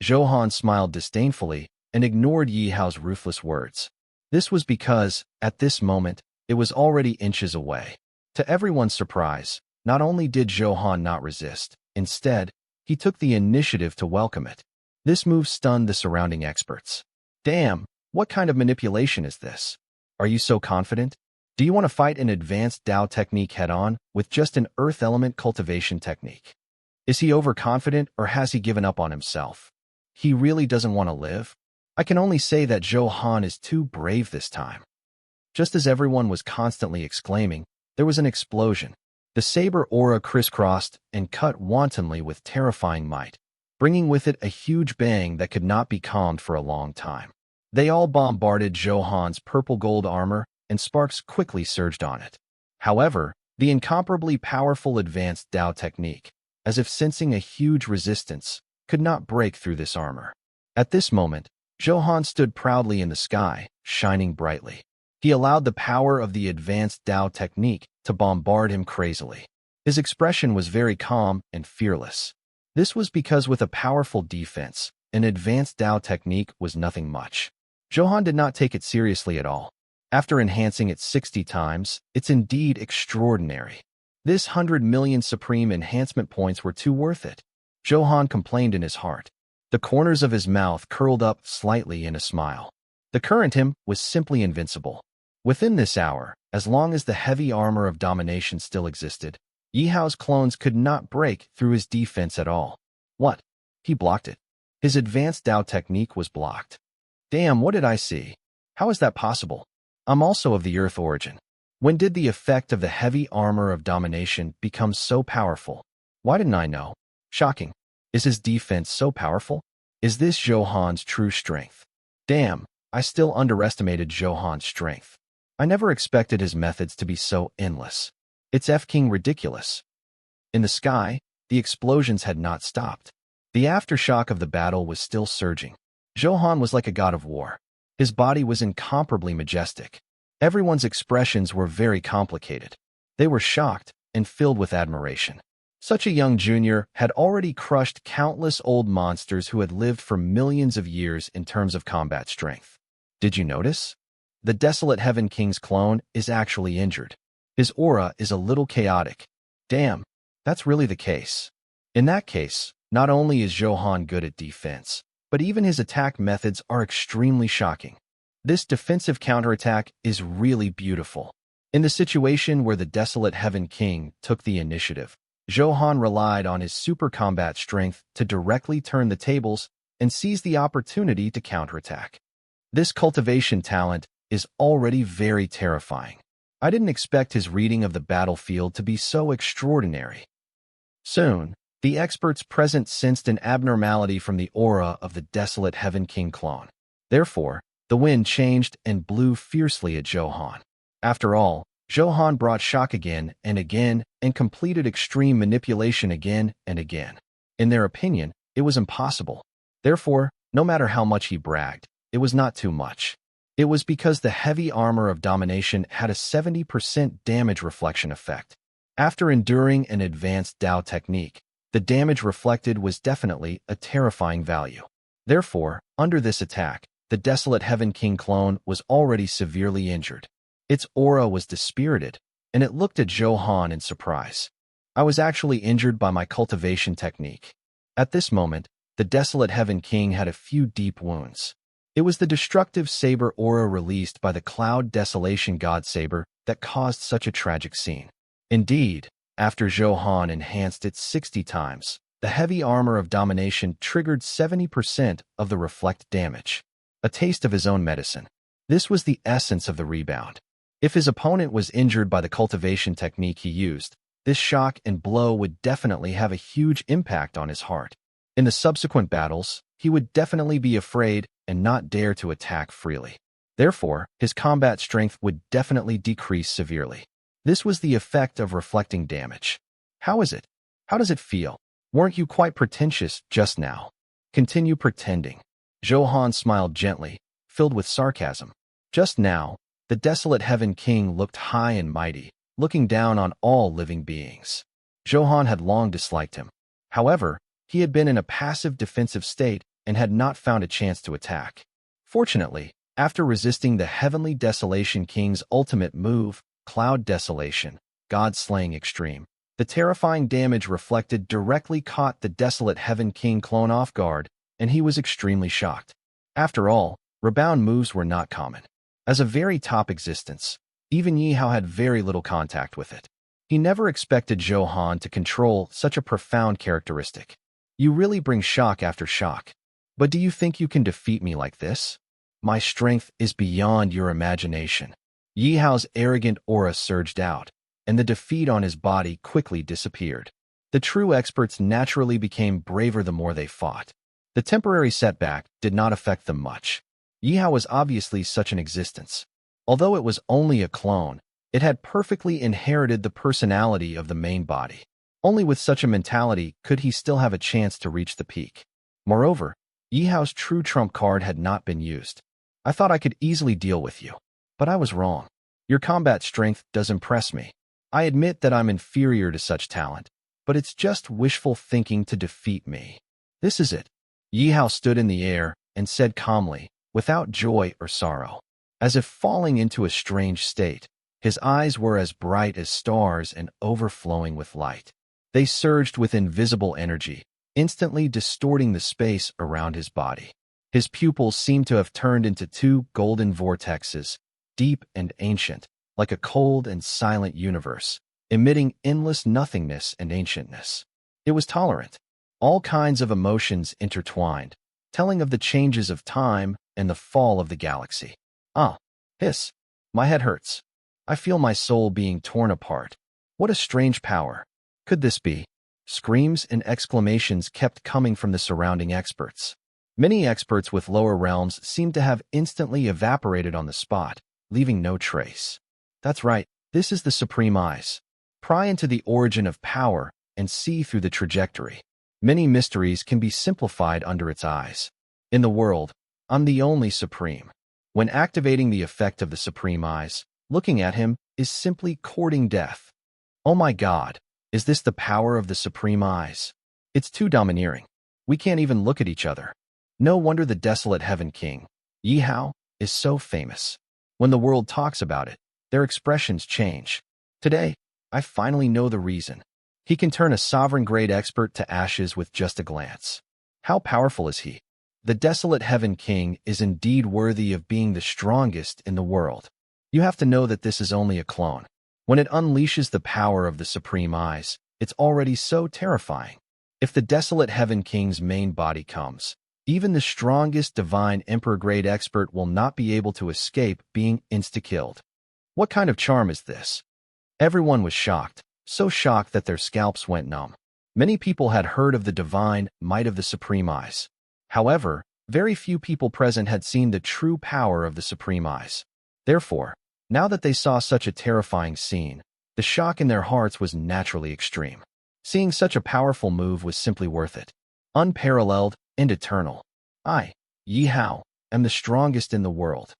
Zhou Han smiled disdainfully and ignored Yi Hao's ruthless words. This was because, at this moment, it was already inches away. To everyone's surprise, not only did Zhou Han not resist, instead, he took the initiative to welcome it. This move stunned the surrounding experts. Damn, what kind of manipulation is this? Are you so confident? Do you want to fight an advanced Dao technique head-on with just an earth element cultivation technique? Is he overconfident or has he given up on himself? He really doesn't want to live? I can only say that Zhou Han is too brave this time. Just as everyone was constantly exclaiming, there was an explosion. The saber aura crisscrossed and cut wantonly with terrifying might, bringing with it a huge bang that could not be calmed for a long time. They all bombarded Zhou Han's purple gold armor, and sparks quickly surged on it. However, the incomparably powerful advanced Dao technique, as if sensing a huge resistance, could not break through this armor. At this moment, Zhou Han stood proudly in the sky, shining brightly. He allowed the power of the advanced Dao technique to bombard him crazily. His expression was very calm and fearless. This was because with a powerful defense, an advanced Dao technique was nothing much. Zhou Han did not take it seriously at all. After enhancing it 60 times, it's indeed extraordinary. This 100 million supreme enhancement points were too worth it. Zhou Han complained in his heart. The corners of his mouth curled up slightly in a smile. The current him was simply invincible. Within this hour, as long as the heavy armor of domination still existed, Yi Hao's clones could not break through his defense at all. What? He blocked it. His advanced Dao technique was blocked. Damn, what did I see? How is that possible? I'm also of the Earth origin. When did the effect of the heavy armor of domination become so powerful? Why didn't I know? Shocking. Is his defense so powerful? Is this Zhou Han's true strength? Damn, I still underestimated Zhou Han's strength. I never expected his methods to be so endless. It's F-King ridiculous. In the sky, the explosions had not stopped. The aftershock of the battle was still surging. Zhou Han was like a god of war. His body was incomparably majestic. Everyone's expressions were very complicated. They were shocked and filled with admiration. Such a young junior had already crushed countless old monsters who had lived for millions of years in terms of combat strength. Did you notice? The desolate Heaven King's clone is actually injured. His aura is a little chaotic. Damn, that's really the case. In that case, not only is Zhou Han good at defense, but even his attack methods are extremely shocking. This defensive counterattack is really beautiful. In the situation where the desolate Heaven King took the initiative, Zhou Han relied on his super combat strength to directly turn the tables and seize the opportunity to counterattack. This cultivation talent is already very terrifying. I didn't expect his reading of the battlefield to be so extraordinary. Soon, the experts present sensed an abnormality from the aura of the desolate Heaven King clone. Therefore, the wind changed and blew fiercely at Zhou Han. After all, Zhou Han brought shock again and completed extreme manipulation again and again. In their opinion, it was impossible. Therefore, no matter how much he bragged, it was not too much. It was because the heavy armor of domination had a 70% damage reflection effect. After enduring an advanced Dao technique, the damage reflected was definitely a terrifying value. Therefore, under this attack, the desolate Heaven King clone was already severely injured. Its aura was dispirited, and it looked at Zhou Han in surprise. I was actually injured by my cultivation technique. At this moment, the desolate Heaven King had a few deep wounds. It was the destructive saber aura released by the Cloud Desolation God Saber that caused such a tragic scene. Indeed, after Zhou Han enhanced it 60 times, the heavy armor of domination triggered 70% of the reflect damage. A taste of his own medicine. This was the essence of the rebound. If his opponent was injured by the cultivation technique he used, this shock and blow would definitely have a huge impact on his heart. In the subsequent battles, he would definitely be afraid and not dare to attack freely. Therefore, his combat strength would definitely decrease severely. This was the effect of reflecting damage. How is it? How does it feel? Weren't you quite pretentious just now? Continue pretending. Zhou Han smiled gently, filled with sarcasm. Just now, the desolate Heaven King looked high and mighty, looking down on all living beings. Zhou Han had long disliked him. However, he had been in a passive defensive state and had not found a chance to attack. Fortunately, after resisting the Heavenly Desolation King's ultimate move, Cloud Desolation, God-slaying extreme, the terrifying damage reflected directly caught the desolate Heaven King clone off guard, and he was extremely shocked. After all, rebound moves were not common. As a very top existence, even Yi Hao had very little contact with it. He never expected Zhou Han to control such a profound characteristic. You really bring shock after shock. But do you think you can defeat me like this? My strength is beyond your imagination. Yi Hao's arrogant aura surged out, and the defeat on his body quickly disappeared. The true experts naturally became braver the more they fought. The temporary setback did not affect them much. Yi Hao was obviously such an existence. Although it was only a clone, it had perfectly inherited the personality of the main body. Only with such a mentality could he still have a chance to reach the peak. Moreover, Yi Hao's true trump card had not been used. I thought I could easily deal with you. But I was wrong. Your combat strength does impress me. I admit that I'm inferior to such talent, but it's just wishful thinking to defeat me. This is it. Yi Hao stood in the air and said calmly, without joy or sorrow, as if falling into a strange state. His eyes were as bright as stars and overflowing with light. They surged with invisible energy, instantly distorting the space around his body. His pupils seemed to have turned into two golden vortexes, deep and ancient, like a cold and silent universe, emitting endless nothingness and ancientness. It was tolerant. All kinds of emotions intertwined, telling of the changes of time and the fall of the galaxy. Hiss. My head hurts. I feel my soul being torn apart. What a strange power. Could this be? Screams and exclamations kept coming from the surrounding experts. Many experts with lower realms seemed to have instantly evaporated on the spot, leaving no trace. That's right, this is the Supreme Eyes. Pry into the origin of power and see through the trajectory. Many mysteries can be simplified under its eyes. In the world, I'm the only Supreme. When activating the effect of the Supreme Eyes, looking at him is simply courting death. Oh my God, is this the power of the Supreme Eyes? It's too domineering. We can't even look at each other. No wonder the desolate Heaven King, Yi Hao, is so famous. When the world talks about it, their expressions change. Today, I finally know the reason. He can turn a sovereign-grade expert to ashes with just a glance. How powerful is he? The desolate Heaven King is indeed worthy of being the strongest in the world. You have to know that this is only a clone. When it unleashes the power of the Supreme Eyes, it's already so terrifying. If the desolate Heaven King's main body comes, even the strongest divine Emperor-grade expert will not be able to escape being insta-killed. What kind of charm is this? Everyone was shocked, so shocked that their scalps went numb. Many people had heard of the divine might of the Supreme Eyes. However, very few people present had seen the true power of the Supreme Eyes. Therefore, now that they saw such a terrifying scene, the shock in their hearts was naturally extreme. Seeing such a powerful move was simply worth it. Unparalleled and eternal. I, Yi Hao, am the strongest in the world.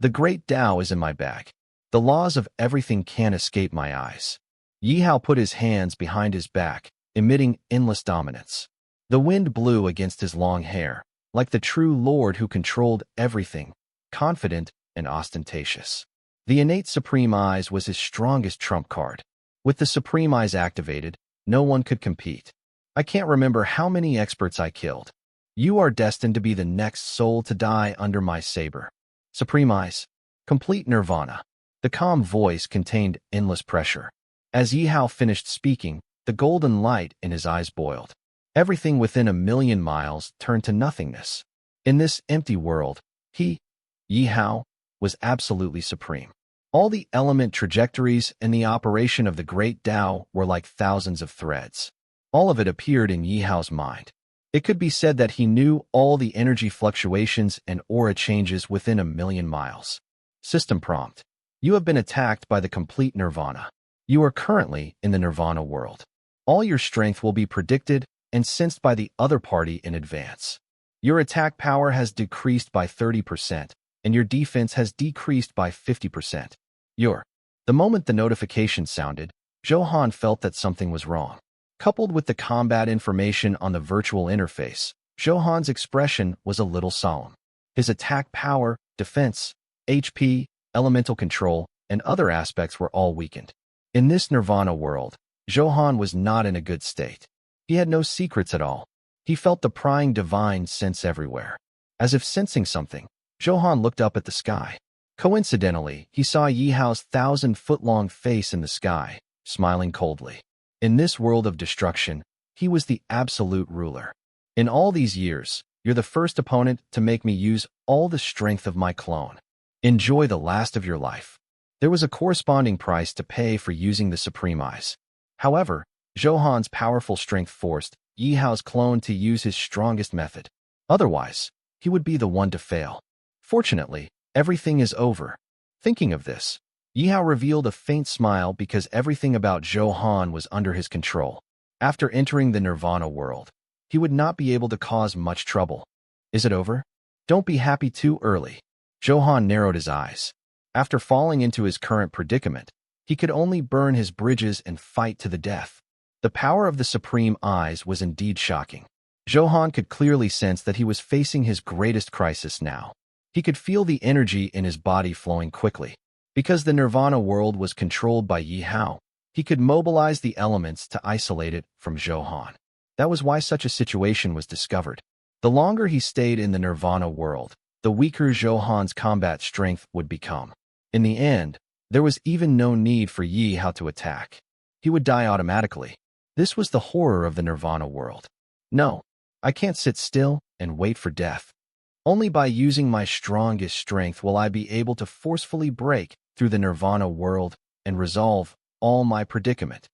The great Tao is in my bag. The laws of everything can't escape my eyes. Yi Hao put his hands behind his back, emitting endless dominance. The wind blew against his long hair, like the true lord who controlled everything, confident and ostentatious. The innate Supreme Eyes was his strongest trump card. With the Supreme Eyes activated, no one could compete. I can't remember how many experts I killed. You are destined to be the next soul to die under my saber. Supreme eyes. Complete nirvana. The calm voice contained endless pressure. As Yi Hao finished speaking, the golden light in his eyes boiled. Everything within 1,000,000 miles turned to nothingness. In this empty world, Yi Hao, was absolutely supreme. All the element trajectories and the operation of the great Tao were like thousands of threads. All of it appeared in Yi Hao's mind. It could be said that he knew all the energy fluctuations and aura changes within 1,000,000 miles. System prompt. You have been attacked by the complete nirvana. You are currently in the nirvana world. All your strength will be predicted and sensed by the other party in advance. Your attack power has decreased by 30%, and your defense has decreased by 50%. The moment the notification sounded, Zhou Han felt that something was wrong. Coupled with the combat information on the virtual interface, Zhou Han's expression was a little solemn. His attack power, defense, HP, elemental control, and other aspects were all weakened. In this nirvana world, Zhou Han was not in a good state. He had no secrets at all. He felt the prying divine sense everywhere. As if sensing something, Zhou Han looked up at the sky. Coincidentally, he saw Yi Hao's 1,000-foot-long face in the sky, smiling coldly. In this world of destruction, he was the absolute ruler. In all these years, you're the first opponent to make me use all the strength of my clone. Enjoy the last of your life. There was a corresponding price to pay for using the Supreme Eyes. However, Zhou Han's powerful strength forced Yi Hao's clone to use his strongest method. Otherwise, he would be the one to fail. Fortunately, everything is over. Thinking of this, Yi Hao revealed a faint smile because everything about Zhou Han was under his control. After entering the nirvana world, he would not be able to cause much trouble. Is it over? Don't be happy too early. Zhou Han narrowed his eyes. After falling into his current predicament, he could only burn his bridges and fight to the death. The power of the Supreme Eyes was indeed shocking. Zhou Han could clearly sense that he was facing his greatest crisis now. He could feel the energy in his body flowing quickly. Because the nirvana world was controlled by Yi Hao, he could mobilize the elements to isolate it from Zhou Han. That was why such a situation was discovered. The longer he stayed in the nirvana world, the weaker Zhou Han's combat strength would become. In the end, there was even no need for Yi Hao to attack. He would die automatically. This was the horror of the nirvana world. No, I can't sit still and wait for death. Only by using my strongest strength will I be able to forcefully break through the nirvana world and resolve all my predicament.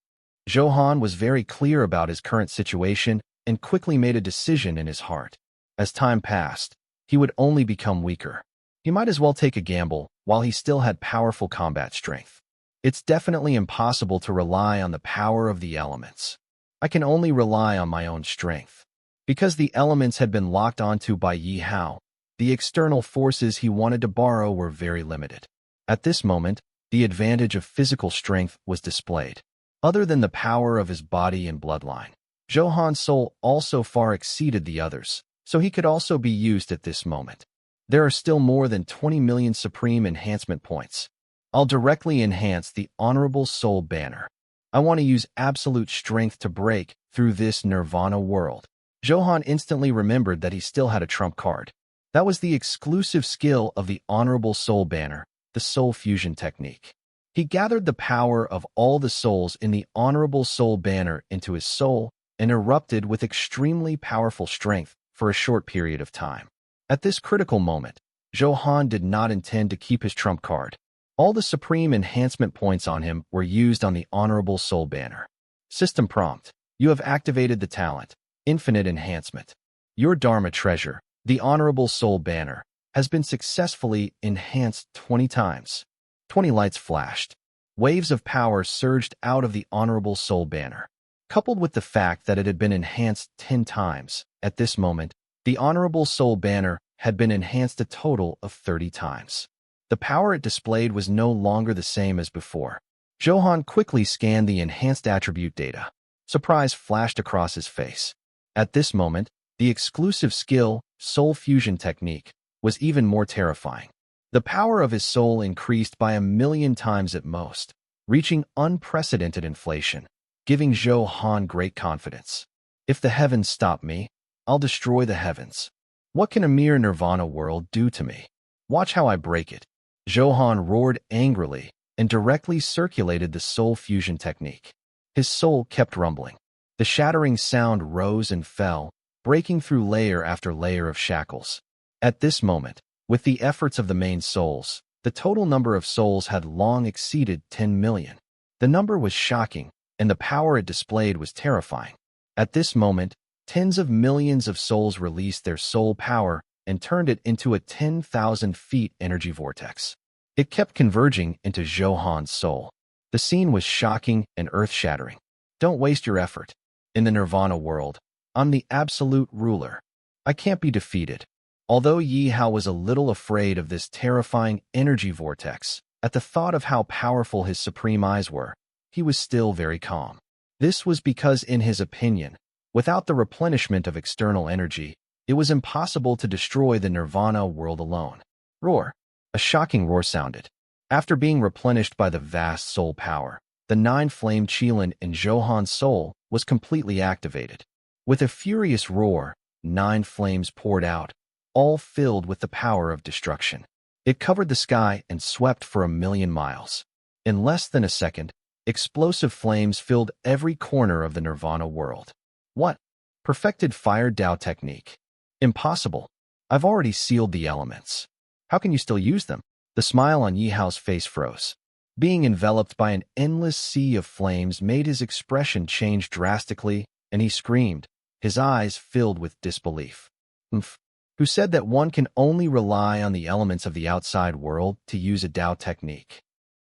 Zhou Han was very clear about his current situation and quickly made a decision in his heart. As time passed, he would only become weaker. He might as well take a gamble while he still had powerful combat strength. It's definitely impossible to rely on the power of the elements. I can only rely on my own strength. Because the elements had been locked onto by Yi Hao, the external forces he wanted to borrow were very limited. At this moment, the advantage of physical strength was displayed. Other than the power of his body and bloodline, Zhou Han's soul also far exceeded the others, so he could also be used at this moment. There are still more than 20 million supreme enhancement points. I'll directly enhance the Honorable Soul banner. I want to use absolute strength to break through this nirvana world. Zhou Han instantly remembered that he still had a trump card. That was the exclusive skill of the Honorable Soul banner, the Soul Fusion technique. He gathered the power of all the souls in the Honorable Soul banner into his soul and erupted with extremely powerful strength for a short period of time. At this critical moment, Zhou Han did not intend to keep his trump card. All the supreme enhancement points on him were used on the Honorable Soul banner. System prompt. You have activated the talent, Infinite Enhancement. Your Dharma treasure, the Honorable Soul banner, has been successfully enhanced 20 times. 20 lights flashed. Waves of power surged out of the Honorable Soul banner. Coupled with the fact that it had been enhanced 10 times, at this moment, the Honorable Soul banner had been enhanced a total of 30 times. The power it displayed was no longer the same as before. Zhou Han quickly scanned the enhanced attribute data. Surprise flashed across his face. At this moment, the exclusive skill, Soul Fusion technique, was even more terrifying. The power of his soul increased by 1,000,000 times at most, reaching unprecedented inflation, giving Zhou Han great confidence. If the heavens stop me, I'll destroy the heavens. What can a mere nirvana world do to me? Watch how I break it. Zhou Han roared angrily and directly circulated the soul fusion technique. His soul kept rumbling. The shattering sound rose and fell, breaking through layer after layer of shackles. At this moment, with the efforts of the main souls, the total number of souls had long exceeded 10 million. The number was shocking, and the power it displayed was terrifying. At this moment, tens of millions of souls released their soul power and turned it into a 10,000 feet energy vortex. It kept converging into Zhou Han's soul. The scene was shocking and earth-shattering. Don't waste your effort. In the nirvana world, I'm the absolute ruler. I can't be defeated. Although Yi Hao was a little afraid of this terrifying energy vortex, at the thought of how powerful his supreme eyes were, he was still very calm. This was because, in his opinion, without the replenishment of external energy, it was impossible to destroy the nirvana world alone. Roar! A shocking roar sounded. After being replenished by the vast soul power, the nine-flame qilin in Zhou Han's soul was completely activated. With a furious roar, 9 flames poured out, all filled with the power of destruction. It covered the sky and swept for 1,000,000 miles. In less than a second, explosive flames filled every corner of the nirvana world. What? Perfected fire Dao technique. Impossible. I've already sealed the elements. How can you still use them? The smile on Yi Hao's face froze. Being enveloped by an endless sea of flames made his expression change drastically, and he screamed, his eyes filled with disbelief. Who said that one can only rely on the elements of the outside world to use a Dao technique?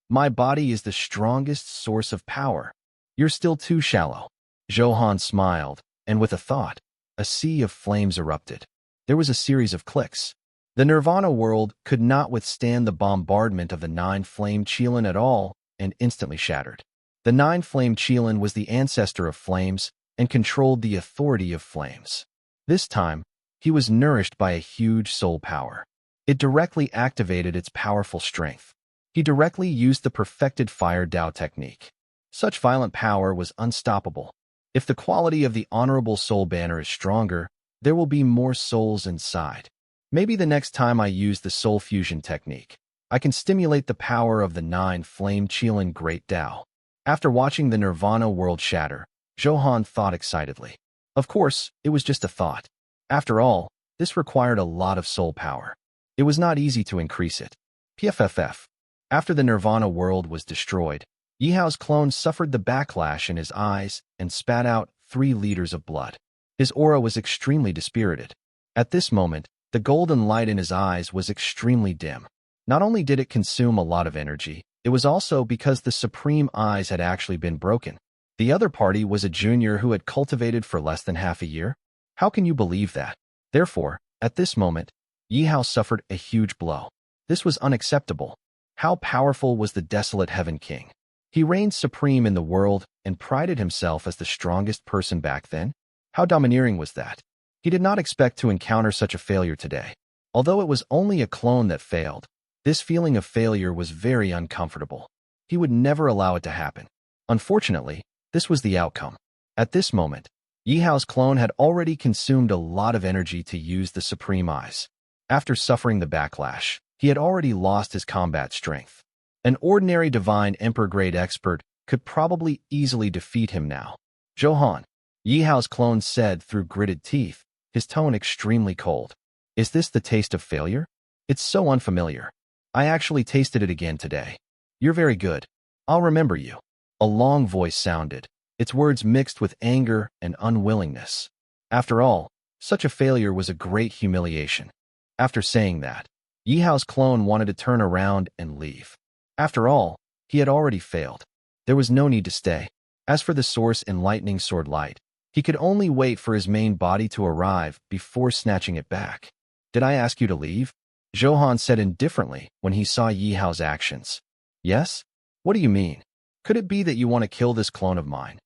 My body is the strongest source of power. You're still too shallow. Zhou Han smiled, and with a thought, a sea of flames erupted. There was a series of clicks. The nirvana world could not withstand the bombardment of the 9-flame qilin at all and instantly shattered. The 9-flame qilin was the ancestor of flames and controlled the authority of flames. This time, he was nourished by a huge soul power. It directly activated its powerful strength. He directly used the perfected fire Dao technique. Such violent power was unstoppable. If the quality of the honorable soul banner is stronger, there will be more souls inside. Maybe the next time I use the soul fusion technique, I can stimulate the power of the 9-flame qilin great Dao. After watching the nirvana world shatter, Zhou Han thought excitedly. Of course, it was just a thought. After all, this required a lot of soul power. It was not easy to increase it. PFFF. After the nirvana world was destroyed, Yi Hao's clone suffered the backlash in his eyes and spat out 3 liters of blood. His aura was extremely dispirited. At this moment, the golden light in his eyes was extremely dim. Not only did it consume a lot of energy, it was also because the supreme eyes had actually been broken. The other party was a junior who had cultivated for less than half a year. How can you believe that? Therefore, at this moment, Yi Hao suffered a huge blow. This was unacceptable. How powerful was the desolate Heaven King? He reigned supreme in the world and prided himself as the strongest person back then. How domineering was that? He did not expect to encounter such a failure today. Although it was only a clone that failed, this feeling of failure was very uncomfortable. He would never allow it to happen. Unfortunately, this was the outcome. At this moment, Yi Hao's clone had already consumed a lot of energy to use the supreme eyes. After suffering the backlash, he had already lost his combat strength. An ordinary divine emperor-grade expert could probably easily defeat him now. Zhou Han, Yi Hao's clone said through gritted teeth, his tone extremely cold. Is this the taste of failure? It's so unfamiliar. I actually tasted it again today. You're very good. I'll remember you. A long voice sounded, its words mixed with anger and unwillingness. After all, such a failure was a great humiliation. After saying that, Yi Hao's clone wanted to turn around and leave. After all, he had already failed. There was no need to stay. As for the source enlightening sword light, he could only wait for his main body to arrive before snatching it back. Did I ask you to leave? Zhou Han said indifferently when he saw Yi Hao's actions. Yes? What do you mean? Could it be that you want to kill this clone of mine?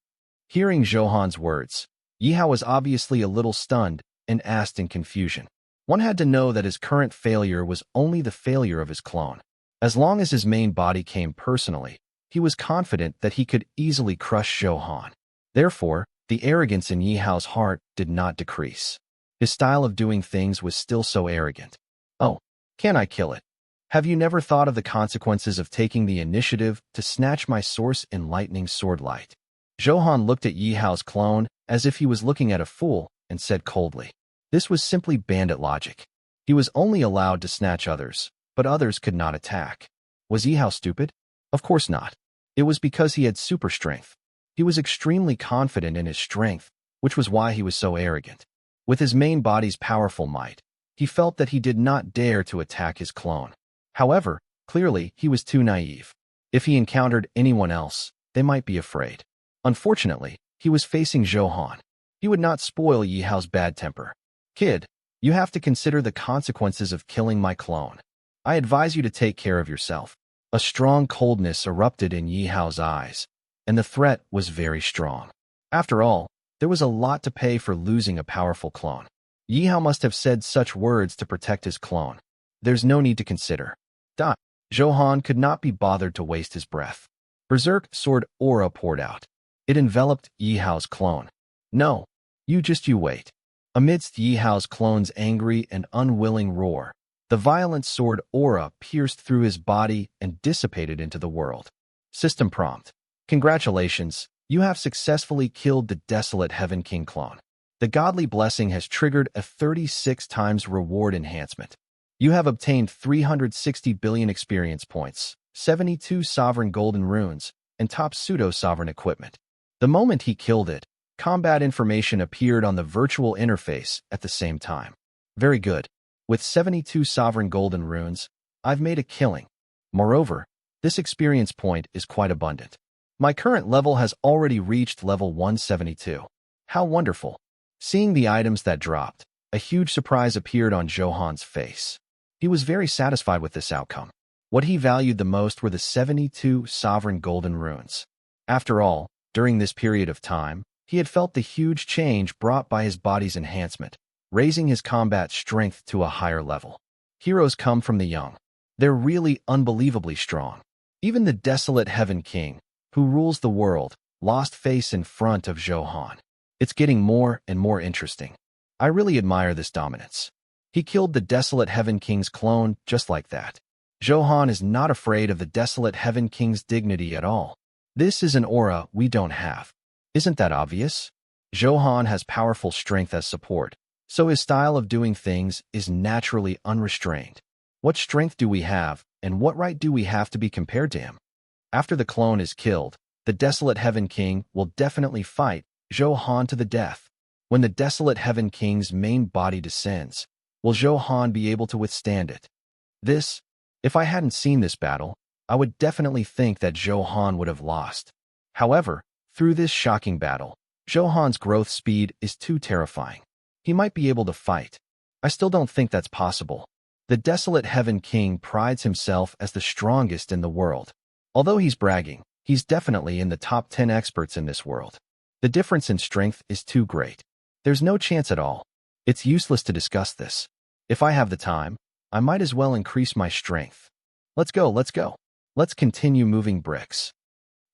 Hearing Zhou Han's words, Yi Hao was obviously a little stunned and asked in confusion. One had to know that his current failure was only the failure of his clone. As long as his main body came personally, he was confident that he could easily crush Zhou Han. Therefore, the arrogance in Yi Hao's heart did not decrease. His style of doing things was still so arrogant. Oh, can I kill it? Have you never thought of the consequences of taking the initiative to snatch my source in lightning sword light? Zhou Han looked at Yi Hao's clone as if he was looking at a fool and said coldly, this was simply bandit logic. He was only allowed to snatch others, but others could not attack. Was Yi Hao stupid? Of course not. It was because he had super strength. He was extremely confident in his strength, which was why he was so arrogant. With his main body's powerful might, he felt that he did not dare to attack his clone. However, clearly, he was too naive. If he encountered anyone else, they might be afraid. Unfortunately, he was facing Zhou Han. He would not spoil Yi Hao's bad temper. Kid, you have to consider the consequences of killing my clone. I advise you to take care of yourself. A strong coldness erupted in Yi Hao's eyes, and the threat was very strong. After all, there was a lot to pay for losing a powerful clone. Yi Hao must have said such words to protect his clone. There's no need to consider. Zhou Han could not be bothered to waste his breath. Berserk sword aura poured out. It enveloped Yi Hao's clone. No, you wait. Amidst Yi Hao's clone's angry and unwilling roar, the violent sword aura pierced through his body and dissipated into the world. System prompt. Congratulations, you have successfully killed the Desolate Heaven King clone. The godly blessing has triggered a 36 times reward enhancement. You have obtained 360 billion experience points, 72 sovereign golden runes, and top pseudo-sovereign equipment. The moment he killed it, combat information appeared on the virtual interface at the same time. Very good. With 72 sovereign golden runes, I've made a killing. Moreover, this experience point is quite abundant. My current level has already reached level 172. How wonderful. Seeing the items that dropped, a huge surprise appeared on Zhou Han's face. He was very satisfied with this outcome. What he valued the most were the 72 sovereign golden runes. After all, during this period of time, he had felt the huge change brought by his body's enhancement, raising his combat strength to a higher level. Heroes come from the young. They're really unbelievably strong. Even the Desolate Heaven King, who rules the world, lost face in front of Zhou Han. It's getting more and more interesting. I really admire this dominance. He killed the Desolate Heaven King's clone just like that. Zhou Han is not afraid of the Desolate Heaven King's dignity at all. This is an aura we don't have. Isn't that obvious? Zhou Han has powerful strength as support, so his style of doing things is naturally unrestrained. What strength do we have, and what right do we have to be compared to him? After the clone is killed, the Desolate Heaven King will definitely fight Zhou Han to the death. When the Desolate Heaven King's main body descends, will Zhou Han be able to withstand it? If I hadn't seen this battle, I would definitely think that Zhou Han would have lost. However, through this shocking battle, Zhou Han's growth speed is too terrifying. He might be able to fight. I still don't think that's possible. The Desolate Heaven King prides himself as the strongest in the world. Although he's bragging, he's definitely in the top 10 experts in this world. The difference in strength is too great. There's no chance at all. It's useless to discuss this. If I have the time, I might as well increase my strength. Let's go. Let's continue moving bricks.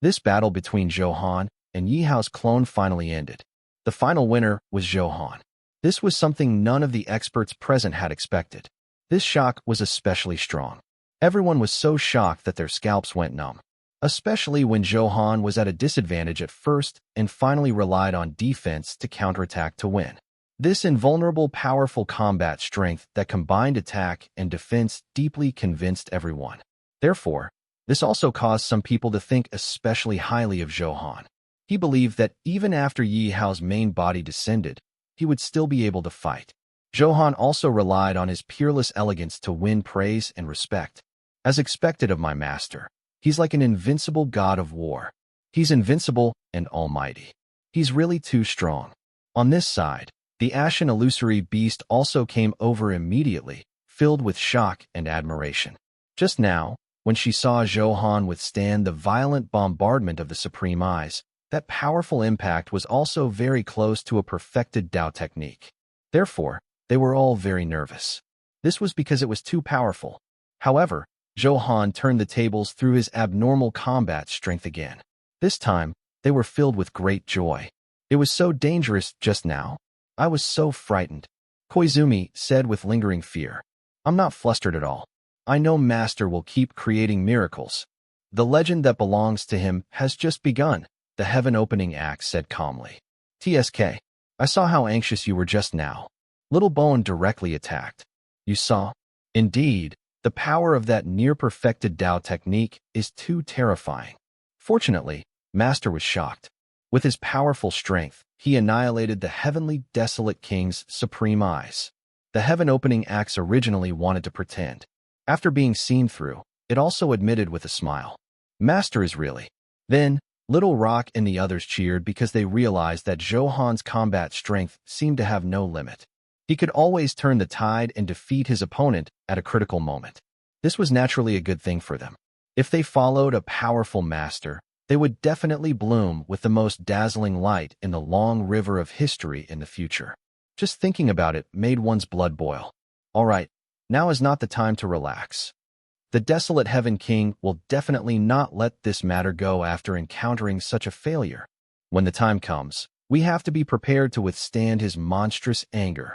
This battle between Zhou Han and Yi Hao's clone finally ended. The final winner was Zhou Han. This was something none of the experts present had expected. This shock was especially strong. Everyone was so shocked that their scalps went numb, especially when Zhou Han was at a disadvantage at first and finally relied on defense to counterattack to win. This invulnerable, powerful combat strength that combined attack and defense deeply convinced everyone. Therefore, this also caused some people to think especially highly of Zhou Han. He believed that even after Yi Hao's main body descended, he would still be able to fight. Zhou Han also relied on his peerless elegance to win praise and respect. As expected of my master, he's like an invincible god of war. He's invincible and almighty. He's really too strong. On this side, the ashen illusory beast also came over immediately, filled with shock and admiration. Just now, when she saw Zhou Han withstand the violent bombardment of the Supreme Eyes, that powerful impact was also very close to a perfected Dao technique. Therefore, they were all very nervous. This was because it was too powerful. However, Zhou Han turned the tables through his abnormal combat strength again. This time, they were filled with great joy. It was so dangerous just now. I was so frightened. Koizumi said with lingering fear. I'm not flustered at all. I know Master will keep creating miracles. The legend that belongs to him has just begun, the heaven-opening axe said calmly. TSK, I saw how anxious you were just now. Little Bone directly attacked. You saw? Indeed, the power of that near-perfected Dao technique is too terrifying. Fortunately, Master was shocked. With his powerful strength, he annihilated the heavenly desolate king's supreme eyes. The heaven-opening axe originally wanted to pretend. After being seen through, it also admitted with a smile. Master is really. Then, Little Rock and the others cheered because they realized that Zhou Han's combat strength seemed to have no limit. He could always turn the tide and defeat his opponent at a critical moment. This was naturally a good thing for them. If they followed a powerful master, they would definitely bloom with the most dazzling light in the long river of history in the future. Just thinking about it made one's blood boil. All right, now is not the time to relax. The desolate Heaven King will definitely not let this matter go after encountering such a failure. When the time comes, we have to be prepared to withstand his monstrous anger.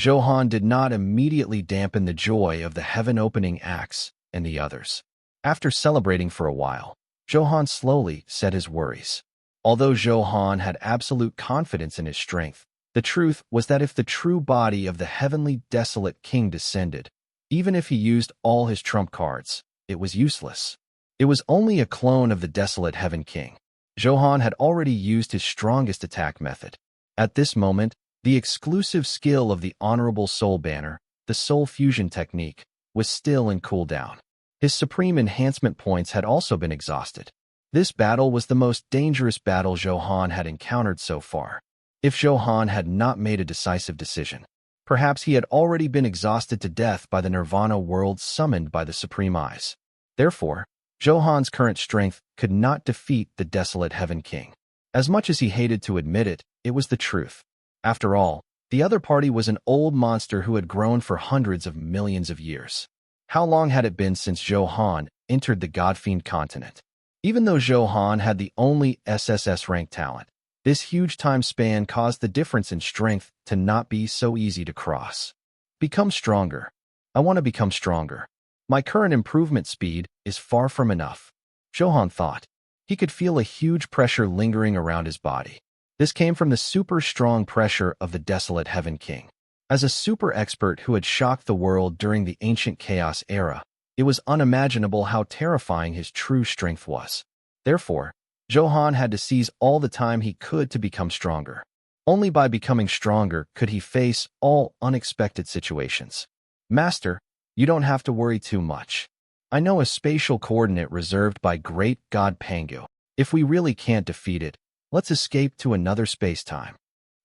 Zhou Han did not immediately dampen the joy of the heaven-opening axe and the others. After celebrating for a while, Zhou Han slowly said his worries. Although Zhou Han had absolute confidence in his strength, the truth was that if the true body of the heavenly desolate king descended, even if he used all his trump cards, it was useless. It was only a clone of the desolate Heaven King. Zhou Han had already used his strongest attack method. At this moment, the exclusive skill of the Honorable Soul Banner, the Soul Fusion technique, was still in cooldown. His supreme enhancement points had also been exhausted. This battle was the most dangerous battle Zhou Han had encountered so far. If Zhou Han had not made a decisive decision, perhaps he had already been exhausted to death by the Nirvana world summoned by the Supreme Eyes. Therefore, Zhou Han's current strength could not defeat the desolate Heaven King. As much as he hated to admit it, it was the truth. After all, the other party was an old monster who had grown for hundreds of millions of years. How long had it been since Zhou Han entered the Godfiend continent? Even though Zhou Han had the only SSS rank talent, this huge time span caused the difference in strength to not be so easy to cross. Become stronger. I want to become stronger. My current improvement speed is far from enough. Zhou Han thought. He could feel a huge pressure lingering around his body. This came from the super strong pressure of the desolate Heaven King. As a super expert who had shocked the world during the ancient chaos era, it was unimaginable how terrifying his true strength was. Therefore, Zhou Han had to seize all the time he could to become stronger. Only by becoming stronger could he face all unexpected situations. Master, you don't have to worry too much. I know a spatial coordinate reserved by great God Pangu. If we really can't defeat it, let's escape to another space-time.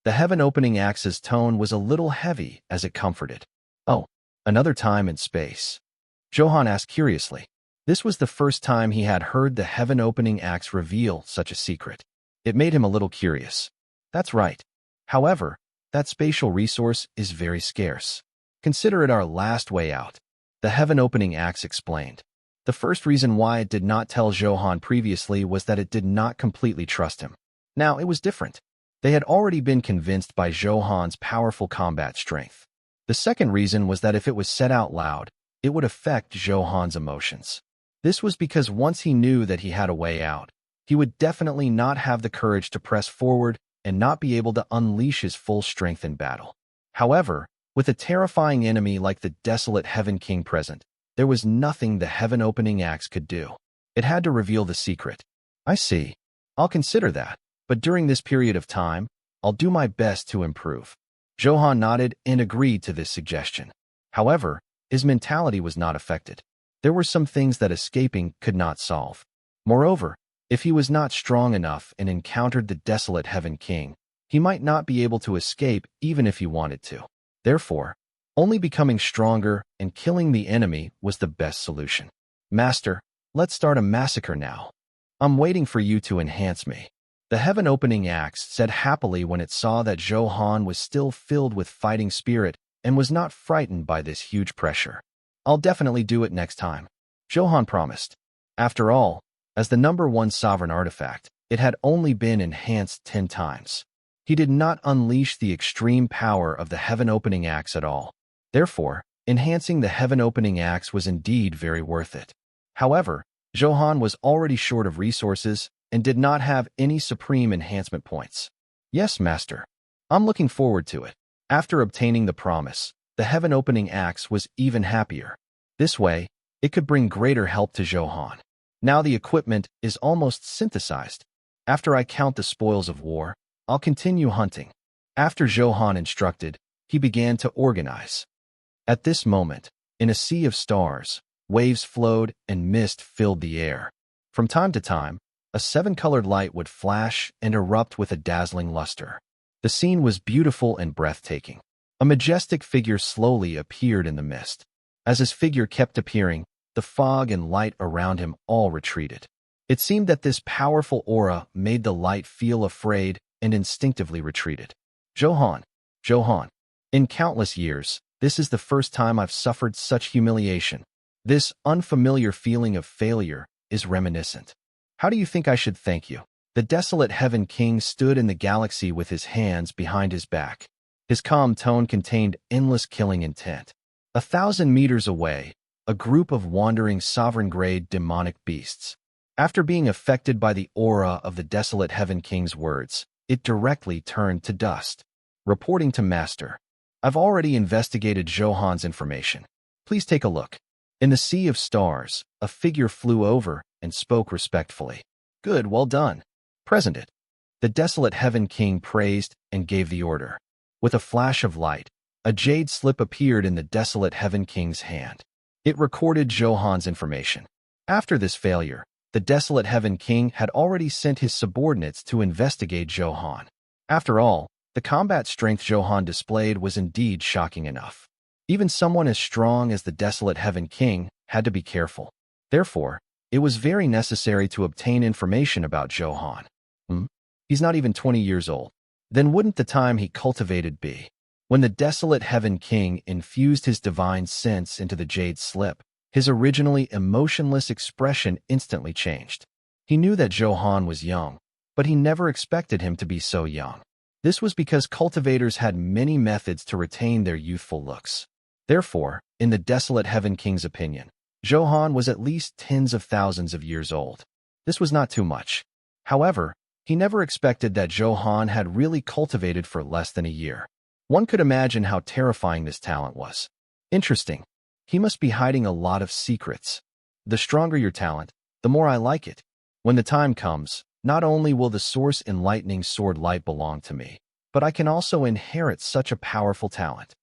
The heaven-opening axe's tone was a little heavy as it comforted. Oh, another time and space. Zhou Han asked curiously. This was the first time he had heard the heaven-opening axe reveal such a secret. It made him a little curious. That's right. However, that spatial resource is very scarce. Consider it our last way out. The heaven-opening axe explained. The first reason why it did not tell Zhou Han previously was that it did not completely trust him. Now, it was different. They had already been convinced by Zhou Han's powerful combat strength. The second reason was that if it was said out loud, it would affect Zhou Han's emotions. This was because once he knew that he had a way out, he would definitely not have the courage to press forward and not be able to unleash his full strength in battle. However, with a terrifying enemy like the desolate Heaven King present, there was nothing the heaven-opening axe could do. It had to reveal the secret. I see. I'll consider that. But during this period of time, I'll do my best to improve. Zhou Han nodded and agreed to this suggestion. However, his mentality was not affected. There were some things that escaping could not solve. Moreover, if he was not strong enough and encountered the desolate Heaven King, he might not be able to escape even if he wanted to. Therefore, only becoming stronger and killing the enemy was the best solution. Master, let's start a massacre now. I'm waiting for you to enhance me. The heaven-opening axe said happily when it saw that Zhou Han was still filled with fighting spirit and was not frightened by this huge pressure. I'll definitely do it next time, Zhou Han promised. After all, as the #1 sovereign artifact, it had only been enhanced 10 times. He did not unleash the extreme power of the heaven-opening axe at all. Therefore, enhancing the heaven-opening axe was indeed very worth it. However, Zhou Han was already short of resources and did not have any supreme enhancement points. Yes, Master. I'm looking forward to it. After obtaining the promise, the heaven-opening axe was even happier. This way, it could bring greater help to Zhou Han. Now the equipment is almost synthesized. After I count the spoils of war, I'll continue hunting. After Zhou Han instructed, he began to organize. At this moment, in a sea of stars, waves flowed and mist filled the air. From time to time, a seven-colored light would flash and erupt with a dazzling luster. The scene was beautiful and breathtaking. A majestic figure slowly appeared in the mist. As his figure kept appearing, the fog and light around him all retreated. It seemed that this powerful aura made the light feel afraid and instinctively retreated. Zhou Han, Zhou Han. In countless years, this is the first time I've suffered such humiliation. This unfamiliar feeling of failure is reminiscent. How do you think I should thank you? The desolate Heaven King stood in the galaxy with his hands behind his back. His calm tone contained endless killing intent. 1,000 meters away, a group of wandering sovereign-grade demonic beasts. After being affected by the aura of the desolate Heaven King's words, it directly turned to dust. Reporting to Master. I've already investigated Zhou Han's information. Please take a look. In the sea of stars, a figure flew over and spoke respectfully. Good, well done. Present it. The desolate Heaven King praised and gave the order. With a flash of light, a jade slip appeared in the desolate Heaven King's hand. It recorded Zhou Han's information. After this failure, the desolate Heaven King had already sent his subordinates to investigate Zhou Han. After all, the combat strength Zhou Han displayed was indeed shocking enough. Even someone as strong as the desolate Heaven King had to be careful. Therefore, it was very necessary to obtain information about Zhou Han. He's not even 20 years old. Then wouldn't the time he cultivated be? When the desolate Heaven King infused his divine sense into the jade slip, his originally emotionless expression instantly changed. He knew that Zhou Han was young, but he never expected him to be so young. This was because cultivators had many methods to retain their youthful looks. Therefore, in the desolate Heaven King's opinion, Zhou Han was at least tens of thousands of years old. This was not too much. However, he never expected that Zhou Han had really cultivated for less than a year. One could imagine how terrifying this talent was. Interesting. He must be hiding a lot of secrets. The stronger your talent, the more I like it. When the time comes, not only will the Source Enlightening Sword Light belong to me, but I can also inherit such a powerful talent.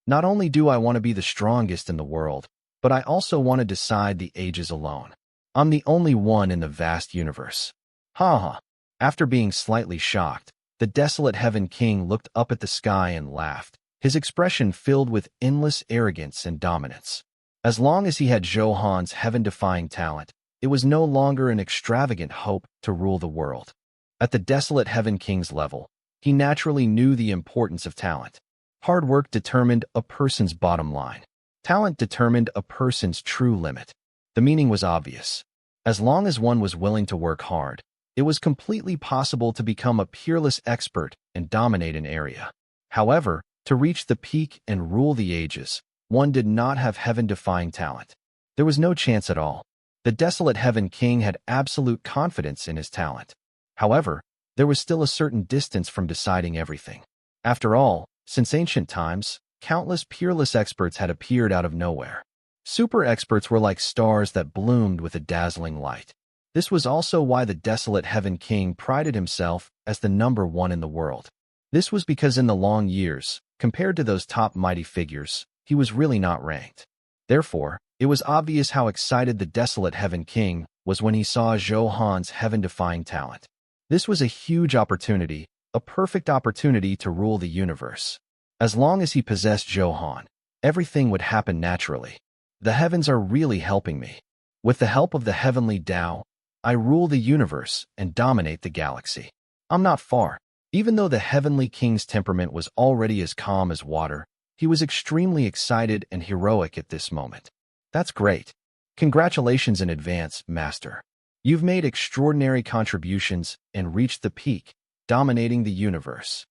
Not only do I want to be the strongest in the world, but I also want to decide the ages alone. I'm the only one in the vast universe. Ha ha. After being slightly shocked, the desolate Heaven King looked up at the sky and laughed, his expression filled with endless arrogance and dominance. As long as he had Zhou Han's heaven-defying talent, it was no longer an extravagant hope to rule the world. At the desolate Heaven King's level, he naturally knew the importance of talent. Hard work determined a person's bottom line. Talent determined a person's true limit. The meaning was obvious. As long as one was willing to work hard, it was completely possible to become a peerless expert and dominate an area. However, to reach the peak and rule the ages, one did not have heaven-defying talent. There was no chance at all. The desolate Heaven King had absolute confidence in his talent. However, there was still a certain distance from deciding everything. After all, since ancient times, countless peerless experts had appeared out of nowhere. Super experts were like stars that bloomed with a dazzling light. This was also why the desolate Heaven King prided himself as the #1 in the world. This was because in the long years, compared to those top mighty figures, he was really not ranked. Therefore, it was obvious how excited the desolate Heaven King was when he saw Zhou Han's heaven-defying talent. This was a huge opportunity, a perfect opportunity to rule the universe. As long as he possessed Zhou Han, everything would happen naturally. The heavens are really helping me. With the help of the heavenly Tao, I rule the universe and dominate the galaxy. I'm not far. Even though the Heavenly King's temperament was already as calm as water, he was extremely excited and heroic at this moment. That's great. Congratulations in advance, Master. You've made extraordinary contributions and reached the peak, dominating the universe.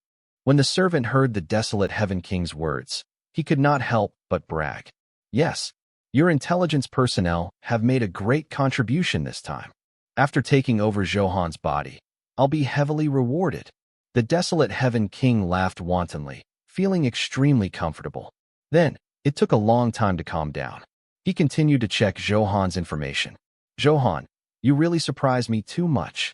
When the servant heard the desolate Heaven King's words, he could not help but brag. Yes, your intelligence personnel have made a great contribution this time. After taking over Zhou Han's body, I'll be heavily rewarded. The desolate Heaven King laughed wantonly, feeling extremely comfortable. Then, it took a long time to calm down. He continued to check Zhou Han's information. Zhou Han, you really surprise me too much.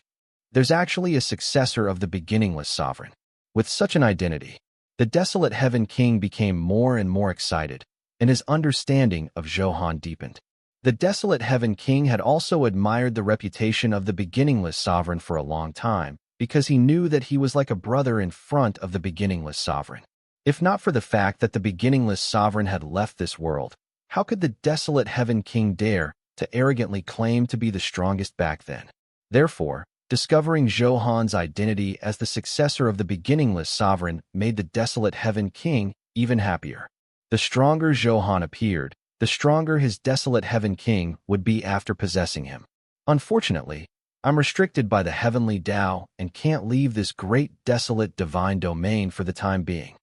There's actually a successor of the beginningless sovereign. With such an identity, the desolate Heaven King became more and more excited, and his understanding of Zhou Han deepened. The desolate Heaven King had also admired the reputation of the beginningless sovereign for a long time, because he knew that he was like a brother in front of the beginningless sovereign. If not for the fact that the beginningless sovereign had left this world, how could the desolate Heaven King dare to arrogantly claim to be the strongest back then? Therefore, discovering Zhou Han's identity as the successor of the beginningless sovereign made the desolate Heaven King even happier. The stronger Zhou Han appeared, the stronger his desolate Heaven King would be after possessing him. Unfortunately, I'm restricted by the heavenly Tao and can't leave this great desolate divine domain for the time being.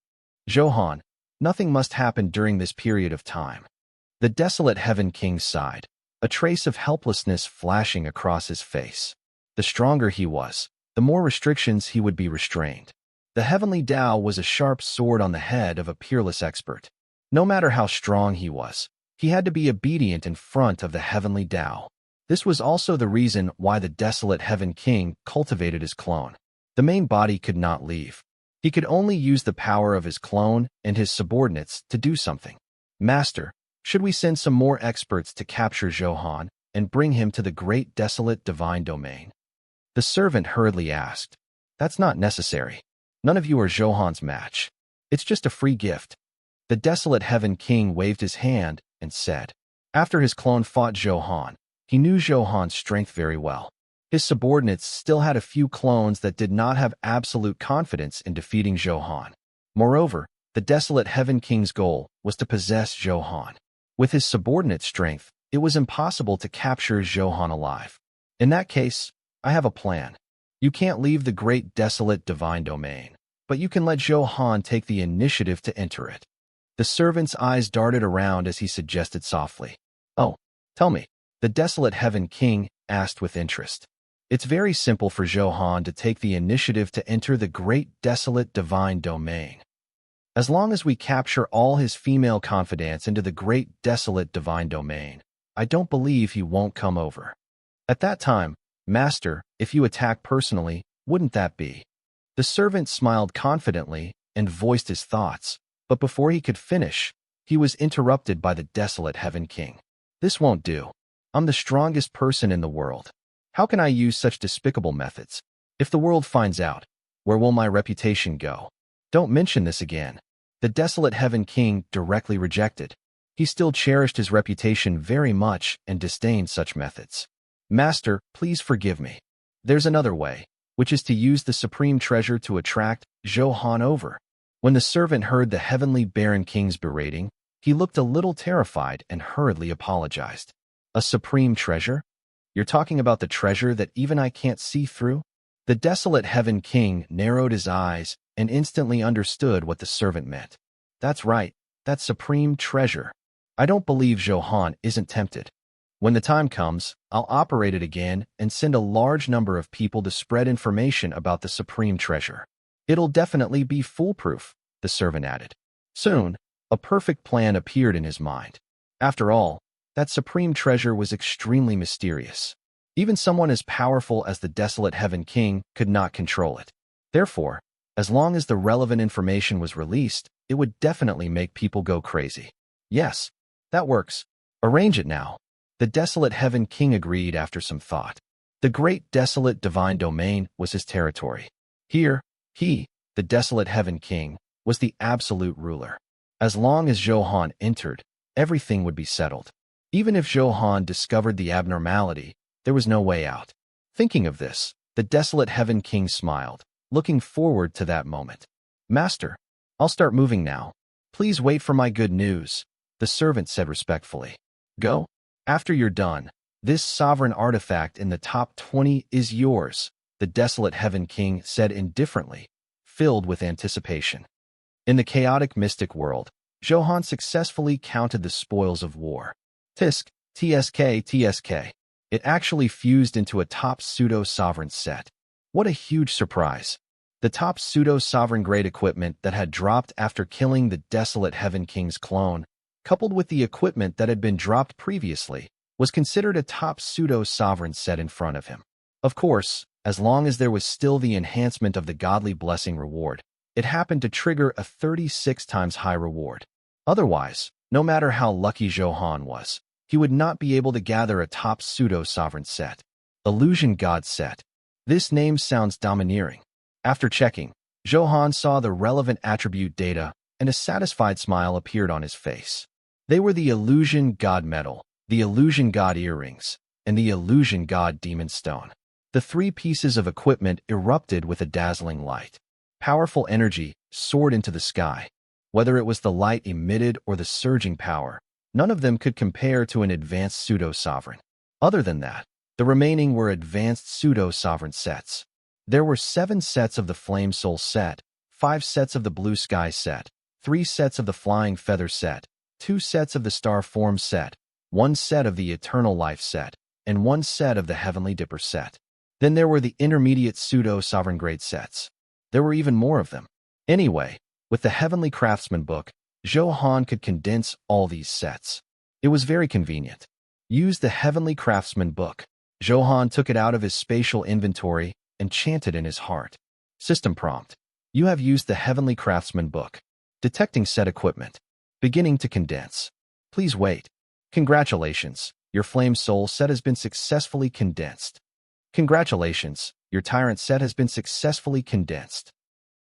Zhou Han, nothing must happen during this period of time. The desolate Heaven King sighed, a trace of helplessness flashing across his face. The stronger he was, the more restrictions he would be restrained. The heavenly Tao was a sharp sword on the head of a peerless expert. No matter how strong he was, he had to be obedient in front of the heavenly Tao. This was also the reason why the desolate Heaven King cultivated his clone. The main body could not leave. He could only use the power of his clone and his subordinates to do something. Master, should we send some more experts to capture Zhou Han and bring him to the great desolate divine domain? The servant hurriedly asked. That's not necessary. None of you are Zhou Han's match. It's just a free gift. The desolate Heaven King waved his hand and said. After his clone fought Zhou Han, he knew Zhou Han's strength very well. His subordinates still had a few clones that did not have absolute confidence in defeating Zhou Han. Moreover, the desolate Heaven King's goal was to possess Zhou Han. With his subordinate strength, it was impossible to capture Zhou Han alive. In that case, I have a plan. You can't leave the great desolate divine domain, but you can let Zhou Han take the initiative to enter it. The servant's eyes darted around as he suggested softly. Oh, tell me, the desolate Heaven King asked with interest. It's very simple for Zhou Han to take the initiative to enter the great desolate divine domain. As long as we capture all his female confidants into the great desolate divine domain, I don't believe he won't come over. At that time, Master, if you attack personally, wouldn't that be? The servant smiled confidently and voiced his thoughts, but before he could finish, he was interrupted by the desolate Heaven King. This won't do. I'm the strongest person in the world. How can I use such despicable methods? If the world finds out, where will my reputation go? Don't mention this again. The desolate Heaven King directly rejected. He still cherished his reputation very much and disdained such methods. Master, please forgive me. There's another way, which is to use the supreme treasure to attract Zhou Han over. When the servant heard the heavenly Baron King's berating, he looked a little terrified and hurriedly apologized. A supreme treasure? You're talking about the treasure that even I can't see through? The desolate Heaven King narrowed his eyes and instantly understood what the servant meant. That's right, that supreme treasure. I don't believe Zhou Han isn't tempted. When the time comes, I'll operate it again and send a large number of people to spread information about the supreme treasure. It'll definitely be foolproof, the servant added. Soon, a perfect plan appeared in his mind. After all, that supreme treasure was extremely mysterious. Even someone as powerful as the desolate Heaven King could not control it. Therefore, as long as the relevant information was released, it would definitely make people go crazy. Yes, that works. Arrange it now. The desolate Heaven King agreed after some thought. The great desolate divine domain was his territory. Here, he, the desolate Heaven King, was the absolute ruler. As long as Zhou Han entered, everything would be settled. Even if Zhou Han discovered the abnormality, there was no way out. Thinking of this, the desolate Heaven King smiled, looking forward to that moment. Master, I'll start moving now. Please wait for my good news, the servant said respectfully. Go. After you're done, this sovereign artifact in the top 20 is yours, the desolate Heaven King said indifferently. filled with anticipation. In the chaotic mystic world, Zhou Han successfully counted the spoils of war. Tisk, TSK. It actually fused into a top pseudo-sovereign set. What a huge surprise. The top pseudo-sovereign grade equipment that had dropped after killing the desolate Heaven King's clone, coupled with the equipment that had been dropped previously, was considered a top pseudo-sovereign set in front of him. Of course, as long as there was still the enhancement of the godly blessing reward, it happened to trigger a 36 times high reward. Otherwise, no matter how lucky Zhou Han was, he would not be able to gather a top pseudo-sovereign set. Illusion God Set. This name sounds domineering. After checking, Zhou Han saw the relevant attribute data, and a satisfied smile appeared on his face. They were the Illusion God Medal, the Illusion God Earrings, and the Illusion God Demon Stone. The three pieces of equipment erupted with a dazzling light. Powerful energy soared into the sky. Whether it was the light emitted or the surging power, none of them could compare to an advanced pseudo-sovereign. Other than that, the remaining were advanced pseudo-sovereign sets. There were 7 sets of the Flame Soul set, 5 sets of the Blue Sky set, 3 sets of the Flying Feather set, 2 sets of the Star Form set, 1 set of the Eternal Life set, and 1 set of the Heavenly Dipper set. Then there were the intermediate pseudo-sovereign grade sets. There were even more of them. Anyway, with the Heavenly Craftsman book, Zhou Han could condense all these sets. It was very convenient. Use the Heavenly Craftsman book. Zhou Han took it out of his spatial inventory and chanted in his heart. System prompt. You have used the Heavenly Craftsman book. Detecting set equipment. Beginning to condense. Please wait. Congratulations, your Flame Soul set has been successfully condensed. Congratulations, your Tyrant set has been successfully condensed.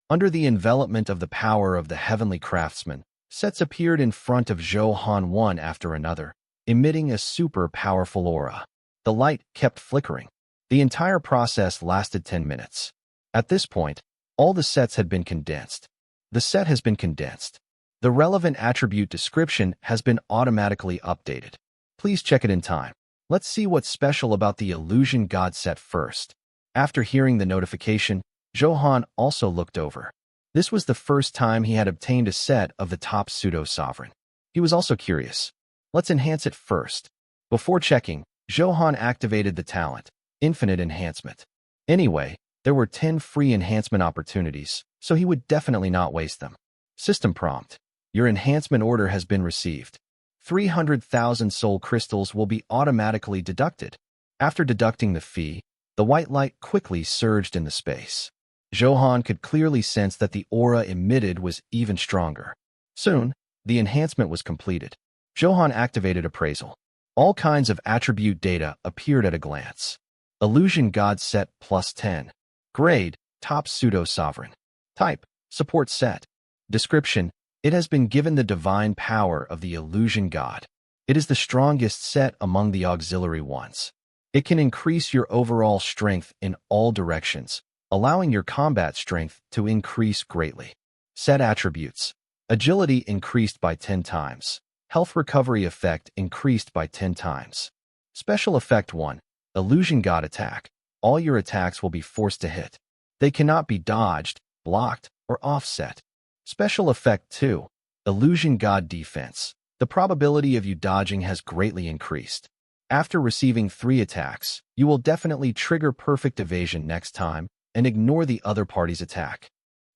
Under the envelopment of the power of the Heavenly Craftsman, sets appeared in front of Zhou Han one after another, emitting a super powerful aura. The light kept flickering. The entire process lasted 10 minutes. At this point, all the sets had been condensed. The set has been condensed. The relevant attribute description has been automatically updated. Please check it in time. Let's see what's special about the Illusion God set first. After hearing the notification, Zhou Han also looked over. This was the first time he had obtained a set of the top pseudo-sovereign. He was also curious. Let's enhance it first. Before checking, Zhou Han activated the talent, Infinite Enhancement. Anyway, there were 10 free enhancement opportunities, so he would definitely not waste them. System prompt. Your enhancement order has been received. 300,000 soul crystals will be automatically deducted. After deducting the fee, the white light quickly surged in the space. Zhou Han could clearly sense that the aura emitted was even stronger. Soon, the enhancement was completed. Zhou Han activated appraisal. All kinds of attribute data appeared at a glance. Illusion God Set plus 10. Grade, Top Pseudo-Sovereign. Type, Support Set. Description, it has been given the divine power of the Illusion God. It is the strongest set among the auxiliary ones. It can increase your overall strength in all directions, allowing your combat strength to increase greatly. Set attributes. Agility increased by 10 times. Health recovery effect increased by 10 times. Special effect 1. Illusion God Attack. All your attacks will be forced to hit. They cannot be dodged, blocked, or offset. Special effect 2. Illusion God Defense. The probability of you dodging has greatly increased. After receiving 3 attacks, you will definitely trigger perfect evasion next time and ignore the other party's attack.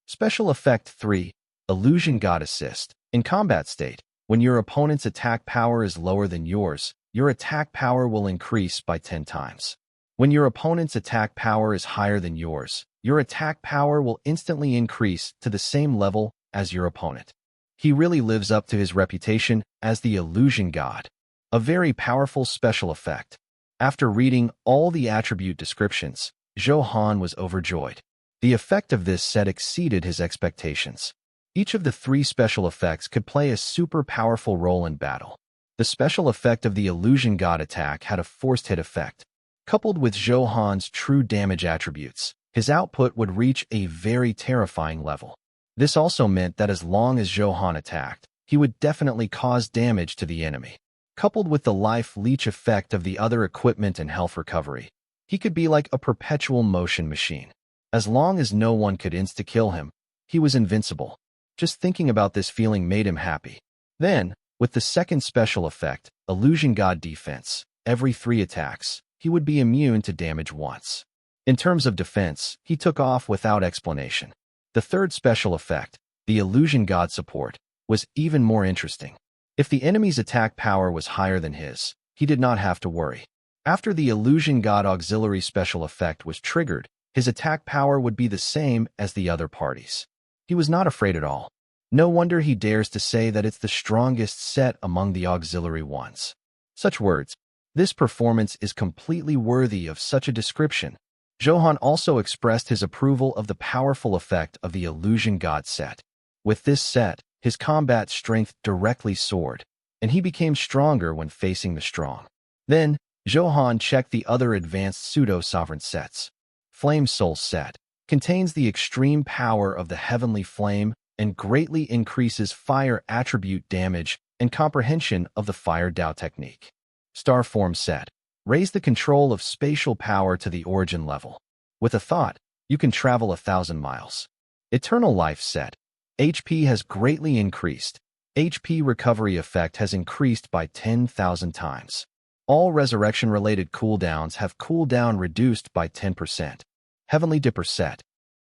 Special effect 3. Illusion God Assist. In combat state, when your opponent's attack power is lower than yours, your attack power will increase by 10 times. When your opponent's attack power is higher than yours, your attack power will instantly increase to the same level as your opponent. He really lives up to his reputation as the Illusion God. A very powerful special effect. After reading all the attribute descriptions, Zhou Han was overjoyed. The effect of this set exceeded his expectations. Each of the 3 special effects could play a super powerful role in battle. The special effect of the Illusion God attack had a forced hit effect. Coupled with Zhou Han's true damage attributes, his output would reach a very terrifying level. This also meant that as long as Zhou Han attacked, he would definitely cause damage to the enemy. Coupled with the life leech effect of the other equipment and health recovery, he could be like a perpetual motion machine. As long as no one could insta-kill him, He was invincible. Just thinking about this feeling made him happy. Then, with the second special effect, Illusion God Defense, every 3 attacks, he would be immune to damage once. In terms of defense, he took off without explanation. The third special effect, the Illusion God Support, was even more interesting. If the enemy's attack power was higher than his, he did not have to worry. After the Illusion God Auxiliary special effect was triggered, his attack power would be the same as the other party's. He was not afraid at all. No wonder he dares to say that it's the strongest set among the auxiliary ones. Such words. This performance is completely worthy of such a description. Zhou Han also expressed his approval of the powerful effect of the Illusion God set. With this set, his combat strength directly soared, and he became stronger when facing the strong. Then, Zhou Han checked the other advanced pseudo-sovereign sets. Flame Soul set contains the extreme power of the heavenly flame and greatly increases fire attribute damage and comprehension of the Fire Dao technique. Star Form set. Raise the control of spatial power to the origin level. With a thought, you can travel 1,000 miles. Eternal Life set. HP has greatly increased. HP recovery effect has increased by 10,000 times. All resurrection-related cooldowns have cooldown reduced by 10%. Heavenly Dipper set.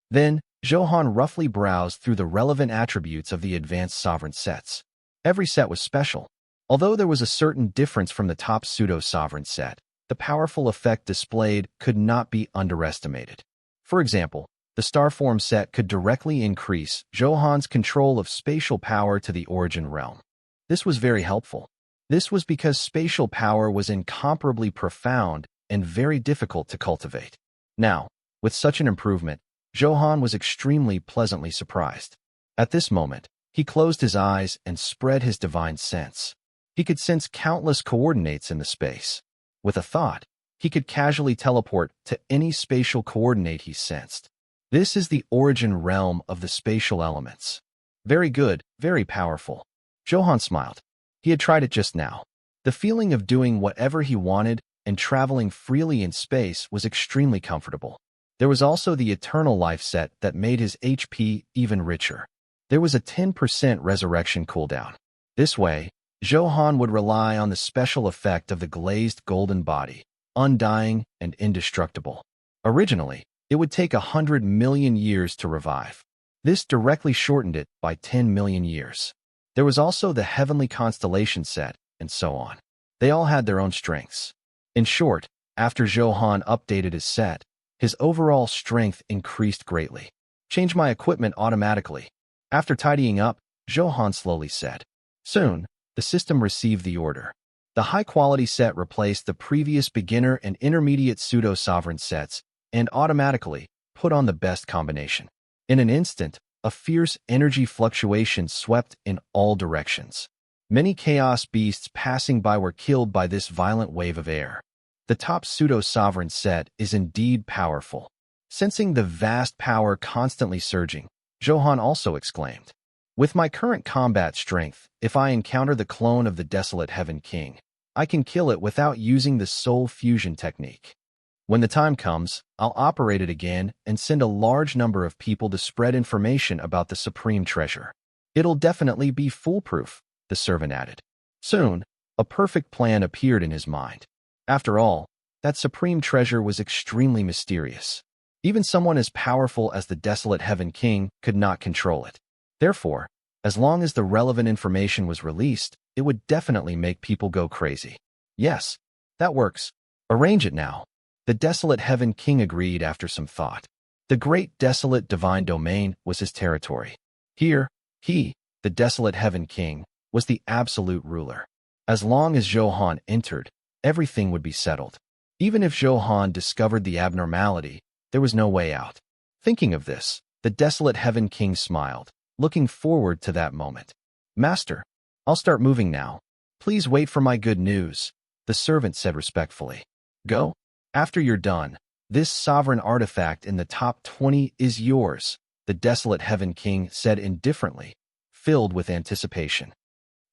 Then, Zhou Han roughly browsed through the relevant attributes of the advanced sovereign sets. Every set was special. Although there was a certain difference from the top pseudo-sovereign set, the powerful effect displayed could not be underestimated. For example, the Starform set could directly increase Zhou Han's control of spatial power to the origin realm. This was very helpful. This was because spatial power was incomparably profound and very difficult to cultivate. Now, with such an improvement, Zhou Han was extremely pleasantly surprised. At this moment, he closed his eyes and spread his divine sense. He could sense countless coordinates in the space. With a thought, he could casually teleport to any spatial coordinate he sensed. This is the origin realm of the spatial elements. Very good, very powerful. Zhou Han smiled. He had tried it just now. The feeling of doing whatever he wanted and traveling freely in space was extremely comfortable. There was also the Eternal Life set that made his HP even richer. There was a 10% resurrection cooldown. This way, Zhou Han would rely on the special effect of the glazed golden body, undying and indestructible. Originally, it would take 100 million years to revive. This directly shortened it by 10 million years. There was also the Heavenly Constellation set, and so on. They all had their own strengths. In short, after Zhou Han updated his set, his overall strength increased greatly. Change my equipment automatically. After tidying up, Zhou Han slowly said. Soon, the system received the order. The high-quality set replaced the previous beginner and intermediate pseudo-sovereign sets and automatically put on the best combination. In an instant, a fierce energy fluctuation swept in all directions. Many chaos beasts passing by were killed by this violent wave of air. The top pseudo-sovereign set is indeed powerful. Sensing the vast power constantly surging, Zhou Han also exclaimed, with my current combat strength, if I encounter the clone of the Desolate Heaven King, I can kill it without using the soul fusion technique. When the time comes, I'll operate it again and send a large number of people to spread information about the supreme treasure. It'll definitely be foolproof, the servant added. Soon, a perfect plan appeared in his mind. After all, that supreme treasure was extremely mysterious. Even someone as powerful as the Desolate Heaven King could not control it. Therefore, as long as the relevant information was released, it would definitely make people go crazy. Yes, that works. Arrange it now. The Desolate Heaven King agreed after some thought. The great desolate divine domain was his territory. Here, he, the Desolate Heaven King, was the absolute ruler. As long as Zhou Han entered, everything would be settled. Even if Zhou Han discovered the abnormality, there was no way out. Thinking of this, the Desolate Heaven King smiled, looking forward to that moment. Master, I'll start moving now. Please wait for my good news, the servant said respectfully. Go. After you're done, this sovereign artifact in the top 20 is yours, the Desolate Heaven King said indifferently, filled with anticipation.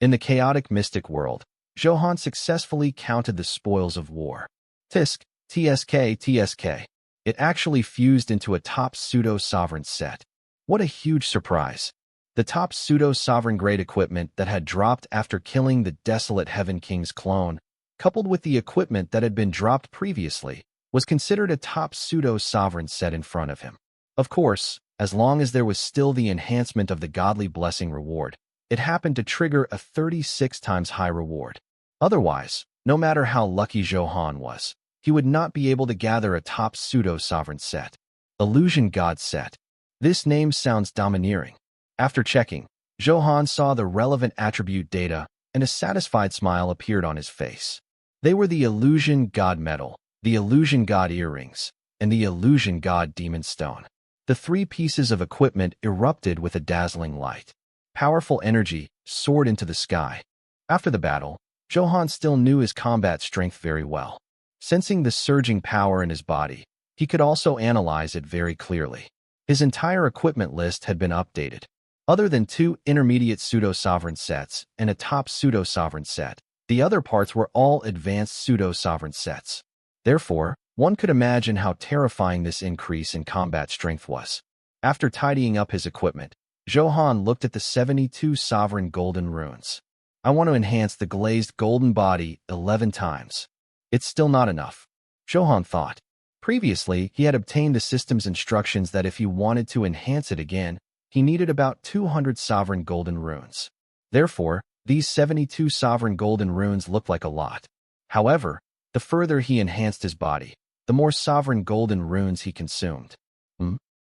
In the chaotic mystic world, Zhou Han successfully counted the spoils of war. Tisk, TSK. It actually fused into a top pseudo-sovereign set. What a huge surprise. The top pseudo-sovereign grade equipment that had dropped after killing the desolate Heaven King's clone, coupled with the equipment that had been dropped previously, was considered a top pseudo-sovereign set in front of him. Of course, as long as there was still the enhancement of the godly blessing reward, it happened to trigger a 36 times high reward. Otherwise, no matter how lucky Zhou Han was, he would not be able to gather a top pseudo-sovereign set. Illusion God set. This name sounds domineering. After checking, Zhou Han saw the relevant attribute data, and a satisfied smile appeared on his face. They were the Illusion God Medal, the Illusion God Earrings, and the Illusion God Demon Stone. The 3 pieces of equipment erupted with a dazzling light. Powerful energy soared into the sky. After the battle, Zhou Han still knew his combat strength very well. Sensing the surging power in his body, he could also analyze it very clearly. His entire equipment list had been updated. Other than 2 intermediate pseudo-sovereign sets and a top pseudo-sovereign set, the other parts were all advanced pseudo-sovereign sets. Therefore, one could imagine how terrifying this increase in combat strength was. After tidying up his equipment, Zhou Han looked at the 72 sovereign golden runes. I want to enhance the glazed golden body 11 times. It's still not enough, Zhou Han thought. Previously, he had obtained the system's instructions that if he wanted to enhance it again, he needed about 200 sovereign golden runes. Therefore, these 72 sovereign golden runes looked like a lot. However, the further he enhanced his body, the more sovereign golden runes he consumed.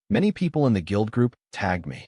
Many people in the guild group tagged me.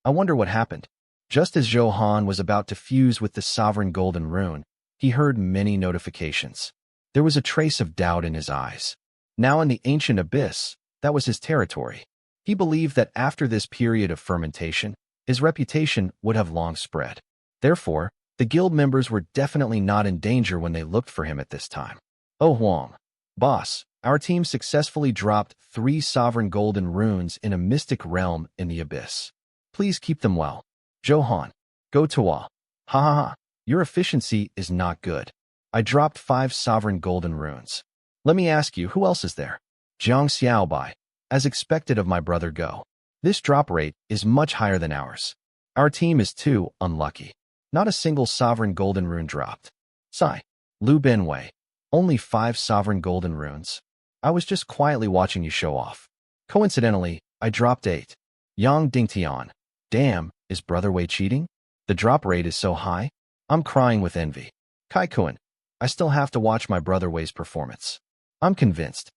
I wonder what happened. Just as Zhou Han was about to fuse with the sovereign golden rune, he heard many notifications. There was a trace of doubt in his eyes. Now in the ancient abyss, that was his territory. He believed that after this period of fermentation, his reputation would have long spread. Therefore, the guild members were definitely not in danger when they looked for him at this time. Oh Huang, boss, our team successfully dropped 3 sovereign golden runes in a mystic realm in the abyss. Please keep them well. Zhou Han, go to Ha ha ha, your efficiency is not good. I dropped 5 sovereign golden runes. Let me ask you, who else is there? Jiang Xiaobai, as expected of my brother Go. This drop rate is much higher than ours. Our team is too unlucky. Not a single sovereign golden rune dropped. Sigh. Lu Benwei, only 5 sovereign golden runes. I was just quietly watching you show off. Coincidentally, I dropped 8. Yang Dingtian, damn, is Brother Wei cheating? The drop rate is so high. I'm crying with envy. Kai Kuan, I still have to watch my Brother Wei's performance. I'm convinced.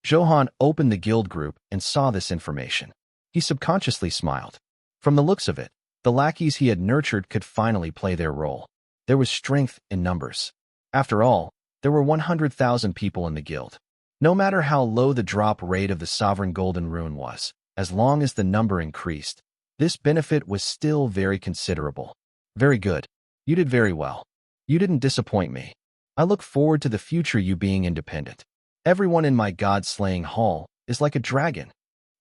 Zhou Han opened the guild group and saw this information. He subconsciously smiled. From the looks of it, the lackeys he had nurtured could finally play their role. There was strength in numbers. After all, there were 100,000 people in the guild. No matter how low the drop rate of the sovereign golden rune was, as long as the number increased, this benefit was still very considerable. Very good. You did very well. You didn't disappoint me. I look forward to the future you being independent. Everyone in my god-slaying hall is like a dragon.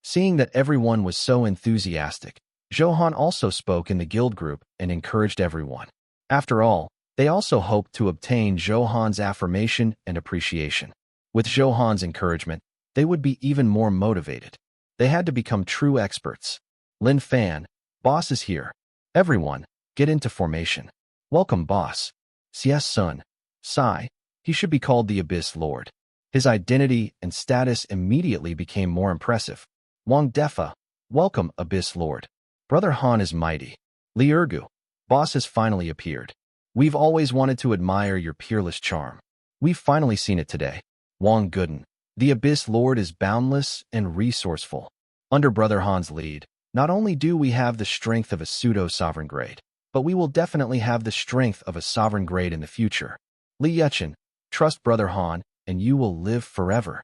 Seeing that everyone was so enthusiastic, Zhou Han also spoke in the guild group and encouraged everyone. After all, they also hoped to obtain Zhou Han's affirmation and appreciation. With Zhou Han's encouragement, they would be even more motivated. They had to become true experts. Lin Fan, boss is here. Everyone, get into formation. Welcome, boss. Xies Sun, Sai, he should be called the Abyss Lord. His identity and status immediately became more impressive. Wang Defa, welcome, Abyss Lord. Brother Han is mighty. Li Ergu, boss has finally appeared. We've always wanted to admire your peerless charm. We've finally seen it today. Wang Gooden, the Abyss Lord is boundless and resourceful. Under Brother Han's lead, not only do we have the strength of a pseudo-sovereign grade, but we will definitely have the strength of a sovereign grade in the future. Li Yuchen, trust Brother Han, and you will live forever.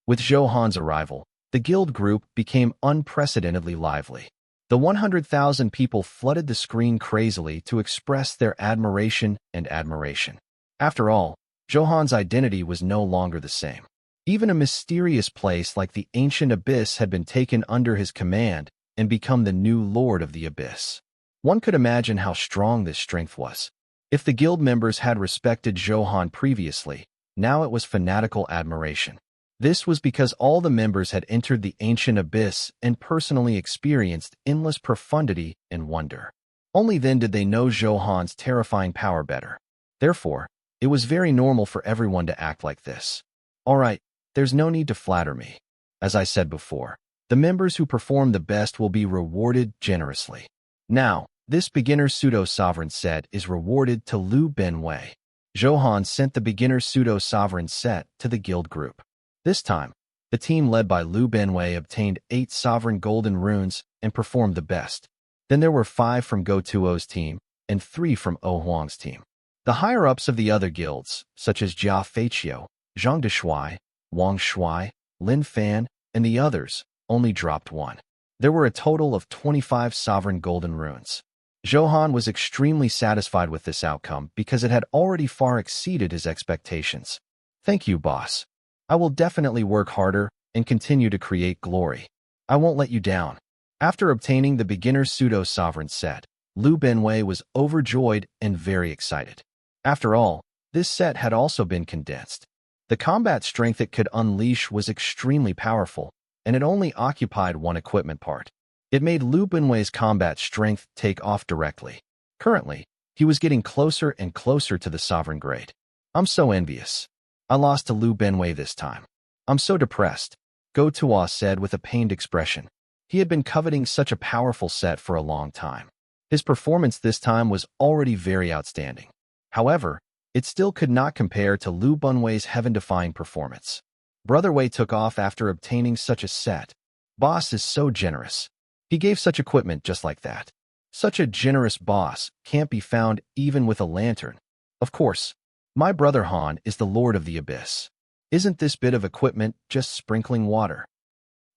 With Zhou Han's arrival, the guild group became unprecedentedly lively. The 100,000 people flooded the screen crazily to express their admiration and admiration. After all, Zhou Han's identity was no longer the same. Even a mysterious place like the ancient abyss had been taken under his command and become the new lord of the abyss. One could imagine how strong this strength was. If the guild members had respected Zhou Han previously, now it was fanatical admiration. This was because all the members had entered the ancient abyss and personally experienced endless profundity and wonder. Only then did they know Zhou Han's terrifying power better. Therefore, it was very normal for everyone to act like this. All right, there's no need to flatter me. As I said before, the members who perform the best will be rewarded generously. Now, this beginner pseudo-sovereign set is rewarded to Liu Benwei. Zhou Han sent the beginner pseudo-sovereign set to the guild group. This time, the team led by Liu Benwei obtained 8 sovereign golden runes and performed the best. Then there were 5 from Go Tuo's team and 3 from O Huang's team. The higher-ups of the other guilds, such as Jia Feiqiu, Zhang Deshui, Wang Shui, Lin Fan, and the others, only dropped 1. There were a total of 25 sovereign golden runes. Zhou Han was extremely satisfied with this outcome because it had already far exceeded his expectations. Thank you, boss. I will definitely work harder and continue to create glory. I won't let you down. After obtaining the beginner pseudo-sovereign set, Liu Benwei was overjoyed and very excited. After all, this set had also been condensed. The combat strength it could unleash was extremely powerful, and it only occupied 1 equipment part. It made Liu Benwei's combat strength take off directly. Currently, he was getting closer and closer to the sovereign grade. I'm so envious. I lost to Liu Benwei this time. I'm so depressed, Go Tuo said with a pained expression. He had been coveting such a powerful set for a long time. His performance this time was already very outstanding. However, it still could not compare to Liu Benwei's heaven-defying performance. Brother Wei took off after obtaining such a set. Boss is so generous. He gave such equipment just like that. Such a generous boss can't be found even with a lantern. Of course, my brother Han is the Lord of the Abyss. Isn't this bit of equipment just sprinkling water?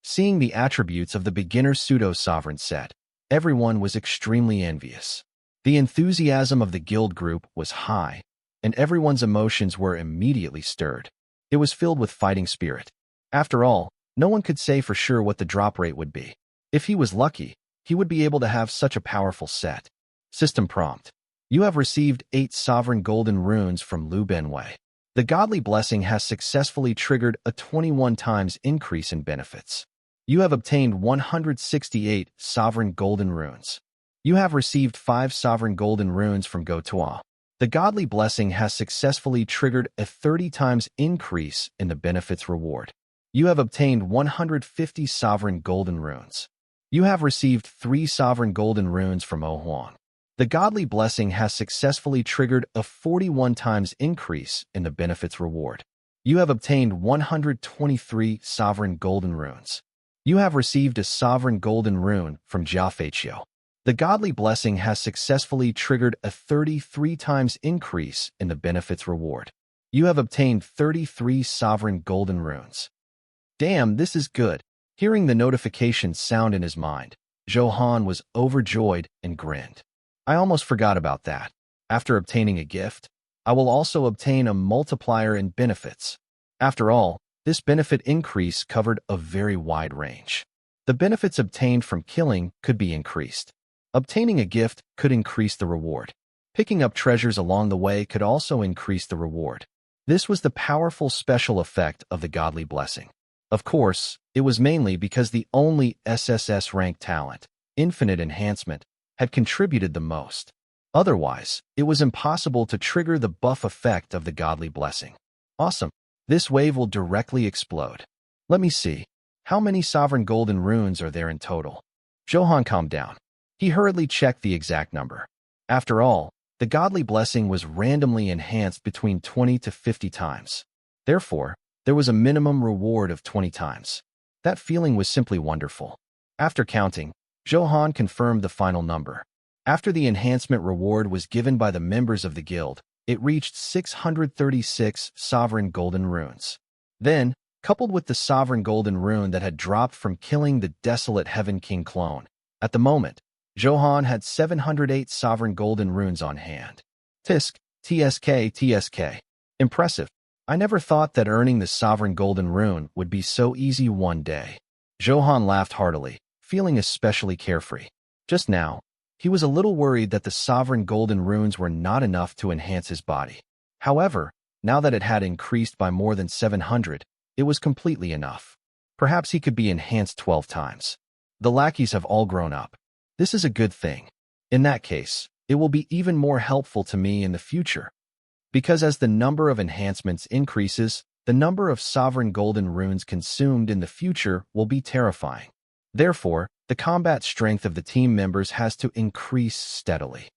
Seeing the attributes of the beginner pseudo-sovereign set, everyone was extremely envious. The enthusiasm of the guild group was high, and everyone's emotions were immediately stirred. It was filled with fighting spirit. After all, no one could say for sure what the drop rate would be. If he was lucky, he would be able to have such a powerful set. System prompt. You have received 8 sovereign golden runes from Liu Benwei. The godly blessing has successfully triggered a 21 times increase in benefits. You have obtained 168 sovereign golden runes. You have received 5 sovereign golden runes from Go Tuo. The godly blessing has successfully triggered a 30 times increase in the benefits reward. You have obtained 150 sovereign golden runes. You have received 3 sovereign golden runes from O Huang. The godly blessing has successfully triggered a 41 times increase in the benefits reward. You have obtained 123 sovereign golden runes. You have received a sovereign golden rune from Jia Feiqiu. The godly blessing has successfully triggered a 33 times increase in the benefits reward. You have obtained 33 sovereign golden runes. Damn, this is good. Hearing the notification sound in his mind, Zhou Han was overjoyed and grinned. I almost forgot about that. After obtaining a gift, I will also obtain a multiplier in benefits. After all, this benefit increase covered a very wide range. The benefits obtained from killing could be increased. Obtaining a gift could increase the reward. Picking up treasures along the way could also increase the reward. This was the powerful special effect of the godly blessing. Of course, it was mainly because the only SSS rank talent, Infinite Enhancement, had contributed the most. Otherwise, it was impossible to trigger the buff effect of the godly blessing. Awesome. This wave will directly explode. Let me see. How many sovereign golden runes are there in total? Zhou Han calmed down. He hurriedly checked the exact number. After all, the godly blessing was randomly enhanced between 20 to 50 times. Therefore, there was a minimum reward of 20 times. That feeling was simply wonderful. After counting, Zhou Han confirmed the final number. After the enhancement reward was given by the members of the guild, it reached 636 sovereign golden runes. Then, coupled with the sovereign golden rune that had dropped from killing the desolate Heaven King clone, at the moment, Zhou Han had 708 sovereign golden runes on hand. Tisk, TSK. Impressive. I never thought that earning the sovereign golden rune would be so easy one day. Zhou Han laughed heartily, feeling especially carefree. Just now, he was a little worried that the sovereign golden runes were not enough to enhance his body. However, now that it had increased by more than 700, It was completely enough. Perhaps he could be enhanced 12 times. The lackeys have all grown up. This is a good thing. In that case, it will be even more helpful to me in the future. Because as the number of enhancements increases, the number of sovereign golden runes consumed in the future will be terrifying. Therefore, the combat strength of the team members has to increase steadily.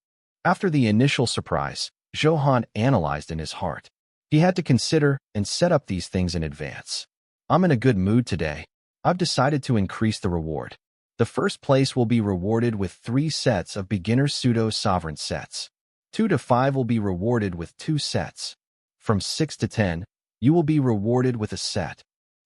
After the initial surprise, Zhou Han analyzed in his heart. He had to consider and set up these things in advance. I'm in a good mood today. I've decided to increase the reward. The first place will be rewarded with 3 sets of beginner pseudo-sovereign sets. 2 to 5 will be rewarded with 2 sets. From 6 to 10, you will be rewarded with a set.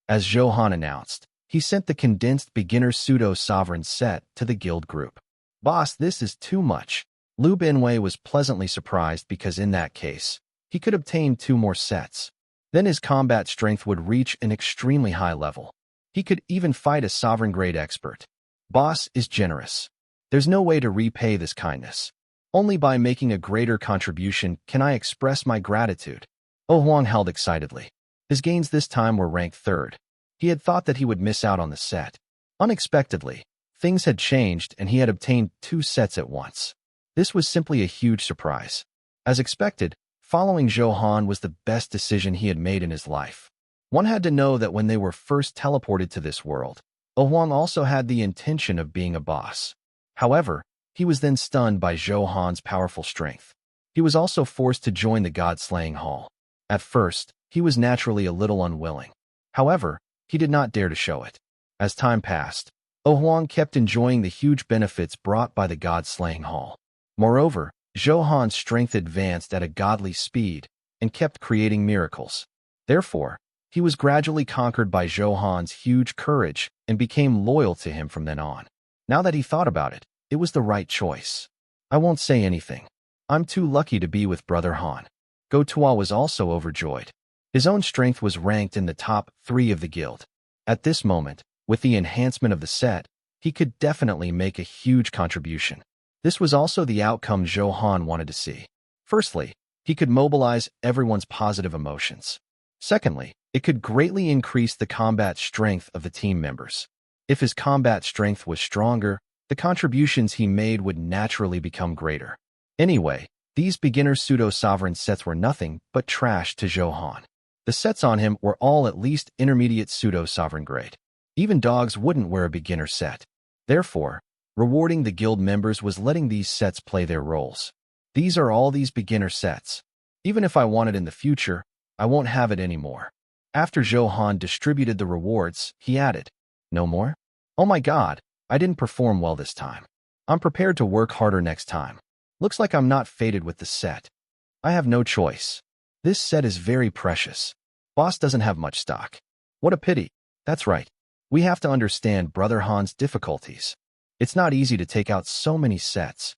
As Zhou Han announced, he sent the condensed beginner pseudo-sovereign set to the guild group. Boss, this is too much. Lu Binwei was pleasantly surprised because in that case, he could obtain 2 more sets. Then his combat strength would reach an extremely high level. He could even fight a sovereign-grade expert. Boss is generous. There's no way to repay this kindness. Only by making a greater contribution can I express my gratitude. Oh Huang held excitedly. His gains this time were ranked 3rd. He had thought that he would miss out on the set. Unexpectedly, things had changed and he had obtained 2 sets at once. This was simply a huge surprise. As expected, following Zhou Han was the best decision he had made in his life. One had to know that when they were first teleported to this world, Huang also had the intention of being a boss. However, he was then stunned by Zhou Han's powerful strength. He was also forced to join the God-slaying hall. At first, he was naturally a little unwilling. However, he did not dare to show it. As time passed, Huang kept enjoying the huge benefits brought by the God-slaying hall. Moreover, Zhou Han's strength advanced at a godly speed and kept creating miracles. Therefore, he was gradually conquered by Zhou Han's huge courage and became loyal to him from then on. Now that he thought about it, it was the right choice. I won't say anything. I'm too lucky to be with Brother Han. Go Tua was also overjoyed. His own strength was ranked in the top 3 of the guild. At this moment, with the enhancement of the set, he could definitely make a huge contribution. This was also the outcome Zhou Han wanted to see. Firstly, he could mobilize everyone's positive emotions. Secondly, it could greatly increase the combat strength of the team members. If his combat strength was stronger, the contributions he made would naturally become greater. Anyway, these beginner pseudo-sovereign sets were nothing but trash to Zhou Han. The sets on him were all at least intermediate pseudo-sovereign grade. Even dogs wouldn't wear a beginner set. Therefore, rewarding the guild members was letting these sets play their roles. These are all these beginner sets. Even if I want it in the future, I won't have it anymore. After Zhou Han distributed the rewards, he added, "No more? Oh my god, I didn't perform well this time. I'm prepared to work harder next time. Looks like I'm not fated with the set. I have no choice. This set is very precious. Boss doesn't have much stock. What a pity. That's right. We have to understand Brother Han's difficulties. It's not easy to take out so many sets."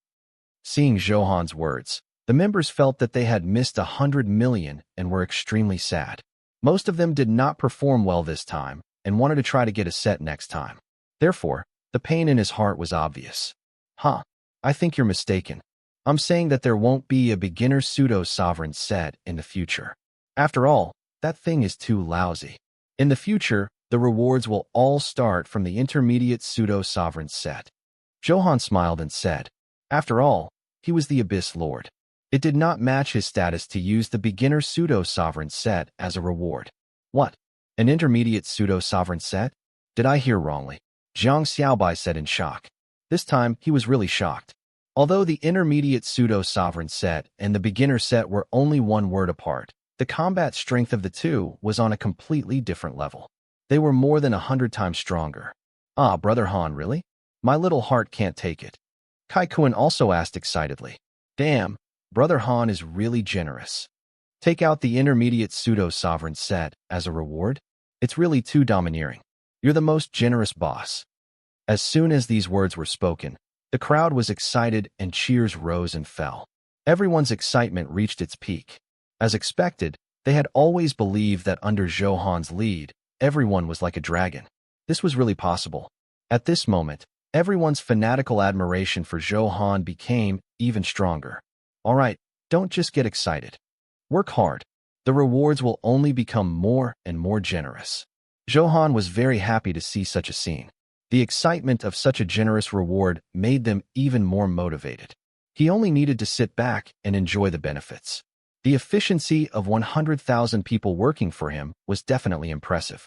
Seeing Zhou Han's words, the members felt that they had missed 100 million and were extremely sad. Most of them did not perform well this time and wanted to try to get a set next time. Therefore, the pain in his heart was obvious. I think you're mistaken. I'm saying that there won't be a beginner pseudo-sovereign set in the future. After all, that thing is too lousy. In the future, the rewards will all start from the intermediate pseudo-sovereign set. Zhou Han smiled and said, after all, he was the Abyss Lord. It did not match his status to use the beginner pseudo-sovereign set as a reward. What? An intermediate pseudo-sovereign set? Did I hear wrongly? Zhang Xiaobai said in shock. This time, he was really shocked. Although the intermediate pseudo-sovereign set and the beginner set were only 1 word apart, the combat strength of the two was on a completely different level. They were more than 100 times stronger. Ah, Brother Han, really? My little heart can't take it. Kai Kuan also asked excitedly. Damn, Brother Han is really generous. Take out the intermediate pseudo-sovereign set as a reward? It's really too domineering. You're the most generous boss. As soon as these words were spoken, the crowd was excited and cheers rose and fell. Everyone's excitement reached its peak. As expected, they had always believed that under Zhou Han's lead, everyone was like a dragon. This was really possible. At this moment, everyone's fanatical admiration for Zhou Han became even stronger. All right, don't just get excited. Work hard. The rewards will only become more and more generous. Zhou Han was very happy to see such a scene. The excitement of such a generous reward made them even more motivated. He only needed to sit back and enjoy the benefits. The efficiency of 100,000 people working for him was definitely impressive.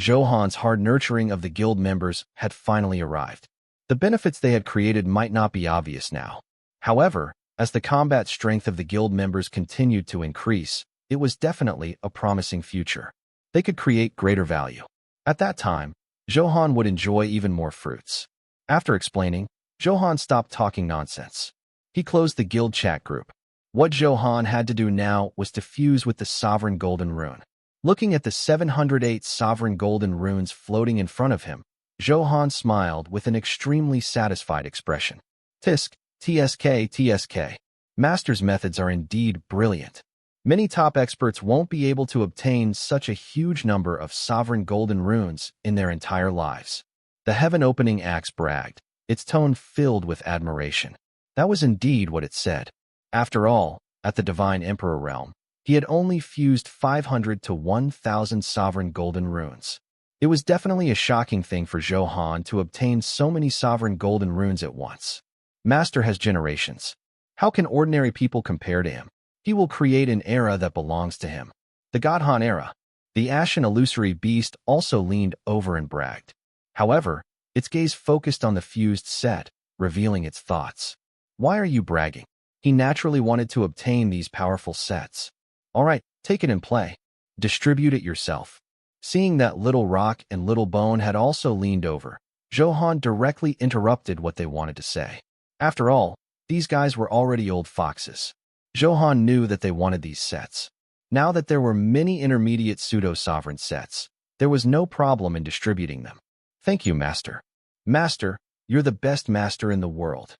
Zhou Han's hard nurturing of the guild members had finally arrived. The benefits they had created might not be obvious now. However, as the combat strength of the guild members continued to increase, it was definitely a promising future. They could create greater value. At that time, Zhou Han would enjoy even more fruits. After explaining, Zhou Han stopped talking nonsense. He closed the guild chat group. What Zhou Han had to do now was to fuse with the sovereign golden rune. Looking at the 708 sovereign golden runes floating in front of him, Zhou Han smiled with an extremely satisfied expression. Tisk, TSK. Master's methods are indeed brilliant. Many top experts won't be able to obtain such a huge number of sovereign golden runes in their entire lives. The heaven-opening axe bragged, its tone filled with admiration. That was indeed what it said. After all, at the Divine Emperor realm, he had only fused 500 to 1,000 sovereign golden runes. It was definitely a shocking thing for Zhou Han to obtain so many sovereign golden runes at once. Master has generations. How can ordinary people compare to him? He will create an era that belongs to him. The God Han era. The ashen illusory beast also leaned over and bragged. However, its gaze focused on the fused set, revealing its thoughts. Why are you bragging? He naturally wanted to obtain these powerful sets. All right, take it and play. Distribute it yourself. Seeing that Little Rock and Little Bone had also leaned over, Zhou Han directly interrupted what they wanted to say. After all, these guys were already old foxes. Zhou Han knew that they wanted these sets. Now that there were many intermediate pseudo-sovereign sets, there was no problem in distributing them. Thank you, Master. Master, you're the best master in the world.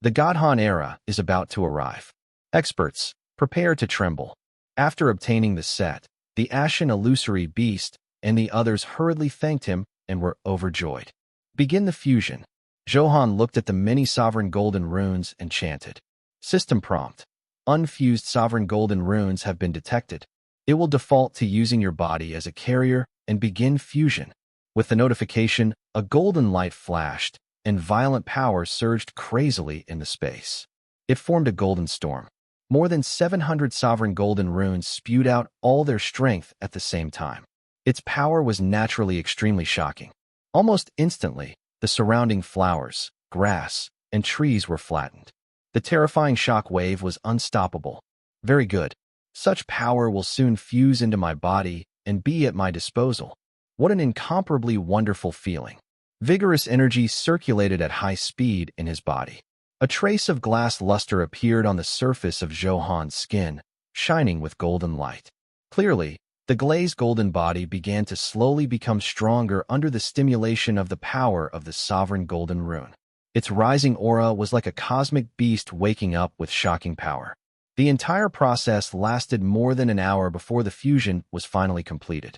The God Han era is about to arrive. Experts, prepare to tremble. After obtaining the set, the ashen illusory beast and the others hurriedly thanked him and were overjoyed. Begin the fusion. Zhou Han looked at the many sovereign golden runes and chanted. System prompt. Unfused sovereign golden runes have been detected. It will default to using your body as a carrier and begin fusion. With the notification, a golden light flashed, and violent power surged crazily in the space. It formed a golden storm. More than 700 sovereign golden runes spewed out all their strength at the same time. Its power was naturally extremely shocking. Almost instantly, the surrounding flowers, grass, and trees were flattened. The terrifying shock wave was unstoppable. Very good. Such power will soon fuse into my body and be at my disposal. What an incomparably wonderful feeling. Vigorous energy circulated at high speed in his body. A trace of glass luster appeared on the surface of Zhou Han's skin, shining with golden light. Clearly, the glazed golden body began to slowly become stronger under the stimulation of the power of the sovereign golden rune. Its rising aura was like a cosmic beast waking up with shocking power. The entire process lasted more than an hour before the fusion was finally completed.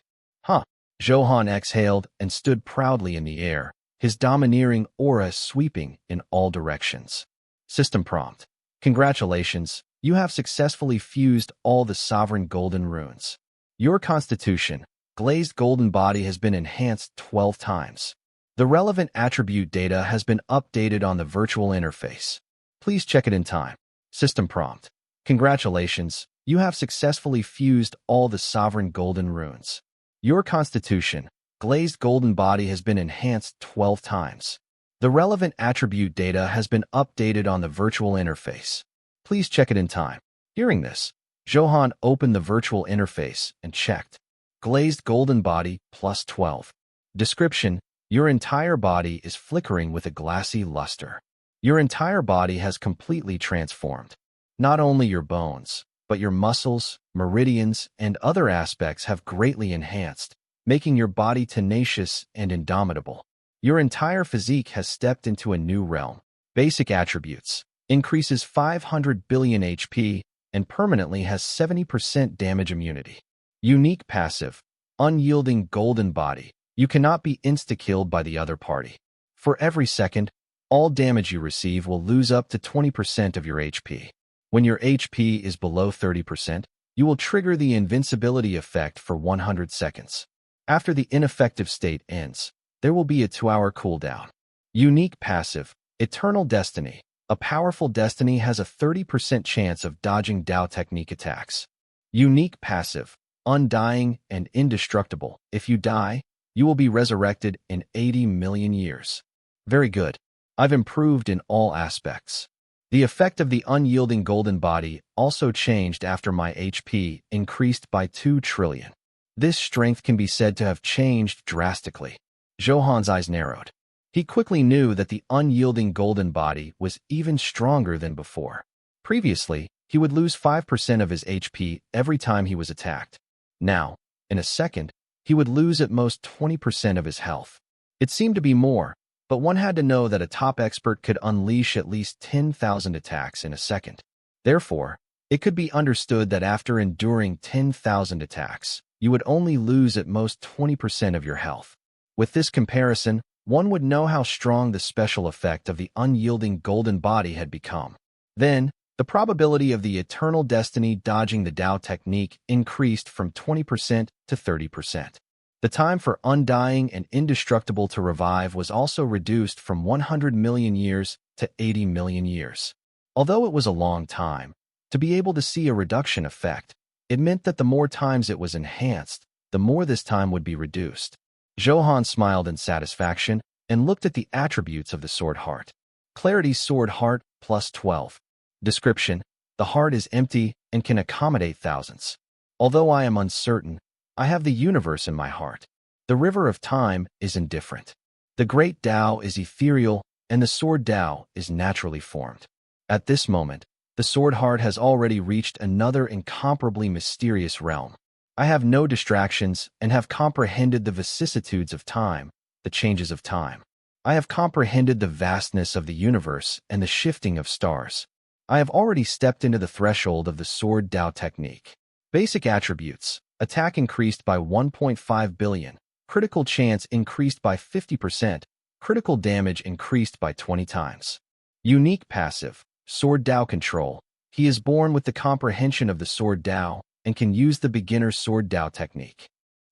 Zhou Han exhaled and stood proudly in the air, his domineering aura sweeping in all directions. System prompt. Congratulations, you have successfully fused all the sovereign golden runes. Your constitution, glazed golden body, has been enhanced 12 times. The relevant attribute data has been updated on the virtual interface. Please check it in time. System prompt. Congratulations, you have successfully fused all the sovereign golden runes. Your constitution, glazed golden body, has been enhanced 12 times. The relevant attribute data has been updated on the virtual interface. Please check it in time. Hearing this, Zhou Han opened the virtual interface and checked. Glazed golden body plus 12. Description: your entire body is flickering with a glassy luster. Your entire body has completely transformed. Not only your bones, but your muscles, meridians, and other aspects have greatly enhanced, making your body tenacious and indomitable. Your entire physique has stepped into a new realm. Basic attributes: increases 500 billion HP and permanently has 70% damage immunity. Unique passive: unyielding golden body. You cannot be insta-killed by the other party. For every second, all damage you receive will lose up to 20% of your HP. When your HP is below 30%, You will trigger the invincibility effect for 100 seconds. After the ineffective state ends, there will be a 2-hour cooldown. Unique passive, Eternal Destiny. A powerful destiny has a 30% chance of dodging Dao technique attacks. Unique passive, Undying and Indestructible. If you die, you will be resurrected in 80 million years. Very good. I've improved in all aspects. The effect of the unyielding golden body also changed after my HP increased by 2 trillion. This strength can be said to have changed drastically. Zhou Han's eyes narrowed. He quickly knew that the unyielding golden body was even stronger than before. Previously, he would lose 5% of his HP every time he was attacked. Now, in a second, he would lose at most 20% of his health. It seemed to be more, but one had to know that a top expert could unleash at least 10,000 attacks in a second. Therefore, it could be understood that after enduring 10,000 attacks, you would only lose at most 20% of your health. With this comparison, one would know how strong the special effect of the unyielding golden body had become. Then, the probability of the Eternal Destiny dodging the Dao technique increased from 20% to 30%. The time for Undying and Indestructible to revive was also reduced from 100 million years to 80 million years. Although it was a long time, to be able to see a reduction effect, it meant that the more times it was enhanced, the more this time would be reduced. Zhou Han smiled in satisfaction and looked at the attributes of the Sword Heart. Clarity Sword Heart plus 12. Description: the heart is empty and can accommodate thousands. Although I am uncertain, I have the universe in my heart. The river of time is indifferent. The great Tao is ethereal, and the sword Tao is naturally formed. At this moment, the Sword Heart has already reached another incomparably mysterious realm. I have no distractions and have comprehended the vicissitudes of time, the changes of time. I have comprehended the vastness of the universe and the shifting of stars. I have already stepped into the threshold of the Sword Tao technique. Basic attributes: attack increased by 1.5 billion, critical chance increased by 50%, critical damage increased by 20 times. Unique passive, Sword Tao control. He is born with the comprehension of the Sword Tao and can use the beginner's Sword Tao technique.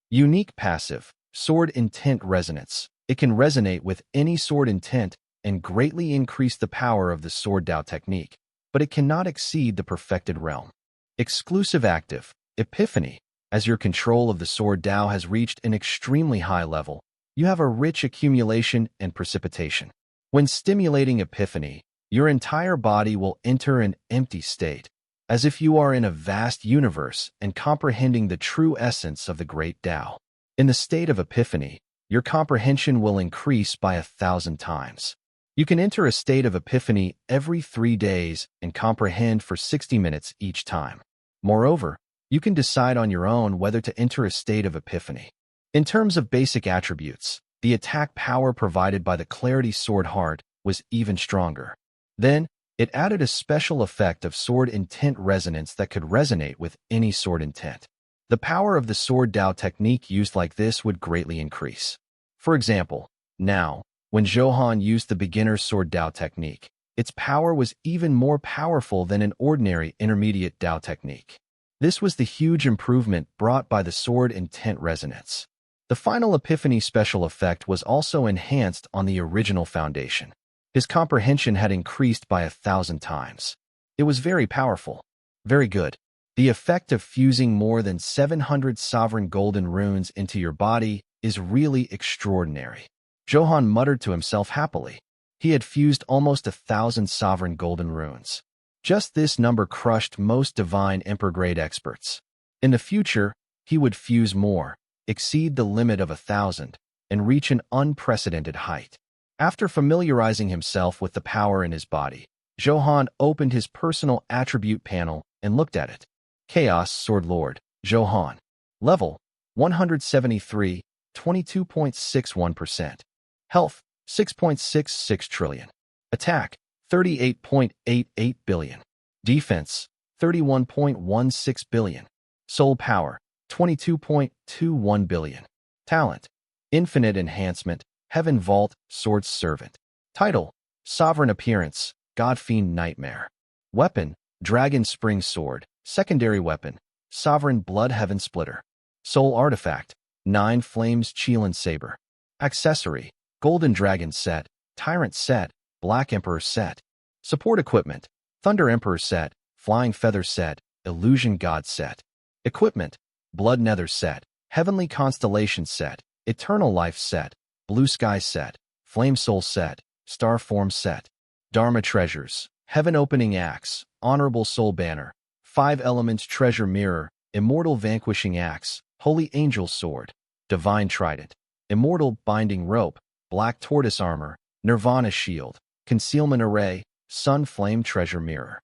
Unique passive, Sword Intent Resonance. It can resonate with any sword intent and greatly increase the power of the Sword Tao technique, but it cannot exceed the perfected realm. Exclusive active, Epiphany. As your control of the Sword Tao has reached an extremely high level, you have a rich accumulation and precipitation. When stimulating Epiphany, your entire body will enter an empty state, as if you are in a vast universe and comprehending the true essence of the great Tao. In the state of Epiphany, your comprehension will increase by 1,000 times. You can enter a state of Epiphany every 3 days and comprehend for 60 minutes each time. Moreover, you can decide on your own whether to enter a state of Epiphany. In terms of basic attributes, the attack power provided by the Clarity Sword Heart was even stronger. Then, it added a special effect of sword intent resonance that could resonate with any sword intent. The power of the Sword Tao technique used like this would greatly increase. For example, now, when Zhou Han used the beginner's Sword Tao technique, its power was even more powerful than an ordinary intermediate Tao technique. This was the huge improvement brought by the sword intent resonance. The final Epiphany special effect was also enhanced on the original foundation. His comprehension had increased by 1,000 times. It was very powerful. Very good. The effect of fusing more than 700 sovereign golden runes into your body is really extraordinary. Zhou Han muttered to himself happily. He had fused almost 1,000 sovereign golden runes. Just this number crushed most divine emperor-grade experts. In the future, he would fuse more, exceed the limit of 1,000, and reach an unprecedented height. After familiarizing himself with the power in his body, Zhou Han opened his personal attribute panel and looked at it. Chaos Sword Lord, Zhou Han. Level, 173, 22.61%. Health, 6.66 trillion. Attack, 38.88 billion. Defense, 31.16 billion. Soul Power, 22.21 billion. Talent, Infinite Enhancement, Heaven Vault, Sword's Servant. Title, Sovereign Appearance, God Fiend Nightmare. Weapon, Dragon Spring Sword. Secondary weapon, Sovereign Blood Heaven Splitter. Soul Artifact, 9 Flames Qilin Saber. Accessory, Golden Dragon Set, Tyrant Set, Black Emperor Set. Support Equipment, Thunder Emperor Set, Flying Feather Set, Illusion God Set. Equipment, Blood Nether Set, Heavenly Constellation Set, Eternal Life Set, Blue Sky Set, Flame Soul Set, Star Form Set. Dharma Treasures, Heaven Opening Axe, Honorable Soul Banner, 5 Elements Treasure Mirror, Immortal Vanquishing Axe, Holy Angel Sword, Divine Trident, Immortal Binding Rope, Black Tortoise Armor, Nirvana Shield, Concealment Array, Sun Flame Treasure Mirror.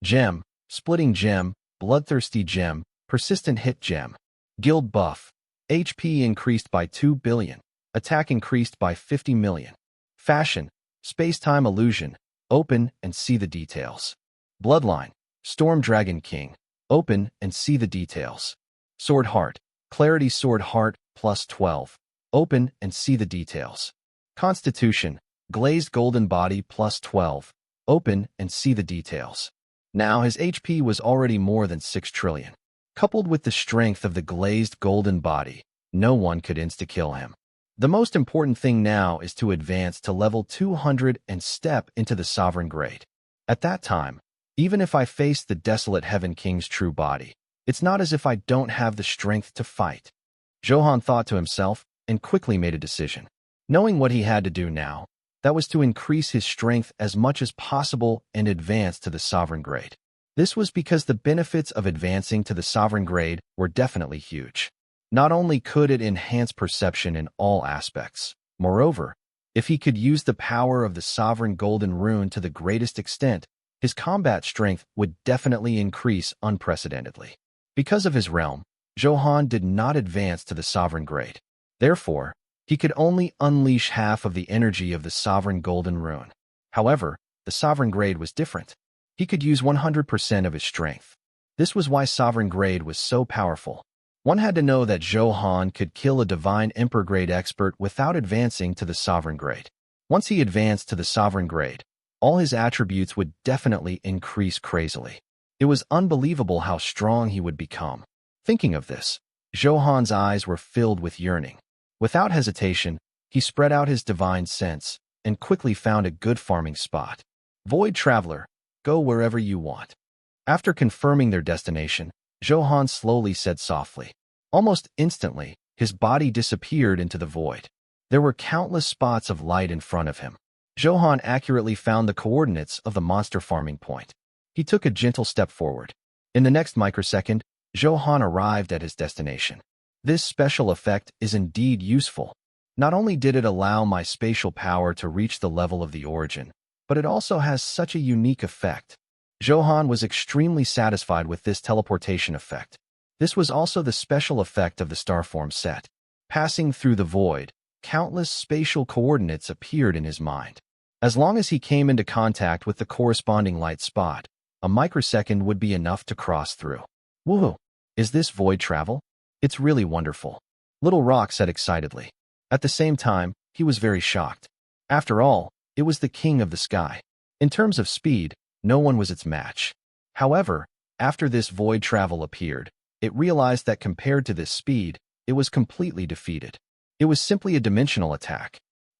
Gem, Splitting Gem, Bloodthirsty Gem, Persistent Hit Gem. Guild Buff, HP increased by 2 billion, Attack increased by 50 million. Fashion, Space-Time Illusion, open and see the details. Bloodline, Storm Dragon King, open and see the details. Sword Heart, Clarity Sword Heart, plus 12, open and see the details. Constitution, Glazed Golden Body, plus 12, open and see the details. Now his HP was already more than 6 trillion. Coupled with the strength of the glazed golden body, no one could insta-kill him. The most important thing now is to advance to level 200 and step into the Sovereign Grade. At that time, even if I face the desolate Heaven King's true body, it's not as if I don't have the strength to fight. Zhou Han thought to himself and quickly made a decision. Knowing what he had to do now, that was to increase his strength as much as possible and advance to the Sovereign Grade. This was because the benefits of advancing to the Sovereign Grade were definitely huge. Not only could it enhance perception in all aspects, moreover, if he could use the power of the Sovereign Golden Rune to the greatest extent, his combat strength would definitely increase unprecedentedly. Because of his realm, Zhou Han did not advance to the Sovereign Grade. Therefore, he could only unleash half of the energy of the Sovereign Golden Rune. However, the Sovereign Grade was different. He could use 100% of his strength. This was why Sovereign Grade was so powerful. One had to know that Zhou Han could kill a Divine Emperor Grade expert without advancing to the Sovereign Grade. Once he advanced to the Sovereign Grade, all his attributes would definitely increase crazily. It was unbelievable how strong he would become. Thinking of this, Zhou Han's eyes were filled with yearning. Without hesitation, he spread out his divine sense and quickly found a good farming spot. Void Traveler, go wherever you want. After confirming their destination, Zhou Han slowly said softly. Almost instantly, his body disappeared into the void. There were countless spots of light in front of him. Zhou Han accurately found the coordinates of the monster farming point. He took a gentle step forward. In the next microsecond, Zhou Han arrived at his destination. This special effect is indeed useful. Not only did it allow my spatial power to reach the level of the origin, but it also has such a unique effect. Zhou Han was extremely satisfied with this teleportation effect. This was also the special effect of the Starform set. Passing through the void, countless spatial coordinates appeared in his mind. As long as he came into contact with the corresponding light spot, a microsecond would be enough to cross through. Woohoo! Is this void travel? It's really wonderful. Little Rock said excitedly. At the same time, he was very shocked. After all, it was the king of the sky. In terms of speed, no one was its match. However, after this void travel appeared, it realized that compared to this speed, it was completely defeated. It was simply a dimensional attack.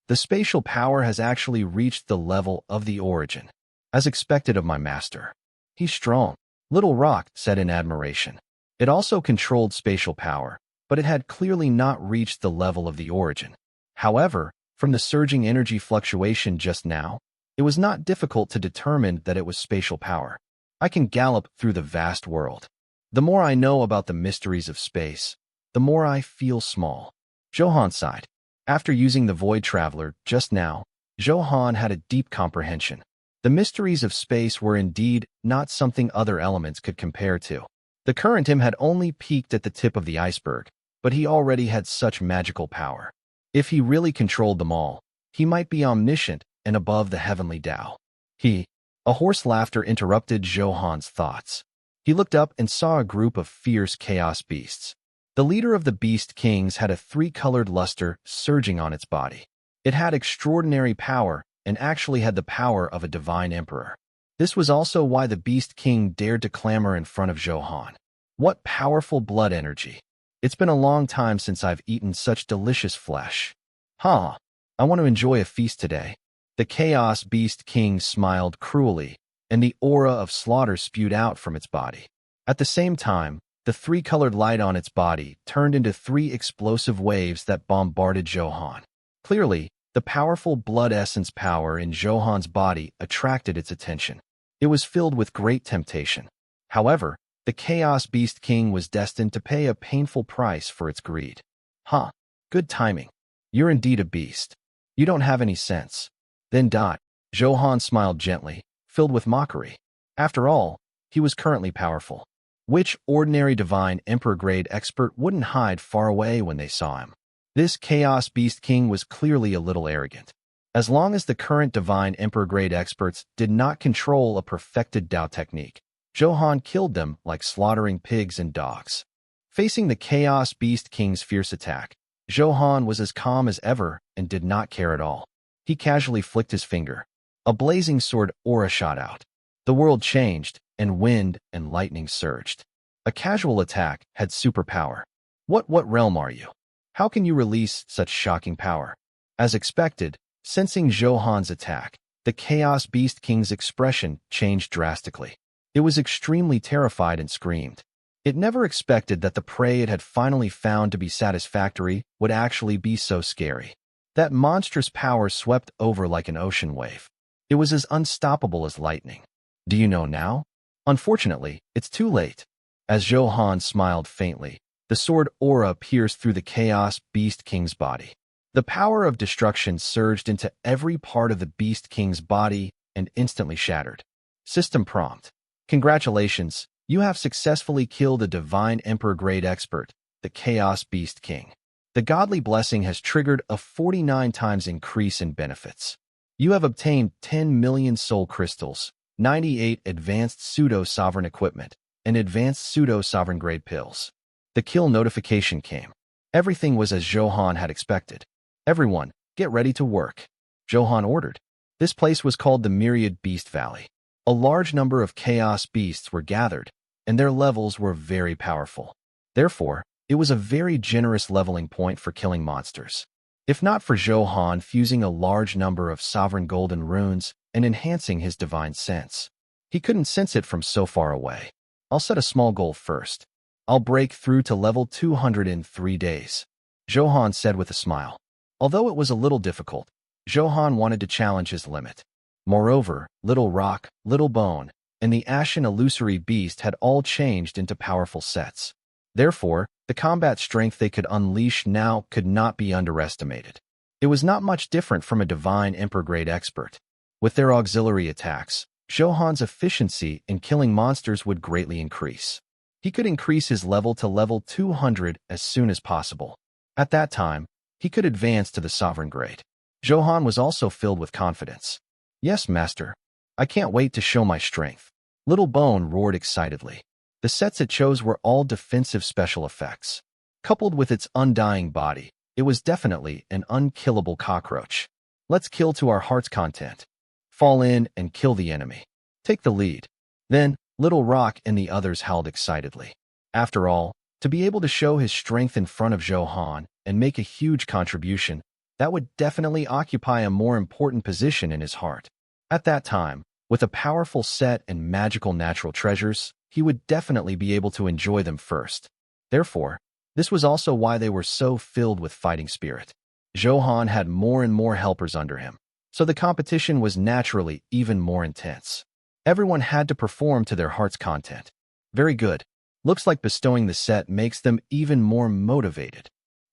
The spatial power has actually reached the level of the origin. As expected of my master. He's strong, Little Rock said in admiration. It also controlled spatial power, but it had clearly not reached the level of the origin. However, from the surging energy fluctuation just now, it was not difficult to determine that it was spatial power. I can gallop through the vast world. The more I know about the mysteries of space, the more I feel small. Zhou Han sighed. After using the Void Traveler just now, Zhou Han had a deep comprehension. The mysteries of space were indeed not something other elements could compare to. The current him had only peaked at the tip of the iceberg, but he already had such magical power. If he really controlled them all, he might be omniscient and above the heavenly Tao. A hoarse laughter interrupted Zhou Han's thoughts. He looked up and saw a group of fierce chaos beasts. The leader of the Beast Kings had a 3-colored luster surging on its body. It had extraordinary power and actually had the power of a divine emperor. This was also why the Beast King dared to clamor in front of Zhou Han. What powerful blood energy. It's been a long time since I've eaten such delicious flesh. Huh, I want to enjoy a feast today. The Chaos Beast King smiled cruelly, and the aura of slaughter spewed out from its body. At the same time, the three-colored light on its body turned into three explosive waves that bombarded Zhou Han. Clearly, the powerful blood essence power in Zhou Han's body attracted its attention. It was filled with great temptation. However, the Chaos Beast King was destined to pay a painful price for its greed. Huh, good timing. You're indeed a beast. You don't have any sense. Then Zhou Han smiled gently, filled with mockery. After all, he was currently powerful. Which ordinary divine emperor-grade expert wouldn't hide far away when they saw him? This Chaos Beast King was clearly a little arrogant. As long as the current divine emperor-grade experts did not control a perfected Dao technique, Zhou Han killed them like slaughtering pigs and dogs. Facing the Chaos Beast King's fierce attack, Zhou Han was as calm as ever and did not care at all. He casually flicked his finger. A blazing sword aura shot out. The world changed, and wind and lightning surged. A casual attack had superpower. What realm are you? How can you release such shocking power? As expected, sensing Zhou Han's attack, the Chaos Beast King's expression changed drastically. It was extremely terrified and screamed. It never expected that the prey it had finally found to be satisfactory would actually be so scary. That monstrous power swept over like an ocean wave. It was as unstoppable as lightning. Do you know now? Unfortunately, it's too late. As Zhou Han smiled faintly, the sword aura pierced through the Chaos Beast King's body. The power of destruction surged into every part of the Beast King's body and instantly shattered. System prompt. Congratulations, you have successfully killed a divine emperor-grade expert, the Chaos Beast King. The godly blessing has triggered a 49 times increase in benefits. You have obtained 10 million soul crystals, 98 advanced pseudo-sovereign equipment, and advanced pseudo-sovereign grade pills. The kill notification came. Everything was as Zhou Han had expected. Everyone, get ready to work. Zhou Han ordered. This place was called the Myriad Beast Valley. A large number of chaos beasts were gathered, and their levels were very powerful. Therefore, it was a very generous leveling point for killing monsters. If not for Zhou Han fusing a large number of sovereign golden runes and enhancing his divine sense, he couldn't sense it from so far away. I'll set a small goal first. I'll break through to level 200 in 3 days, Zhou Han said with a smile. Although it was a little difficult, Zhou Han wanted to challenge his limit. Moreover, Little Rock, Little Bone, and the Ashen Illusory Beast had all changed into powerful sets. Therefore, the combat strength they could unleash now could not be underestimated. It was not much different from a divine emperor-grade expert. With their auxiliary attacks, Zhou Han's efficiency in killing monsters would greatly increase. He could increase his level to level 200 as soon as possible. At that time, he could advance to the sovereign grade. Zhou Han was also filled with confidence. Yes, master. I can't wait to show my strength. Little Bone roared excitedly. The sets it chose were all defensive special effects. Coupled with its undying body, it was definitely an unkillable cockroach. Let's kill to our heart's content. Fall in and kill the enemy. Take the lead. Then, Little Rock and the others howled excitedly. After all, to be able to show his strength in front of Zhou Han and make a huge contribution, that would definitely occupy a more important position in his heart. At that time, with a powerful set and magical natural treasures, he would definitely be able to enjoy them first. Therefore, this was also why they were so filled with fighting spirit. Zhou Han had more and more helpers under him, so the competition was naturally even more intense. Everyone had to perform to their heart's content. Very good. Looks like bestowing the set makes them even more motivated.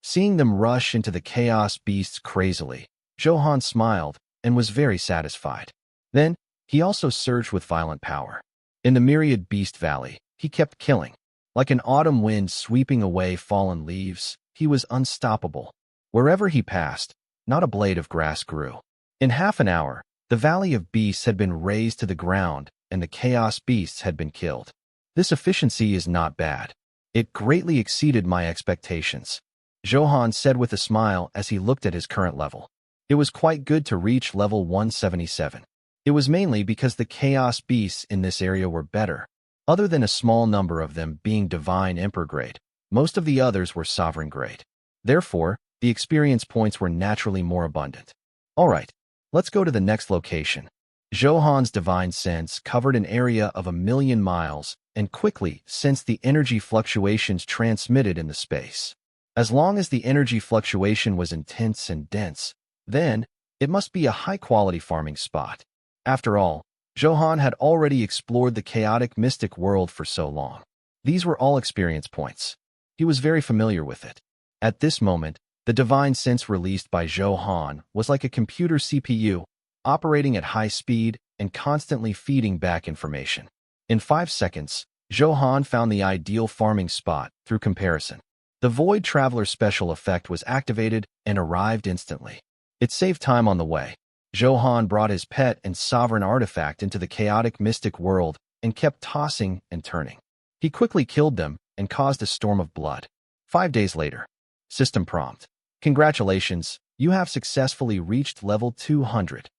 Seeing them rush into the chaos beasts crazily, Zhou Han smiled and was very satisfied. Then, he also surged with violent power. In the Myriad Beast Valley, he kept killing. Like an autumn wind sweeping away fallen leaves, he was unstoppable. Wherever he passed, not a blade of grass grew. In half an hour, the Valley of Beasts had been razed to the ground and the chaos beasts had been killed. This efficiency is not bad. It greatly exceeded my expectations, Zhou Han said with a smile as he looked at his current level. It was quite good to reach level 177. It was mainly because the chaos beasts in this area were better. Other than a small number of them being divine emperor grade, most of the others were sovereign grade. Therefore, the experience points were naturally more abundant. Alright, let's go to the next location. Zhou Han's divine sense covered an area of 1,000,000 miles and quickly sensed the energy fluctuations transmitted in the space. As long as the energy fluctuation was intense and dense, then it must be a high-quality farming spot. After all, Zhou Han had already explored the chaotic mystic world for so long. These were all experience points. He was very familiar with it. At this moment, the divine sense released by Zhou Han was like a computer CPU, operating at high speed and constantly feeding back information. In 5 seconds, Zhou Han found the ideal farming spot through comparison. The Void Traveler special effect was activated and arrived instantly. It saved time on the way. Zhou Han brought his pet and sovereign artifact into the chaotic mystic world and kept tossing and turning. He quickly killed them and caused a storm of blood. 5 days later. System prompt. Congratulations, you have successfully reached level 200.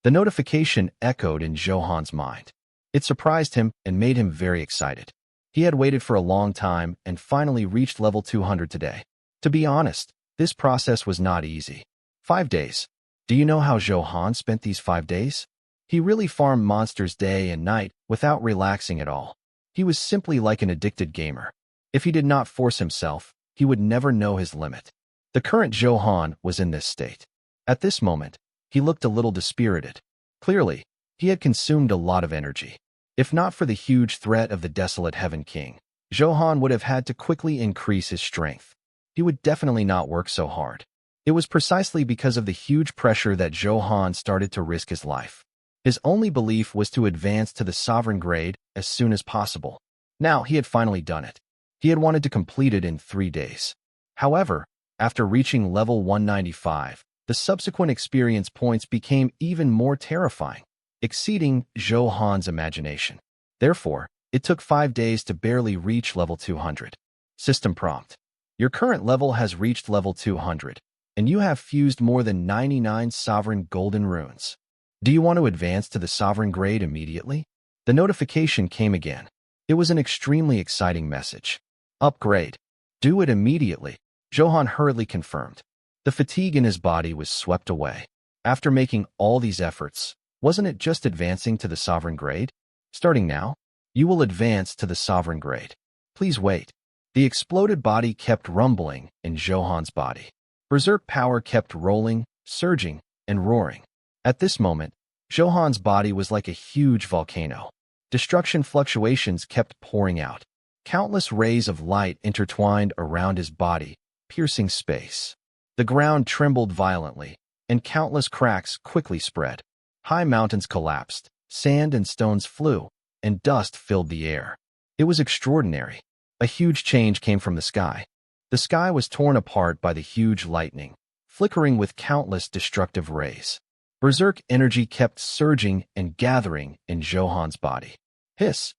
The notification echoed in Zhou Han's mind. It surprised him and made him very excited. He had waited for a long time and finally reached level 200 today. To be honest, this process was not easy. 5 days. Do you know how Zhou Han spent these 5 days? He really farmed monsters day and night without relaxing at all. He was simply like an addicted gamer. If he did not force himself, he would never know his limit. The current Zhou Han was in this state. At this moment, he looked a little dispirited. Clearly, he had consumed a lot of energy. If not for the huge threat of the desolate Heaven King, Zhou Han would have had to quickly increase his strength. He would definitely not work so hard. It was precisely because of the huge pressure that Zhou Han started to risk his life. His only belief was to advance to the sovereign grade as soon as possible. Now he had finally done it. He had wanted to complete it in 3 days. However, after reaching level 195, the subsequent experience points became even more terrifying, exceeding Zhou Han's imagination. Therefore, it took 5 days to barely reach level 200. System prompt. Your current level has reached level 200, and you have fused more than 99 sovereign golden runes. Do you want to advance to the sovereign grade immediately? The notification came again. It was an extremely exciting message. Upgrade. Do it immediately, Zhou Han hurriedly confirmed. The fatigue in his body was swept away. After making all these efforts, wasn't it just advancing to the sovereign grade? Starting now, you will advance to the sovereign grade. Please wait. The exploded body kept rumbling in Zhou Han's body. Berserk power kept rolling, surging, and roaring. At this moment, Zhou Han's body was like a huge volcano. Destruction fluctuations kept pouring out. Countless rays of light intertwined around his body, piercing space. The ground trembled violently, and countless cracks quickly spread. High mountains collapsed, sand and stones flew, and dust filled the air. It was extraordinary. A huge change came from the sky. The sky was torn apart by the huge lightning, flickering with countless destructive rays. Berserk energy kept surging and gathering in Zhou Han's body. Hiss!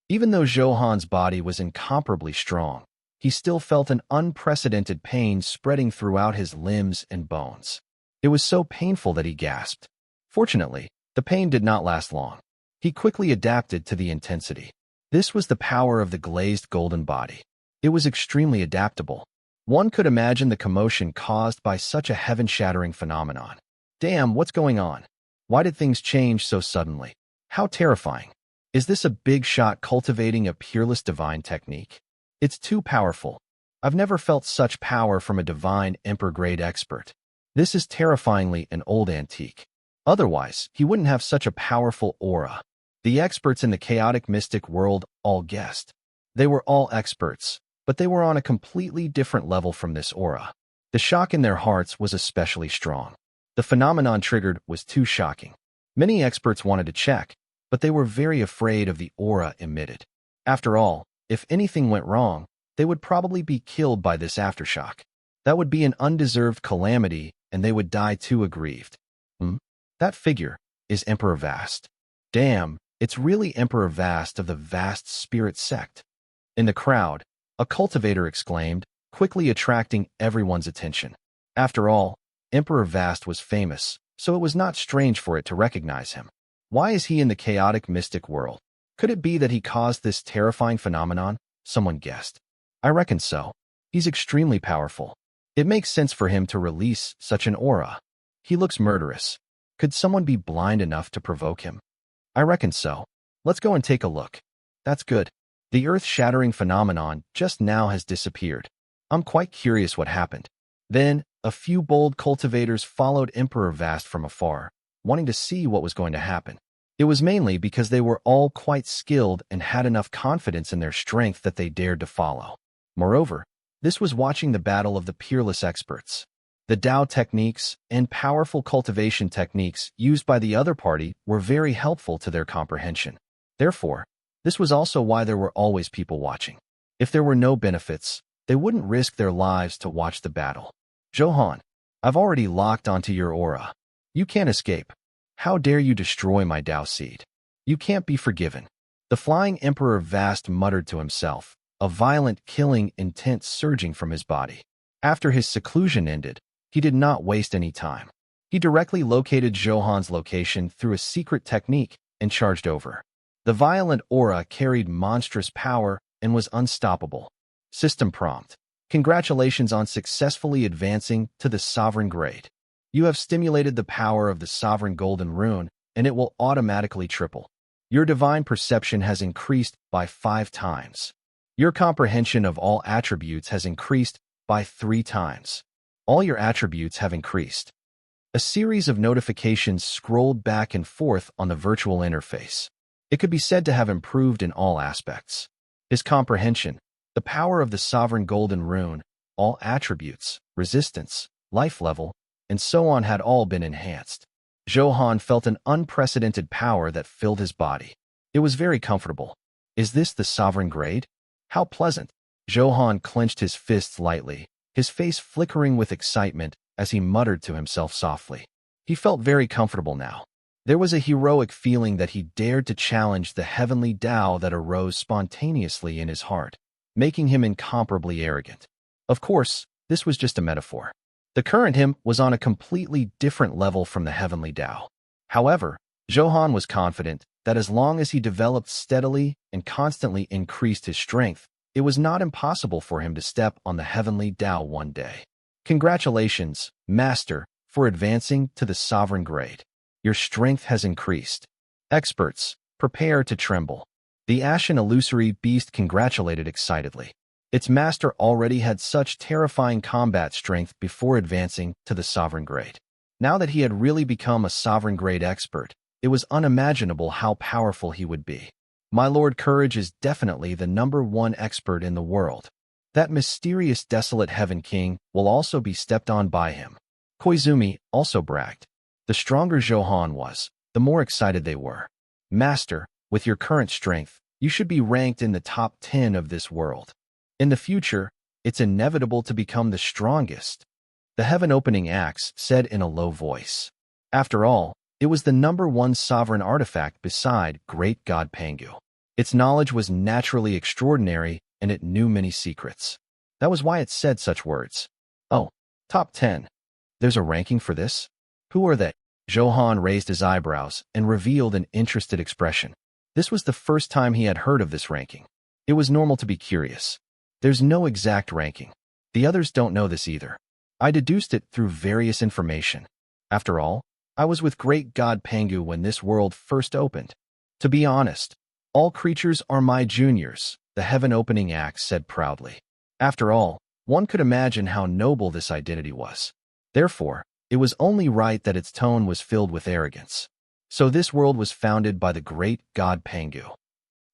Even though Zhou Han's body was incomparably strong, he still felt an unprecedented pain spreading throughout his limbs and bones. It was so painful that he gasped. Fortunately, the pain did not last long. He quickly adapted to the intensity. This was the power of the glazed golden body. It was extremely adaptable. One could imagine the commotion caused by such a heaven-shattering phenomenon. Damn, what's going on? Why did things change so suddenly? How terrifying. Is this a big shot cultivating a peerless divine technique? It's too powerful. I've never felt such power from a divine emperor-grade expert. This is terrifyingly an old antique. Otherwise, he wouldn't have such a powerful aura. The experts in the chaotic mystic world all guessed. They were all experts, but they were on a completely different level from this aura. The shock in their hearts was especially strong. The phenomenon triggered was too shocking. Many experts wanted to check, but they were very afraid of the aura emitted. After all, if anything went wrong, they would probably be killed by this aftershock. That would be an undeserved calamity, and they would die too aggrieved. That figure is Emperor Vast. Damn, it's really Emperor Vast of the Vast Spirit Sect. In the crowd, a cultivator exclaimed, quickly attracting everyone's attention. After all, Emperor Vast was famous, so it was not strange for it to recognize him. Why is he in the chaotic mystic world? Could it be that he caused this terrifying phenomenon? Someone guessed. I reckon so. He's extremely powerful. It makes sense for him to release such an aura. He looks murderous. Could someone be blind enough to provoke him? I reckon so. Let's go and take a look. That's good. The earth-shattering phenomenon just now has disappeared. I'm quite curious what happened. Then, a few bold cultivators followed Emperor Vast from afar, wanting to see what was going to happen. It was mainly because they were all quite skilled and had enough confidence in their strength that they dared to follow. Moreover, this was watching the battle of the peerless experts. The Tao techniques and powerful cultivation techniques used by the other party were very helpful to their comprehension. Therefore, this was also why there were always people watching. If there were no benefits, they wouldn't risk their lives to watch the battle. Zhou Han, I've already locked onto your aura. You can't escape. How dare you destroy my Tao seed? You can't be forgiven. The flying Emperor Vast muttered to himself, a violent killing intent surging from his body. After his seclusion ended, he did not waste any time. He directly located Zhou Han's location through a secret technique and charged over. The violent aura carried monstrous power and was unstoppable. System prompt. Congratulations on successfully advancing to the Sovereign grade. You have stimulated the power of the Sovereign Golden Rune, and it will automatically triple. Your divine perception has increased by 5 times. Your comprehension of all attributes has increased by 3 times. All your attributes have increased. A series of notifications scrolled back and forth on the virtual interface. It could be said to have improved in all aspects. His comprehension, the power of the Sovereign Golden Rune, all attributes, resistance, life level, and so on had all been enhanced. Zhou Han felt an unprecedented power that filled his body. It was very comfortable. Is this the Sovereign grade? How pleasant. Zhou Han clenched his fists lightly, his face flickering with excitement as he muttered to himself softly. He felt very comfortable now. There was a heroic feeling that he dared to challenge the heavenly Tao that arose spontaneously in his heart, making him incomparably arrogant. Of course, this was just a metaphor. The current him was on a completely different level from the heavenly Tao. However, Zhou Han was confident that as long as he developed steadily and constantly increased his strength, it was not impossible for him to step on the heavenly Tao one day. Congratulations, Master, for advancing to the Sovereign grade. Your strength has increased. Experts, prepare to tremble. The ashen illusory beast congratulated excitedly. Its master already had such terrifying combat strength before advancing to the Sovereign grade. Now that he had really become a Sovereign grade expert, it was unimaginable how powerful he would be. My Lord Courage is definitely the #1 expert in the world. That mysterious desolate Heaven King will also be stepped on by him. Koizumi also bragged. The stronger Zhou Han was, the more excited they were. Master, with your current strength, you should be ranked in the top 10 of this world. In the future, it's inevitable to become the strongest. The heaven-opening axe said in a low voice. After all, it was the #1 sovereign artifact beside Great God Pangu. Its knowledge was naturally extraordinary, and it knew many secrets. That was why it said such words. Oh, top 10. There's a ranking for this? Who are they? Zhou Han raised his eyebrows and revealed an interested expression. This was the first time he had heard of this ranking. It was normal to be curious. There's no exact ranking. The others don't know this either. I deduced it through various information. After all, I was with Great God Pangu when this world first opened. To be honest, all creatures are my juniors, the heaven-opening axe said proudly. After all, one could imagine how noble this identity was. Therefore, it was only right that its tone was filled with arrogance. So this world was founded by the Great God Pangu.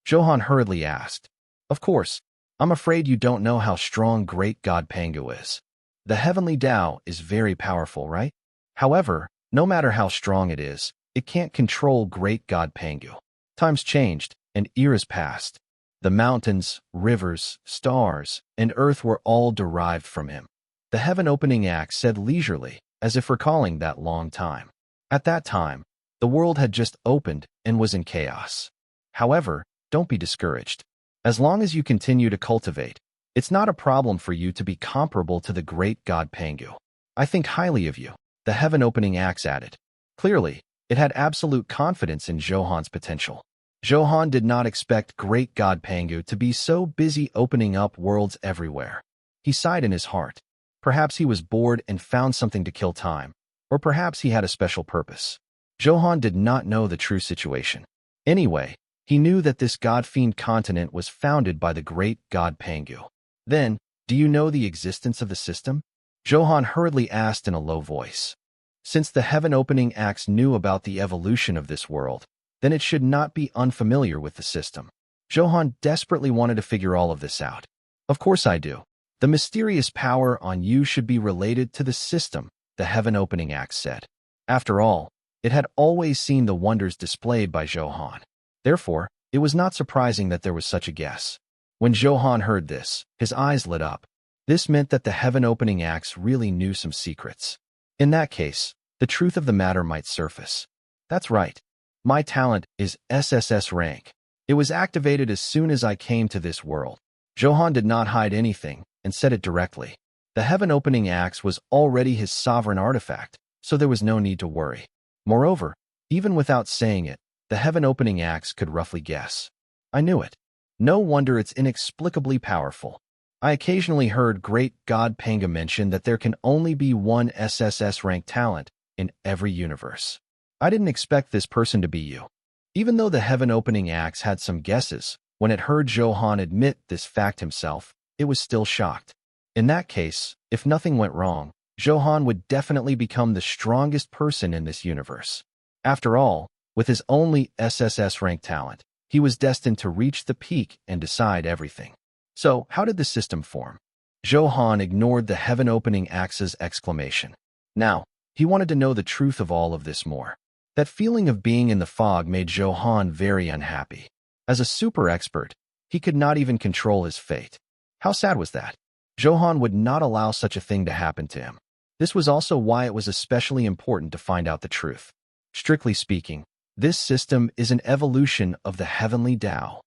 Zhou Han hurriedly asked. Of course, I'm afraid you don't know how strong Great God Pangu is. The heavenly Tao is very powerful, right? However, no matter how strong it is, it can't control Great God Pangu. Times changed, and eras passed. The mountains, rivers, stars, and earth were all derived from him. The heaven-opening axe said leisurely, as if recalling that long time. At that time, the world had just opened and was in chaos. However, don't be discouraged. As long as you continue to cultivate, it's not a problem for you to be comparable to the Great God Pangu. I think highly of you, the heaven-opening axe added. Clearly, it had absolute confidence in Zhou Han's potential. Zhou Han did not expect great god Pangu to be so busy opening up worlds everywhere. He sighed in his heart. Perhaps he was bored and found something to kill time, or perhaps he had a special purpose. Zhou Han did not know the true situation. Anyway, he knew that this god-fiend continent was founded by the great god Pangu. Then, do you know the existence of the system? Zhou Han hurriedly asked in a low voice. Since the heaven-opening axe knew about the evolution of this world, then it should not be unfamiliar with the system. Zhou Han desperately wanted to figure all of this out. Of course I do. The mysterious power on you should be related to the system, the heaven-opening axe said. After all, it had always seen the wonders displayed by Zhou Han. Therefore, it was not surprising that there was such a guess. When Zhou Han heard this, his eyes lit up. This meant that the heaven-opening axe really knew some secrets. In that case, the truth of the matter might surface. That's right. My talent is SSS rank. It was activated as soon as I came to this world. Zhou Han did not hide anything and said it directly. The heaven-opening axe was already his sovereign artifact, so there was no need to worry. Moreover, even without saying it, the heaven-opening axe could roughly guess. I knew it. No wonder it's inexplicably powerful. I occasionally heard great god Pangu mention that there can only be one SSS rank talent in every universe. I didn't expect this person to be you. Even though the heaven-opening axe had some guesses, when it heard Zhou Han admit this fact himself, it was still shocked. In that case, if nothing went wrong, Zhou Han would definitely become the strongest person in this universe. After all, with his only SSS rank talent, he was destined to reach the peak and decide everything. So, how did the system form? Zhou Han ignored the heaven-opening axe's exclamation. Now, he wanted to know the truth of all of this more. That feeling of being in the fog made Zhou Han very unhappy. As a super expert, he could not even control his fate. How sad was that? Zhou Han would not allow such a thing to happen to him. This was also why it was especially important to find out the truth. Strictly speaking, this system is an evolution of the Heavenly Tao.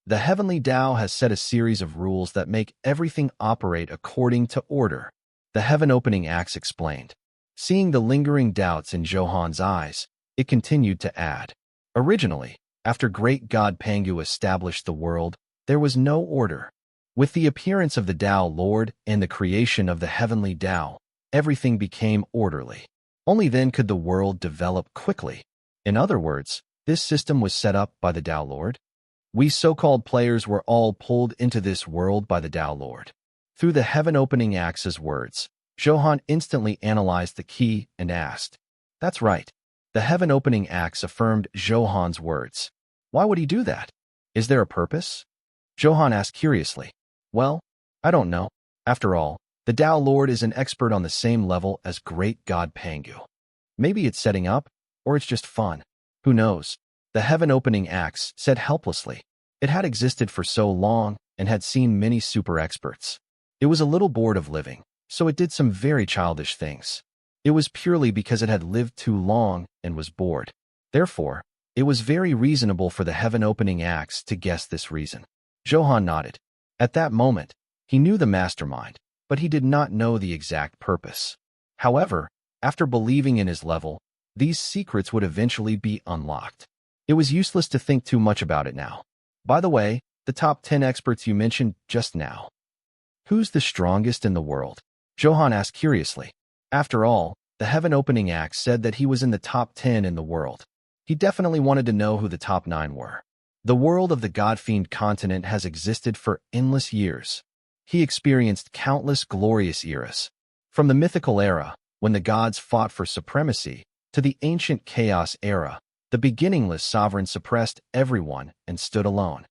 The Heavenly Tao has set a series of rules that make everything operate according to order, the heaven-opening axe explained. Seeing the lingering doubts in Zhou Han's eyes, it continued to add. Originally, after great god Pangu established the world, there was no order. With the appearance of the Tao Lord and the creation of the Heavenly Tao, everything became orderly. Only then could the world develop quickly. In other words, this system was set up by the Tao Lord. We so-called players were all pulled into this world by the Tao Lord. Through the heaven-opening axe's words, Zhou Han instantly analyzed the key and asked. That's right. The heaven-opening axe affirmed Zhou Han's words. Why would he do that? Is there a purpose? Zhou Han asked curiously. Well, I don't know. After all, the Tao Lord is an expert on the same level as great god Pangu. Maybe it's setting up, or it's just fun. Who knows? The heaven-opening axe said helplessly. It had existed for so long and had seen many super experts. It was a little bored of living, so it did some very childish things. It was purely because it had lived too long and was bored. Therefore, it was very reasonable for the heaven-opening axe to guess this reason. Zhou Han nodded. At that moment, he knew the mastermind, but he did not know the exact purpose. However, after believing in his level, these secrets would eventually be unlocked. It was useless to think too much about it now. By the way, the top 10 experts you mentioned just now. Who's the strongest in the world? Zhou Han asked curiously. After all, the heaven-opening axe said that he was in the top 10 in the world. He definitely wanted to know who the top 9 were. The world of the God-Fiend continent has existed for endless years. He experienced countless glorious eras. From the mythical era, when the gods fought for supremacy, to the ancient chaos era, the beginningless sovereign suppressed everyone and stood alone.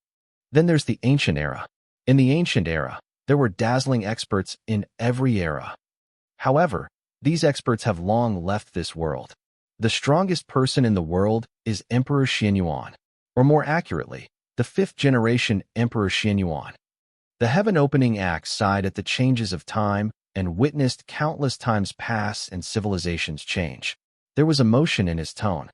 Then there's the ancient era. In the ancient era, there were dazzling experts in every era. However, these experts have long left this world. The strongest person in the world is Emperor Xianyuan, or more accurately, the 5th-generation Emperor Xianyuan. The heaven-opening axe sighed at the changes of time and witnessed countless times pass and civilizations change. There was emotion in his tone.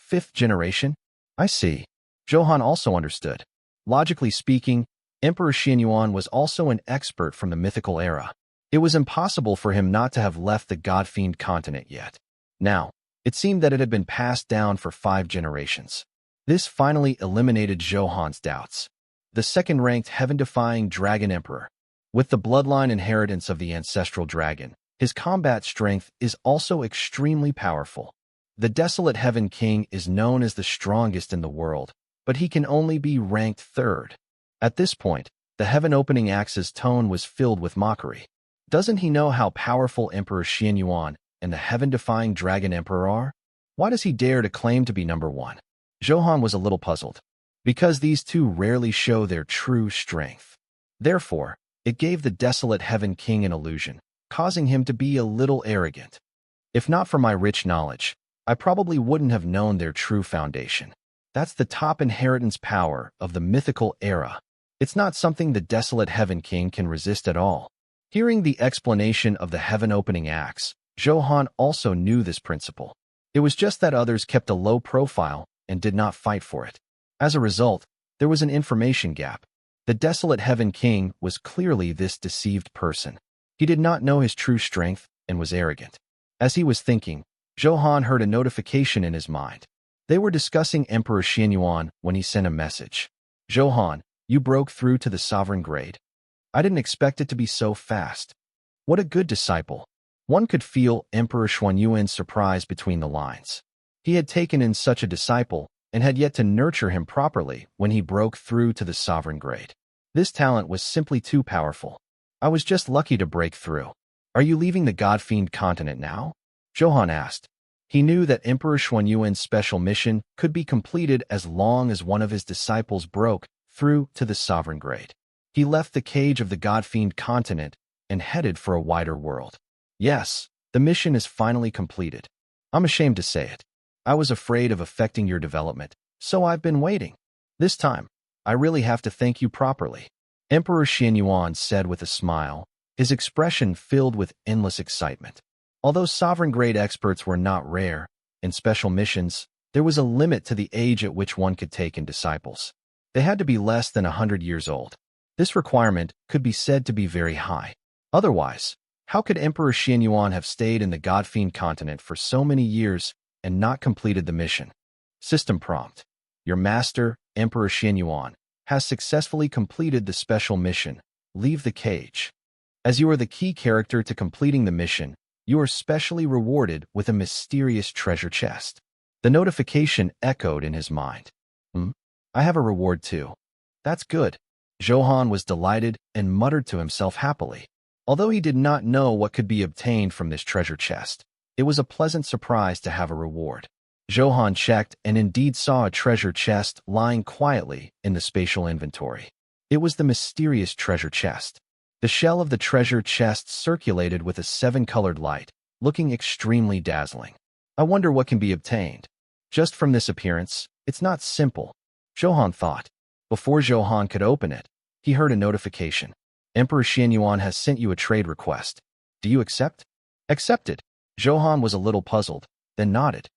5th generation? I see. Zhou Han also understood. Logically speaking, Emperor Xianyuan was also an expert from the mythical era. It was impossible for him not to have left the God-Fiend continent yet. Now, it seemed that it had been passed down for 5 generations. This finally eliminated Zhou Han's doubts. The second-ranked heaven-defying Dragon Emperor. With the bloodline inheritance of the ancestral dragon, his combat strength is also extremely powerful. The Desolate Heaven King is known as the strongest in the world, but he can only be ranked third. At this point, the Heaven-Opening Axe's tone was filled with mockery. Doesn't he know how powerful Emperor Xian Yuan and the heaven-defying Dragon Emperor are? Why does he dare to claim to be number one? Zhou Han was a little puzzled, because these two rarely show their true strength. Therefore, it gave the Desolate Heaven King an illusion, causing him to be a little arrogant. If not for my rich knowledge, I probably wouldn't have known their true foundation. That's the top inheritance power of the mythical era. It's not something the Desolate Heaven King can resist at all. Hearing the explanation of the Heaven-Opening Axe, Zhou Han also knew this principle. It was just that others kept a low profile and did not fight for it. As a result, there was an information gap. The Desolate Heaven King was clearly this deceived person. He did not know his true strength and was arrogant. As he was thinking, Zhou Han heard a notification in his mind. They were discussing Emperor Xian Yuan when he sent a message. Zhou Han, you broke through to the sovereign grade. I didn't expect it to be so fast. What a good disciple. One could feel Emperor Xian Yuan's surprise between the lines. He had taken in such a disciple and had yet to nurture him properly when he broke through to the sovereign grade. This talent was simply too powerful. I was just lucky to break through. Are you leaving the God-Fiend continent now? Zhou Han asked. He knew that Emperor Xian Yuan's special mission could be completed as long as one of his disciples broke through to the sovereign grade. He left the cage of the God-Fiend continent and headed for a wider world. Yes, the mission is finally completed. I'm ashamed to say it. I was afraid of affecting your development, so I've been waiting. This time, I really have to thank you properly. Emperor Xian Yuan said with a smile, his expression filled with endless excitement. Although sovereign-grade experts were not rare, in special missions, there was a limit to the age at which one could take in disciples. They had to be less than 100 years old. This requirement could be said to be very high. Otherwise, how could Emperor Xian Yuan have stayed in the God-Fiend continent for so many years and not completed the mission? System prompt. Your master, Emperor Xian Yuan, has successfully completed the special mission. Leave the cage. As you are the key character to completing the mission, you are specially rewarded with a mysterious treasure chest. The notification echoed in his mind. I have a reward too. That's good. Zhou Han was delighted and muttered to himself happily. Although he did not know what could be obtained from this treasure chest, it was a pleasant surprise to have a reward. Zhou Han checked and indeed saw a treasure chest lying quietly in the spatial inventory. It was the mysterious treasure chest. The shell of the treasure chest circulated with a 7-colored light, looking extremely dazzling. I wonder what can be obtained. Just from this appearance, it's not simple, Zhou Han thought. Before Zhou Han could open it, he heard a notification. Emperor Xian Yuan has sent you a trade request. Do you accept? Accepted. Zhou Han was a little puzzled, then nodded.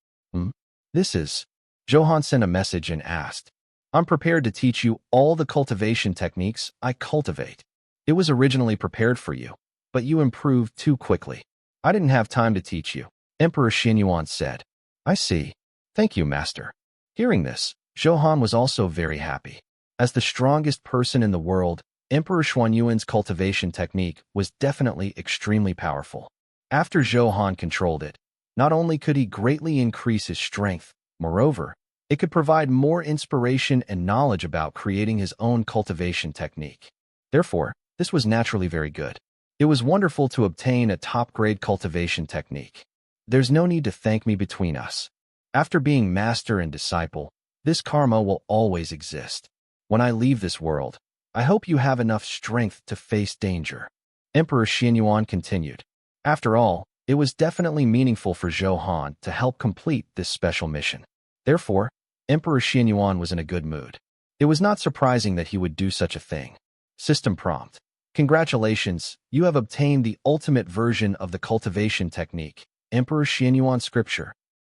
This is... Zhou Han sent a message and asked. I'm prepared to teach you all the cultivation techniques I cultivate. It was originally prepared for you, but you improved too quickly. I didn't have time to teach you, Emperor Xian Yuan said. I see. Thank you, Master. Hearing this, Zhou Han was also very happy. As the strongest person in the world, Emperor Xian Yuan's cultivation technique was definitely extremely powerful. After Zhou Han controlled it, not only could he greatly increase his strength, moreover, it could provide more inspiration and knowledge about creating his own cultivation technique. Therefore, this was naturally very good. It was wonderful to obtain a top-grade cultivation technique. There's no need to thank me between us. After being master and disciple, this karma will always exist. When I leave this world, I hope you have enough strength to face danger. Emperor Xian Yuan continued. After all, it was definitely meaningful for Zhou Han to help complete this special mission. Therefore, Emperor Xian Yuan was in a good mood. It was not surprising that he would do such a thing. System prompt. Congratulations, you have obtained the ultimate version of the cultivation technique, Emperor Xian Yuan scripture.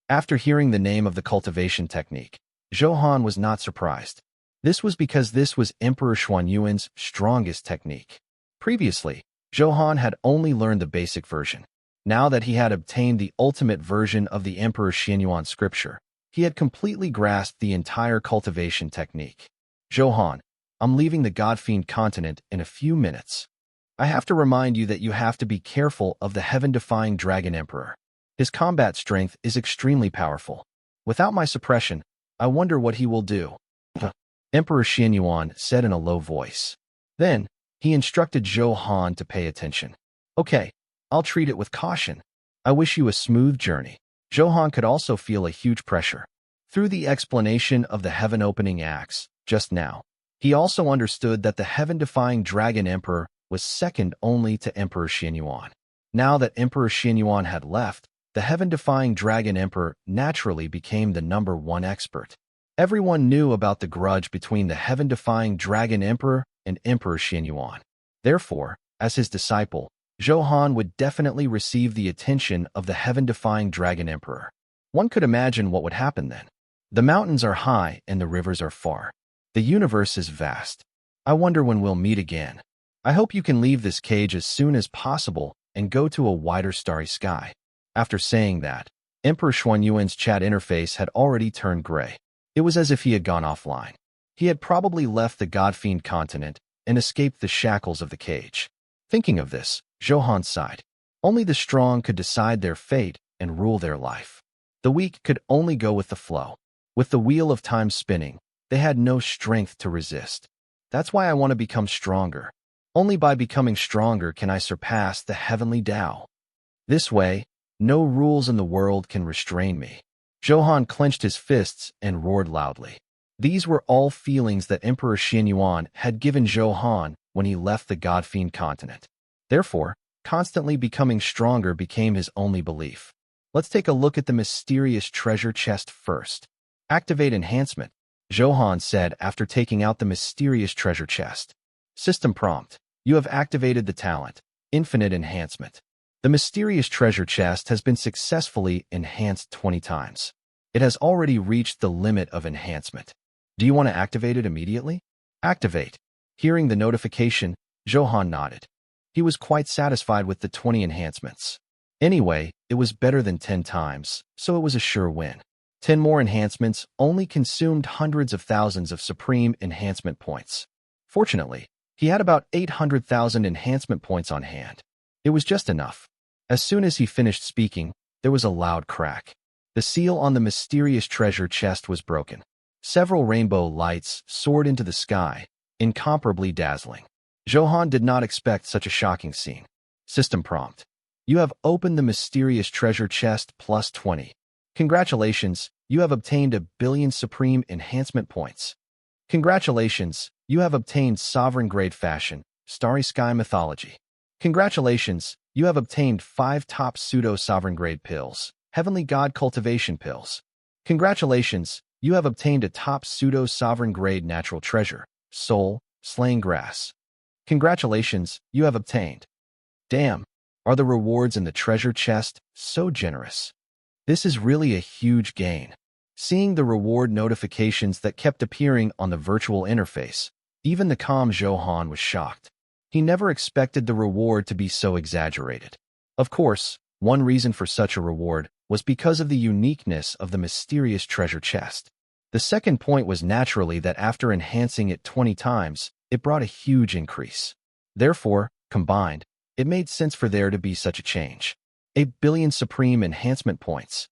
After hearing the name of the cultivation technique, Zhou Han was not surprised. This was because this was Emperor Xian Yuan's strongest technique. Previously, Zhou Han had only learned the basic version. Now that he had obtained the ultimate version of the Emperor Xian Yuan scripture, He had completely grasped the entire cultivation technique. Zhou Han, I'm leaving the God-fiend continent in a few minutes. I have to remind you that you have to be careful of the heaven-defying Dragon Emperor. His combat strength is extremely powerful. Without my suppression, I wonder what he will do. Emperor Xianyuan said in a low voice. Then, he instructed Zhou Han to pay attention. Okay, I'll treat it with caution. I wish you a smooth journey. Zhou Han could also feel a huge pressure. Through the explanation of the heaven-opening acts, just now, he also understood that the heaven-defying Dragon Emperor was second only to Emperor Xianyuan. Now that Emperor Xianyuan had left, the heaven-defying Dragon Emperor naturally became the #1 expert. Everyone knew about the grudge between the heaven-defying Dragon Emperor and Emperor Xianyuan. Therefore, as his disciple, Zhou Han would definitely receive the attention of the heaven-defying Dragon Emperor. One could imagine what would happen then. The mountains are high and the rivers are far. The universe is vast. I wonder when we'll meet again. I hope you can leave this cage as soon as possible and go to a wider starry sky. After saying that, Emperor Xuanyuan's chat interface had already turned gray. It was as if he had gone offline. He had probably left the God-fiend continent and escaped the shackles of the cage. Thinking of this, Zhou Han sighed. Only the strong could decide their fate and rule their life. The weak could only go with the flow. With the wheel of time spinning, they had no strength to resist. That's why I want to become stronger. Only by becoming stronger can I surpass the heavenly Tao. This way, no rules in the world can restrain me. Zhou Han clenched his fists and roared loudly. These were all feelings that Emperor Xianyuan had given Zhou Han when he left the God-fiend continent. Therefore, constantly becoming stronger became his only belief. Let's take a look at the mysterious treasure chest first. Activate Enhancement, Zhou Han said after taking out the mysterious treasure chest. System prompt. You have activated the talent, Infinite Enhancement. The mysterious treasure chest has been successfully enhanced 20 times. It has already reached the limit of enhancement. Do you want to activate it immediately? Activate. Hearing the notification, Zhou Han nodded. He was quite satisfied with the 20 enhancements. Anyway, it was better than 10 times, so it was a sure win. 10 more enhancements only consumed hundreds of thousands of supreme enhancement points. Fortunately, he had about 800,000 enhancement points on hand. It was just enough. As soon as he finished speaking, there was a loud crack. The seal on the mysterious treasure chest was broken. Several rainbow lights soared into the sky, incomparably dazzling. Zhou Han did not expect such a shocking scene. System prompt. You have opened the mysterious treasure chest plus 20. Congratulations, you have obtained 1,000,000,000 supreme enhancement points. Congratulations, you have obtained sovereign grade fashion, starry sky mythology. Congratulations, you have obtained 5 top pseudo-sovereign grade pills, heavenly god cultivation pills. Congratulations, you have obtained a top pseudo-sovereign grade natural treasure, soul, slaying grass. Congratulations, you have obtained. Damn, are the rewards in the treasure chest so generous? This is really a huge gain. Seeing the reward notifications that kept appearing on the virtual interface, even the calm Zhou Han was shocked. He never expected the reward to be so exaggerated. Of course, one reason for such a reward was because of the uniqueness of the mysterious treasure chest. The second point was naturally that after enhancing it 20 times, it brought a huge increase. Therefore, combined, it made sense for there to be such a change. 1,000,000,000 supreme enhancement points.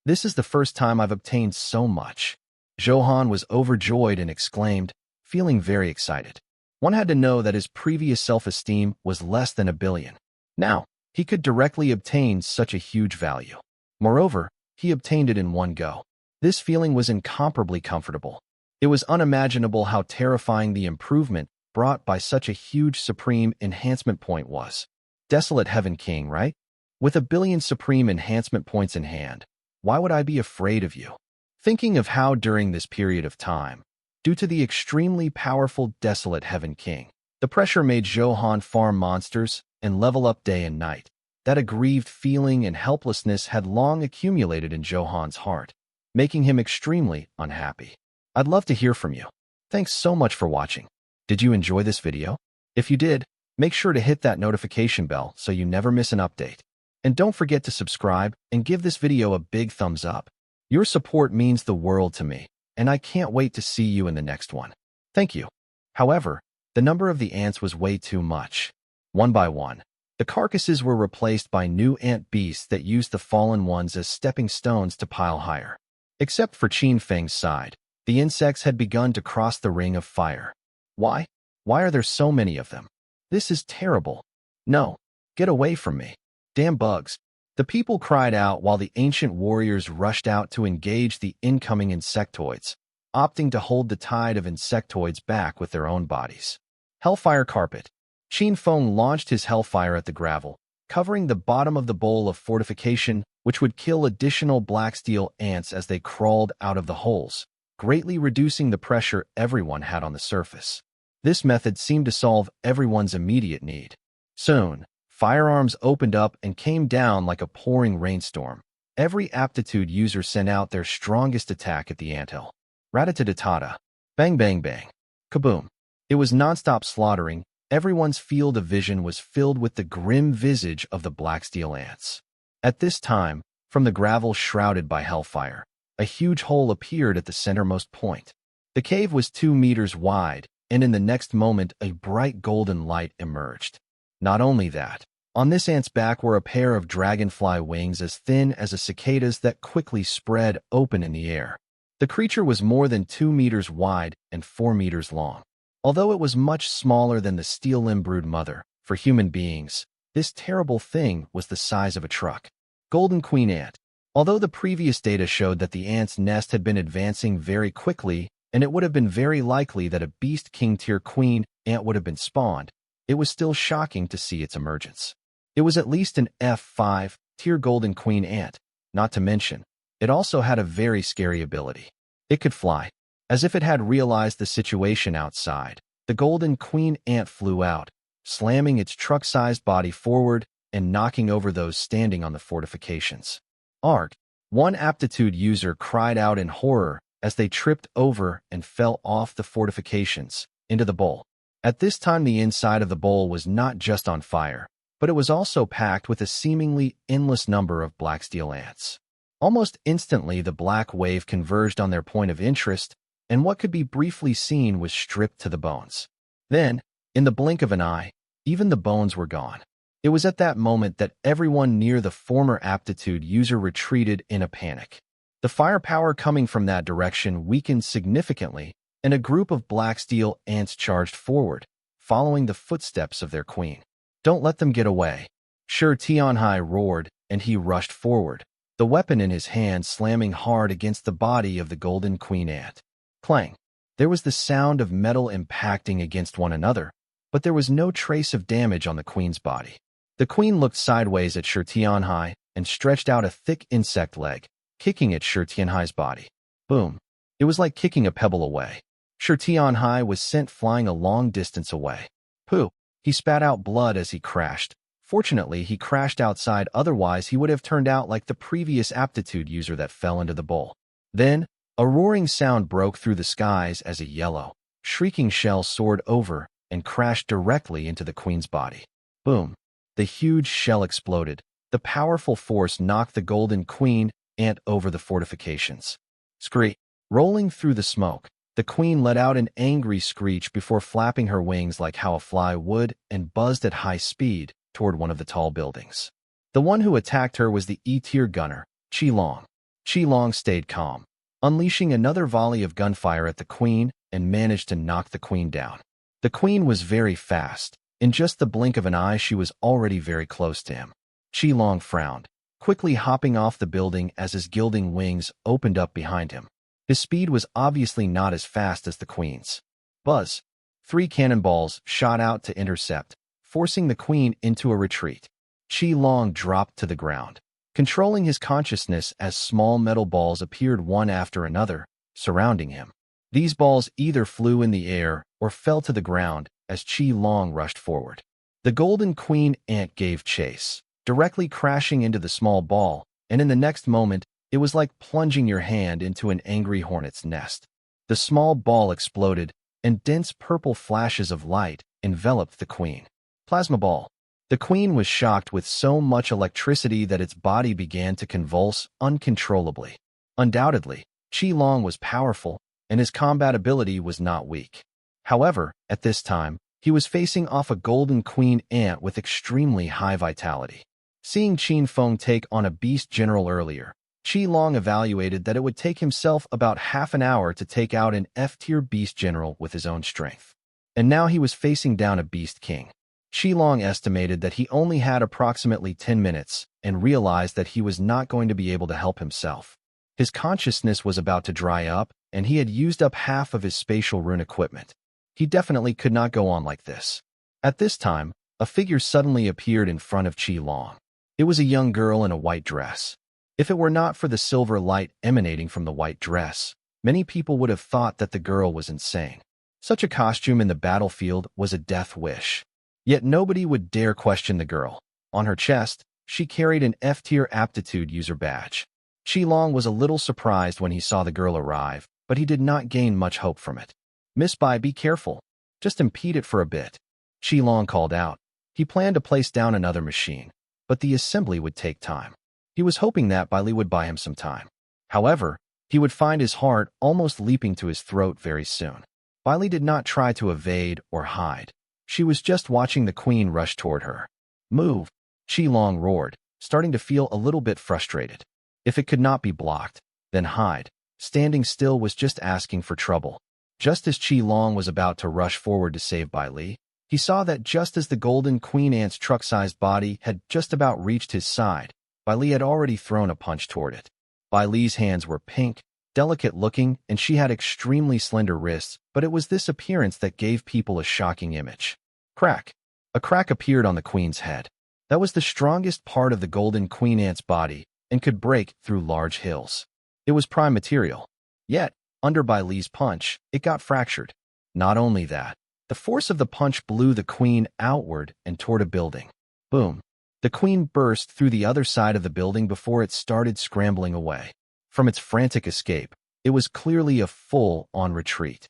This is the first time I've obtained so much. Zhou Han was overjoyed and exclaimed, feeling very excited. One had to know that his previous self-esteem was less than 1,000,000,000. Now, he could directly obtain such a huge value. Moreover, he obtained it in one go. This feeling was incomparably comfortable. It was unimaginable how terrifying the improvement brought by such a huge supreme enhancement point was. Desolate Heaven King, right? With 1,000,000,000 supreme enhancement points in hand, why would I be afraid of you? Thinking of how during this period of time, due to the extremely powerful Desolate Heaven King, the pressure made Zhou Han farm monsters and level up day and night. That aggrieved feeling and helplessness had long accumulated in Zhou Han's heart, making him extremely unhappy. I'd love to hear from you. Thanks so much for watching. Did you enjoy this video? If you did, make sure to hit that notification bell so you never miss an update. And don't forget to subscribe and give this video a big thumbs up. Your support means the world to me, and I can't wait to see you in the next one. Thank you. However, the number of the ants was way too much. One by one, the carcasses were replaced by new ant beasts that used the fallen ones as stepping stones to pile higher. Except for Qin Feng's side, the insects had begun to cross the ring of fire. Why? Why are there so many of them? This is terrible. No, get away from me. Damn bugs. The people cried out while the ancient warriors rushed out to engage the incoming insectoids, opting to hold the tide of insectoids back with their own bodies. Hellfire Carpet. Qin Feng launched his hellfire at the gravel, covering the bottom of the bowl of fortification, which would kill additional black steel ants as they crawled out of the holes, greatly reducing the pressure everyone had on the surface. This method seemed to solve everyone's immediate need. Soon, firearms opened up and came down like a pouring rainstorm. Every aptitude user sent out their strongest attack at the anthill. Rat-a-tat-ta-ta. Bang bang bang. Kaboom. It was nonstop slaughtering. Everyone's field of vision was filled with the grim visage of the black steel ants. At this time, from the gravel shrouded by hellfire, a huge hole appeared at the centermost point. The cave was 2 meters wide, and in the next moment a bright golden light emerged. Not only that, on this ant's back were a pair of dragonfly wings as thin as a cicada's that quickly spread open in the air. The creature was more than 2 meters wide and 4 meters long. Although it was much smaller than the steel-limbed brood mother, for human beings, this terrible thing was the size of a truck. Golden Queen Ant. Although the previous data showed that the ant's nest had been advancing very quickly, and it would have been very likely that a Beast King tier queen ant would have been spawned, it was still shocking to see its emergence. It was at least an F5 tier Golden Queen Ant, not to mention, it also had a very scary ability. It could fly. As if it had realized the situation outside, the Golden Queen Ant flew out, slamming its truck-sized body forward and knocking over those standing on the fortifications. Arg! One aptitude user cried out in horror as they tripped over and fell off the fortifications into the bowl. At this time, the inside of the bowl was not just on fire, but it was also packed with a seemingly endless number of black steel ants. Almost instantly, the black wave converged on their point of interest, and what could be briefly seen was stripped to the bones. Then, in the blink of an eye, even the bones were gone. It was at that moment that everyone near the former aptitude user retreated in a panic. The firepower coming from that direction weakened significantly, and a group of black steel ants charged forward, following the footsteps of their queen. Don't let them get away. Shi Tianhai roared, and he rushed forward, the weapon in his hand slamming hard against the body of the Golden Queen Ant. Clang. There was the sound of metal impacting against one another, but there was no trace of damage on the queen's body. The queen looked sideways at Shi Tianhai and stretched out a thick insect leg, kicking at Shi Tianhai's body. Boom. It was like kicking a pebble away. Shi Tianhai was sent flying a long distance away. Pooh. He spat out blood as he crashed. Fortunately, he crashed outside, otherwise he would have turned out like the previous aptitude user that fell into the bowl. Then, a roaring sound broke through the skies as a yellow, shrieking shell soared over and crashed directly into the queen's body. Boom. The huge shell exploded. The powerful force knocked the Golden Queen Ant over the fortifications. Screech. Rolling through the smoke, the queen let out an angry screech before flapping her wings like how a fly would and buzzed at high speed toward one of the tall buildings. The one who attacked her was the E-tier gunner, Qi Long. Qi Long stayed calm, unleashing another volley of gunfire at the queen and managed to knock the queen down. The queen was very fast. In just the blink of an eye, she was already very close to him. Qi Long frowned, quickly hopping off the building as his gilding wings opened up behind him. His speed was obviously not as fast as the queen's. Buzz. 3 cannonballs shot out to intercept, forcing the queen into a retreat. Qi Long dropped to the ground, controlling his consciousness as small metal balls appeared one after another, surrounding him. These balls either flew in the air or fell to the ground as Qi Long rushed forward. The Golden Queen Ant gave chase, directly crashing into the small ball, and in the next moment, it was like plunging your hand into an angry hornet's nest. The small ball exploded, and dense purple flashes of light enveloped the queen. Plasma ball. The queen was shocked with so much electricity that its body began to convulse uncontrollably. Undoubtedly, Qi Long was powerful, and his combat ability was not weak. However, at this time, he was facing off a golden queen ant with extremely high vitality. Seeing Qin Feng take on a beast general earlier, Qi Long evaluated that it would take himself about half an hour to take out an F-tier beast general with his own strength. And now he was facing down a beast king. Qi Long estimated that he only had approximately 10 minutes and realized that he was not going to be able to help himself. His consciousness was about to dry up, and he had used up half of his spatial rune equipment. He definitely could not go on like this. At this time, a figure suddenly appeared in front of Qi Long. It was a young girl in a white dress. If it were not for the silver light emanating from the white dress, many people would have thought that the girl was insane. Such a costume in the battlefield was a death wish. Yet nobody would dare question the girl. On her chest, she carried an F-tier aptitude user badge. Qi Long was a little surprised when he saw the girl arrive, but he did not gain much hope from it. "Miss Bai, be careful. Just impede it for a bit," Qi Long called out. He planned to place down another machine, but the assembly would take time. He was hoping that Bai Li would buy him some time. However, he would find his heart almost leaping to his throat very soon. Bai Li did not try to evade or hide. She was just watching the queen rush toward her. "Move!" Qi Long roared, starting to feel a little bit frustrated. If it could not be blocked, then hide. Standing still was just asking for trouble. Just as Qi Long was about to rush forward to save Bai Li, he saw that just as the golden queen ant's truck-sized body had just about reached his side, Bai Li had already thrown a punch toward it. Bai Li's hands were pink, delicate-looking, and she had extremely slender wrists, but it was this appearance that gave people a shocking image. Crack! A crack appeared on the queen's head. That was the strongest part of the golden queen ant's body and could break through large hills. It was prime material. Yet, under Bai Li's punch, it got fractured. Not only that, the force of the punch blew the queen outward and toward a building. Boom! The queen burst through the other side of the building before it started scrambling away. From its frantic escape, it was clearly a full-on retreat.